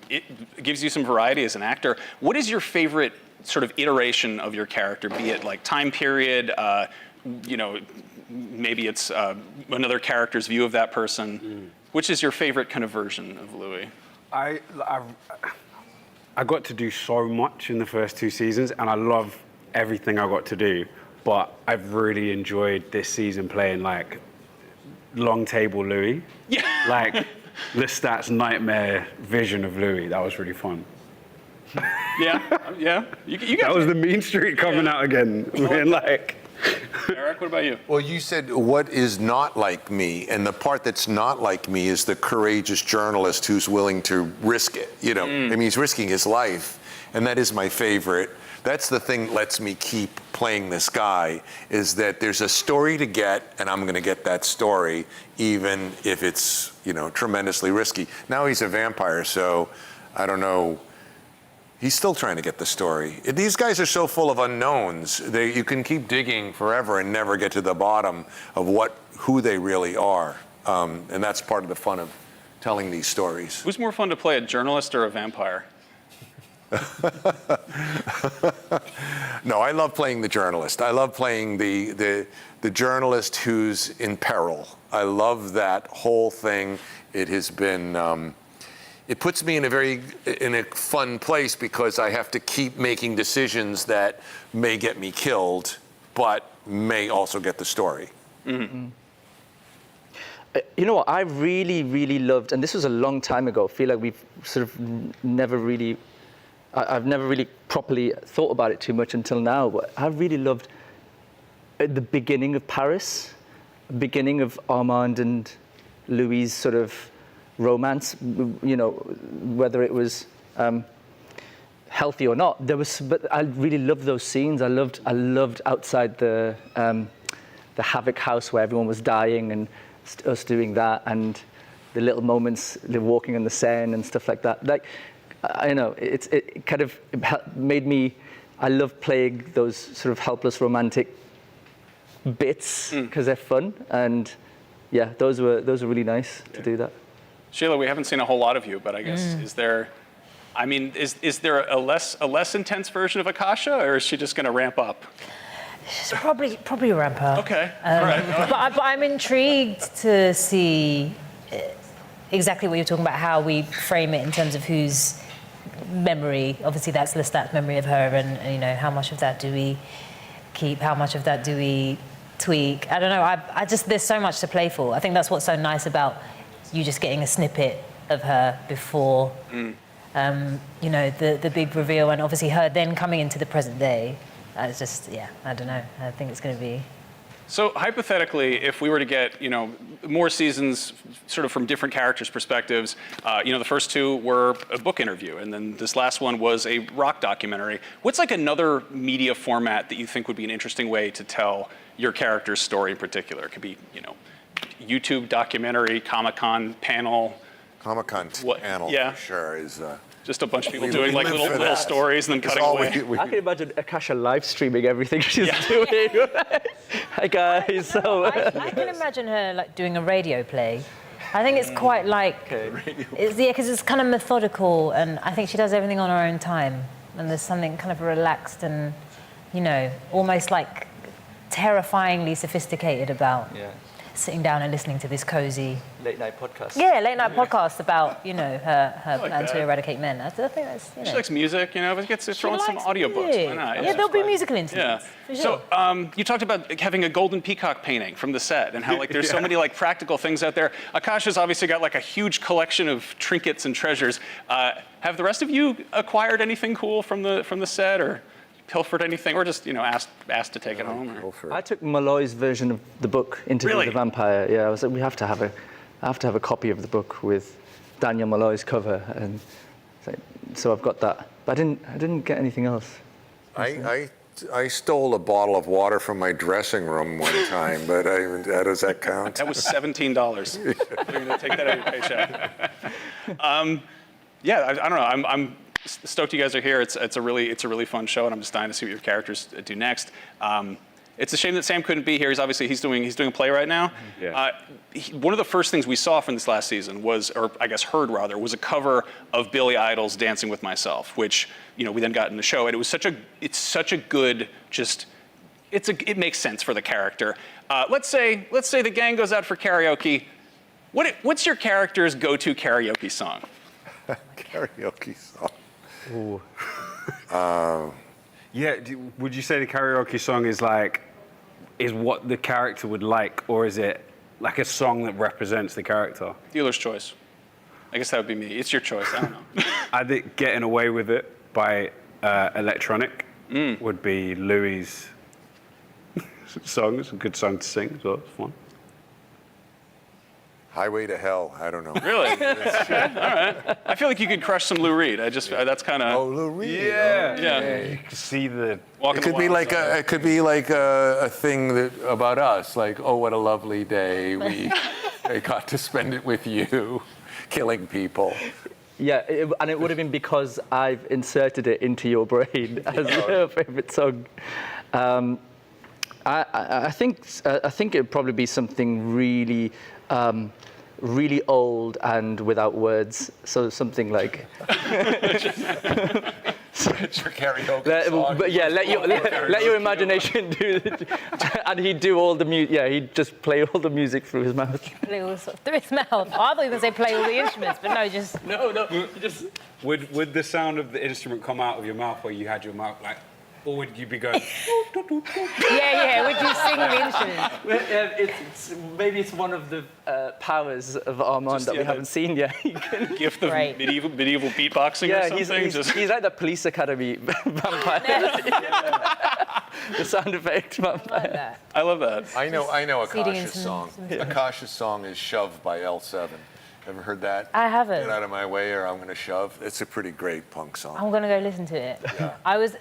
it gives you some variety as an actor. What is your favorite sort of iteration of your character? Be it like time period, maybe it's another character's view of that person. Which is your favorite kind of version of Louis? I got to do so much in the first 2 seasons, and I love everything I got to do. But I've really enjoyed this season playing like long table Louis. Yeah. Like Lestat's nightmare vision of Louis. That was really fun. Yeah. You that was the mean streak coming out again. We're like. Eric, what about you? Well, you said what is not like me, and the part that's not like me is the courageous journalist who's willing to risk it. You know, I mean, he's risking his life, and that is my favorite. That's the thing that lets me keep playing this guy, is that there's a story to get, and I'm going to get that story, even if it's, you know, tremendously risky. Now he's a vampire, so I don't know. He's still trying to get the story. These guys are so full of unknowns. You can keep digging forever and never get to the bottom of who they really are. And that's part of the fun of telling these stories. Who's more fun to play, a journalist or a vampire? No, I love playing the journalist. I love playing the journalist who's in peril. I love that whole thing. It has been, it puts me in a fun place because I have to keep making decisions that may get me killed, but may also get the story. Mm-hmm. You know what, I really, really loved, and this was a long time ago, I feel like we've sort of never really, I've never really properly thought about it too much until now, but I really loved at the beginning of Paris, the beginning of Armand and Louis' sort of romance, you know, whether it was healthy or not. But I really loved those scenes. I loved outside the Havoc house where everyone was dying and us doing that, and the little moments, the walking on the Seine and stuff like that. Like, I know it kind of made me. I love playing those sort of helpless romantic bits because they're fun, and yeah, those were really nice to do that. Sheila, we haven't seen a whole lot of you, but I guess is there a less intense version of Akasha, or is she just going to ramp up? She's probably ramp up. Okay. All right. But I'm intrigued to see exactly what you're talking about, how we frame it in terms of whose memory. Obviously, that's Lestat's memory of her, and you know, how much of that do we keep? How much of that do we tweak? I don't know. I just, there's so much to play for. I think that's what's so nice about you just getting a snippet of her before, you know, the big reveal, and obviously her then coming into the present day. It's just, yeah, I don't know. I think it's going to be. So hypothetically, if we were to get, you know, more seasons sort of from different characters' perspectives, you know, the first two were a book interview, and then this last one was a rock documentary. What's like another media format that you think would be an interesting way to tell your character's story in particular? It could be, you know, YouTube documentary, Comic-Con panel. Comic-Con panel, yeah, for sure, is... just a bunch of people doing like little stories and then cutting away. I can imagine Akasha live streaming everything she's doing. Hi guys. So I can imagine her like doing a radio play. I think it's quite like, because it's kind of methodical, and I think she does everything on her own time. And there's something kind of relaxed and, you know, almost like terrifyingly sophisticated about sitting down and listening to this cozy late night podcast. Yeah, late night podcast about, you know, her plan to eradicate men. I think that's, you know. She likes music, you know, but gets to throw in some audiobooks. Why not? Yeah, there'll be musical instruments. Yeah. So you talked about having a golden peacock painting from the set, and how like there's so many like practical things out there. Akasha's obviously got like a huge collection of trinkets and treasures. Have the rest of you acquired anything cool from the set, or pilfered anything, or just, you know, asked to take it home? Or? I took Malloy's version of the book, Interview with the Vampire. Yeah, I was like, I have to have a copy of the book with Daniel Malloy's cover, and so I've got that. But I didn't get anything else. I stole a bottle of water from my dressing room one time, but does that count? That was $17. You're going to take that out of your paycheck. Yeah, I don't know. I'm stoked you guys are here. It's a really fun show, and I'm just dying to see what your characters do next. It's a shame that Sam couldn't be here. He's doing a play right now. Yeah. One of the first things we saw from this last season was, or I guess heard rather, was a cover of Billy Idol's "Dancing with Myself," which, you know, we then got in the show, and it's such a good, just it makes sense for the character. Let's say the gang goes out for karaoke. What's your character's go-to karaoke song? Karaoke song. Ooh. Yeah, would you say the karaoke song is what the character would like, or is it like a song that represents the character? Dealer's choice. I guess that would be me. It's your choice. I don't know. I think Getting Away With It by Electronic would be Louis' song. It's a good song to sing as well. It's fun. Highway to Hell. I don't know. Really? All right. I feel like you could crush some Lou Reed. That's kind of. Oh, Lou Reed. Yeah. You can see the. It could be like a thing about us, like, oh, what a lovely day. I got to spend it with you, killing people. Yeah, and it would have been because I've inserted it into your brain as your favorite song. I think it'd probably be something really, really old and without words. So something like. It's your karaoke song. But yeah, let your imagination do it. And he'd do all the music. Yeah, he'd just play all the music through his mouth. Play all through his mouth. I thought you were going to say play all the instruments, but no, just. No, just. Would the sound of the instrument come out of your mouth where you had your mouth like, or would you be going? Yeah. Would you sing the instrument? Maybe it's one of the powers of Armand that we haven't seen yet. Gift of medieval beatboxing or something. He's like the police academy vampire. The sound effect vampire. I love that. I know Akasha's song. Akasha's song is Shove by L7. Ever heard that? I haven't. Get out of my way or I'm going to shove. It's a pretty great punk song. I'm going to go listen to it. Yeah. I was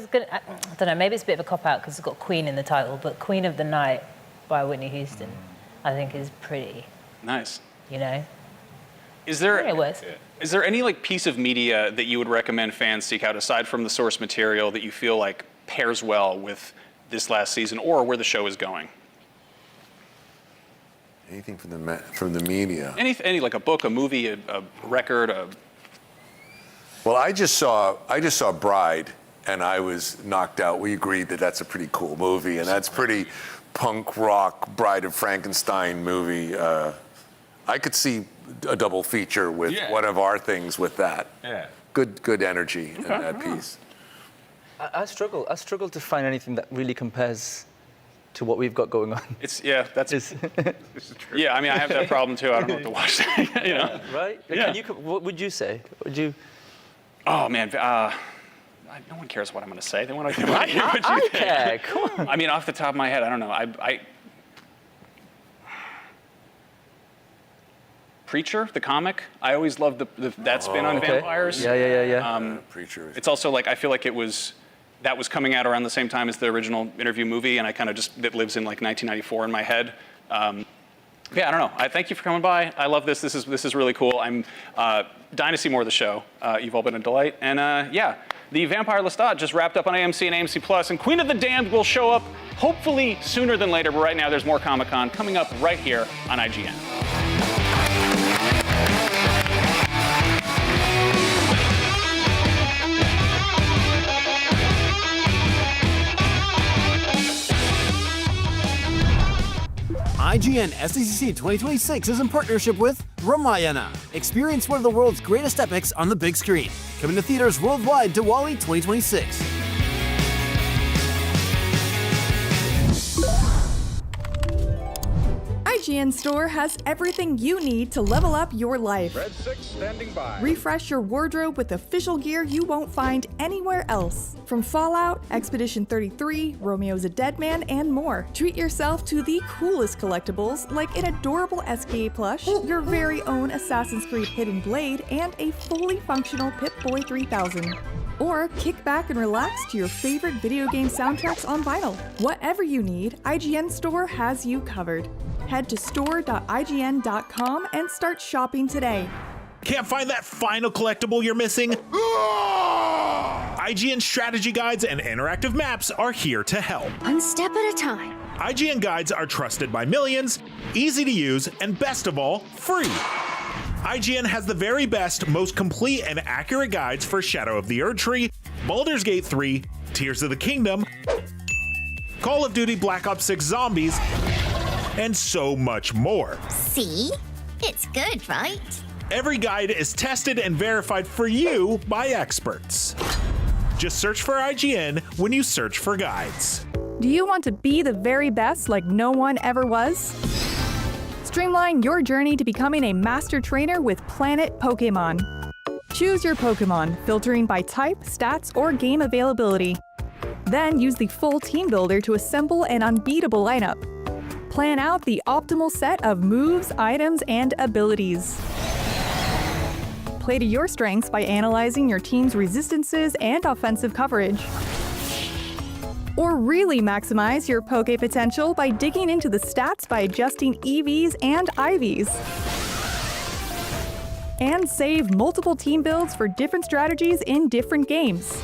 going to, I don't know, maybe it's a bit of a cop-out because it's got Queen in the title, but Queen of the Night by Whitney Houston, I think is pretty. Nice. You know? Is there any like piece of media that you would recommend fans seek out aside from the source material that you feel like pairs well with this last season or where the show is going? Anything from the media? Any like a book, a movie, a record, Well, I just saw Bride, and I was knocked out. We agreed that that's a pretty cool movie, and that's pretty punk rock Bride of Frankenstein movie. I could see a double feature with one of our things with that. Yeah. Good energy in that piece. I struggle to find anything that really compares to what we've got going on. This is true. Yeah, I mean, I have that problem too. I don't know what to watch. You know. Right? Yeah. What would you say? Would you? Oh man, no one cares what I'm going to say. They want to hear what you I think. care. Come on. I mean, off the top of my head, I don't know. Preacher, the comic. I always loved that spin on vampires. Yeah. Preacher. It's also like I feel like that was coming out around the same time as the original Interview movie, and I kind of it lives in like 1994 in my head. Yeah, I don't know. I thank you for coming by. I love this. This is really cool. I'm dying to see more of the show. You've all been a delight. And the Vampire Lestat just wrapped up on AMC and AMC Plus, and Queen of the Damned will show up hopefully sooner than later. But right now, there's more Comic-Con coming up right here on IGN. IGN SDCC 2026 is in partnership with Ramayana. Experience one of the world's greatest epics on the big screen. Coming to theaters worldwide Diwali 2026. IGN Store has everything you need to level up your life. Red 6 standing by. Refresh your wardrobe with official gear you won't find anywhere else. From Fallout, Expedition 33, Romeo's a Dead Man, and more. Treat yourself to the coolest collectibles like an adorable SKA plush, your very own Assassin's Creed Hidden Blade, and a fully functional Pip-Boy 3000. Or kick back and relax to your favorite video game soundtracks on vinyl. Whatever you need, IGN Store has you covered. Head to store.ign.com and start shopping today. Can't find that final collectible you're missing? IGN strategy guides and interactive maps are here to help. One step at a time. IGN guides are trusted by millions, easy to use, and best of all, free. IGN has the very best, most complete and accurate guides for Shadow of the Erdtree, Baldur's Gate 3, Tears of the Kingdom, Call of Duty Black Ops 6 Zombies, and so much more. See? It's good, right? Every guide is tested and verified for you by experts. Just search for IGN when you search for guides. Do you want to be the very best like no one ever was? Streamline your journey to becoming a master trainer with Planet Pokemon. Choose your Pokemon, filtering by type, stats, or game availability. Then use the full team builder to assemble an unbeatable lineup. Plan out the optimal set of moves, items, and abilities. Play to your strengths by analyzing your team's resistances and offensive coverage. Or really maximize your Poke potential by digging into the stats by adjusting EVs and IVs. And save multiple team builds for different strategies in different games.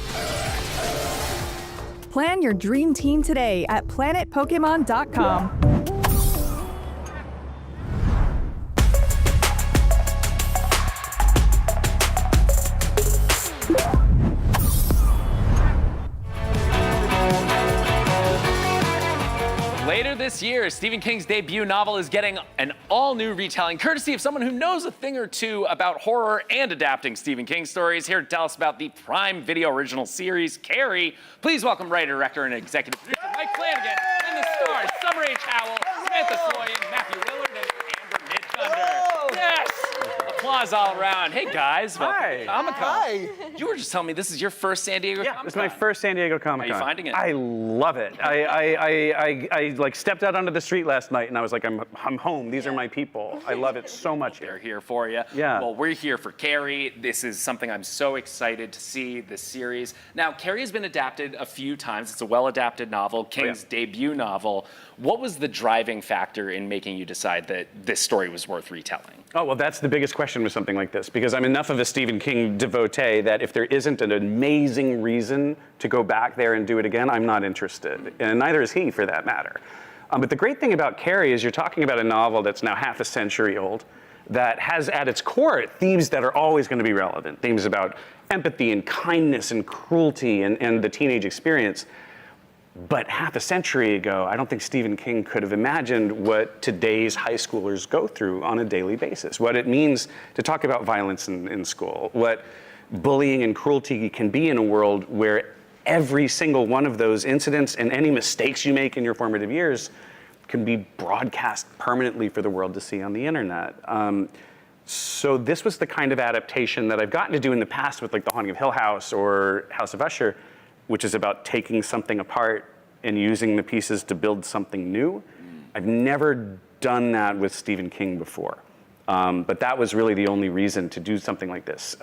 Plan your dream team today at planetpokemon.com. Later this year, Stephen King's debut novel is getting an all-new retelling, courtesy of someone who knows a thing or two about horror and adapting Stephen King stories. Here to tell us about the Prime Video original series, Carrie. Please welcome writer, director, and executive producer Mike Flanagan, and the stars Summer H. Howell, Samantha Sloyan, Matthew Willard, and Amber Midthunder. Yes! Applause all around. Hey guys, welcome to Comic-Con. Hi. You were just telling me this is your first San Diego Comic-Con. It's my first San Diego Comic-Con. How are you finding it? I love it. I like stepped out onto the street last night and I was like, I'm home. These are my people. I love it so much here. They're here for you. Yeah. Well, we're here for Carrie. This is something I'm so excited to see, this series. Now, Carrie has been adapted a few times. It's a well-adapted novel, King's debut novel. What was the driving factor in making you decide that this story was worth retelling? Oh, well, that's the biggest question with something like this, because I'm enough of a Stephen King devotee that if there isn't an amazing reason to go back there and do it again, I'm not interested. And neither is he, for that matter. But the great thing about Carrie is you're talking about a novel that's now half a century old, that has at its core themes that are always going to be relevant, themes about empathy and kindness and cruelty and the teenage experience. But half a century ago, I don't think Stephen King could have imagined what today's high schoolers go through on a daily basis, what it means to talk about violence in school, what bullying and cruelty can be in a world where every single one of those incidents and any mistakes you make in your formative years can be broadcast permanently for the world to see on the internet. So this was the kind of adaptation that I've gotten to do in the past with like The Haunting of Hill House or House of Usher, which is about taking something apart and using the pieces to build something new. I've never done that with Stephen King before. But that was really the only reason to do something like this.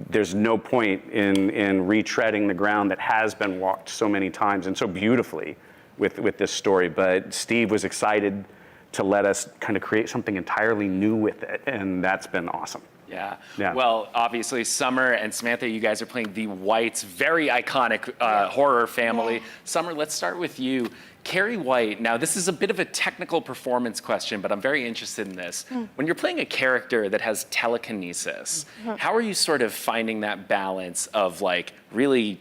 There's no point in retreading the ground that has been walked so many times and so beautifully with this story. But Steve was excited to let us kind of create something entirely new with it, and that's been awesome. Yeah. Yeah. Well, obviously, Summer and Samantha, you guys are playing the Whites, very iconic horror family. Yeah. Summer, let's start with you. Carrie White, now this is a bit of a technical performance question, but I'm very interested in this. When you're playing a character that has telekinesis, how are you sort of finding that balance of like really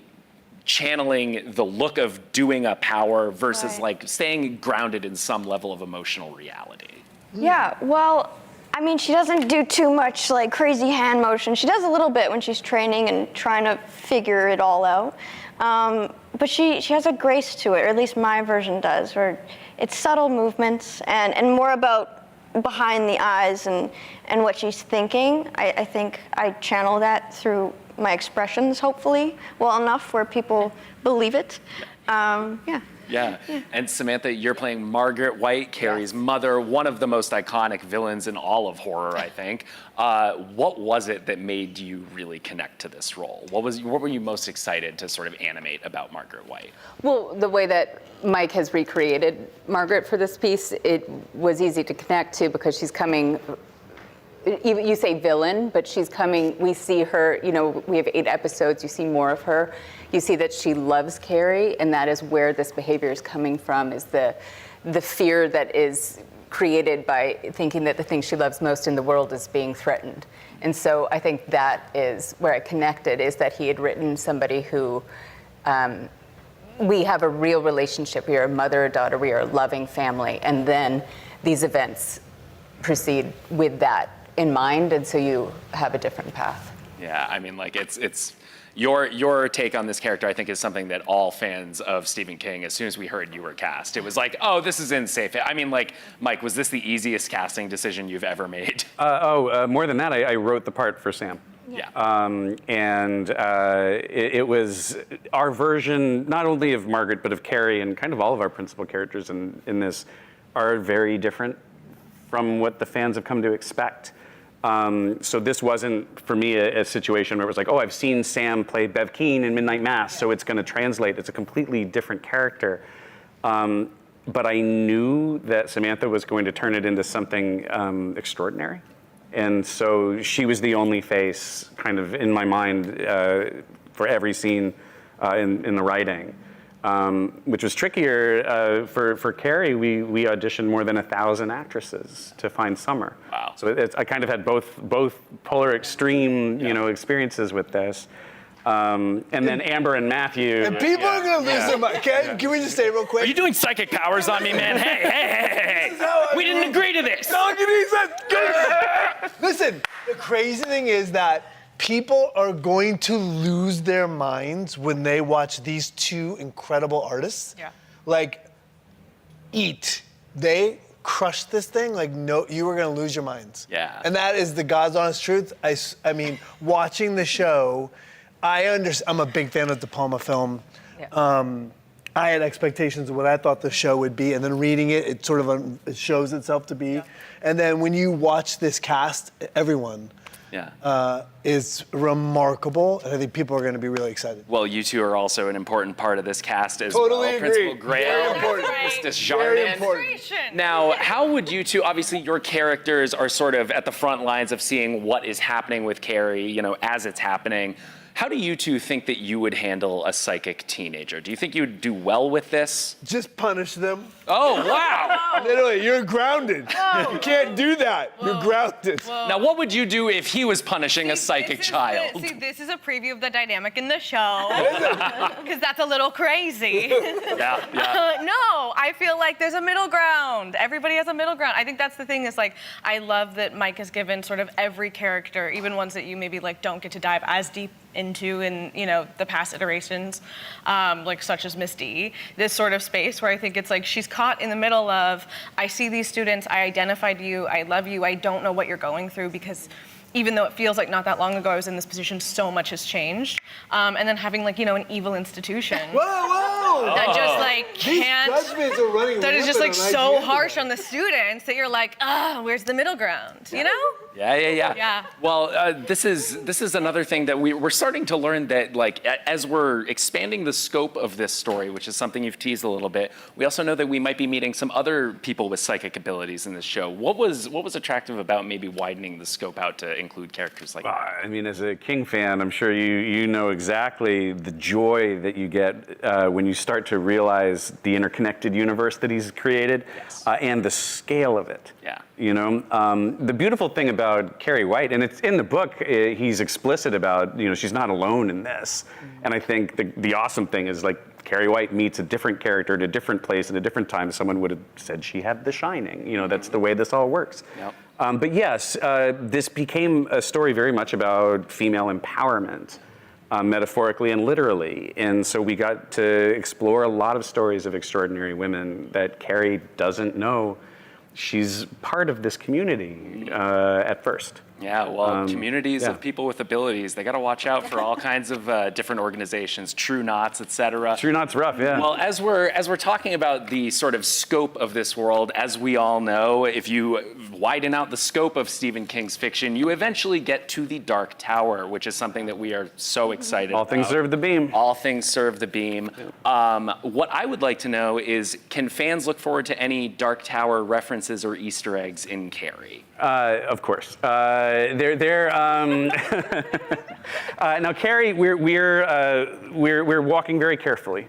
channeling the look of doing a power versus like staying grounded in some level of emotional reality? Yeah, well, I mean, she doesn't do too much like crazy hand motion. She does a little bit when she's training and trying to figure it all out. But she has a grace to it, or at least my version does, where it's subtle movements and more about behind the eyes and what she's thinking. I think I channel that through my expressions, hopefully, well enough where people believe it. Yeah. And Samantha, you're playing Margaret White, Carrie's mother, one of the most iconic villains in all of horror, I think. What was it that made you really connect to this role? What were you most excited to sort of animate about Margaret White? Well, the way that Mike has recreated Margaret for this piece, it was easy to connect to because she's coming. You say villain, but she's coming, we see her, you know, we have 8 episodes, you see more of her. You see that she loves Carrie, and that is where this behavior is coming from, is the fear that is created by thinking that the thing she loves most in the world is being threatened. And so I think that is where I connected, is that he had written somebody who, we have a real relationship. We are a mother, a daughter, we are a loving family. And then these events proceed with that in mind, and so you have a different path. Yeah, I mean, like it's your take on this character, I think, is something that all fans of Stephen King, as soon as we heard you were cast, it was like, oh, this is in safe. I mean, like, Mike, was this the easiest casting decision you've ever made? More than that, I wrote the part for Sam. It was our version, not only of Margaret, but of Carrie, and kind of all of our principal characters in this are very different from what the fans have come to expect. So this wasn't, for me, a situation where it was like, oh, I've seen Sam play Bev Keane in Midnight Mass, so it's going to translate. It's a completely different character. But I knew that Samantha was going to turn it into something extraordinary. And so she was the only face kind of in my mind for every scene in the writing. Which was trickier for Carrie. We auditioned more than 1,000 actresses to find Summer. Wow! So I kind of had both polar extreme, experiences with this. And then Amber and Matthew. And people are gonna lose their mind. Can we just say real quick? Are you doing psychic powers on me, man? Hey! We didn't agree to this. Listen, the crazy thing is that people are going to lose their minds when they watch these two incredible artists. Yeah. Like, they crushed this thing. Like, no, you were gonna lose your minds. Yeah. And that is the God's honest truth. I mean, watching the show, I'm a big fan of De Palma film. Yeah. I had expectations of what I thought the show would be, and then reading it, it sort of it shows itself to be. Yeah. And then when you watch this cast, everyone is remarkable, and I think people are going to be really excited. Well, you two are also an important part of this cast as Totally well. agree. Principal Grail, Very important. Very important. Now, how would you two, obviously your characters are sort of at the front lines of seeing what is happening with Carrie, as it's happening. How do you two think that you would handle a psychic teenager? Do you think you would do well with this? Just punish them. Oh, wow. Literally, you're grounded. Whoa. You can't do that. Whoa. You're grounded. Whoa. Now, what would you do if he was punishing a psychic child? This is a preview of the dynamic in the show. Because that's a little crazy. Yeah. No, I feel like there's a middle ground. Everybody has a middle ground. I think that's the thing is like, I love that Mike has given sort of every character, even ones that you maybe like don't get to dive as deep into in the past iterations, like such as Miss D, this sort of space where I think it's like she's caught in the middle of, I see these students, I identified you, I love you, I don't know what you're going through because even though it feels like not that long ago I was in this position, so much has changed. And then having like, an evil institution. Whoa! That just like can't, these judgments are running that is just like rampant so on harsh on the students that you're like, where's the middle ground, Yeah. Well, this is another thing that we're starting to learn that, like, as we're expanding the scope of this story, which is something you've teased a little bit, we also know that we might be meeting some other people with psychic abilities in this show. What was attractive about maybe widening the scope out to include characters like that? I mean, as a King fan, I'm sure you know exactly the joy that you get when you start to realize the interconnected universe that he's created and the scale of it. Yeah. The beautiful thing about Carrie White, and it's in the book, he's explicit about, she's not alone in this. And I think the awesome thing is like Carrie White meets a different character at a different place at a different time. Someone would have said she had The Shining. That's the way this all works. Yep. But yes, this became a story very much about female empowerment, metaphorically and literally. And so we got to explore a lot of stories of extraordinary women that Carrie doesn't know she's part of this community at first. Yeah, well, communities of people with abilities, they got to watch out for all kinds of different organizations, True Knots, etc. True Knots rough, yeah. Well, as we're talking about the sort of scope of this world, as we all know, if you widen out the scope of Stephen King's fiction, you eventually get to the Dark Tower, which is something that we are so excited about. All things serve the beam. All things serve the beam. What I would like to know is, can fans look forward to any Dark Tower references or Easter eggs in Carrie? Of course. Now, Carrie, we're walking very carefully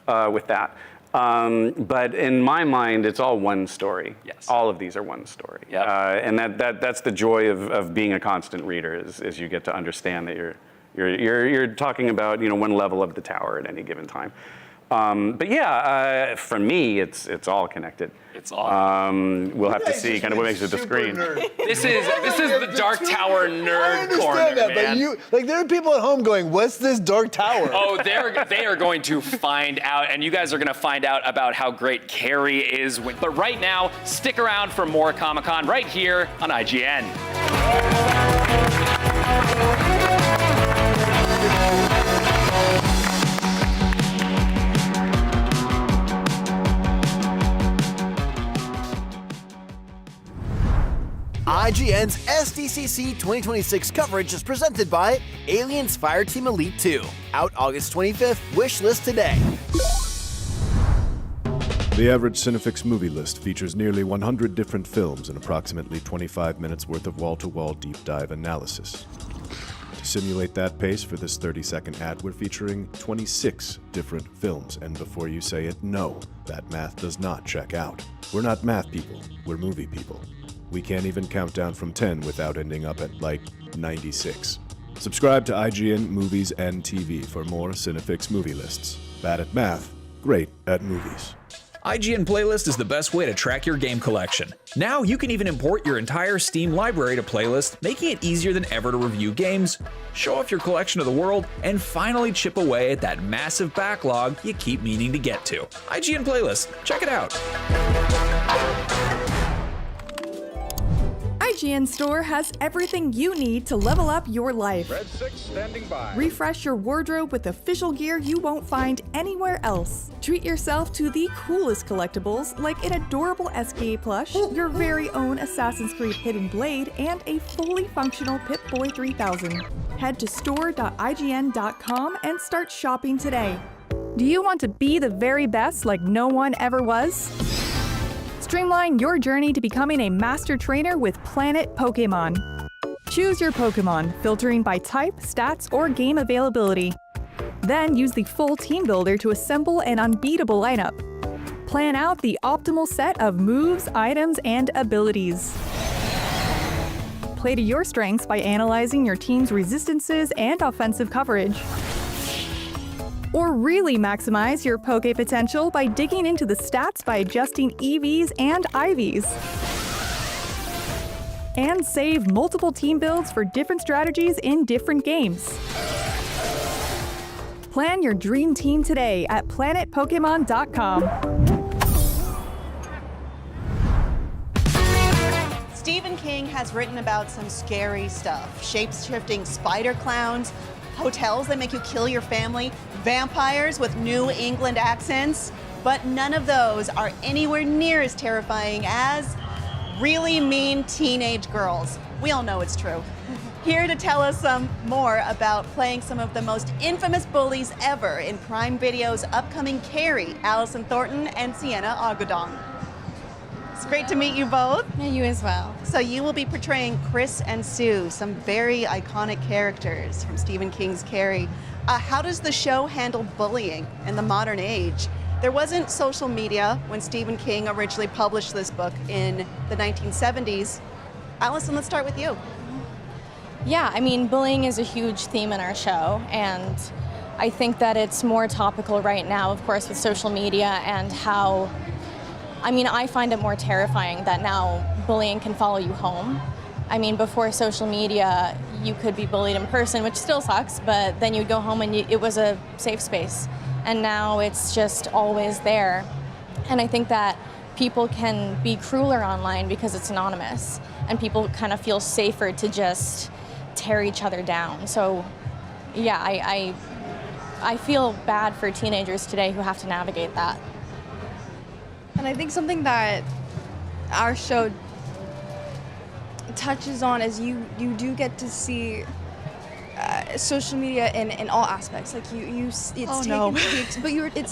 with that. But in my mind, it's all one story. Yes. All of these are one story. Yep. And that's the joy of being a constant reader is you get to understand that you're talking about one level of the tower at any given time. But yeah, for me, it's all connected. It's all. We'll have to see kind of what makes it the screen. This is the Dark Tower nerd corner, I understand that, man. but there are people at home going, "What's this Dark Tower?" Oh, they are going to find out, and you guys are going to find out about how great Carrie is. But right now, stick around for more Comic-Con right here on IGN. IGN's SDCC 2026 coverage is presented by Aliens Fireteam Elite 2. Out August 25th. Wishlist today. The average Cinefix movie list features nearly 100 different films and approximately 25 minutes worth of wall-to-wall deep dive analysis. To simulate that pace for this 30-second ad, we're featuring 26 different films, and before you say it, no, that math does not check out. We're not math people, we're movie people. We can't even count down from 10 without ending up at, like, 96. Subscribe to IGN Movies and TV for more Cinefix movie lists. Bad at math, great at movies. IGN Playlist is the best way to track your game collection. Now you can even import your entire Steam library to Playlist, making it easier than ever to review games, show off your collection to the world, and finally chip away at that massive backlog you keep meaning to get to. IGN Playlist, check it out. IGN Store has everything you need to level up your life. Red 6 standing by. Refresh your wardrobe with official gear you won't find anywhere else. Treat yourself to the coolest collectibles like an adorable SKA plush, your very own Assassin's Creed Hidden Blade, and a fully functional Pip-Boy 3000. Head to store.ign.com and start shopping today. Do you want to be the very best like no one ever was? Streamline your journey to becoming a master trainer with Planet Pokemon. Choose your Pokemon, filtering by type, stats, or game availability. Then use the full team builder to assemble an unbeatable lineup. Plan out the optimal set of moves, items, and abilities. Play to your strengths by analyzing your team's resistances and offensive coverage. Or really maximize your Poke potential by digging into the stats by adjusting EVs and IVs. And save multiple team builds for different strategies in different games. Plan your dream team today at planetpokemon.com. Stephen King has written about some scary stuff. Shape-shifting spider clowns, hotels that make you kill your family, vampires with New England accents, but none of those are anywhere near as terrifying as really mean teenage girls. We all know it's true. Here to tell us some more about playing some of the most infamous bullies ever in Prime Video's upcoming Carrie, Allison Thornton and Sienna Agudong. It's great to meet you both. Yeah, you as well. So you will be portraying Chris and Sue, some very iconic characters from Stephen King's Carrie. How does the show handle bullying in the modern age? There wasn't social media when Stephen King originally published this book in the 1970s. Allison, let's start with you. Yeah, I mean, bullying is a huge theme in our show, and I think that it's more topical right now, of course, with social media and how, I mean, I find it more terrifying that now bullying can follow you home. I mean, before social media, you could be bullied in person, which still sucks, but then you'd go home and it was a safe space. And now it's just always there. And I think that people can be crueler online because it's anonymous, and people kind of feel safer to just tear each other down. So, yeah, I feel bad for teenagers today who have to navigate that. And I think something that our show touches on is you do get to see social media in all aspects. Like it's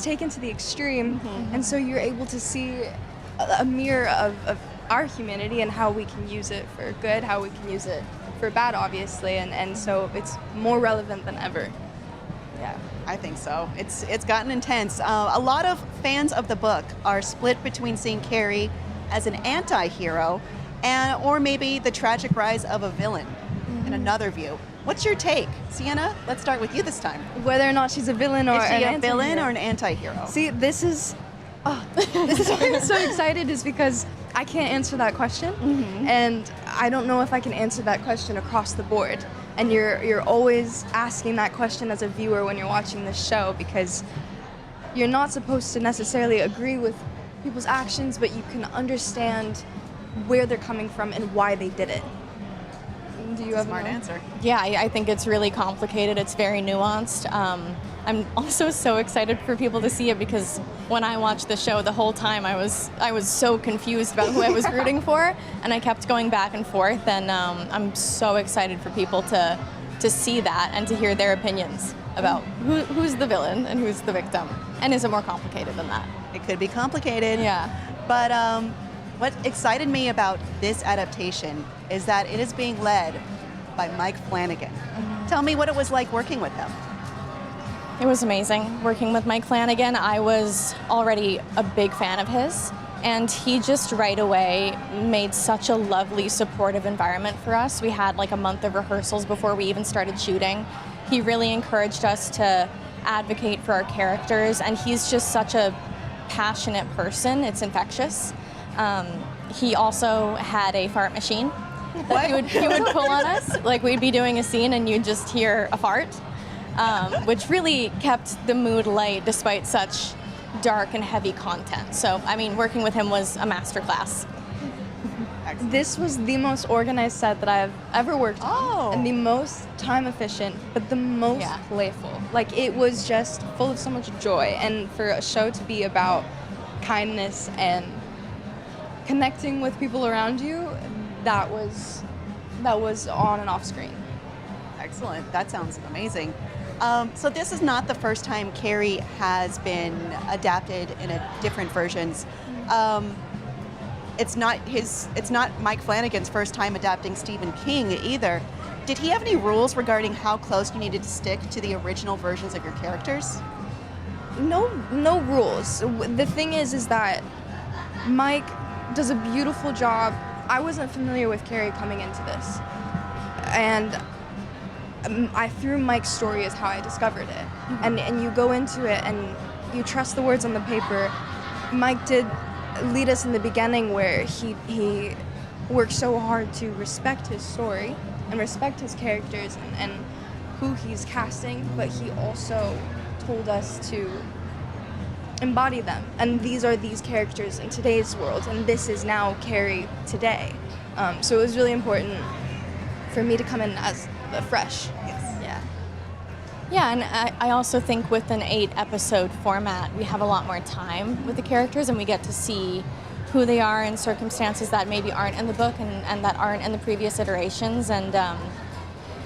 taken to the extreme, and so you're able to see a mirror of our humanity and how we can use it for good, how we can use it for bad, obviously, and so it's more relevant than ever. Yeah, I think so. It's gotten intense. A lot of fans of the book are split between seeing Carrie as an anti-hero or maybe the tragic rise of a villain in another view. What's your take? Sienna, let's start with you this time. Whether or not she's a villain or Is she an a villain anti-hero. or an anti-hero? See, this is why I'm so excited, is because I can't answer that question, and I don't know if I can answer that question across the board. And you're always asking that question as a viewer when you're watching this show, because you're not supposed to necessarily agree with people's actions, but you can understand where they're coming from and why they did it. Do you have smart an answer? Yeah, I think it's really complicated. It's very nuanced. I'm also so excited for people to see it because when I watched the show the whole time, I was so confused about who I was rooting for, and I kept going back and forth. And I'm so excited for people to see that and to hear their opinions about who's the villain and who's the victim. And is it more complicated than that? It could be complicated. Yeah. But what excited me about this adaptation is that it is being led by Mike Flanagan. Tell me what it was like working with him. It was amazing working with Mike Flanagan. I was already a big fan of his, and he just right away made such a lovely, supportive environment for us. We had like a month of rehearsals before we even started shooting. He really encouraged us to advocate for our characters, and he's just such a passionate person. It's infectious. He also had a fart machine that he would pull on us. Like we'd be doing a scene and you'd just hear a fart, which really kept the mood light despite such dark and heavy content. So, I mean, working with him was a masterclass. This was the most organized set that I've ever worked on, and the most time efficient, but the most playful. Like it was just full of so much joy, and for a show to be about kindness and connecting with people around you, that was on and off screen. Excellent. That sounds amazing. So this is not the first time Carrie has been adapted in different versions. It's not Mike Flanagan's first time adapting Stephen King either. Did he have any rules regarding how close you needed to stick to the original versions of your characters? No rules. The thing is that Mike does a beautiful job. I wasn't familiar with Carrie coming into this, and through Mike's story is how I discovered it. And you go into it and you trust the words on the paper. Mike did lead us in the beginning where he worked so hard to respect his story and respect his characters and who he's casting, but he also told us to embody them. And these are these characters in today's world, and this is now Carrie today. So it was really important for me to come in as fresh. Yeah, and I also think with an 8-episode format, we have a lot more time with the characters, and we get to see who they are in circumstances that maybe aren't in the book and that aren't in the previous iterations. And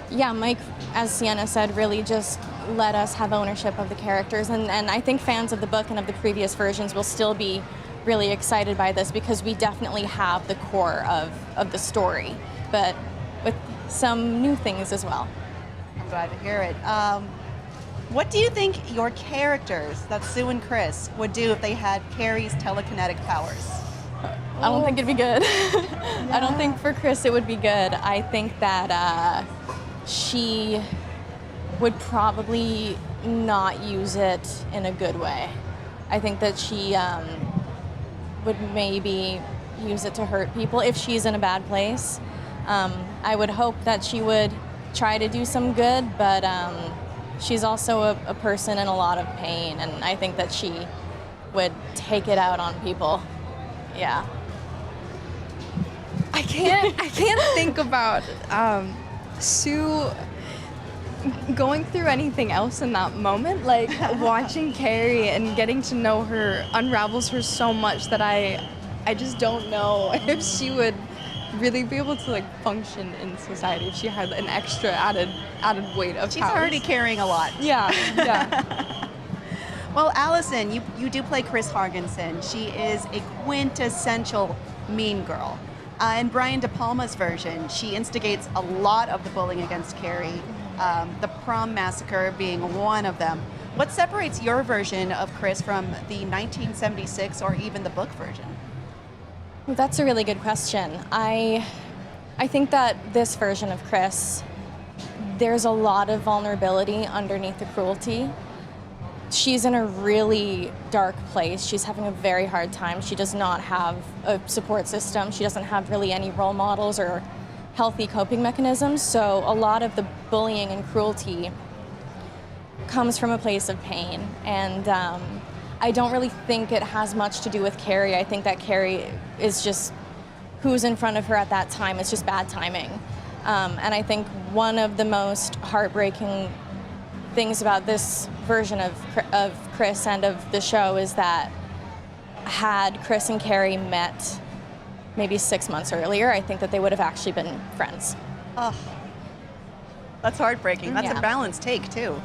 yeah, Mike, as Sienna said, really just let us have ownership of the characters. And I think fans of the book and of the previous versions will still be really excited by this because we definitely have the core of the story, but with some new things as well. I'm glad to hear it. What do you think your characters, that's Sue and Chris, would do if they had Carrie's telekinetic powers? I don't think it'd be good. I don't think for Chris it would be good. I think that she would probably not use it in a good way. I think that she would maybe use it to hurt people if she's in a bad place. I would hope that she would try to do some good, but she's also a person in a lot of pain, and I think that she would take it out on people. Yeah. I can't think about Sue going through anything else in that moment. Like watching Carrie and getting to know her unravels her so much that I just don't know if she would really be able to like function in society if she had an extra added weight of She's powers. already carrying a lot. Yeah. Well, Allison, you do play Chris Hargensen. She is a quintessential mean girl. In Brian De Palma's version, she instigates a lot of the bullying against Carrie, the prom massacre being one of them. What separates your version of Chris from the 1976 or even the book version? Well, that's a really good question. I think that this version of Chris, there's a lot of vulnerability underneath the cruelty. She's in a really dark place. She's having a very hard time. She does not have a support system. She doesn't have really any role models or healthy coping mechanisms. So a lot of the bullying and cruelty comes from a place of pain. And I don't really think it has much to do with Carrie. I think that Carrie is just who's in front of her at that time. It's just bad timing. And I think one of the most heartbreaking things about this version of Chris and of the show is that had Chris and Carrie met maybe 6 months earlier, I think that they would have actually been friends. Oh, that's heartbreaking. That's Yeah. a balanced take, too.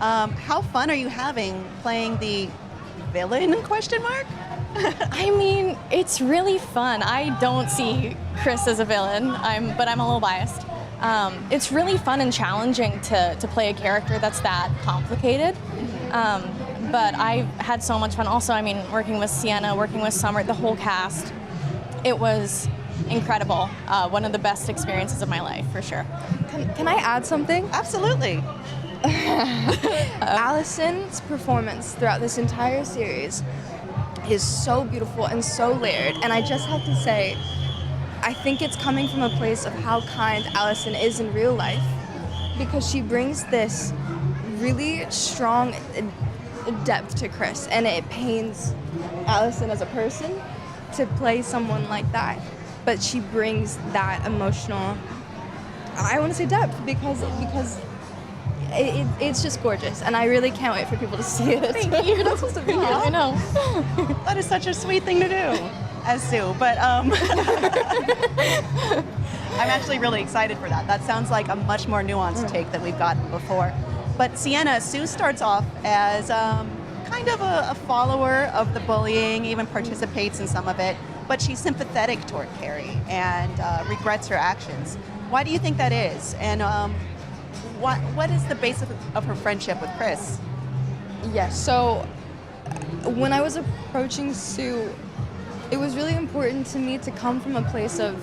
How fun are you having playing the villain, question mark? I mean, it's really fun. I don't see Chris as a villain, but I'm a little biased. It's really fun and challenging to play a character that's that complicated. But I've had so much fun. Also, I mean, working with Sienna, working with Summer, the whole cast, it was incredible. One of the best experiences of my life, for sure. Can I add something? Absolutely. Allison's performance throughout this entire series is so beautiful and so layered. And I just have to say, I think it's coming from a place of how kind Allison is in real life, because she brings this really strong depth to Chris, and it pains Allison as a person to play someone like that. But she brings that emotional, I want to say depth, because it's just gorgeous, and I really can't wait for people to see it. Thank you. You're not supposed to be here. Aw. I know. That is such a sweet thing to do, as Sue. But I'm actually really excited for that. That sounds like a much more nuanced take than we've gotten before. But Sienna, Sue starts off as kind of a follower of the bullying, even participates in some of it, but she's sympathetic toward Carrie and regrets her actions. Why do you think that is? And what is the basis of her friendship with Chris? Yes, so when I was approaching Sue, it was really important to me to come from a place of,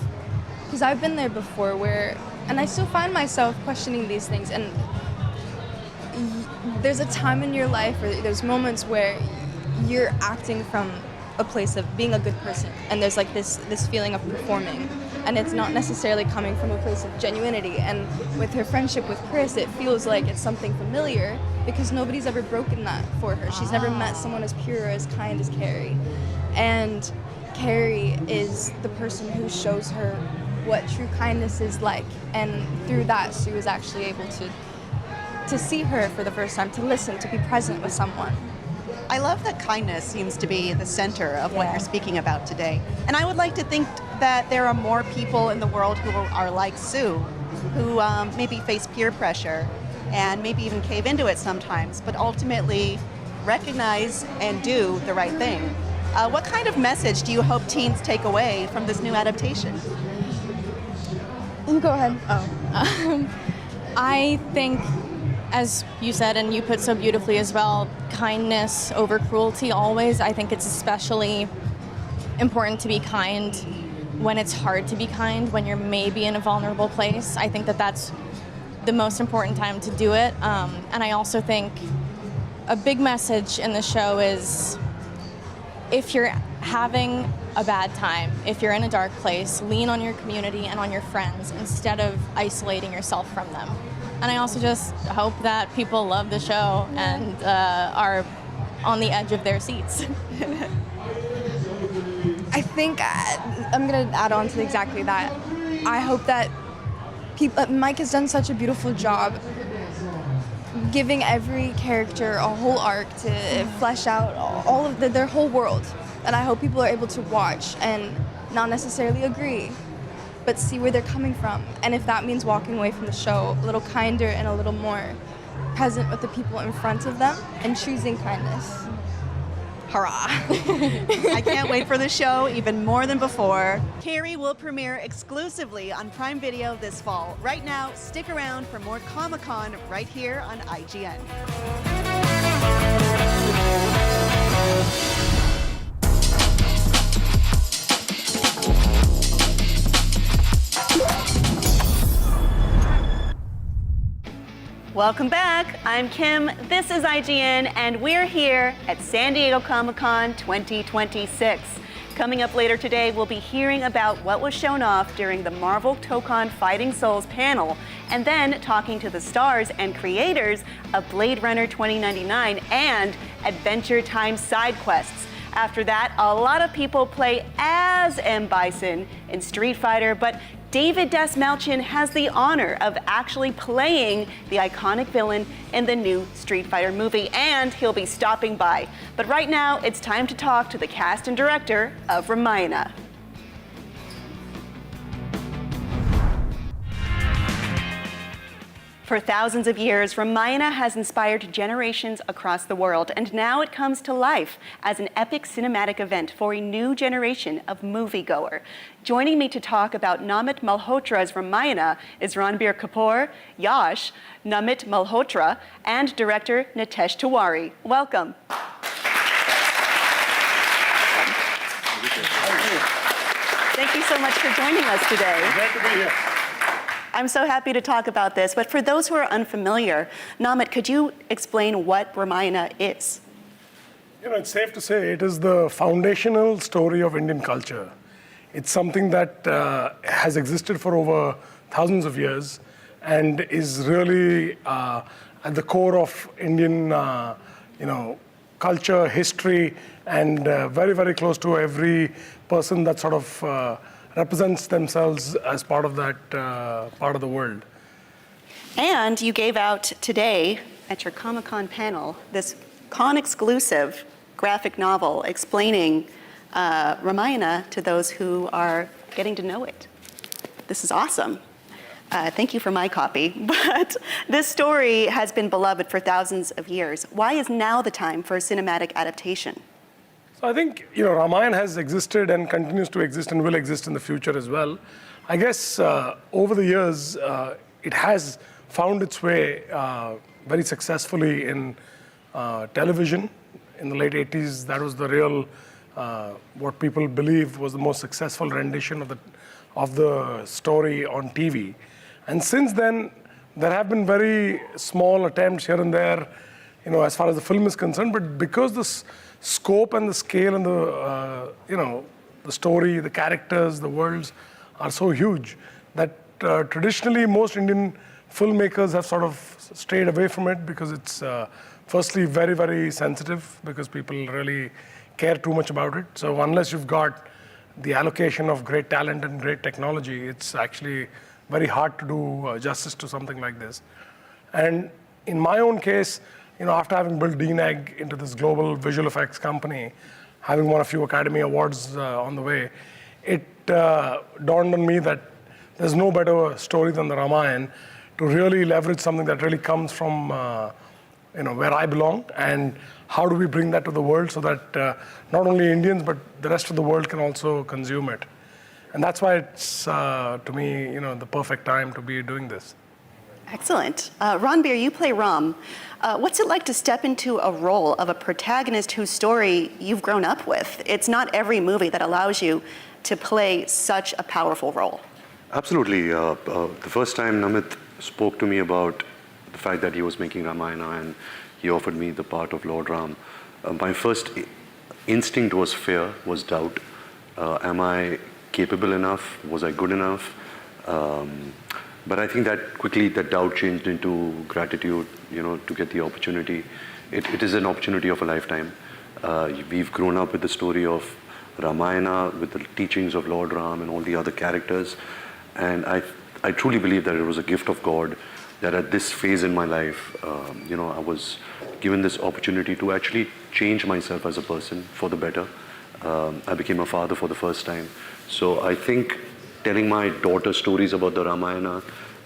because I've been there before where, and I still find myself questioning these things, and there's a time in your life or there's moments where you're acting from a place of being a good person, and there's like this feeling of performing, and it's not necessarily coming from a place of genuinity. And with her friendship with Chris, it feels like it's something familiar because nobody's ever broken that for her. She's never met someone as pure or as kind as Carrie, and Carrie is the person who shows her what true kindness is like, and through that Sue is actually able to see her for the first time, to listen, to be present with someone. I love that kindness seems to be the center of what you're speaking about today. And I would like to think that there are more people in the world who are like Sue, who maybe face peer pressure and maybe even cave into it sometimes, but ultimately recognize and do the right thing. What kind of message do you hope teens take away from this new adaptation? You go ahead. I think, as you said, and you put so beautifully as well, kindness over cruelty always. I think it's especially important to be kind when it's hard to be kind, when you're maybe in a vulnerable place. I think that that's the most important time to do it. And I also think a big message in the show is, if you're having a bad time, if you're in a dark place, lean on your community and on your friends instead of isolating yourself from them. And I also just hope that people love the show and are on the edge of their seats. I think I'm going to add on to exactly that. I hope that Mike has done such a beautiful job giving every character a whole arc to flesh out all of their whole world. And I hope people are able to watch and not necessarily agree, but see where they're coming from. And if that means walking away from the show a little kinder and a little more present with the people in front of them and choosing kindness. Hurrah. I can't wait for the show even more than before. Carrie will premiere exclusively on Prime Video this fall. Right now, stick around for more Comic-Con right here on IGN. Welcome back. I'm Kim. This is IGN, and we're here at San Diego Comic-Con 2026. Coming up later today, we'll be hearing about what was shown off during the Marvel TOCON Fighting Souls panel, and then talking to the stars and creators of Blade Runner 2099 and Adventure Time side quests. After that, a lot of people play as M. Bison in Street Fighter, but David Dastmalchian has the honor of actually playing the iconic villain in the new Street Fighter movie, and he'll be stopping by. But right now, it's time to talk to the cast and director of Ramayana. For thousands of years, Ramayana has inspired generations across the world, and now it comes to life as an epic cinematic event for a new generation of moviegoer. Joining me to talk about Namit Malhotra's Ramayana is Ranbir Kapoor, Yash, Namit Malhotra, and director Nitesh Tiwari. Welcome. Thank you so much for joining us today. Glad to be here. I'm so happy to talk about this, but for those who are unfamiliar, Namit, could you explain what Ramayana is? You know, it's safe to say it is the foundational story of Indian culture. It's something that has existed for over thousands of years and is really at the core of Indian, culture, history, and very, very close to every person that sort of represents themselves as part of that part of the world. And you gave out today at your Comic-Con panel this con-exclusive graphic novel explaining Ramayana to those who are getting to know it. This is awesome. Thank you for my copy. But this story has been beloved for thousands of years. Why is now the time for a cinematic adaptation? So I think, Ramayana has existed and continues to exist and will exist in the future as well. I guess over the years, it has found its way very successfully in television. In the late 80s, that was the real, what people believe was the most successful rendition of the story on TV. And since then, there have been very small attempts here and there, as far as the film is concerned, but because this scope and the scale and the story, the characters, the worlds are so huge that traditionally most Indian filmmakers have sort of strayed away from it because it's firstly very, very sensitive because people really care too much about it. So unless you've got the allocation of great talent and great technology, it's actually very hard to do justice to something like this. And in my own case, after having built DNEG into this global visual effects company, having won a few Academy Awards on the way, it dawned on me that there's no better story than the Ramayana to really leverage something that really comes from where I belong, and how do we bring that to the world so that not only Indians but the rest of the world can also consume it. And that's why it's, to me, the perfect time to be doing this. Excellent. Ranbir, you play Ram. What's it like to step into a role of a protagonist whose story you've grown up with? It's not every movie that allows you to play such a powerful role. Absolutely. The first time Namit spoke to me about the fact that he was making Ramayana and he offered me the part of Lord Ram, my first instinct was fear, was doubt. Am I capable enough? Was I good enough? But I think that quickly that doubt changed into gratitude, to get the opportunity. It is an opportunity of a lifetime. We've grown up with the story of Ramayana, with the teachings of Lord Ram and all the other characters. And I truly believe that it was a gift of God that at this phase in my life, I was given this opportunity to actually change myself as a person for the better. I became a father for the first time. So I think telling my daughter stories about the Ramayana,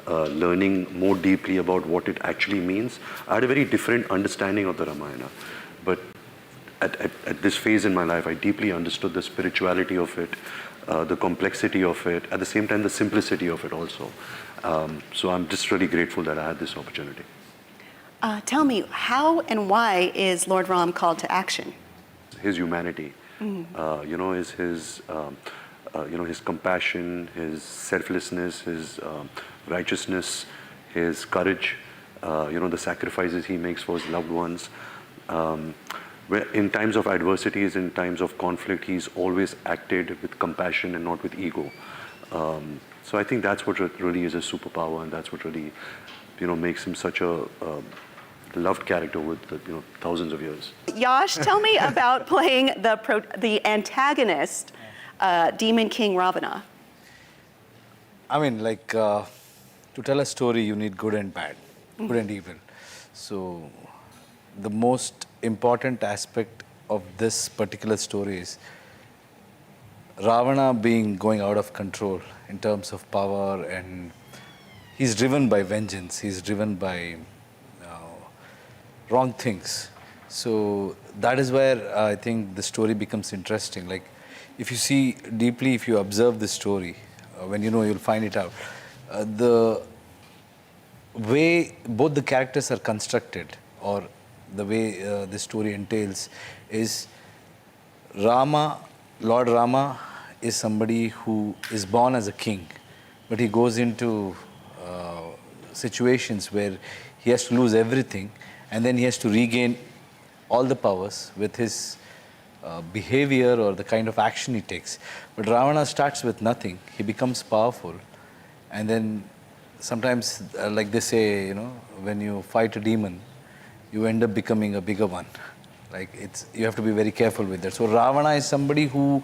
learning more deeply about what it actually means. I had a very different understanding of the Ramayana. But at this phase in my life, I deeply understood the spirituality of it, the complexity of it, at the same time, the simplicity of it also. So I'm just really grateful that I had this opportunity. Tell me, how and why is Lord Ram called to action? His humanity, is his compassion, his selflessness, his righteousness, his courage, the sacrifices he makes for his loved ones. In times of adversities, in times of conflict, he's always acted with compassion and not with ego. So I think that's what really is a superpower, and that's what really, makes him such a loved character with thousands of years. Yash, tell me about playing the antagonist, Demon King Ravana. I mean, like, to tell a story, you need good and bad, good and evil. So the most important aspect of this particular story is Ravana going out of control in terms of power, and he's driven by vengeance. He's driven by wrong things. So that is where I think the story becomes interesting. Like, if you see deeply, if you observe the story, when you know, you'll find it out. The way both the characters are constructed, or the way the story entails, is Lord Rama is somebody who is born as a king, but he goes into situations where he has to lose everything, and then he has to regain all the powers with his behavior or the kind of action he takes. But Ravana starts with nothing. He becomes powerful, and then sometimes, like they say, you know, when you fight a demon, you end up becoming a bigger one. Like, you have to be very careful with that. So Ravana is somebody who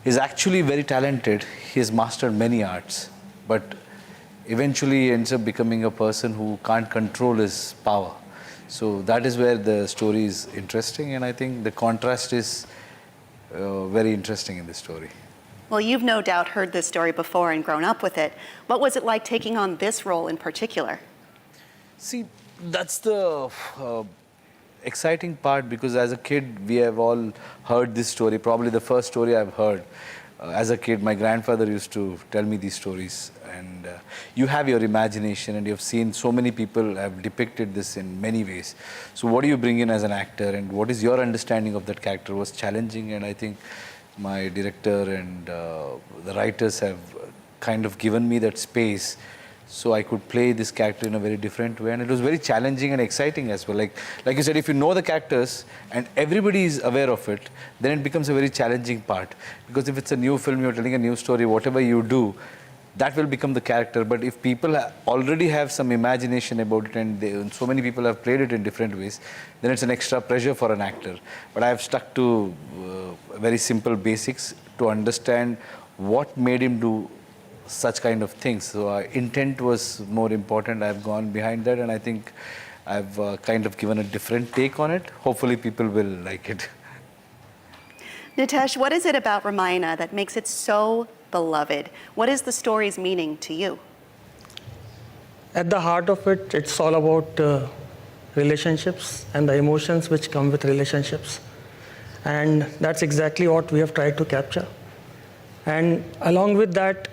is actually very talented. He has mastered many arts, but eventually ends up becoming a person who can't control his power. So that is where the story is interesting, and I think the contrast is very interesting in the story. Well, you've no doubt heard this story before and grown up with it. What was it like taking on this role in particular? See, that's the exciting part, because as a kid, we have all heard this story. Probably the first story I've heard. As a kid, my grandfather used to tell me these stories, and you have your imagination, and you've seen so many people have depicted this in many ways. So what do you bring in as an actor, and what is your understanding of that character was challenging, and I think my director and the writers have kind of given me that space so I could play this character in a very different way, and it was very challenging and exciting as well. Like you said, if you know the characters and everybody is aware of it, then it becomes a very challenging part. Because if it's a new film, you're telling a new story, whatever you do, that will become the character. But if people already have some imagination about it, and so many people have played it in different ways, then it's an extra pressure for an actor. But I have stuck to very simple basics to understand what made him do such kind of things. So intent was more important. I've gone behind that, and I think I've kind of given a different take on it. Hopefully people will like it. Nitesh, what is it about Ramayana that makes it so beloved? What is the story's meaning to you? At the heart of it, it's all about relationships and the emotions which come with relationships. And that's exactly what we have tried to capture. And along with that,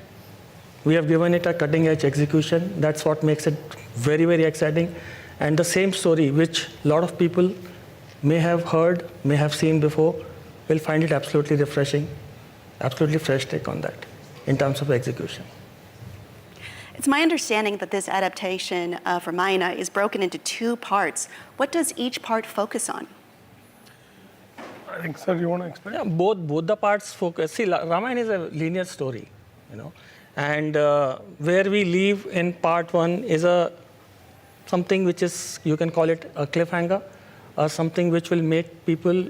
we have given it a cutting-edge execution. That's what makes it very, very exciting. And the same story, which a lot of people may have heard, may have seen before, will find it absolutely refreshing, absolutely fresh take on that in terms of execution. It's my understanding that this adaptation of Ramayana is broken into two parts. What does each part focus on? I think, sir, you want to explain? Yeah, both the parts focus. See, Ramayana is a linear story, you know. And where we leave in part one is something which is, you can call it a cliffhanger, or something which will make people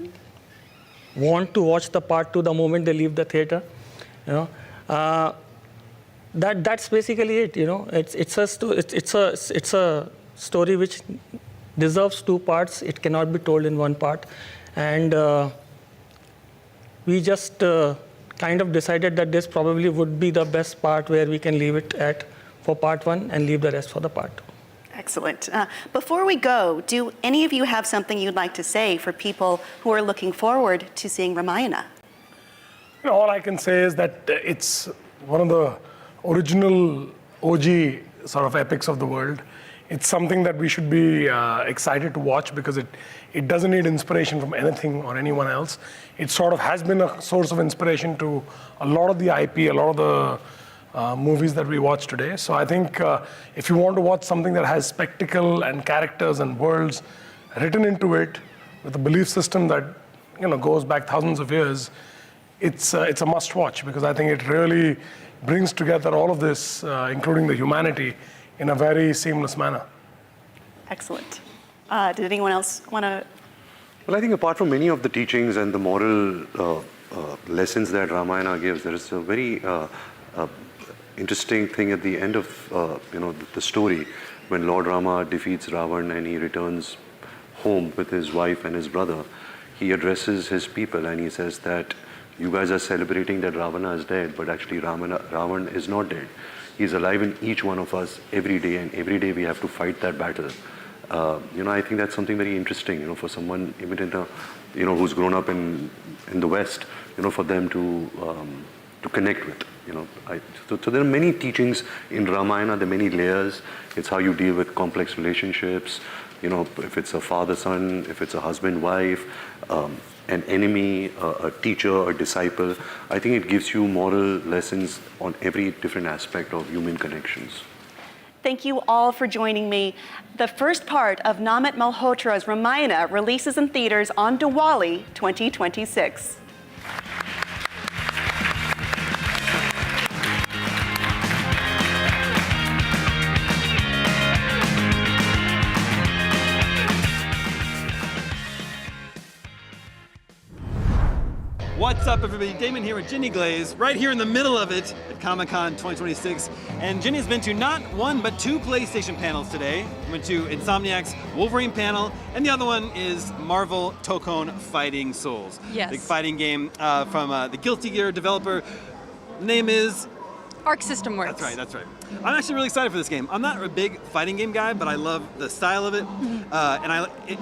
want to watch the part two the moment they leave the theater. You know, that's basically it. You know, it's a story which deserves two parts. It cannot be told in one part, and we just kind of decided that this probably would be the best part where we can leave it at for part one and leave the rest for the part two. Excellent. Before we go, do any of you have something you'd like to say for people who are looking forward to seeing Ramayana? You know, all I can say is that it's one of the original OG sort of epics of the world. It's something that we should be excited to watch, because it doesn't need inspiration from anything or anyone else. It sort of has been a source of inspiration to a lot of the IP, a lot of the movies that we watch today. So I think if you want to watch something that has spectacle and characters and worlds written into it with a belief system that, you know, goes back thousands of years, it's a must watch, because I think it really brings together all of this, including the humanity, in a very seamless manner. Excellent. Did anyone else want to? Well, I think apart from many of the teachings and the moral lessons that Ramayana gives, there is a very interesting thing at the end of the story, when Lord Rama defeats Ravan and he returns home with his wife and his brother, he addresses his people and he says that you guys are celebrating that Ravana is dead, but actually Ravan is not dead. He's alive in each one of us every day, and every day we have to fight that battle. I think that's something very interesting, for someone even in the, who's grown up in the West, for them to connect with. So there are many teachings in Ramayana. There are many layers. It's how you deal with complex relationships. If it's a father-son, if it's a husband-wife, an enemy, a teacher, a disciple. I think it gives you moral lessons on every different aspect of human connections. Thank you all for joining me. The first part of Namit Malhotra's Ramayana releases in theaters on Diwali 2026. What's up, everybody? Damon here with Ginny Glaze, right here in the middle of it at Comic-Con 2026. And Ginny has been to not one, but two PlayStation panels today. Went to Insomniac's Wolverine panel, and the other one is Marvel Tokon Fighting Souls. Yes. The fighting game from the Guilty Gear developer. Name is? Arc System Works. That's right. I'm actually really excited for this game. I'm not a big fighting game guy, but I love the style of it.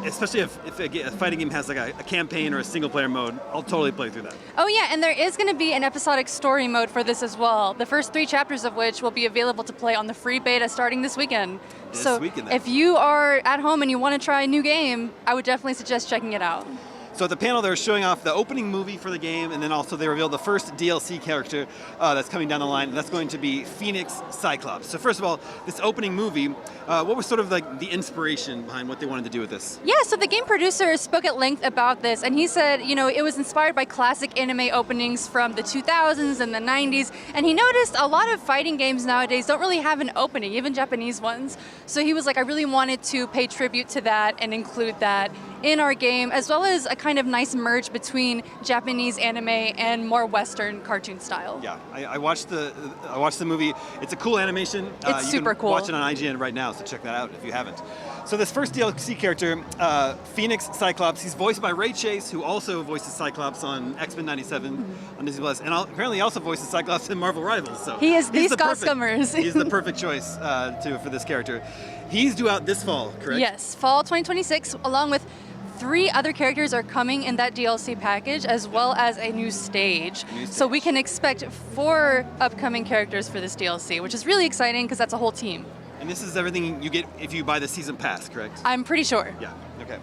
Especially if a fighting game has like a campaign or a single player mode, I'll totally play through that. Oh yeah, and there is going to be an episodic story mode for this as well. The first 3 chapters of which will be available to play on the free beta starting this weekend. If you are at home and you want to try a new game, I would definitely suggest checking it out. So at the panel, they're showing off the opening movie for the game, and then also they revealed the first DLC character that's coming down the line. That's going to be Phoenix Cyclops. So first of all, this opening movie, what was sort of like the inspiration behind what they wanted to do with this? Yeah, so the game producer spoke at length about this, and he said, it was inspired by classic anime openings from the 2000s and the 90s, and he noticed a lot of fighting games nowadays don't really have an opening, even Japanese ones. So he was like, I really wanted to pay tribute to that and include that in our game, as well as a kind of nice merge between Japanese anime and more Western cartoon style. Yeah, I watched the movie. It's a cool animation. It's super cool. Watch it on IGN right now, so check that out if you haven't. So this first DLC character, Phoenix Cyclops, he's voiced by Ray Chase, who also voices Cyclops on X-Men 97 on Disney Plus, and apparently he also voices Cyclops in Marvel Rivals. So he is the Scott Summers. He's the perfect choice for this character. He's due out this fall, correct? Yes, fall 2026, along with 3 other characters are coming in that DLC package, as well as a new stage. So we can expect 4 upcoming characters for this DLC, which is really exciting because that's a whole team. And this is everything you get if you buy the season pass, correct? I'm pretty sure. Yeah, okay.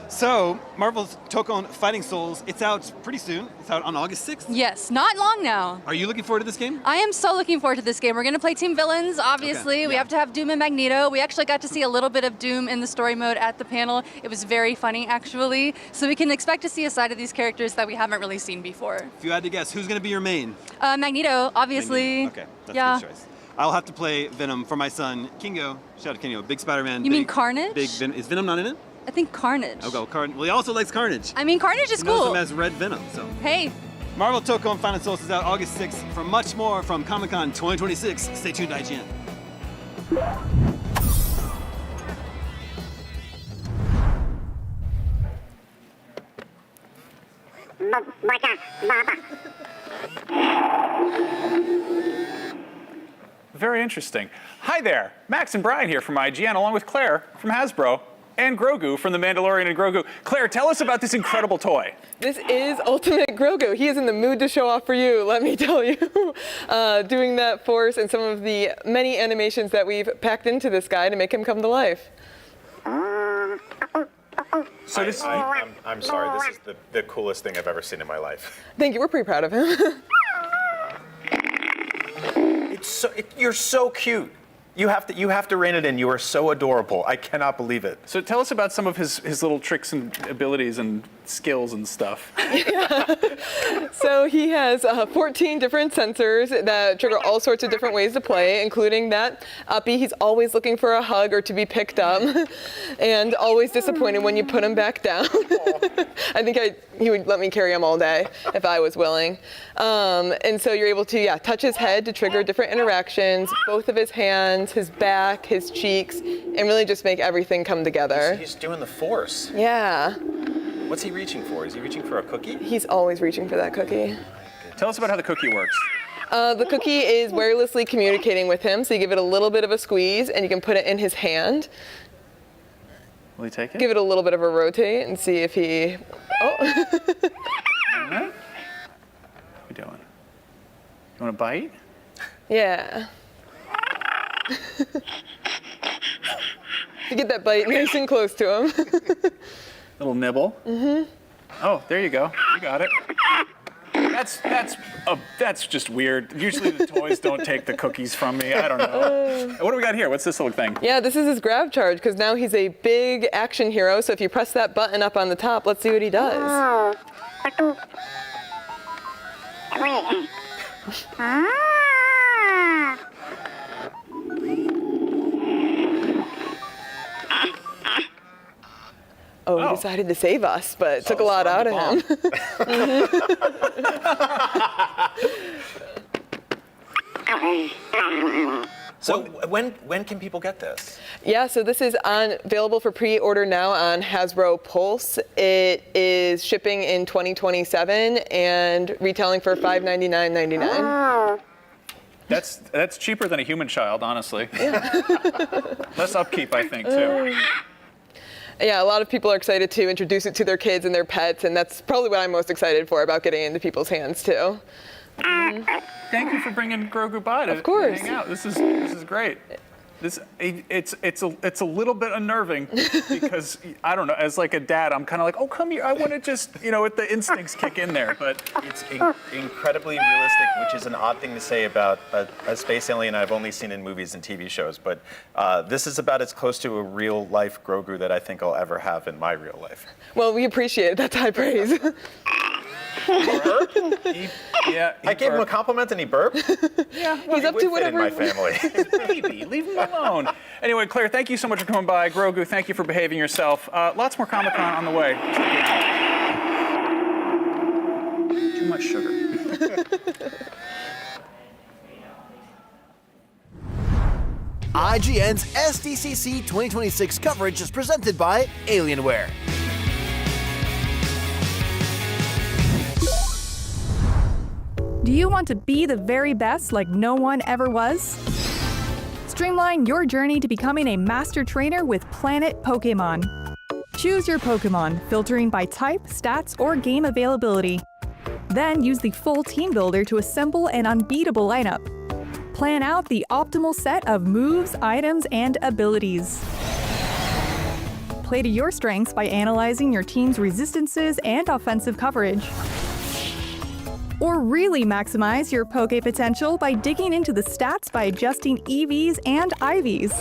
So, Marvel's Tokon Fighting Souls, it's out pretty soon. It's out on August 6th. Yes, not long now. Are you looking forward to this game? I am so looking forward to this game. We're going to play Team Villains, obviously. Okay, We have to have Doom and Magneto. We actually got to see a little bit of Doom in the story mode at the panel. It was very funny, actually. So we can expect to see a side of these characters that we haven't really seen before. If you had to guess, who's going to be your main? Magneto, obviously. Magneto. Okay, that's a good choice. I'll have to play Venom for my son, Kingo. Shout out to Kingo, big Spider-Man. You mean Carnage? Is Venom not in it? I think Carnage. Oh, Carnage. Well, he also likes Carnage. I mean, Carnage is He knows cool. him as Red Venom, so. Hey. Marvel Tokon Fighting Souls is out August 6th. For much more from Comic-Con 2026, stay tuned to IGN. Very interesting. Hi there, Max and Brian here from IGN, along with Claire from Hasbro, and Grogu from The Mandalorian and Grogu. Claire, tell us about this incredible toy. This is Ultimate Grogu. He is in the mood to show off for you, let me tell you. Doing that force and some of the many animations that we've packed into this guy to make him come to life. So I'm sorry, this is the coolest thing I've ever seen in my life. Thank you, we're pretty proud of him. You're so cute. You have to rein it in. You are so adorable. I cannot believe it. So tell us about some of his little tricks and abilities and skills and stuff. So he has 14 different sensors that trigger all sorts of different ways to play, including that uppy. He's always looking for a hug or to be picked up, and always disappointed when you put him back down. I think he would let me carry him all day if I was willing. And so you're able to, touch his head to trigger different interactions, both of his hands, his back, his cheeks, and really just make everything come together. He's doing the force. Yeah. What's he reaching for? Is he reaching for a cookie? He's always reaching for that cookie. Tell us about how the cookie works. The cookie is wirelessly communicating with him, so you give it a little bit of a squeeze, and you can put it in his hand. Will he take it? Give it a little bit of a rotate and see if he... Oh. What are we doing? You want a bite? Yeah. You get that bite nice and close to him. Little nibble. Mm-hmm. Oh, there you go. You got it. That's just weird. Usually the toys don't take the cookies from me. I don't know. What do we got here? What's this little thing? Yeah, this is his grab charge, because now he's a big action hero. So if you press that button up on the top, let's see what he does. Oh, he decided to save us, but it took a lot out of him. So when can people get this? Yeah, so this is available for pre-order now on Hasbro Pulse. It is shipping in 2027 and retailing for $599.99. That's cheaper than a human child, honestly. Less upkeep, I think, too. Yeah, a lot of people are excited to introduce it to their kids and their pets, and that's probably what I'm most excited for about getting it into people's hands too. Thank you for bringing Grogu by to hang out. This is great. It's a little bit unnerving because I don't know. As like a dad, I'm kind of like, oh, come here. I want to just, if the instincts kick in there. But It's incredibly realistic, which is an odd thing to say about a space alien I've only seen in movies and TV shows. But this is about as close to a real-life Grogu that I think I'll ever have in my real life. Well, we appreciate it. That's high praise. I gave him a compliment and he burped? Yeah, he's up to whatever. In my family. Baby, leave him alone. Anyway, Claire, thank you so much for coming by. Grogu, thank you for behaving yourself. Lots more Comic-Con on the way. Too much sugar. IGN's SDCC 2026 coverage is presented by Alienware. Do you want to be the very best like no one ever was? Streamline your journey to becoming a master trainer with Planet Pokemon. Choose your Pokemon, filtering by type, stats, or game availability. Then use the full team builder to assemble an unbeatable lineup. Plan out the optimal set of moves, items, and abilities. Play to your strengths by analyzing your team's resistances and offensive coverage. Or really maximize your Poke potential by digging into the stats by adjusting EVs and IVs.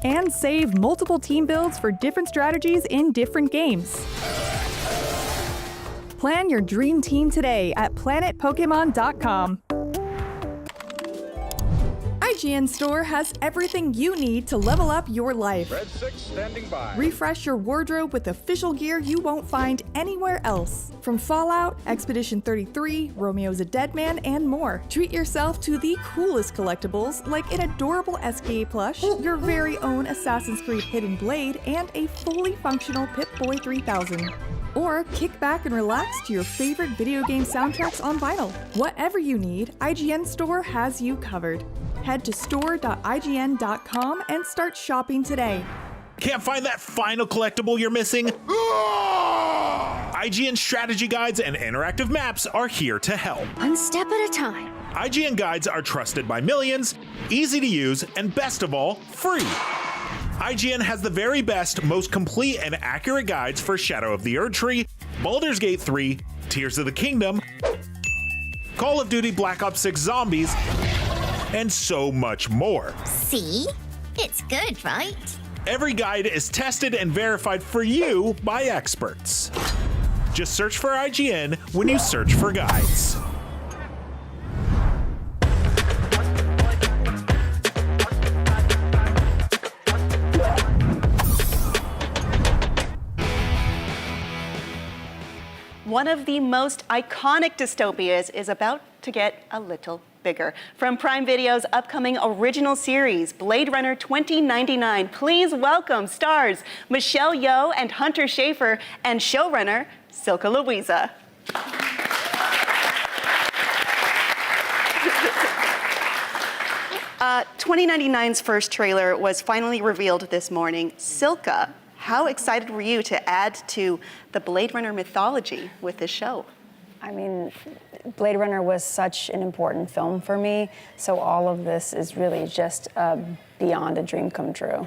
And save multiple team builds for different strategies in different games. Plan your dream team today at planetpokemon.com. IGN Store has everything you need to level up your life. Red 6 standing by. Refresh your wardrobe with official gear you won't find anywhere else. From Fallout, Expedition 33, Romeo's a Dead Man, and more. Treat yourself to the coolest collectibles like an adorable SKA plush, your very own Assassin's Creed Hidden Blade, and a fully functional Pip-Boy 3000. Or kick back and relax to your favorite video game soundtracks on vinyl. Whatever you need, IGN Store has you covered. Head to store.ign.com and start shopping today. Can't find that final collectible you're missing? IGN strategy guides and interactive maps are here to help. One step at a time. IGN guides are trusted by millions, easy to use, and best of all, free. IGN has the very best, most complete and accurate guides for Shadow of the Erdtree, Baldur's Gate 3, Tears of the Kingdom, Call of Duty Black Ops 6 Zombies, and so much more. See? It's good, right? Every guide is tested and verified for you by experts. Just search for IGN when you search for guides. One of the most iconic dystopias is about to get a little bigger. From Prime Video's upcoming original series, Blade Runner 2099, please welcome stars Michelle Yeoh and Hunter Schafer and showrunner Silke Louisa. 2099's first trailer was finally revealed this morning. Silke, how excited were you to add to the Blade Runner mythology with this show? I mean, Blade Runner was such an important film for me, so all of this is really just beyond a dream come true.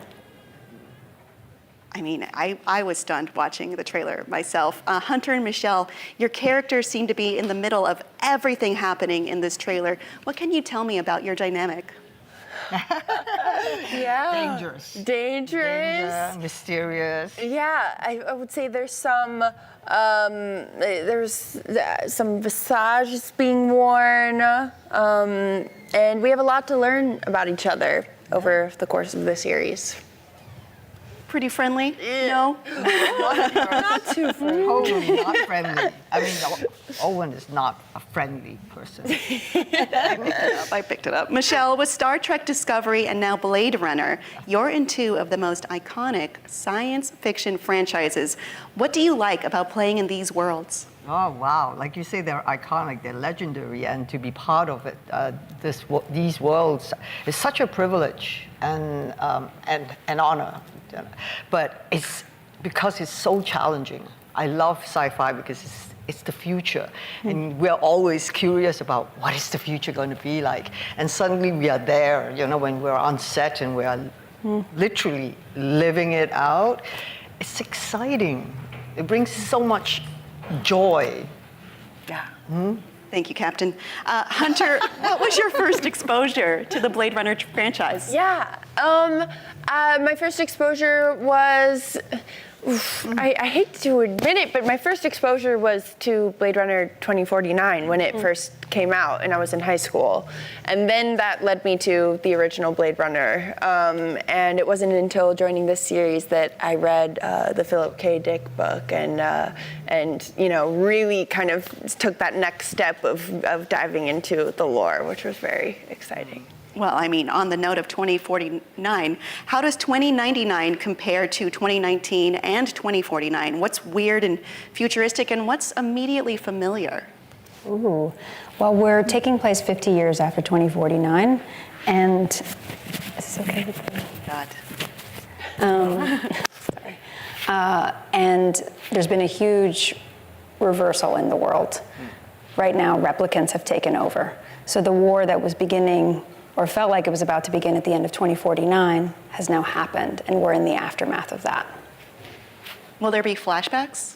I mean, I was stunned watching the trailer myself. Hunter and Michelle, your characters seem to be in the middle of everything happening in this trailer. What can you tell me about your dynamic? Yeah. Dangerous, mysterious. Yeah, I would say there's some visages being worn, and we have a lot to learn about each other over the course of the series. Pretty friendly? No? Not too friendly. Totally not friendly. I mean, Owen is not a friendly person. I picked it up. Michelle, with Star Trek Discovery and now Blade Runner, you're in two of the most iconic science fiction franchises. What do you like about playing in these worlds? Oh, wow. Like you say, they're iconic, they're legendary, and to be part of it, these worlds is such a privilege and an honor. But it's because it's so challenging. I love sci-fi because it's the future. And we're always curious about what is the future going to be like. And suddenly we are there, you know, when we're on set and we are literally living it out. It's exciting. It brings so much joy. Yeah. Thank you, Captain. Hunter, what was your first exposure to the Blade Runner franchise? Yeah, my first exposure was, I hate to admit it, but my first exposure was to Blade Runner 2049 when it first came out and I was in high school. And then that led me to the original Blade Runner. And it wasn't until joining this series that I read the Philip K. Dick book and you know, really kind of took that next step of diving into the lore, which was very exciting. Well, I mean, on the note of 2049, how does 2099 compare to 2019 and 2049? What's weird and futuristic, and what's immediately familiar? Ooh, well, we're taking place 50 years after 2049, and is this okay with me? Sorry. And there's been a huge reversal in the world. Right now, replicants have taken over. So the war that was beginning, or felt like it was about to begin at the end of 2049, has now happened, and we're in the aftermath of that. Will there be flashbacks?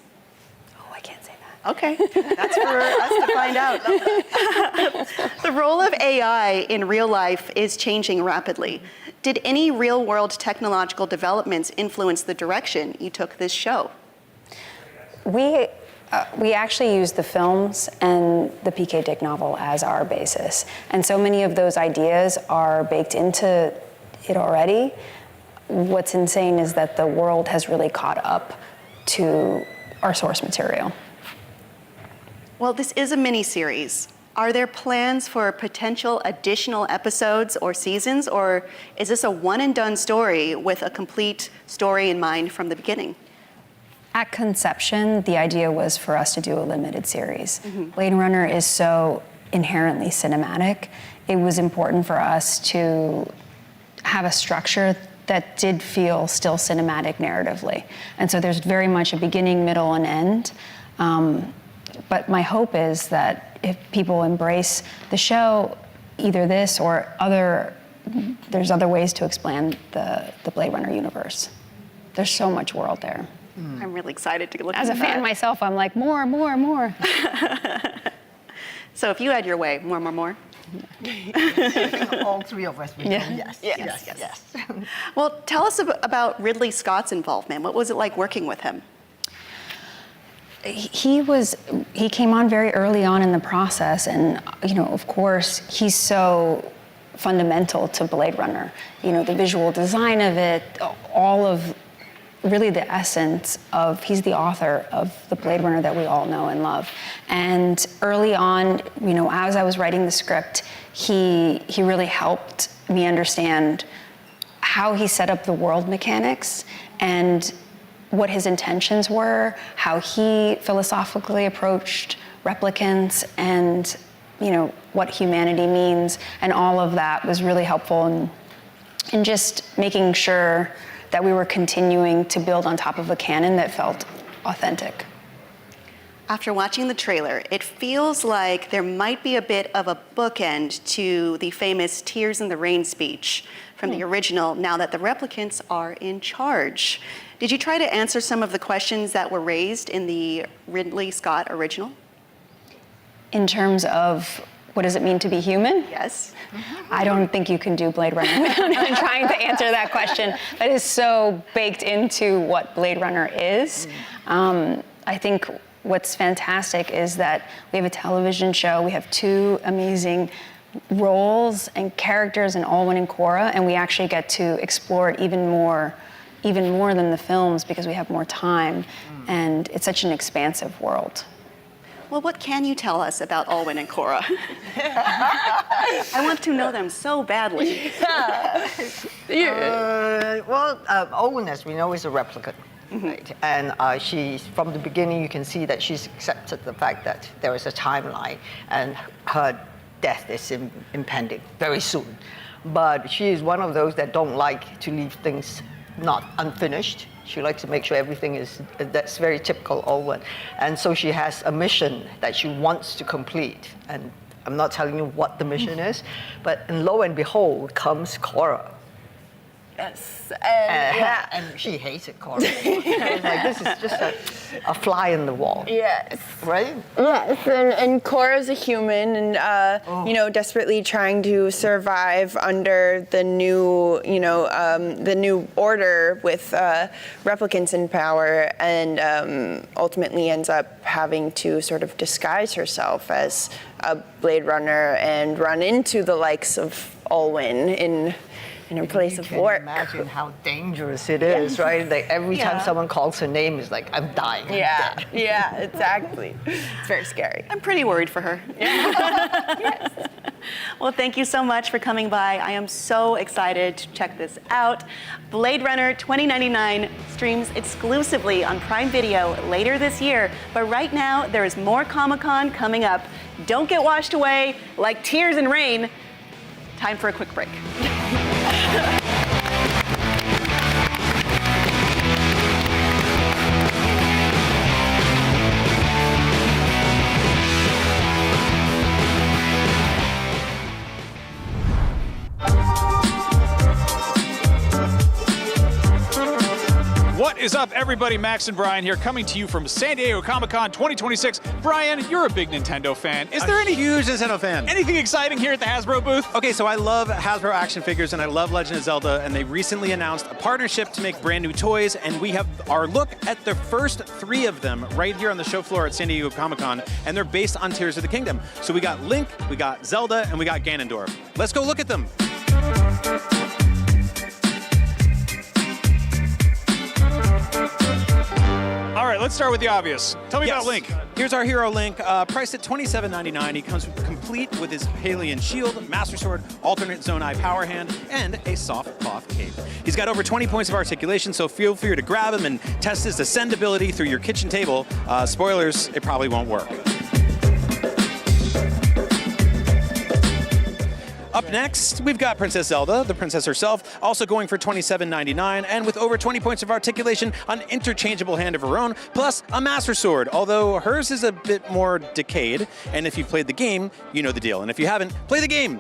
Oh, I can't say that. Okay, that's for us to find out. The role of AI in real life is changing rapidly. Did any real-world technological developments influence the direction you took this show? We actually used the films and the P.K. Dick novel as our basis. And so many of those ideas are baked into it already. What's insane is that the world has really caught up to our source material. Well, this is a mini-series. Are there plans for potential additional episodes or seasons, or is this a one-and-done story with a complete story in mind from the beginning? At conception, the idea was for us to do a limited series. Blade Runner is so inherently cinematic. It was important for us to have a structure that did feel still cinematic narratively. And so there's very much a beginning, middle, and end. But my hope is that if people embrace the show, either this or there's other ways to expand the Blade Runner universe. There's so much world there. I'm really excited to look As at a that. fan myself, I'm like, more. So if you had your way, more. All three of us. Yes. Well, tell us about Ridley Scott's involvement. What was it like working with him? He came on very early on in the process, and of course he's so fundamental to Blade Runner. The visual design of it, all of really the essence of, he's the author of the Blade Runner that we all know and love. And early on, as I was writing the script, he really helped me understand how he set up the world mechanics and what his intentions were, how he philosophically approached replicants, and what humanity means, and all of that was really helpful in just making sure that we were continuing to build on top of a canon that felt authentic. After watching the trailer, it feels like there might be a bit of a bookend to the famous Tears in the Rain speech from the original, now that the replicants are in charge. Did you try to answer some of the questions that were raised in the Ridley Scott original? In terms of what does it mean to be human? Yes. I don't think you can do Blade Runner without trying to answer that question. That is so baked into what Blade Runner is. I think what's fantastic is that we have a television show, we have two amazing roles and characters in Alwyn and Cora, and we actually get to explore it even more than the films because we have more time, and it's such an expansive world. Well, what can you tell us about Alwyn and Cora? I want to know them so badly. Alwyn, as we know, is a replicant. Right? And she's, from the beginning, you can see that she's accepted the fact that there is a timeline and her death is impending very soon. But she is one of those that don't like to leave things not unfinished. She likes to make sure everything is, that's very typical Alwyn. And so she has a mission that she wants to complete. And I'm not telling you what the mission is, but lo and behold comes Cora. Yes, and she hated Cora. Like, this is just a fly in the wall. Yes. Right? Yes, and Cora's a human, and desperately trying to survive under the new, the new order with replicants in power, and ultimately ends up having to sort of disguise herself as a Blade Runner and run into the likes of Alwyn in a place of work. Imagine how dangerous it is, right? Like every time someone calls her name, it's like, I'm dying. I'm dead. Yeah, exactly. It's very scary. I'm pretty worried for her. Yes. Well, thank you so much for coming by. I am so excited to check this out. Blade Runner 2099 streams exclusively on Prime Video later this year. But right now, there is more Comic-Con coming up. Don't get washed away like tears and rain. Time for a quick break. What is up, everybody? Max and Brian here, coming to you from San Diego Comic-Con 2026. Brian, you're a big Nintendo fan. Is there any huge Nintendo fan? Anything exciting here at the Hasbro booth? Okay, so I love Hasbro action figures and I love Legend of Zelda, and they recently announced a partnership to make brand new toys, and we have our look at the first 3 of them right here on the show floor at San Diego Comic-Con, and they're based on Tears of the Kingdom. So we got Link, we got Zelda, and we got Ganondorf. Let's go look at them. All right, let's start with the obvious. Tell me about Link. Here's our hero Link, priced at $27.99. He comes complete with his Hylian shield, Master Sword, alternate zone eye power hand, and a soft cloth cape. He's got over 20 points of articulation, so feel free to grab him and test his ascend ability through your kitchen table. Spoilers, it probably won't work. Up next, we've got Princess Zelda, the princess herself, also going for $27.99, and with over 20 points of articulation, an interchangeable hand of her own, plus a Master Sword, although hers is a bit more decayed, and if you've played the game, you know the deal, and if you haven't, play the game!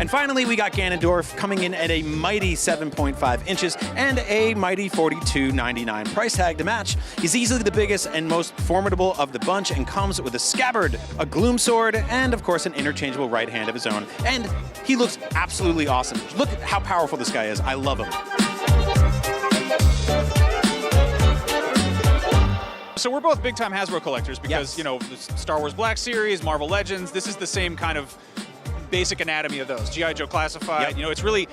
And finally, we got Ganondorf coming in at a mighty 7.5 inches and a mighty $42.99 price tag to match. He's easily the biggest and most formidable of the bunch and comes with a scabbard, a gloom sword, and of course an interchangeable right hand of his own. And he looks absolutely awesome. Look at how powerful this guy is. I love him. So we're both big-time Hasbro collectors because, you know, the Star Wars Black Series, Marvel Legends, this is the same kind of basic anatomy of those. G.I. Joe Classified, you know, it's really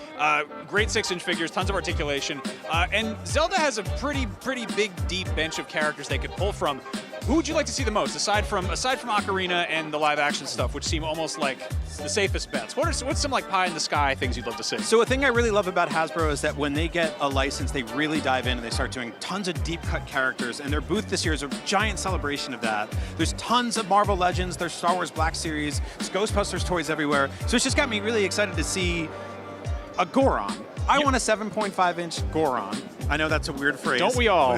great 6-inch figures, tons of articulation. And Zelda has a pretty big, deep bench of characters they could pull from. Who would you like to see the most, aside from Ocarina and the live-action stuff, which seem almost like the safest bets? What's some like pie-in-the-sky things you'd love to see? So a thing I really love about Hasbro is that when they get a license, they really dive in and they start doing tons of deep-cut characters, and their booth this year is a giant celebration of that. There's tons of Marvel Legends, there's Star Wars Black Series, there's Ghostbusters toys everywhere. So it's just got me really excited to see a Goron. I want a 7.5-inch Goron. I know that's a weird phrase. Don't we all?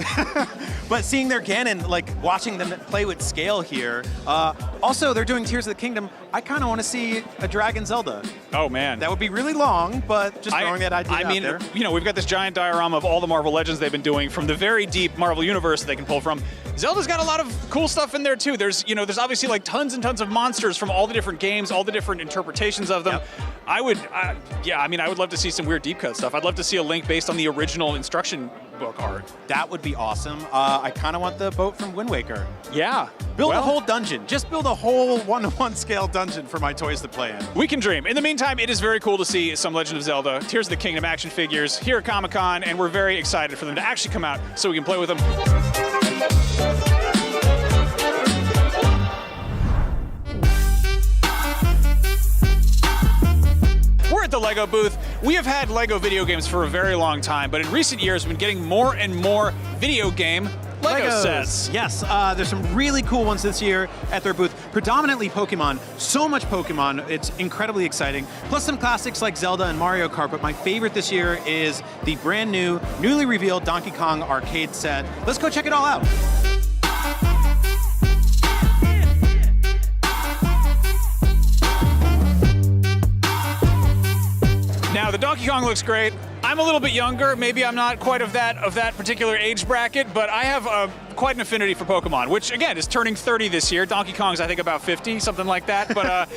But seeing their Ganon, like watching them play with scale here. Also, they're doing Tears of the Kingdom. I kind of want to see a Dragon Zelda. Oh, man. That would be really long, but just throwing that idea out there. You know, we've got this giant diorama of all the Marvel Legends they've been doing from the very deep Marvel universe that they can pull from. Zelda's got a lot of cool stuff in there, too. There's obviously like tons and tons of monsters from all the different games, all the different interpretations of them. Yep. I would love to see some weird deep cut stuff. I'd love to see a Link based on the original instruction book art. That would be awesome. I kind of want the boat from Wind Waker. Yeah. Build a whole dungeon. Just build a whole 1-to-1 scale dungeon for my toys to play in. We can dream. In the meantime, it is very cool to see some Legend of Zelda, Tears of the Kingdom action figures here at Comic-Con, and we're very excited for them to actually come out so we can play with them. We're at the LEGO booth. We have had LEGO video games for a very long time, but in recent years, we've been getting more and more video game LEGO sets. Yes, there's some really cool ones this year at their booth. Predominantly Pokemon. So much Pokemon. It's incredibly exciting. Plus some classics like Zelda and Mario Kart, but my favorite this year is the brand new, newly revealed Donkey Kong arcade set. Let's go check it all out. Now, the Donkey Kong looks great. I'm a little bit younger. Maybe I'm not quite of that particular age bracket, but I have quite an affinity for Pokemon, which, again, is turning 30 this year. Donkey Kong's, I think, about 50, something like that. But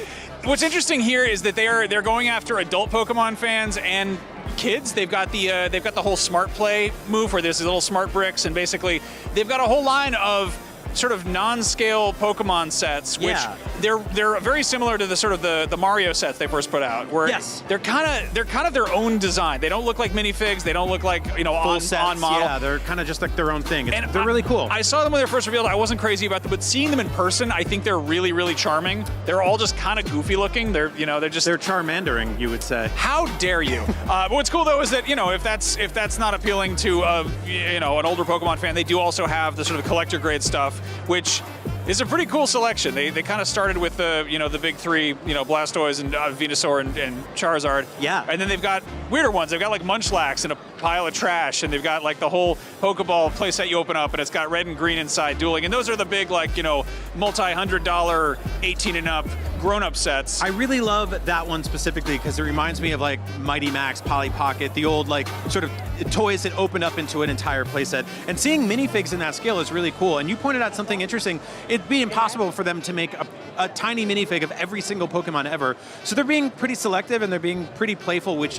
what's interesting here is that they're going after adult Pokemon fans and kids. They've got the whole Smart Play move where there's these little smart bricks, and basically they've got a whole line of sort of non-scale Pokemon sets, which they're very similar to the sort of the Mario sets they first put out, where they're kind of their own design. They don't look like minifigs. They don't look like on model. Yeah, they're kind of just like their own thing. And they're really cool. I saw them when they were first revealed. I wasn't crazy about them, but seeing them in person, I think they're really, really charming. They're all just kind of goofy looking. They're Charmandering, you would say. How dare you? But what's cool though is that if that's not appealing to an older Pokemon fan, they do also have the sort of collector grade stuff, which is a pretty cool selection. They kind of started with the big three, Blastoise and Venusaur and Charizard. Yeah. And then they've got weirder ones. They've got like Munchlax and a pile of trash, and they've got like the whole Pokeball playset you open up, and it's got red and green inside dueling. And those are the big multi-$100, 18 and up grown-up sets. I really love that one specifically because it reminds me of like Mighty Max, Polly Pocket, the old like sort of toys that opened up into an entire playset. And seeing minifigs in that scale is really cool. And you pointed out something interesting. It'd be impossible for them to make a tiny minifig of every single Pokemon ever. So they're being pretty selective and they're being pretty playful with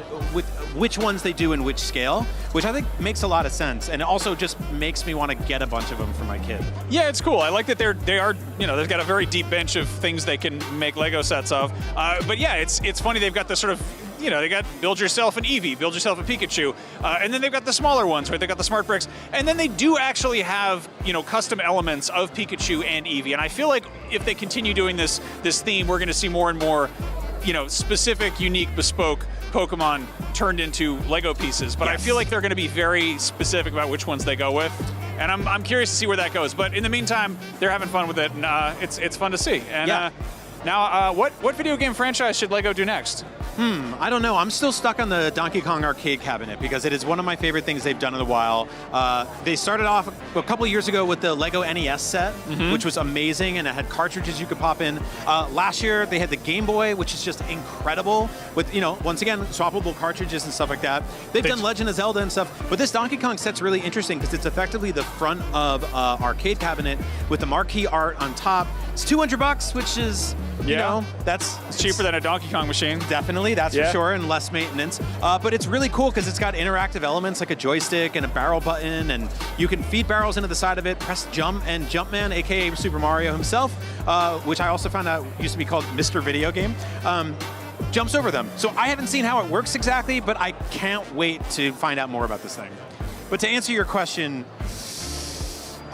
which ones they do in which scale, which I think makes a lot of sense. And it also just makes me want to get a bunch of them for my kid. Yeah, it's cool. I like that they are they've got a very deep bench of things they can make Lego sets of. But yeah, it's funny. They've got the sort of they got build yourself an Eevee, build yourself a Pikachu, and then they've got the smaller ones, right? They've got the smart bricks, and then they do actually have custom elements of Pikachu and Eevee. And I feel like if they continue doing this theme, we're going to see more and more specific, unique, bespoke Pokemon turned into Lego pieces. But I feel like they're going to be very specific about which ones they go with. And I'm curious to see where that goes. But in the meantime, they're having fun with it, and it's fun to see. And now, what video game franchise should Lego do next? I don't know. I'm still stuck on the Donkey Kong arcade cabinet because it is one of my favorite things they've done in a while. They started off a couple of years ago with the Lego NES set, which was amazing, and it had cartridges you could pop in. Last year, they had the Game Boy, which is just incredible with, once again, swappable cartridges and stuff like that. They've done Legend of Zelda and stuff, but this Donkey Kong set's really interesting because it's effectively the front of arcade cabinet with the marquee art on top. It's $200, which is, it's cheaper than a Donkey Kong machine. Definitely, that's for sure, and less maintenance. But it's really cool because it's got interactive elements like a joystick and a barrel button, and you can feed barrels into the side of it, press jump, and Jumpman, aka Super Mario himself, which I also found out used to be called Mr. Video Game, jumps over them. So I haven't seen how it works exactly, but I can't wait to find out more about this thing. But to answer your question,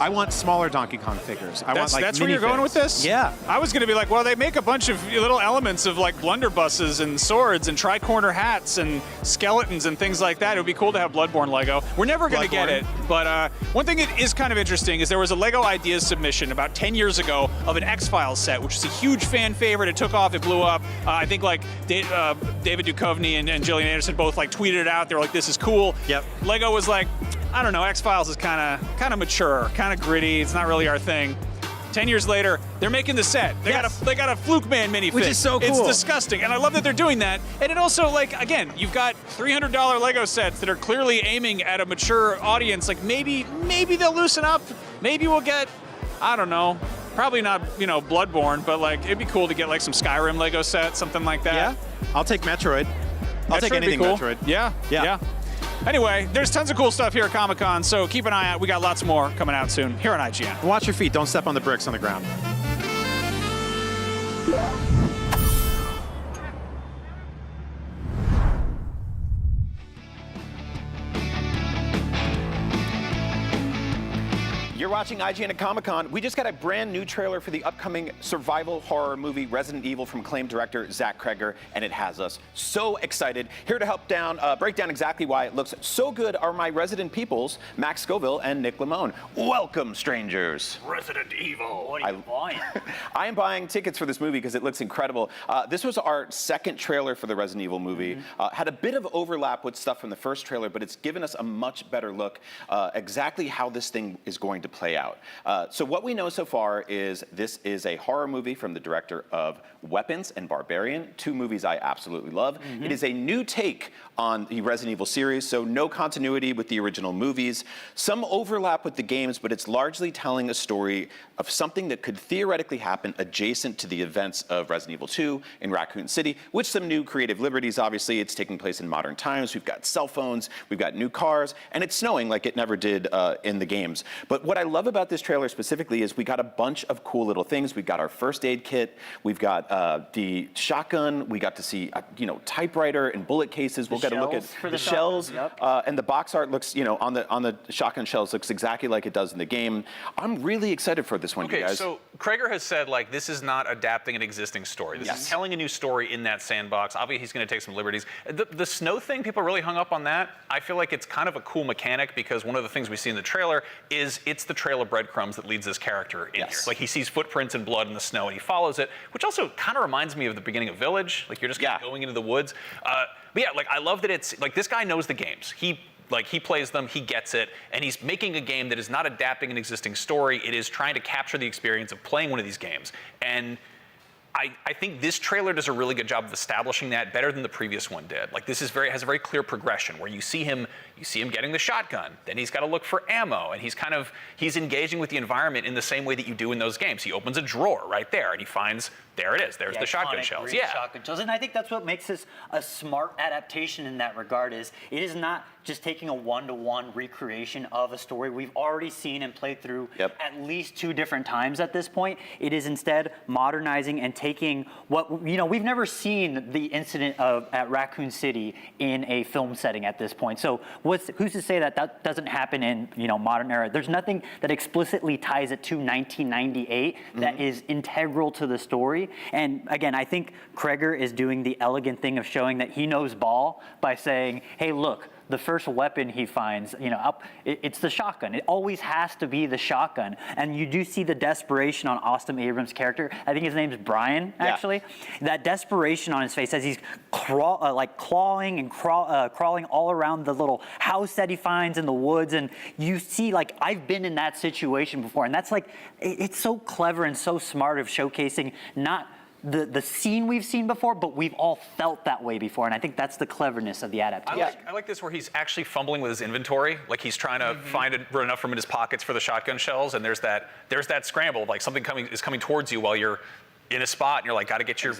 I want smaller Donkey Kong figures. That's where you're going with this? Yeah. I was going to be like, well, they make a bunch of little elements of like blunderbusses and swords and tri-corner hats and skeletons and things like that. It would be cool to have Bloodborne Lego. We're never going to get it, but one thing that is kind of interesting is there was a Lego Ideas submission about 10 years ago of an X-Files set, which is a huge fan favorite. It took off, it blew up. I think like David Duchovny and Gillian Anderson both like tweeted it out. They were like, this is cool. Yep. Lego was like, I don't know, X-Files is kind of mature, kind of gritty. It's not really our thing. 10 years later, they're making the set. They got a Fluke Man minifig. Which is so cool. It's disgusting, and I love that they're doing that. And it also, like, again, you've got $300 Lego sets that are clearly aiming at a mature audience. Like, maybe they'll loosen up. Maybe we'll get, I don't know, probably not, Bloodborne, but like, it'd be cool to get like some Skyrim Lego set, something like that. Yeah, I'll take Metroid. I'll take anything cool. Metroid. Yeah. Anyway, there's tons of cool stuff here at Comic-Con, so keep an eye out. We got lots more coming out soon here on IGN. Watch your feet. Don't step on the bricks on the ground. You're watching IGN at Comic-Con. We just got a brand new trailer for the upcoming survival horror movie Resident Evil from acclaimed director Zach Kreger, and it has us so excited. Here to help break down exactly why it looks so good are my resident peoples, Max Scoville and Nick Lamone. Welcome, strangers. Resident Evil. What are you buying? I am buying tickets for this movie because it looks incredible. This was our second trailer for the Resident Evil movie. Had a bit of overlap with stuff from the first trailer, but it's given us a much better look exactly how this thing is going to play out. So what we know so far is this is a horror movie from the director of Weapons and Barbarian, two movies I absolutely love. It is a new take on the Resident Evil series, so no continuity with the original movies. Some overlap with the games, but it's largely telling a story of something that could theoretically happen adjacent to the events of Resident Evil 2 in Raccoon City, with some new creative liberties. Obviously, it's taking place in modern times. We've got cell phones, we've got new cars, and it's snowing like it never did in the games. But what I love about this trailer specifically is we got a bunch of cool little things. We've got our first aid kit, we've got the shotgun, we got to see typewriter and bullet cases. We'll get to look at the shells, and the box art looks, on the shotgun shells looks exactly like it does in the game. I'm really excited for this one, you guys. So Kreger has said, like, this is not adapting an existing story. This is telling a new story in that sandbox. Obviously, he's going to take some liberties. The snow thing, people really hung up on that. I feel like it's kind of a cool mechanic because one of the things we see in the trailer is it's the trail of breadcrumbs that leads this character in here. Like, he sees footprints and blood in the snow and he follows it, which also kind of reminds me of the beginning of Village. Like, you're just kind of going into the woods. But yeah, like, I love that it's, like, this guy knows the games. He plays them, he gets it, and he's making a game that is not adapting an existing story. It is trying to capture the experience of playing one of these games. And I think this trailer does a really good job of establishing that better than the previous one did. Like, this has a very clear progression where you see him getting the shotgun, then he's got to look for ammo, and he's engaging with the environment in the same way that you do in those games. He opens a drawer right there, and he finds, there it is, there's the shotgun shells. Shotgun shells. And I think that's what makes this a smart adaptation in that regard. Is it is not just taking a one-to-one recreation of a story we've already seen and played through at least 2 different times at this point. It is instead modernizing and taking what, we've never seen the incident at Raccoon City in a film setting at this point. So who's to say that doesn't happen in modern era? There's nothing that explicitly ties it to 1998 that is integral to the story. And again, I think Kreger is doing the elegant thing of showing that he knows ball by saying, hey, look, the first weapon he finds, it's the shotgun. It always has to be the shotgun. And you do see the desperation on Austin Abrams' character. I think his name's Brian, actually. Yeah. That desperation on his face as he's clawing and crawling all around the little house that he finds in the woods. And you see, I've been in that situation before. And that's it's so clever and so smart of showcasing not the scene we've seen before, but we've all felt that way before, and I think that's the cleverness of the adaptation. I like this where he's actually fumbling with his inventory, like he's trying to find enough room in his pockets for the shotgun shells, and there's that scramble, like something is coming towards you while you're in a spot, and you're like, got to get your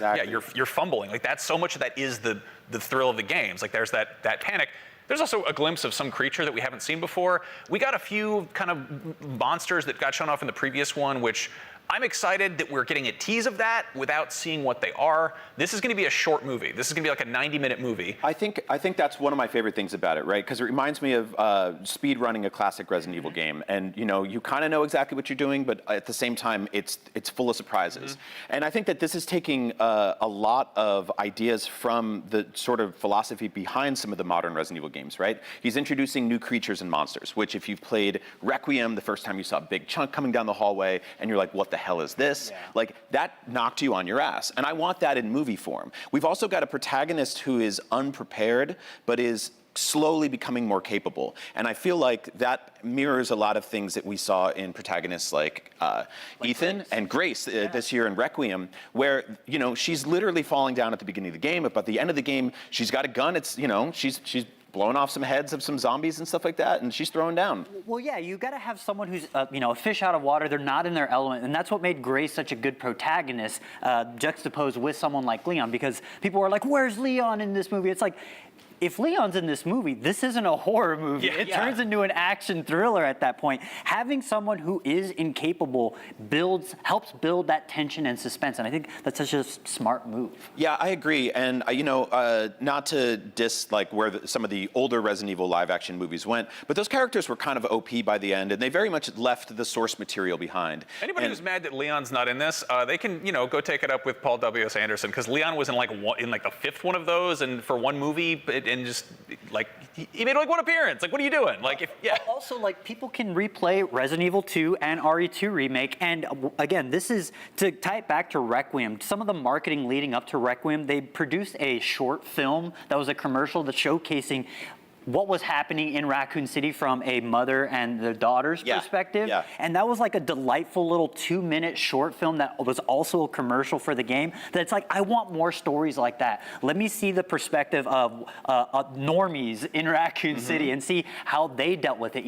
you're fumbling. Like that's so much of that is the thrill of the games. Like there's that panic. There's also a glimpse of some creature that we haven't seen before. We got a few kind of monsters that got shown off in the previous one, which I'm excited that we're getting a tease of that without seeing what they are. This is going to be a short movie. This is going to be like a 90-minute movie. I think that's one of my favorite things about it, right? Because it reminds me of speed running a classic Resident Evil game, and you kind of know exactly what you're doing, but at the same time, it's full of surprises. And I think that this is taking a lot of ideas from the sort of philosophy behind some of the modern Resident Evil games, right? He's introducing new creatures and monsters, which if you've played Requiem, the first time you saw a big chunk coming down the hallway, and you're like, what the hell is this? Yeah. Like that knocked you on your ass. And I want that in movie form. We've also got a protagonist who is unprepared, but is slowly becoming more capable. And I feel like that mirrors a lot of things that we saw in protagonists like Ethan Grace. And Grace this year in Requiem, where, she's literally falling down at the beginning of the game, but by the end of the game, she's got a gun. It's, she's blowing off some heads of some zombies and stuff like that, and she's throwing down. Well, yeah, you got to have someone who's, a fish out of water. They're not in their element, and that's what made Grace such a good protagonist, juxtaposed with someone like Leon, because people were like, "Where's Leon in this movie?" It's like, if Leon's in this movie, this isn't a horror movie. It turns into an action thriller at that point. Having someone who is incapable helps build that tension and suspense, and I think that's such a smart move. Yeah, I agree. And not to diss where some of the older Resident Evil live-action movies went, but those characters were kind of OP by the end, and they very much left the source material behind. Anybody who's mad that Leon's not in this, they can go take it up with Paul W.S. Anderson, because Leon was in the fifth one of those, and for one movie. And just he made one appearance. What are you doing? Also, people can replay Resident Evil 2 and RE2 remake, and again, this is to tie it back to Requiem. Some of the marketing leading up to Requiem, they produced a short film that was a commercial that's showcasing what was happening in Raccoon City from a mother and the daughter's perspective. Yeah. And that was a delightful little 2-minute short film that was also a commercial for the game. That's I want more stories like that. Let me see the perspective of normies in Raccoon City and see how they dealt with it.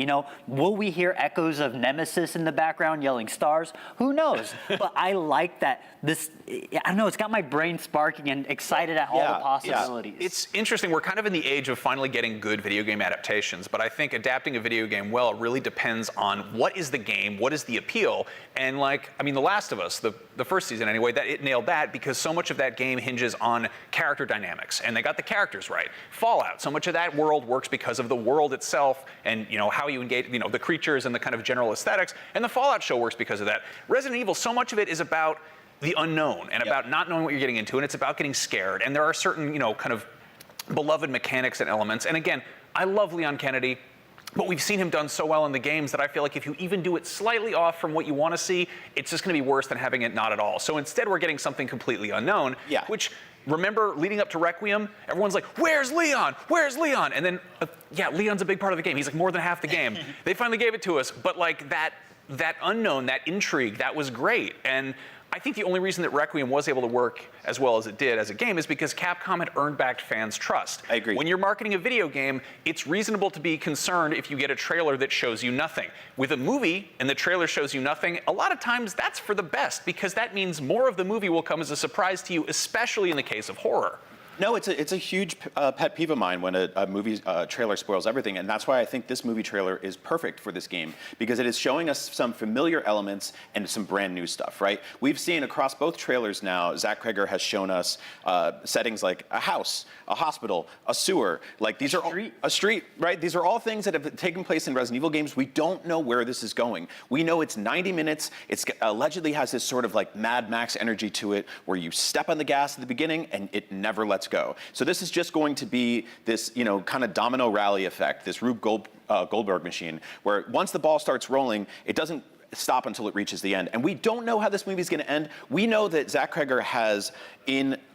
Will we hear echoes of Nemesis in the background yelling stars? Who knows? But I like that. I don't know, it's got my brain sparking and excited at all the possibilities. Yeah. It's interesting. We're kind of in the age of finally getting good video game adaptations, but I think adapting a video game well really depends on what is the game, what is the appeal, and The Last of Us, the first season anyway, that it nailed that because so much of that game hinges on character dynamics, and they got the characters right. Fallout, so much of that world works because of the world itself and how you engage, the creatures and the kind of general aesthetics, and the Fallout show works because of that. Resident Evil, so much of it is about the unknown and about not knowing what you're getting into, and it's about getting scared, and there are certain, kind of beloved mechanics and elements. And again, I love Leon Kennedy, but we've seen him done so well in the games that I feel like if you even do it slightly off from what you want to see, it's just going to be worse than having it not at all. So instead, we're getting something completely unknown, which, remember, leading up to Requiem, everyone's like, where's Leon? Where's Leon? And then, Leon's a big part of the game. He's more than half the game. They finally gave it to us, but that unknown, that intrigue, that was great. And I think the only reason that Requiem was able to work as well as it did as a game is because Capcom had earned back fans' trust. I agree. When you're marketing a video game, it's reasonable to be concerned if you get a trailer that shows you nothing. With a movie and the trailer shows you nothing, a lot of times that's for the best because that means more of the movie will come as a surprise to you, especially in the case of horror. No, it's a huge pet peeve of mine when a movie trailer spoils everything, and that's why I think this movie trailer is perfect for this game, because it is showing us some familiar elements and some brand new stuff, right? We've seen across both trailers now, Zach Kreger has shown us settings like a house, a hospital, a sewer, these are a street, right? These are all things that have taken place in Resident Evil games. We don't know where this is going. We know it's 90 minutes. It's allegedly has this sort of Mad Max energy to it, where you step on the gas at the beginning and it never lets let's go. So this is just going to be this, kind of domino rally effect, this Rube Goldberg machine, where once the ball starts rolling, it doesn't stop until it reaches the end. And we don't know how this movie is going to end. We know that Zach Cregger has,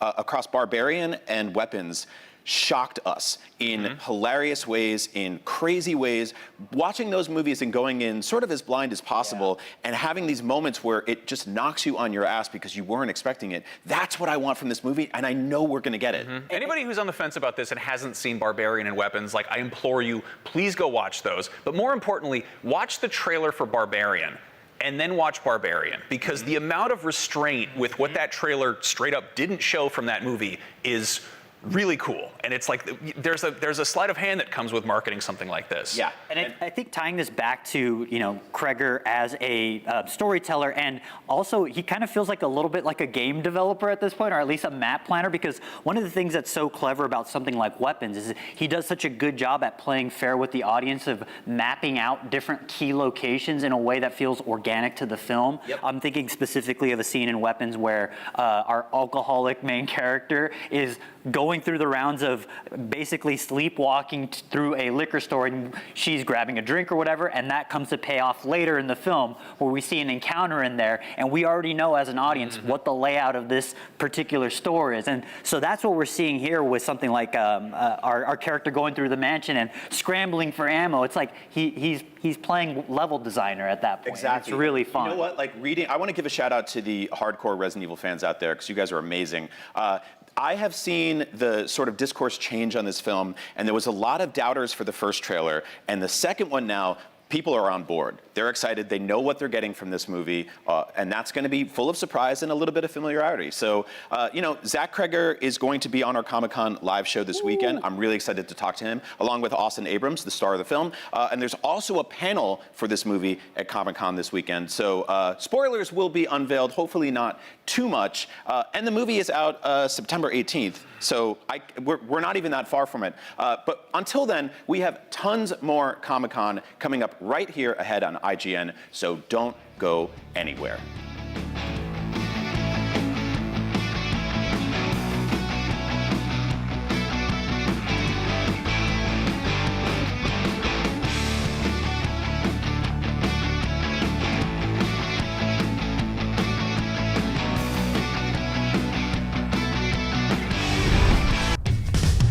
across Barbarian and Weapons, shocked us in hilarious ways, in crazy ways, watching those movies and going in sort of as blind as possible and having these moments where it just knocks you on your ass because you weren't expecting it. That's what I want from this movie, and I know we're going to get it. Anybody who's on the fence about this and hasn't seen Barbarian and Weapons, I implore you, please go watch those. But more importantly, watch the trailer for Barbarian and then watch Barbarian, because the amount of restraint with what that trailer straight up didn't show from that movie is really cool. And it's there's a sleight of hand that comes with marketing something like this. Yeah, and I think tying this back to, Cregger as a storyteller, and also he kind of feels like a little bit like a game developer at this point, or at least a map planner, because one of the things that's so clever about something like Weapons is he does such a good job at playing fair with the audience of mapping out different key locations in a way that feels organic to the film. I'm thinking specifically of a scene in Weapons where our alcoholic main character is going through the rounds of basically sleepwalking through a liquor store, and she's grabbing a drink or whatever, and that comes to pay off later in the film where we see an encounter in there, and we already know as an audience what the layout of this particular store is. And so that's what we're seeing here with something like our character going through the mansion and scrambling for ammo. It's like he's playing level designer at that point. Exactly. It's really fun. You know what? I want to give a shout out to the hardcore Resident Evil fans out there, because you guys are amazing. I have seen the sort of discourse change on this film, and there was a lot of doubters for the first trailer, and the second one now, people are on board. They're excited. They know what they're getting from this movie, and that's going to be full of surprise and a little bit of familiarity. So, Zach Cregger is going to be on our Comic-Con live show this weekend. I'm really excited to talk to him, along with Austin Abrams, the star of the film. And there's also a panel for this movie at Comic-Con this weekend. So, spoilers will be unveiled, hopefully not too much. And the movie is out September 18th. So we're not even that far from it. But until then, we have tons more Comic-Con coming up right here ahead on IGN, so don't go anywhere.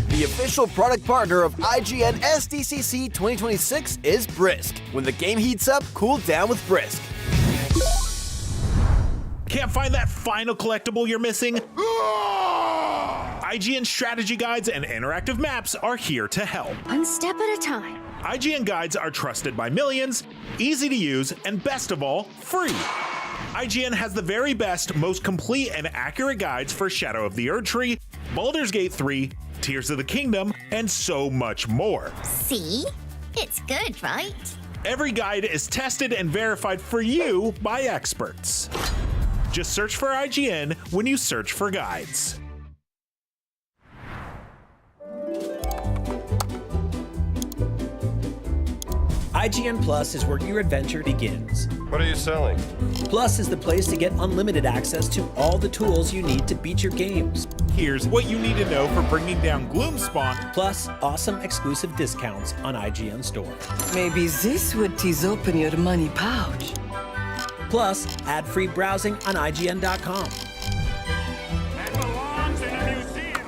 The official product partner of IGN SDCC 2026 is Brisk. When the game heats up, cool down with Brisk. Can't find that final collectible you're missing? IGN strategy guides and interactive maps are here to help. One step at a time. IGN guides are trusted by millions, easy to use, and best of all, free. IGN has the very best, most complete and accurate guides for Shadow of the Erdtree, Baldur's Gate 3, Tears of the Kingdom, and so much more. See? It's good, right? Every guide is tested and verified for you by experts. Just search for IGN when you search for guides. IGN Plus is where your adventure begins. What are you selling? Plus is the place to get unlimited access to all the tools you need to beat your games. Here's what you need to know for bringing down Gloomspawn. Plus, awesome exclusive discounts on IGN Store. Maybe this would tease open your money pouch. Plus, ad-free browsing on IGN.com.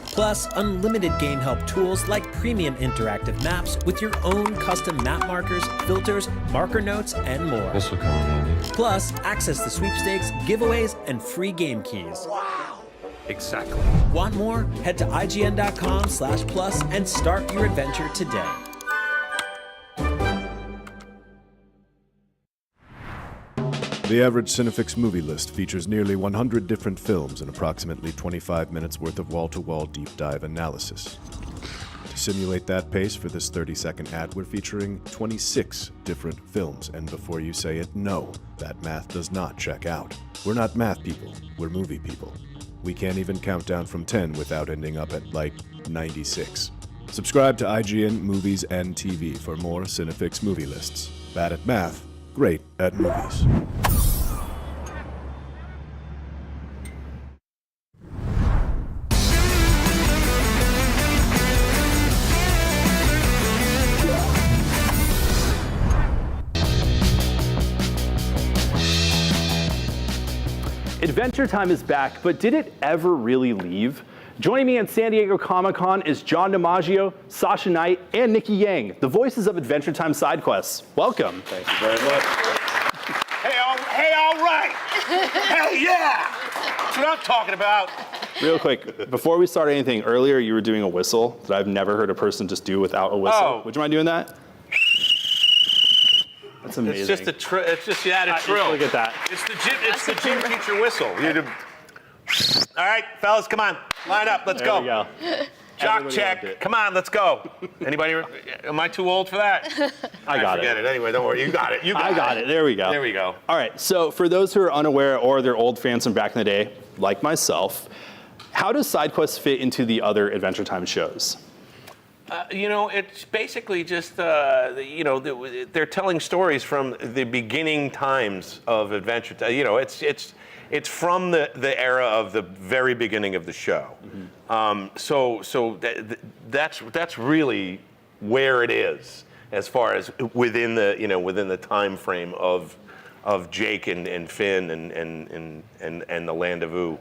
Plus, unlimited game help tools like premium interactive maps with your own custom map markers, filters, marker notes, and more. This will come in handy. Plus, access to sweepstakes, giveaways, and free game keys. Wow! Exactly. Want more? Head to IGN.com/plus and start your adventure today. The average Cinefix movie list features nearly 100 different films and approximately 25 minutes worth of wall-to-wall deep dive analysis. To simulate that pace for this 30-second ad, we're featuring 26 different films, and before you say it, no, that math does not check out. We're not math people, we're movie people. We can't even count down from 10 without ending up at, 96. Subscribe to IGN Movies and TV for more Cinefix movie lists. Bad at math, great at movies. Adventure Time is back, but did it ever really leave? Joining me at San Diego Comic-Con is John DiMaggio, Sasha Knight, and Nikki Yang, the voices of Adventure Time side quests. Welcome. Thank you very much. Hey, all right. Hell yeah. That's what I'm talking about. Real quick, before we start anything, earlier you were doing a whistle that I've never heard a person just do without a whistle. Oh. Would you mind doing that? That's amazing. It's just it's just you add a trill. Look at that. It's the gym teacher whistle. All right, fellas, come on. Line up, let's There go. we go. Jock Everybody loved check. it. Come on, let's go. Anybody, am I too old for that? I got forget it. Anyway, don't worry, you got it. I got it. There we go. There we go. All right, so for those who are unaware or they're old fans from back in the day, like myself, how does side quests fit into the other Adventure Time shows? It's basically just, they're telling stories from the beginning times of Adventure Time. It's from the era of the very beginning of the show. That's really where it is as far as within the time frame of Jake and Finn and the Land of Ooh.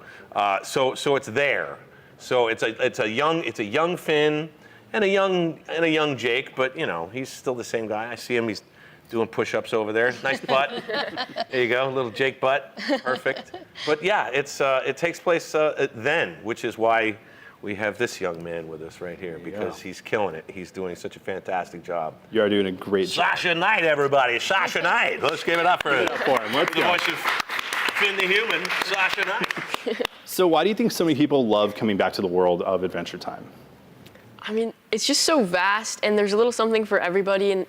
So it's there. So it's a young Finn and a young Jake, but he's still the same guy. I see him. He's doing push-ups over there. Nice butt. There you go, little Jake butt. Perfect. But yeah, it takes place then, which is why we have this young man with us right here, because he's killing it. He's doing such a fantastic job. You are doing a great job. Sasha Knight, everybody. Sasha Knight. Let's give it up for him. Let's The go. voice of Finn the Human, Sasha Knight. So why do you think so many people love coming back to the world of Adventure Time? I mean, it's just so vast, and there's a little something for everybody, and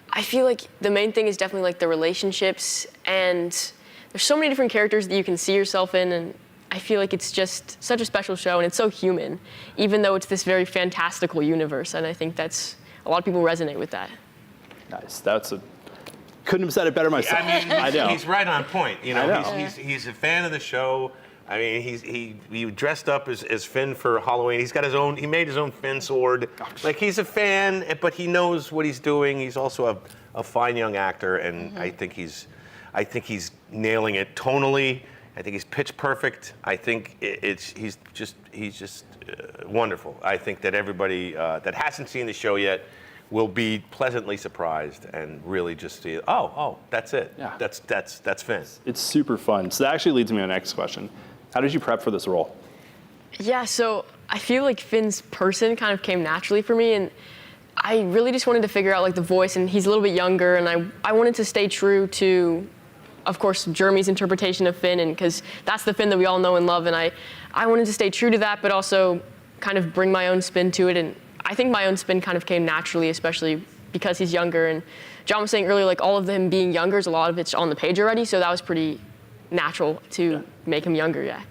I feel like the main thing is definitely like the relationships, and there's so many different characters that you can see yourself in, and I feel like it's just such a special show, and it's so human, even though it's this very fantastical universe, and I think that's, a lot of people resonate with that. Nice. Couldn't have said it better myself. I mean, I know. he's right on point. I know. He's a fan of the show. I mean, he dressed up as Finn for Halloween. He's got he made his own Finn sword. Like, he's a fan, but he knows what he's doing. He's also a fine young actor, and I think he's nailing it tonally. I think he's pitch perfect. I think he's just wonderful. I think that everybody that hasn't seen the show yet will be pleasantly surprised and really just see, oh, that's it. Yeah. That's Finn. It's super fun. So that actually leads me to the next question. How did you prep for this role? Yeah, so I feel like Finn's person kind of came naturally for me, and I really just wanted to figure out like the voice, and he's a little bit younger, and I wanted to stay true to, of course, Jeremy's interpretation of Finn, and because that's the Finn that we all know and love, and I wanted to stay true to that, but also kind of bring my own spin to it, and I think my own spin kind of came naturally, especially because he's younger, and John was saying earlier, like all of him being younger, a lot of it's on the page already, so that was pretty natural to make him younger, yeah.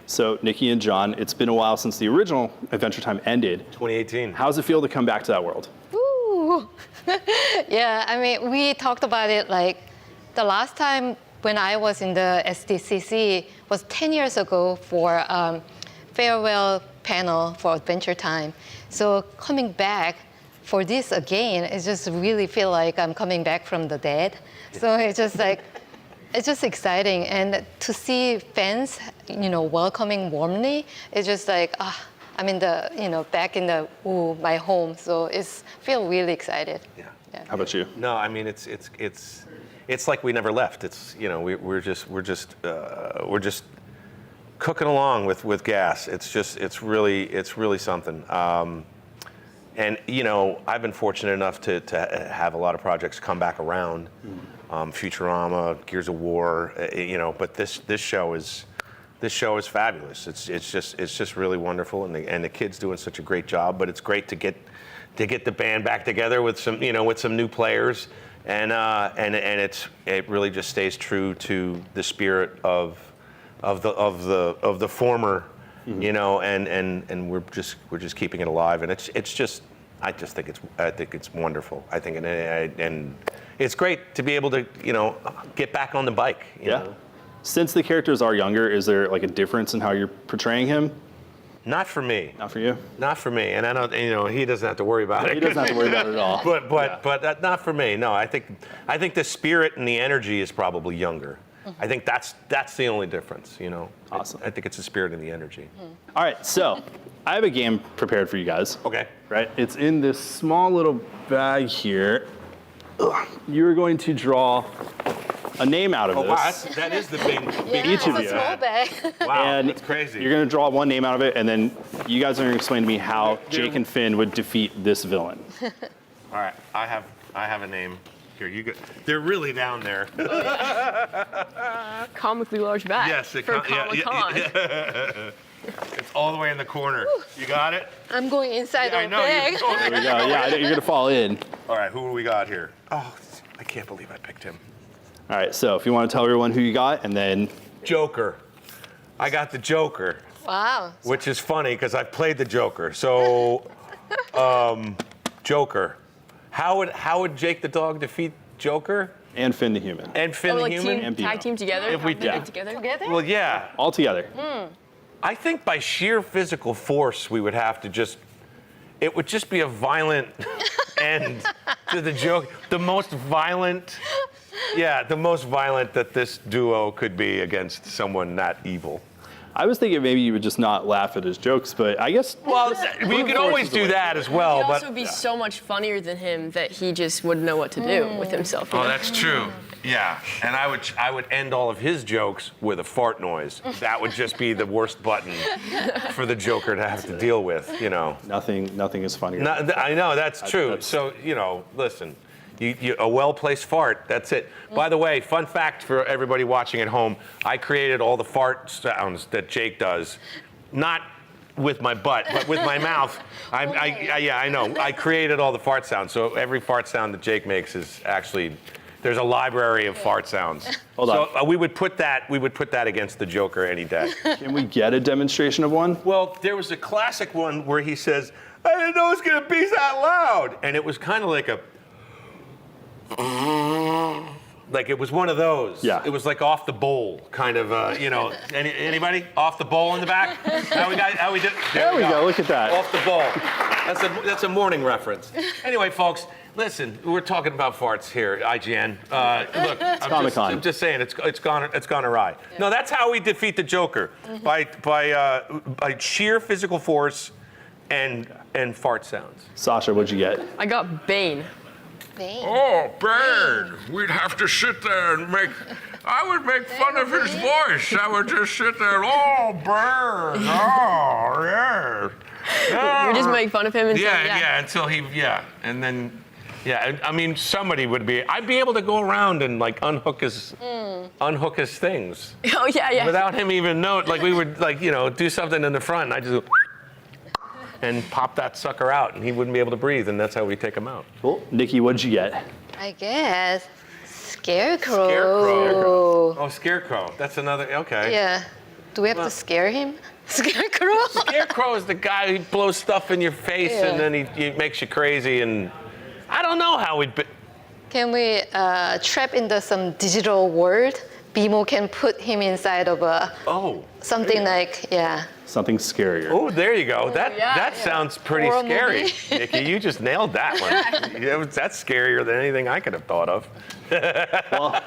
So Nikki and John, it's been a while since the original Adventure Time ended. 2018. How does it feel to come back to that world? Ooh. Yeah, I mean, we talked about it like the last time when I was in the SDCC was 10 years ago for farewell panel for Adventure Time. So coming back for this again, it just really feel like I'm coming back from the dead. So it's just like, it's just exciting. And to see fans, welcoming warmly, it's just like, I'm in the, back in the, my home. So it's feel really excited. Yeah. How about you? No, I mean, it's like we never left. It's, we're just cooking along with gas. It's really something. And I've been fortunate enough to have a lot of projects come back around. Futurama, Gears of War, but this show is fabulous. It's just really wonderful, and the kid's doing such a great job. But it's great to get the band back together with some new players, and it really just stays true to the spirit of the former, and we're just keeping it alive, and I think it's wonderful. I think and it's great to be able to get back on the bike. You know? Since the characters are younger, is there like a difference in how you're portraying him? Not for me. Not for you? Not for me. And I don't, he doesn't have to worry about it. He doesn't have to worry about it at all. But not for me. No, I think the spirit and the energy is probably younger. I think that's the only difference, you know. Awesome. I think it's the spirit and the energy. All right, so I have a game prepared for you guys. Okay. Right? It's in this small little bag here. You're going to draw a name out of this. Wow, that is the big Each of you. Wow, And that's crazy. You're going to draw one name out of it, and then you guys are going to explain to me how Jake and Finn would defeat this villain. All right, I have a name. Here, you go. They're really down there. Comically large bag. Yes, for Comic-Con. It's all the way in the corner. You got it? I'm going inside I the know. bag. There we go. Yeah, you're going to fall in. All right, who do we got here? Oh, I can't believe I picked him. All right, so if you want to tell everyone who you got, and then... Joker. I got the Joker. Wow. Which is funny, because I've played the Joker. So, Joker. How would Jake the dog defeat Joker? And Finn the human. And Finn the human? Tag team together? If we Have them did. together? Well, yeah. All together. I think by sheer physical force, we would have to it would just be a violent end to the joke. The most violent that this duo could be against someone that evil. I was thinking maybe you would just not laugh at his jokes, but I guess... Well, we could always do that as well, He'd but... also be so much funnier than him that he just wouldn't know what to do with himself. Oh, that's true. Yeah, and I would end all of his jokes with a fart noise. That would just be the worst button for the Joker to have to deal with, you know. Nothing is funnier. I know, that's true. So, you know, listen, a well-placed fart, that's it. By the way, fun fact for everybody watching at home, I created all the fart sounds that Jake does, not with my butt, but with my mouth. I know. I created all the fart sounds, so every fart sound that Jake makes is actually... There's a library of fart sounds. Hold on. So we would put that against the Joker any day. Can we get a demonstration of one? Well, there was a classic one where he says, "I didn't know it was gonna be that loud," and it was kind of like like it was one of those. Yeah. It was like off the bowl, kind of. You know, anybody off the bowl in the back? How we do? There we go. Look at that. Off the bowl. That's a morning reference. Anyway, folks. Listen, we're talking about farts here, IGN. Look, I'm just saying, it's gone awry. Yeah. No, that's how we defeat the Joker, by sheer physical force and fart sounds. Sasha, what'd you get? I got Bane. Bane. Oh, Bane! We'd have to sit there and I would make fun of his voice. I would just sit there, oh, Bane! Oh, yeah. You just make fun of him until until and then. Yeah, I mean, somebody would be. I'd be able to go around and like unhook his things. Oh yeah. Without him even know. Like we would do something in the front, and I just and pop that sucker out, and he wouldn't be able to breathe, and that's how we take him out. Cool. Nikki, what'd you get? I guess Scarecrow. Oh, Scarecrow. That's another. Okay. Yeah. Do we have to scare him? Scarecrow. Scarecrow is the guy who blows stuff in your face, and then he makes you crazy and. I don't know how we'd be. Can we trap into some digital world? BMO can put him inside of something something scarier. Oh, there you go. That sounds pretty scary. Nikki, you just nailed that one. That's scarier than anything I could have thought of. Well,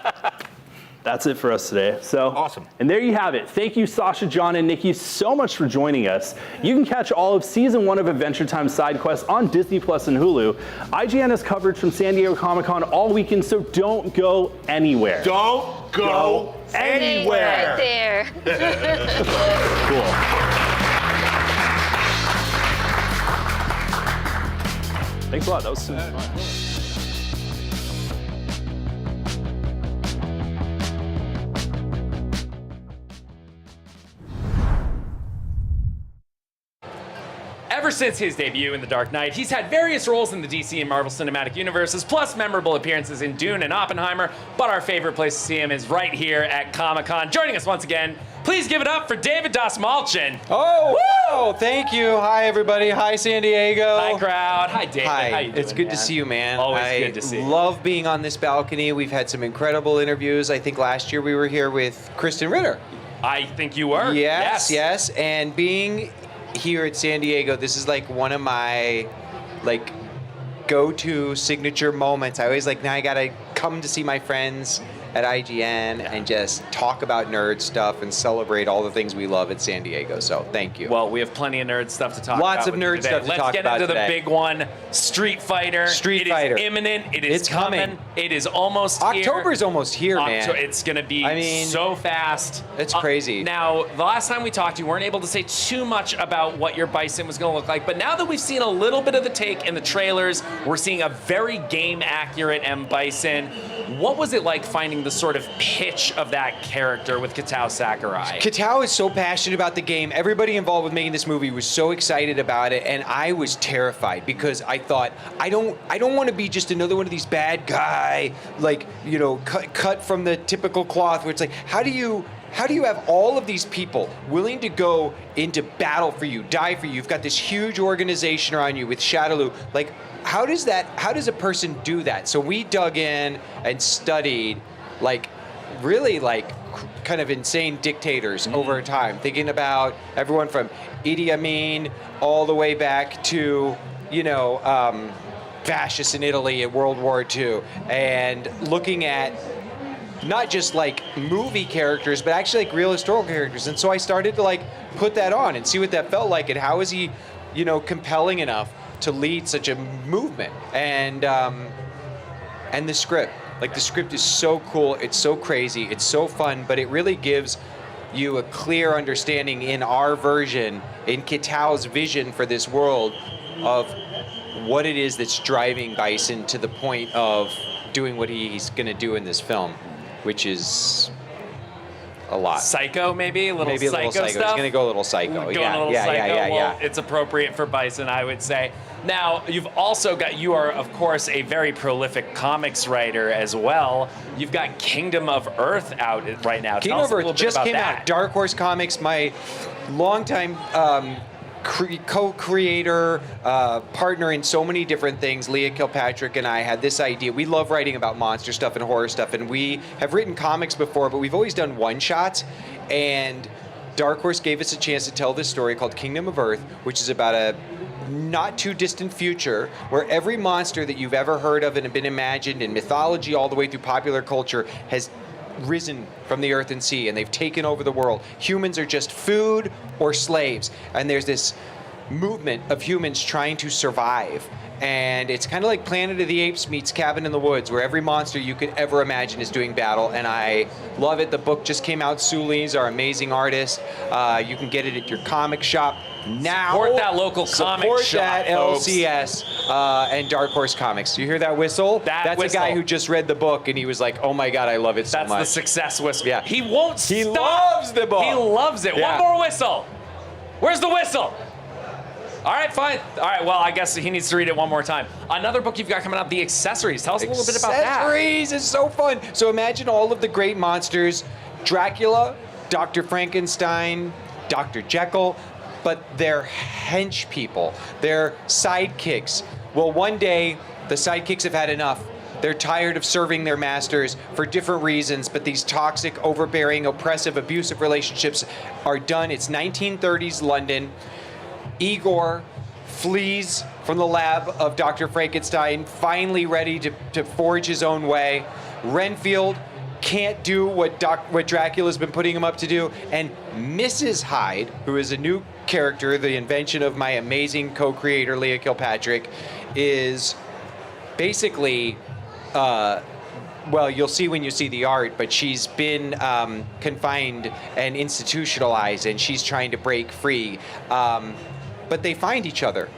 that's it for us today. So awesome. And there you have it. Thank you, Sasha, John, and Nikki, so much for joining us. You can catch all of Season 1 of Adventure Time Side Quest on Disney Plus and Hulu. IGN has coverage from San Diego Comic-Con all weekend, so don't go anywhere. Don't go anywhere. Right there. Cool. Thanks a lot. That was super fun. Ever since his debut in The Dark Knight, he's had various roles in the DC and Marvel Cinematic Universes, plus memorable appearances in Dune and Oppenheimer, but our favorite place to see him is right here at Comic-Con. Joining us once again, please give it up for David Dastmalchian. Oh, thank you. Hi, everybody. Hi, San Diego. Hi, crowd. Hi, David. Hi. How you doing, It's good man? to see you, man. Always good to see you. I love being on this balcony. We've had some incredible interviews. I think last year we were here with Kristen Ritter. I think you were. Yes. And being here at San Diego, this is like one of my go-to signature moments. I always now I gotta come to see my friends at IGN and just talk about nerd stuff and celebrate all the things we love at San Diego. So thank you. Well, we have plenty of nerd stuff to talk about. Lots of with you nerd today. stuff to Let's talk get about into today. the big one, Street Fighter. Street It Fighter. is imminent. It's coming. coming. It is almost here. October's almost here, man. It's going to be so fast. It's crazy. Now, the last time we talked, you weren't able to say too much about what your Bison was going to look like, but now that we've seen a little bit of the take in the trailers, we're seeing a very game-accurate M. Bison. What was it like finding the sort of pitch of that character with Kitao Sakurai? Kitao is so passionate about the game. Everybody involved with making this movie was so excited about it, and I was terrified because I thought, I don't want to be just another one of these bad guy, like, you know, cut from the typical cloth where it's like, how do you have all of these people willing to go into battle for you, die for you? You've got this huge organization around you with Shadaloo. Like, how does a person do that? So we dug in and studied, like, really, like, kind of insane dictators over time, thinking about everyone from Idi Amin all the way back to, you know, fascists in Italy in World War II, and looking at not just like movie characters, but actually like real historical characters. And so I started to like put that on and see what that felt like, and how is he, you know, compelling enough to lead such a movement. And the script, like the script is so cool, it's so crazy, it's so fun, but it really gives you a clear understanding in our version, in Kitao's vision for this world, of what it is that's driving Bison to the point of doing what he's going to do in this film, which is a lot. Psycho, maybe? A little psycho stuff? He's going to go a little psycho. Going a little psycho. Well, it's appropriate for Bison, I would say. Now, you are, of course, a very prolific comics writer as well. You've got Kingdom of Earth out right now. Kingdom of Earth just came out. Dark Horse Comics, my longtime co-creator, partner in so many different things, Leah Kilpatrick and I had this idea. We love writing about monster stuff and horror stuff, and we have written comics before, but we've always done one-shots, and Dark Horse gave us a chance to tell this story called Kingdom of Earth, which is about a not too distant future where every monster that you've ever heard of and been imagined in mythology all the way through popular culture has risen from the earth and sea, and they've taken over the world. Humans are just food or slaves, and there's this movement of humans trying to survive. And it's kind of like Planet of the Apes meets Cabin in the Woods, where every monster you could ever imagine is doing battle, and I love it. The book just came out. Sue Lee's our amazing artist. You can get it at your comic shop now. Support that local comic shop, Support that folks. LCS and Dark Horse Comics. You hear that whistle? That's whistle. a guy who just read the book, and he was like, oh my God, I love it so much. That's the success whistle. Yeah. He won't stop. He loves the book. He loves it. Yeah. One more whistle. Where's the whistle? All right, fine. All right, well, I guess he needs to read it one more time. Another book you've got coming out, The Accessories. Tell us a little bit about that. Accessories is so fun. So imagine all of the great monsters, Dracula, Dr. Frankenstein, Dr. Jekyll, but they're hench people. They're sidekicks. Well, one day, the sidekicks have had enough. They're tired of serving their masters for different reasons, but these toxic, overbearing, oppressive, abusive relationships are done. It's 1930s London. Igor flees from the lab of Dr. Frankenstein, finally ready to forge his own way. Renfield can't do what Dracula's been putting him up to do. And Mrs. Hyde, who is a new character, the invention of my amazing co-creator, Leah Kilpatrick, is basically, well, you'll see when you see the art, but she's been confined and institutionalized, and she's trying to break free. But they find each other.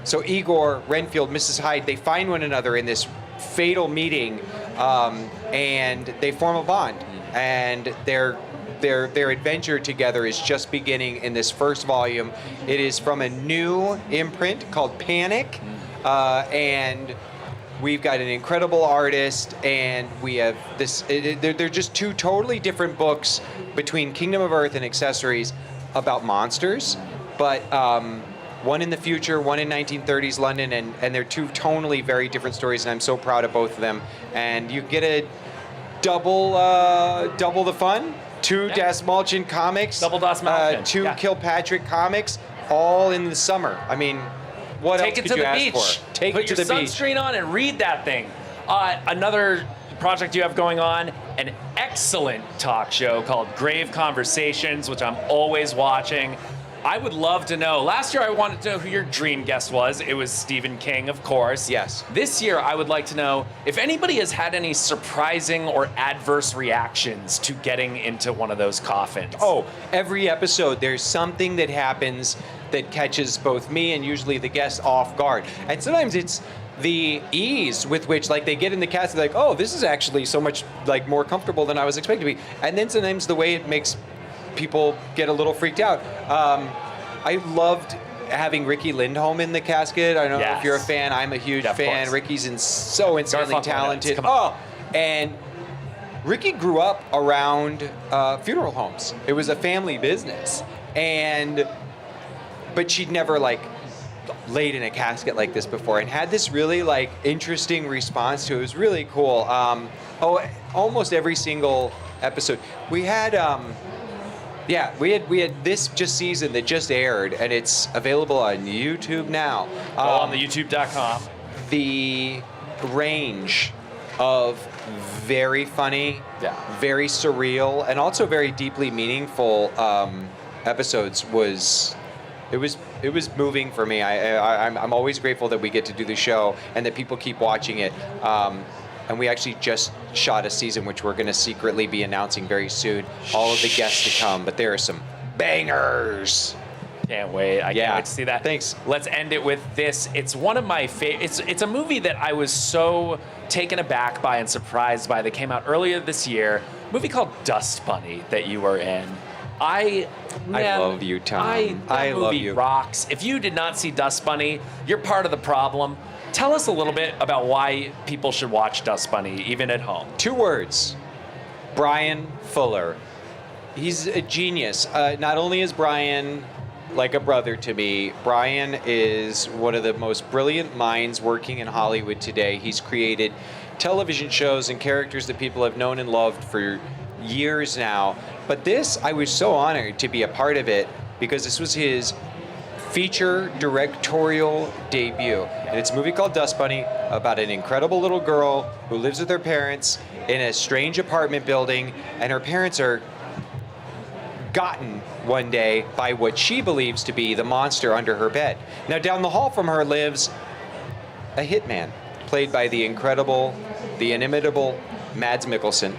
So Igor, Renfield, Mrs. Hyde, they find one another in this fatal meeting, and they form a bond. And their adventure together is just beginning in this first volume. It is from a new imprint called Panic, and we've got an incredible artist, and we have this. They're just two totally different books between Kingdom of Earth and Accessories about monsters, but one in the future, one in 1930s London, and they're two tonally very different stories, and I'm so proud of both of them. And you get a double the fun. Two Das Malchin comics, Double Das Malchin. Two Kilpatrick comics, all in the summer. I mean, what Take else it could to you the ask beach. for? Take Put it to your the beach. sunscreen on and read that thing. Another project you have going on, an excellent talk show called Grave Conversations, which I'm always watching. I would love to know. Last year, I wanted to know who your dream guest was. It was Stephen King, of course. Yes. This year, I would like to know if anybody has had any surprising or adverse reactions to getting into one of those coffins. Oh, every episode, there's something that happens that catches both me and usually the guests off guard. And sometimes it's the ease with which, like, they get in the cast, they're like, oh, this is actually so much, like, more comfortable than I was expecting to be. And then sometimes the way it makes people get a little freaked out. I loved having Ricky Lindholm in the casket. I don't know if you're a fan. I'm a huge fan. Ricky's so insanely talented. And Ricky grew up around funeral homes. It was a family business. But she'd never, like, laid in a casket like this before and had this really, like, interesting response to it. It was really cool. Almost every single episode. We had we had this season that just aired, and it's available on YouTube now. Go on the youtube.com. The range of very funny, very surreal, and also very deeply meaningful episodes was moving for me. I'm always grateful that we get to do the show and that people keep watching it. And we actually just shot a season, which we're going to secretly be announcing very soon. All of the guests to come, but there are some bangers. Can't wait. I can't wait to see that. Thanks. Let's end it with this. It's one of my favorite. It's a movie that I was so taken aback by and surprised by that came out earlier this year. A movie called Dust Bunny that you were in. I love you, Tom. I love you. Rocks. If you did not see Dust Bunny, you're part of the problem. Tell us a little bit about why people should watch Dust Bunny, even at home. 2 words. Brian Fuller. He's a genius. Not only is Brian like a brother to me, Brian is one of the most brilliant minds working in Hollywood today. He's created television shows and characters that people have known and loved for years now. But this, I was so honored to be a part of it because this was his feature directorial debut. And it's a movie called Dust Bunny about an incredible little girl who lives with her parents in a strange apartment building, and her parents are gotten one day by what she believes to be the monster under her bed. Now, down the hall from her lives a hitman, played by the incredible, the inimitable Mads Mikkelsen.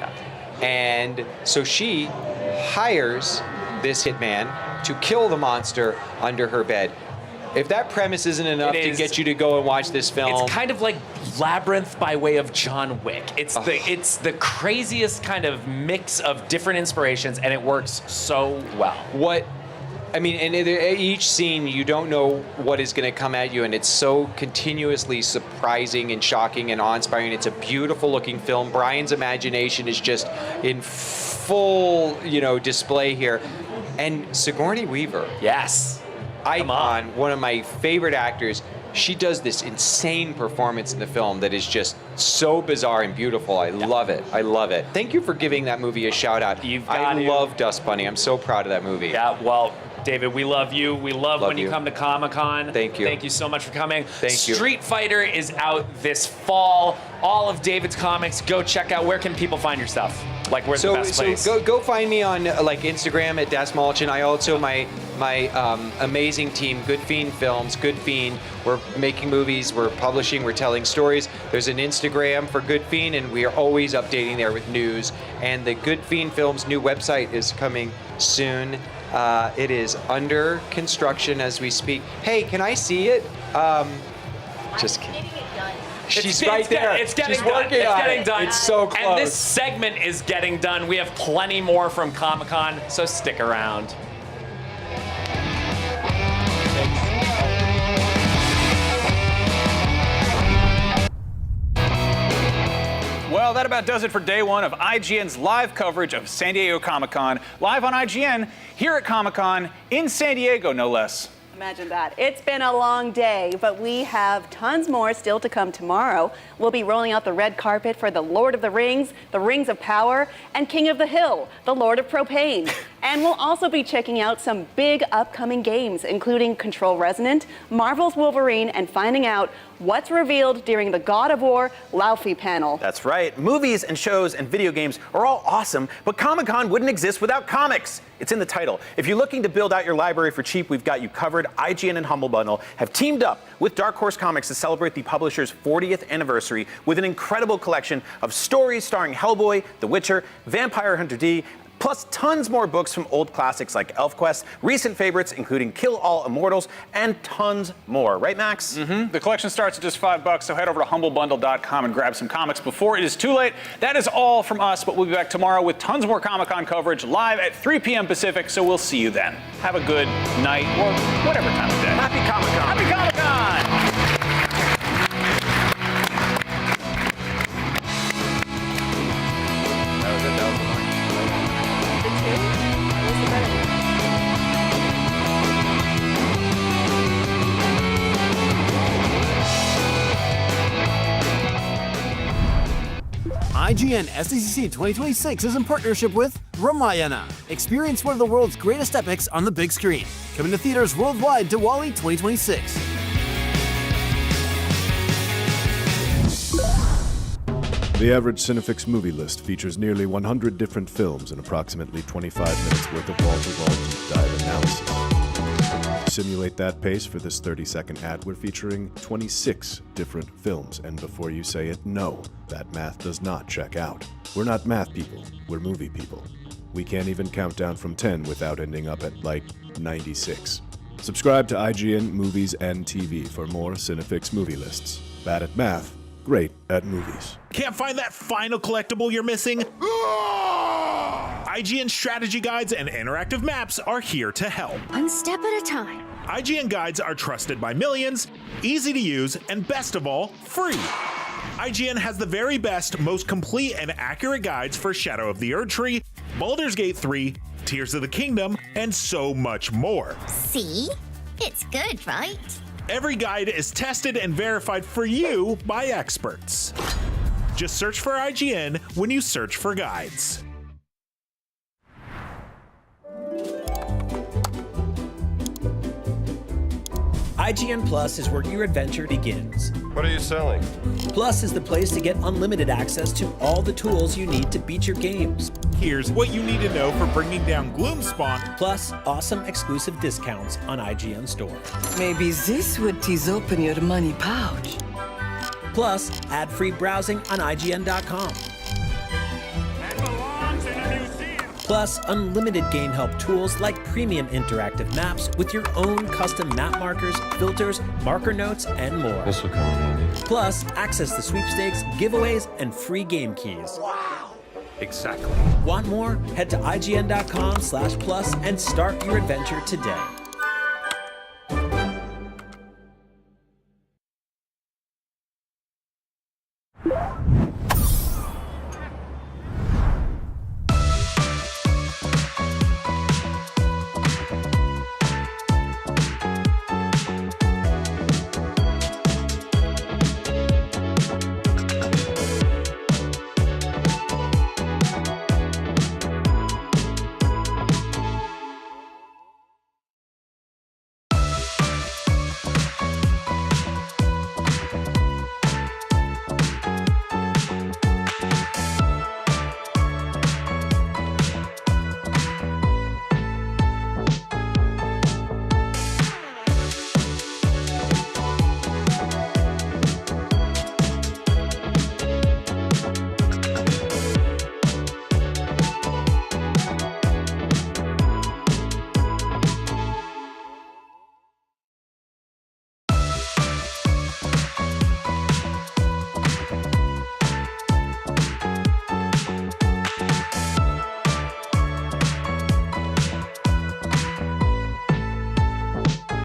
And so she hires this hitman to kill the monster under her bed. If that premise isn't enough to get you to go and watch this film, it's kind of like Labyrinth by way of John Wick. It's the craziest kind of mix of different inspirations, and it works so well. And each scene, you don't know what is going to come at you, and it's so continuously surprising and shocking and awe-inspiring. It's a beautiful looking film. Brian's imagination is just in full, display here. And Sigourney Weaver. Yes. Icon, one of my favorite actors. She does this insane performance in the film that is just so bizarre and beautiful. I love it. I love it. Thank you for giving that movie a shout out. I love Dust Bunny. I'm so proud of that movie. Yeah, well, David, we love you. We love when you come to Comic-Con. Thank you. Thank you so much for coming. Thank you. Street Fighter is out this fall. All of David's comics, go check out. Where can people find your stuff? Like, where's the best place? So go find me on Instagram at Das Mulchin. I also, my amazing team, Good Fiend Films, Good Fiend. We're making movies, we're publishing, we're telling stories. There's an Instagram for Good Fiend, and we are always updating there with news. And the Good Fiend Films new website is coming soon. It is under construction as we speak. Hey, can I see it? Just kidding. She's right there. It's getting She's done. working It's on getting it. done. It's so close. And this segment is getting done. We have plenty more from Comic-Con, so stick around. Well, that about does it for day one of IGN's live coverage of San Diego Comic-Con. Live on IGN, here at Comic-Con, in San Diego, no less. Imagine that. It's been a long day, but we have tons more still to come tomorrow. We'll be rolling out the red carpet for the Lord of the Rings of Power, and King of the Hill, the Lord of Propane. And we'll also be checking out some big upcoming games, including Control Resonant, Marvel's Wolverine, and finding out what's revealed during the God of War Laufey panel. That's right. Movies and shows and video games are all awesome, but Comic-Con wouldn't exist without comics. It's in the title. If you're looking to build out your library for cheap, we've got you covered. IGN and Humble Bundle have teamed up with Dark Horse Comics to celebrate the publisher's 40th anniversary with an incredible collection of stories starring Hellboy, The Witcher, Vampire Hunter D, plus tons more books from old classics like ElfQuest, recent favorites including Kill All Immortals, and tons more. Right, Max? Mm-hmm. The collection starts at just $5, so head over to humblebundle.com and grab some comics before it is too late. That is all from us, but we'll be back tomorrow with tons more Comic-Con coverage live at 3 p.m. Pacific, so we'll see you then. Have a good night or whatever time of day. Happy Comic-Con! Happy Comic-Con! IGN SDCC 2026 is in partnership with Ramayana. Experience one of the world's greatest epics on the big screen. Coming to theaters worldwide Diwali 2026. The average Cinefix movie list features nearly 100 different films and approximately 25 minutes worth of wall-to-wall deep dive analysis. To simulate that pace for this 30-second ad, we're featuring 26 different films, and before you say it, no, that math does not check out. We're not math people, we're movie people. We can't even count down from 10 without ending up at, like, 96. Subscribe to IGN Movies and TV for more Cinefix movie lists. Bad at math, great at movies. Can't find that final collectible you're missing? IGN strategy guides and interactive maps are here to help. One step at a time. IGN guides are trusted by millions, easy to use, and best of all, free. IGN has the very best, most complete and accurate guides for Shadow of the Erdtree, Baldur's Gate 3, Tears of the Kingdom, and so much more. See? It's good, right? Every guide is tested and verified for you by experts. Just search for IGN when you search for guides. IGN Plus is where your adventure begins. What are you selling? Plus is the place to get unlimited access to all the tools you need to beat your games. Here's what you need to know for bringing down Gloomspawn. Plus awesome exclusive discounts on IGN Store. Maybe this would tease open your money pouch. Plus ad-free browsing on IGN.com. Plus, unlimited game help tools like premium interactive maps with your own custom map markers, filters, marker notes, and more. This will come in handy. Plus, access to sweepstakes, giveaways, and free game keys. Wow! Exactly. Want more? Head to IGN.com/plus and start your adventure today.